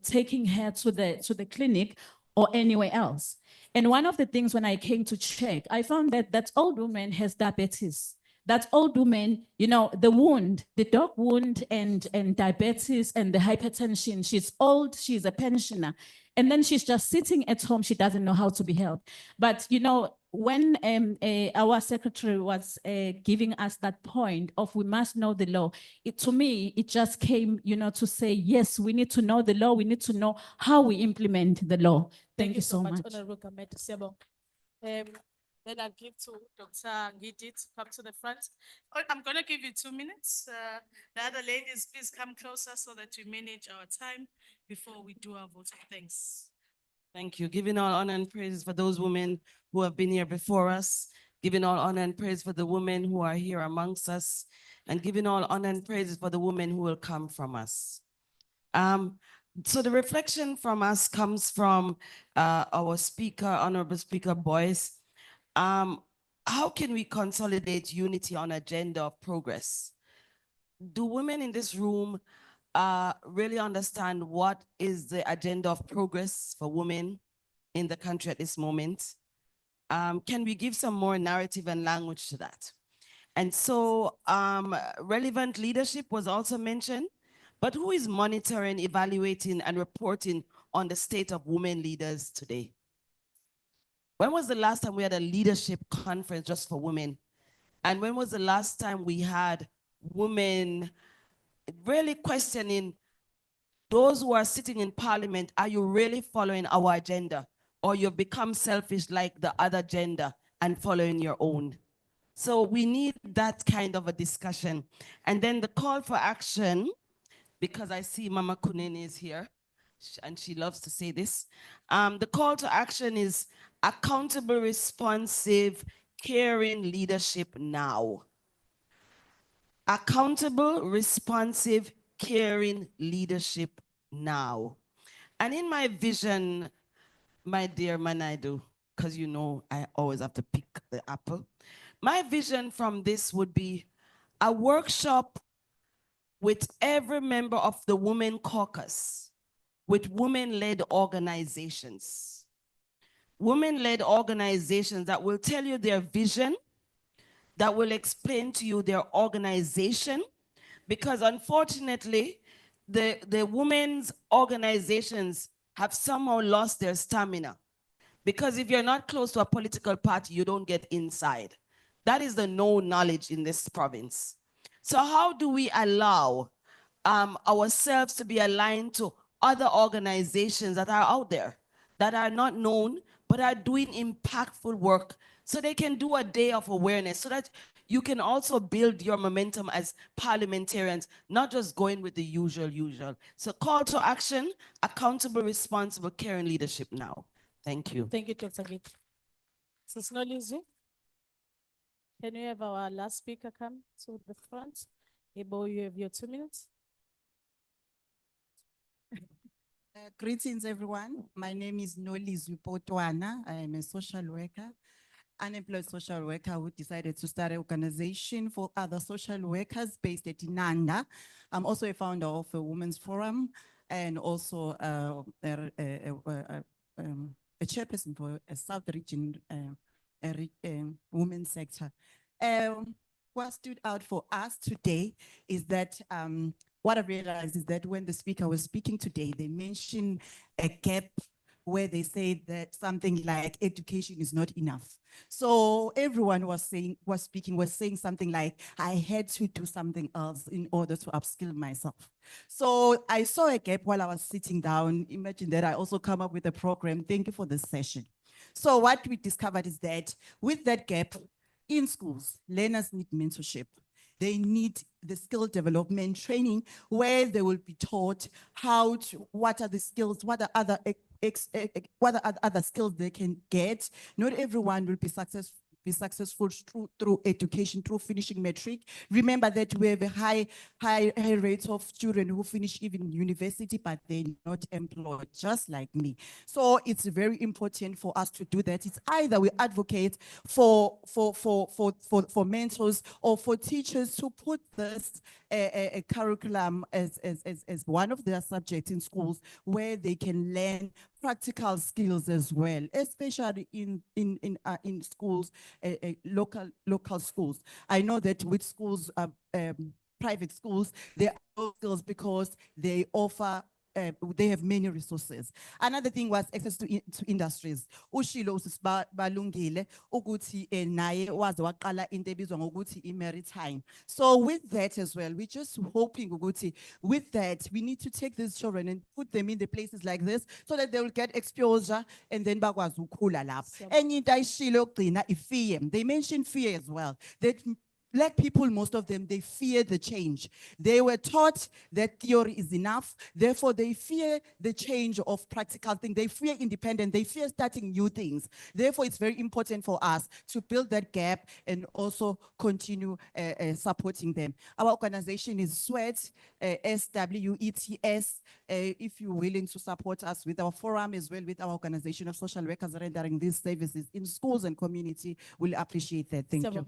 taking her to the clinic or anywhere else. And one of the things when I came to check, I found that that old woman has diabetes. that old woman, you know, the wound, the dog wound and diabetes and the hypertension, she's old, she's a pensioner. And then she's just sitting at home, she doesn't know how to be helped. But, you know, when our secretary was giving us that point of we must know the law, to me, it just came, you know, to say, yes, we need to know the law. We need to know how we implement the law. Thank you so much. Honorable Gamet Sebo. Then I'll give to Dr. Ngidi to come to the front. Oh, I'm going to give you 2 minutes. The other ladies, please come closer so that we manage our time before we do our vote. Thanks. Thank you. Giving all honor and praise for those women who have been here before us. Giving all honor and praise for the women who are here amongst us. And giving all honor and praises for the women who will come from us. So the reflection from us comes from our speaker, Honorable Speaker Boyce. How can we consolidate unity on agenda of progress? Do women in this room really understand what is the agenda of progress for women in the country at this moment? Can we give some more narrative and language to that? And so relevant leadership was also mentioned, but who is monitoring, evaluating, and reporting on the state of women leaders today? When was the last time we had a leadership conference just for women? And when was the last time we had women really questioning those who are sitting in parliament, are you really following our agenda? Or you've become selfish like the other gender and following your own? So we need that kind of a discussion. And then the call for action, because I see Mama Kunene is here, and she loves to say this. The call to action is accountable, responsive, caring leadership now. Accountable, responsive, caring leadership now. And in my vision, my dear Manaidu, because you know I always have to pick the apple. My vision from this would be a workshop with every member of the Women Caucus, with women-led organizations. Women-led organizations that will tell you their vision, that will explain to you their organization, because unfortunately, the women's organizations have somehow lost their stamina. Because if you're not close to a political party, you don't get inside. That is the known knowledge in this province. So how do we allow ourselves to be aligned to other organizations that are out there, that are not known, but are doing impactful work, so they can do a day of awareness, so that you can also build your momentum as parliamentarians, not just going with the usual. So call to action, accountable, responsible, caring leadership now. Thank you. Thank you, Dr. Ngidi. Sis Nolizu, can we have our last speaker come to the front? Ebo, you have your 2 minutes. Greetings, everyone. My name is Nolizwi Potwana. I am a social worker, unemployed social worker who decided to start an organization for other social workers based at Inanda. I'm also a founder of a women's forum and also a chairperson for a South region women's sector. What stood out for us today is that what I realized is that when the speaker was speaking today, they mentioned a gap where they said that something like education is not enough. So everyone was saying something like, I had to do something else in order to upskill myself. So I saw a gap while I was sitting down. Imagine that I also come up with a program. Thank you for this session. So what we discovered is that with that gap in schools, learners need mentorship. They need the skill development training where they will be taught what are the skills, what are other skills they can get. Not everyone will be successful through education, through finishing matric. Remember that we have a high rate of children who finish even university, but they're not employed, just like me. So it's very important for us to do that. It's either we advocate for mentors or for teachers to put this a curriculum as one of their subjects in schools where they can learn practical skills as well, especially in schools local schools. I know that with schools, private schools, they are skills because they offer they have many resources. Another thing was access to industries. Ushilo balungile ukuthi naye waze waqala into ebizwa ngokuthi i-maritime. So with that as well, we're just hoping ukuthi with that we need to take these children and put them in the places like this so that they will get exposure and then bakwazi ukukhula lapho. Enye into ayishilo yokugcina i-fear. They mentioned fear as well. That Black people, most of them, they fear the change. They were taught that theory is enough. Therefore, they fear the change of practical things. They fear independence. They fear starting new things. Therefore, it's very important for us to build that gap and also continue supporting them. Our organization is SWET, SWETS. If you're willing to support us with our forum as well, with our organization of social workers rendering these services in schools and community, we'll appreciate that. Thank you.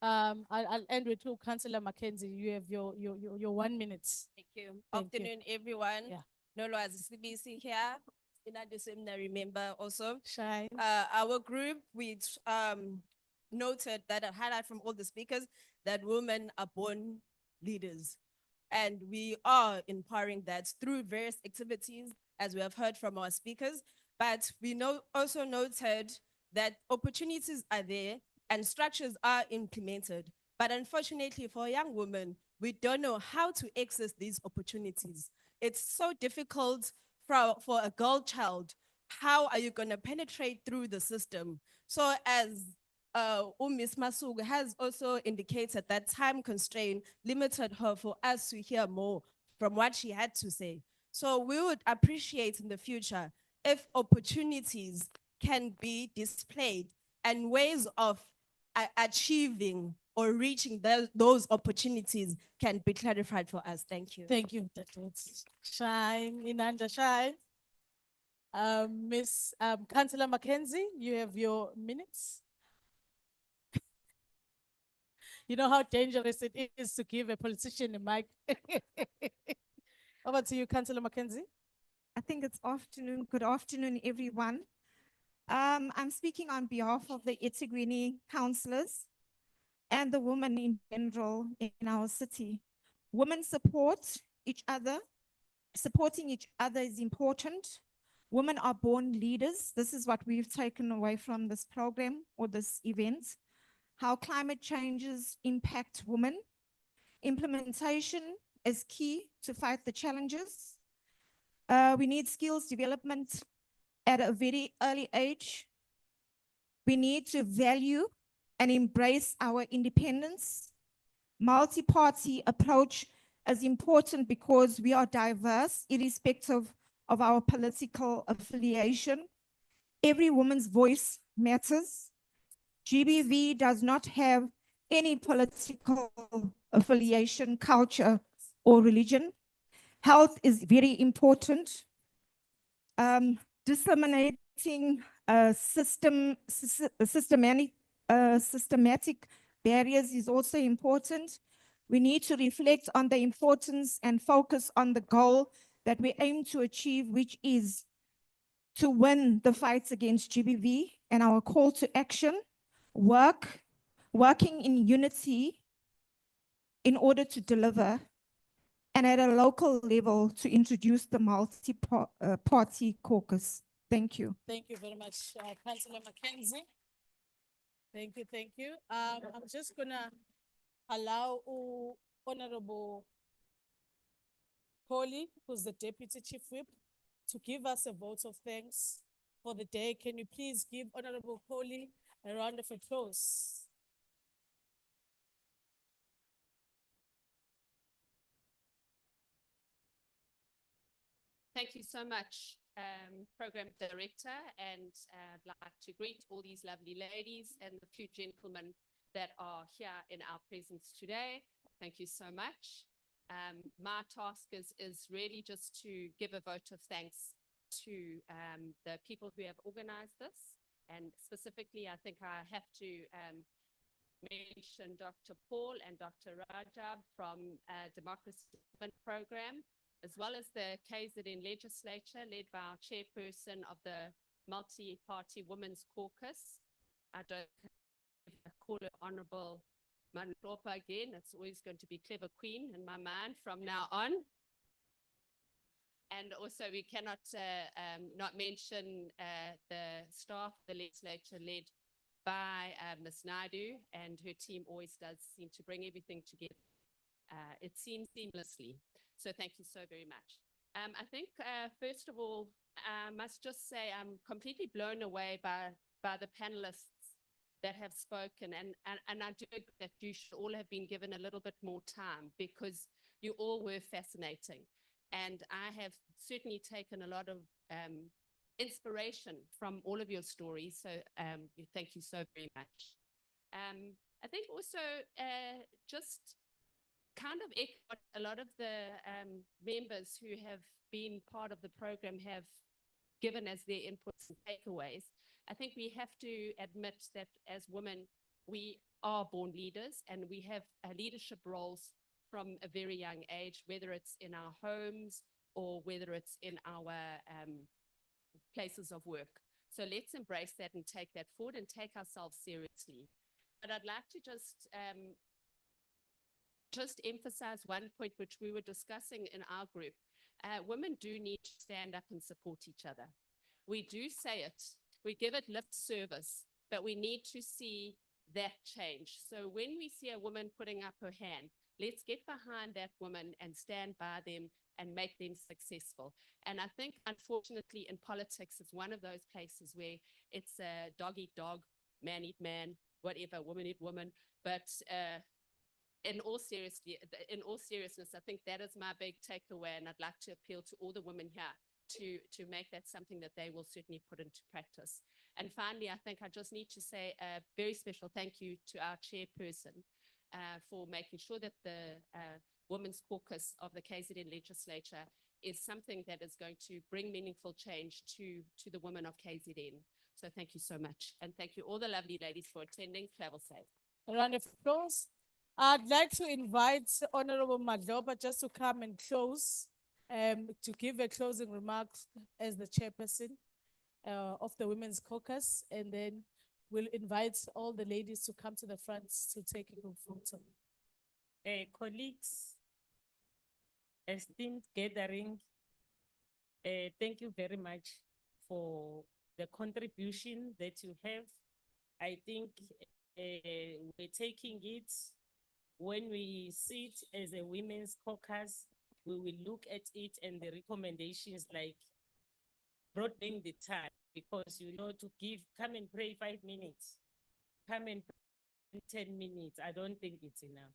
I'll end with you, Councillor Mackenzie. You have your 1 minute. Thank you. Thank you. Afternoon, everyone. Yeah. Nolwazi CBC here. In the seminary member also. Shine. Our group, we noted that a highlight from all the speakers that women are born leaders. And we are empowering that through various activities, as we have heard from our speakers. But we also noted that opportunities are there and structures are implemented. But unfortunately for young women, we don't know how to access these opportunities. It's so difficult for a girl child. How are you gonna penetrate through the system? So as Ms. Masugu has also indicated that time constraint limited her for us to hear more from what she had to say. So we would appreciate in the future if opportunities can be displayed and ways of achieving or reaching those opportunities can be clarified for us. Thank you. Thank you. Shine, Inanda, shine. Miss Councillor Mackenzie, you have your minutes. You know how dangerous it is to give a politician a mic. Over to you, Councillor Mackenzie. I think it's afternoon. Good afternoon, everyone. I'm speaking on behalf of the eThekwini councillors and the women in general in our city. Women support each other. Supporting each other is important. Women are born leaders. This is what we've taken away from this program or this event. How climate changes impact women. Implementation is key to fight the challenges. We need skills development at a very early age. We need to value and embrace our independence. Multi-party approach is important because we are diverse, irrespective of our political affiliation. Every woman's voice matters. GBV does not have any political affiliation, culture, or religion. Health is very important. Disseminating systematic barriers is also important. We need to reflect on the importance and focus on the goal that we aim to achieve, which is to win the fights against GBV, and our call to action, working in unity in order to deliver, and at a local level to introduce the multi-party caucus. Thank you. Thank you very much, Councillor Mackenzie. Thank you, thank you. I'm just gonna allow Honorable Polly, who's the Deputy Chief Whip, to give us a vote of thanks for the day. Can you please give Honorable Polly a round of applause? Thank you so much, Program Director, and I'd like to greet all these lovely ladies and the few gentlemen that are here in our presence today. Thank you so much. My task is really just to give a vote of thanks to the people who have organized this, and specifically, I think I have to mention Dr. Paul and Dr. Rajab from Democracy Development Program, as well as the KZN Legislature led by our chairperson of the multi-party women's caucus. I don't call her Honorable Manlopa again. It's always going to be Clever Queen in my mind from now on. And also we cannot not mention the staff, the legislature led by Ms. Naidu, and her team always does seem to bring everything together. It seems seamlessly. So thank you so very much. I think, first of all, I must just say I'm completely blown away by the panelists that have spoken. And I do agree that you should all have been given a little bit more time because you all were fascinating. And I have certainly taken a lot of inspiration from all of your stories. So thank you so very much. I think also just kind of echo what a lot of the members who have been part of the program have given as their inputs and takeaways. I think we have to admit that as women, we are born leaders and we have leadership roles from a very young age, whether it's in our homes or whether it's in our places of work. So let's embrace that and take that forward and take ourselves seriously. But I'd like to just emphasize one point which we were discussing in our group. Women do need to stand up and support each other. We do say it, we give it lip service, but we need to see that change. So when we see a woman putting up her hand, let's get behind that woman and stand by them and make them successful. And I think, unfortunately, in politics, it's one of those places where it's a dog eat dog, man eat man, whatever, woman eat woman. But in all seriousness, I think that is my big takeaway, and I'd like to appeal to all the women here to make that something that they will certainly put into practice. And finally, I think I just need to say a very special thank you to our chairperson for making sure that the Women's Caucus of the KZN Legislature is something that is going to bring meaningful change to the women of KZN. So thank you so much. And thank you all the lovely ladies for attending. Travel safe. A round of applause. I'd like to invite Honorable Madloba just to come and close, to give a closing remark as the chairperson of the Women's Caucus, and then we'll invite all the ladies to come to the front to take a group photo. Colleagues, esteemed gathering, thank you very much for the contribution that you have. I think we're taking it. When we sit as a women's caucus, we will look at it and the recommendations like broadening the time, because to come and pray 5 minutes, come and pray 10 minutes, I don't think it's enough.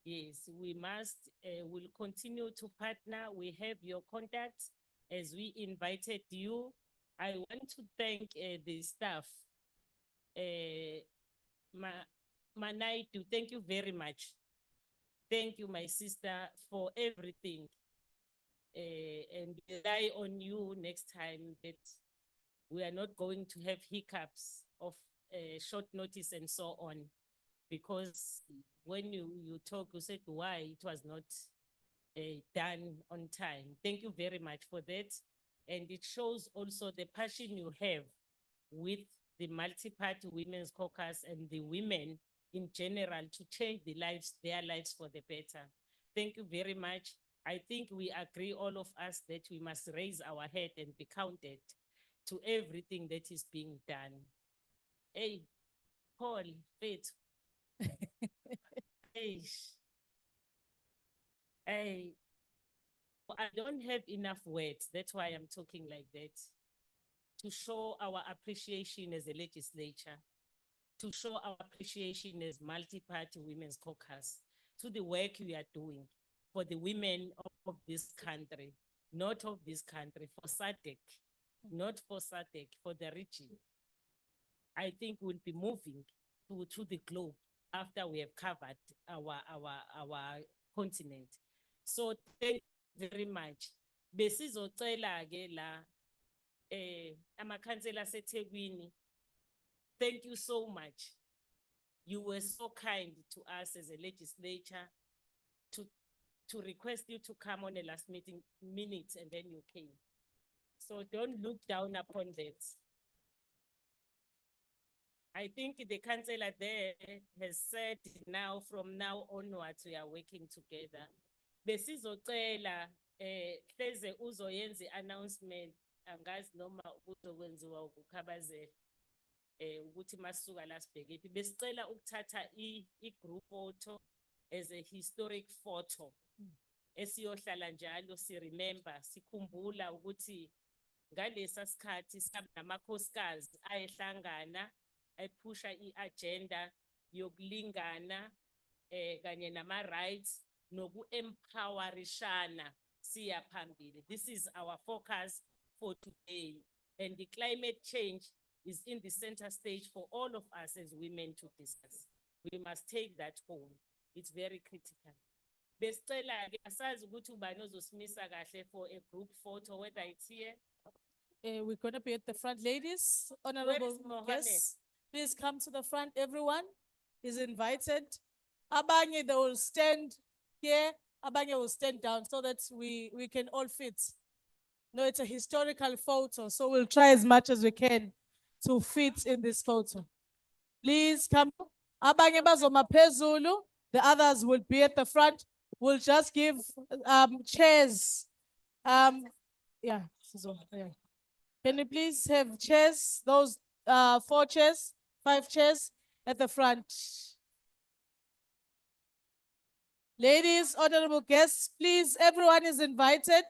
Yes, we must, we'll continue to partner. We have your contacts as we invited you. I want to thank the staff. Manaitu, thank you very much. Thank you, my sister, for everything. And rely on you next time that we are not going to have hiccups of short notice and so on. Because when you talk, you said why it was not done on time. Thank you very much for that. And it shows also the passion you have with the multi-party women's caucus and the women in general to change their lives for the better. Thank you very much. I think we agree, all of us, that we must raise our head and be counted to everything that is being done. Hey, Paul, Faith. Hey, I don't have enough words. That's why I'm talking like that. To show our appreciation as a legislature, to show our appreciation as multi-party women's caucus, to the work we are doing for the women of this country, not of this country, for SADC, not for SADC, for the region. I think we'll be moving to the globe after we have covered our continent. So thank you very much. Besizocela ke la amakhansela aseThekwini. Thank you so much. You were so kind to us as a legislature to request you to come on a last minute, and then you came. So don't look down upon that. I think the councillor there has said now, from now onwards, we are working together. Besizocela hleze uzoyenza i-announcement, angazi noma kuzokwenziwa ukukhabazela ukuthi masuka la sibhekephi. Besicela ukuthatha i-group photo as a historic photo esiyohlala njalo remember, sikhumbula ukuthi ngalesa sikhathi namakhosikazi ayehlangana ephusha i-agenda yokulingana kanye nama-rights noku-empowerishana siya phambili. This is our focus for today, and the climate change is in the center stage for all of us as women to discuss. We must take that home. It's very critical. Besicela-ke asazi ukuthi ubani ozosimisa kahle for a group photo, whether it's here. We're going to be at the front, ladies. Honorable guests, please come to the front. Everyone is invited. Abanye, they will stand here. Abanye will stand down so that we can all fit. No, it's a historical photo, so we'll try as much as we can to fit in this photo. Please come. Abanye bazoma phezulu. The others will be at the front. We'll just give chairs. Yeah. Can you please have chairs? Those 4 chairs, 5 chairs at the front. Ladies, honorable guests, please, everyone is invited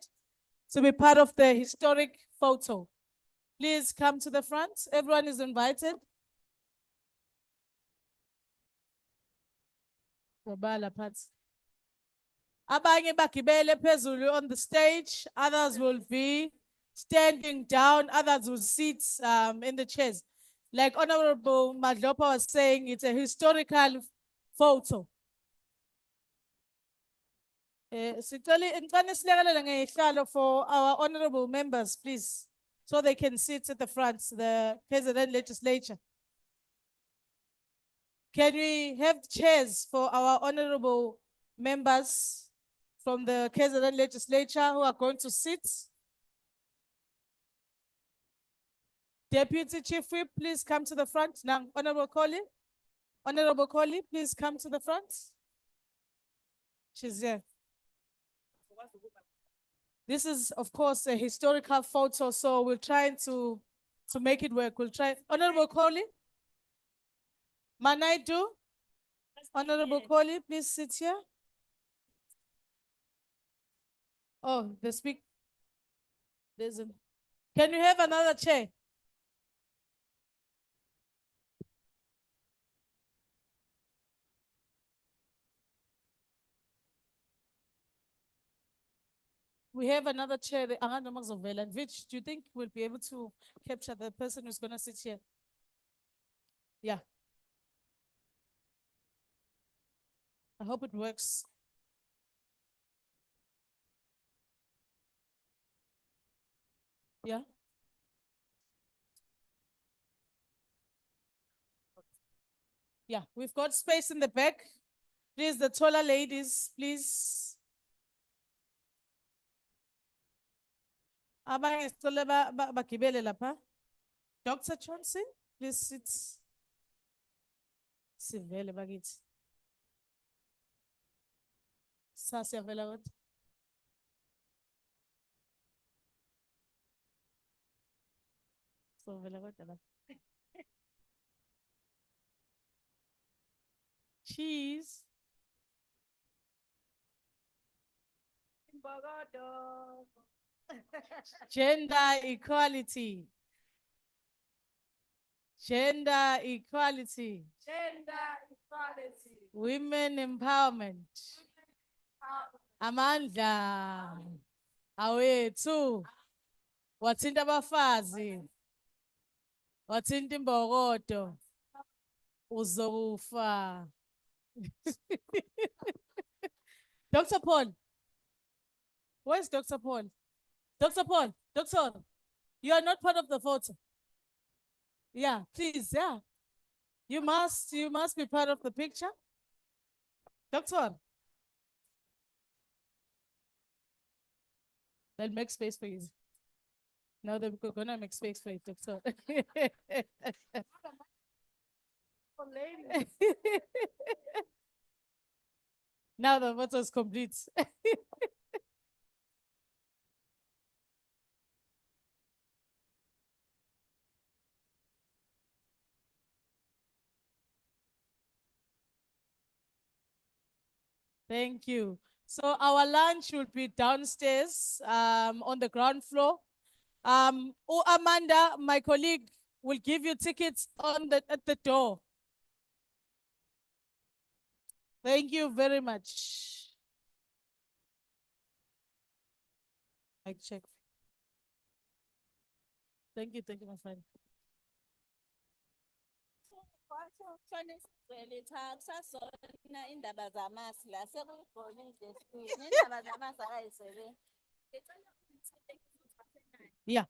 to be part of the historic photo. Please come to the front. Everyone is invited. Abanye bagibele phezulu on the stage, others will be standing down, others will sit in the chairs. Like Honorable Madlopa was saying, it's a historical photo. For our honorable members, please, so they can sit at the front, the KZN Legislature. Can we have chairs for our honorable members from the KZN Legislature who are going to sit? Deputy Chief Whip, please come to the front. Now, Honorable Coley, please come to the front. She's here. This is, of course, a historical photo, so we're trying to make it work. We'll try. Honorable Coley, Manaidu, Honorable Coley, please sit here. Oh, the speak. Can you have another chair? We have another chair, the Ahana Mazovela. And which do you think we'll be able to capture the person who's going to sit here? Yeah. I hope it works. Yeah. Yeah, we've got space in the back. Please, the taller ladies, please. Abanye sicela bagibele lapha. Dr. Johnson, please sit. Sivele bakithi. Sasiyavela kodwa. Sovela kodwa lapha. Cheese. Gender equality. Gender equality. Gender equality. Women empowerment. Amandla. Awethu. Wathinta abafazi. Wathinta imbokodo. Uzokufa. Dr. Paul. Where's Dr. Paul? Dr. Paul, Doctor, you are not part of the photo. Yeah, please, yeah. You must be part of the picture. Doctor. They'll make space for you. Now they're gonna make space for it, doctor. Now the photo is complete. Thank you. So our lunch will be downstairs on the ground floor. Amanda, my colleague, will give you tickets at the door. Thank you very much. I check. Thank you, my friend. Yeah.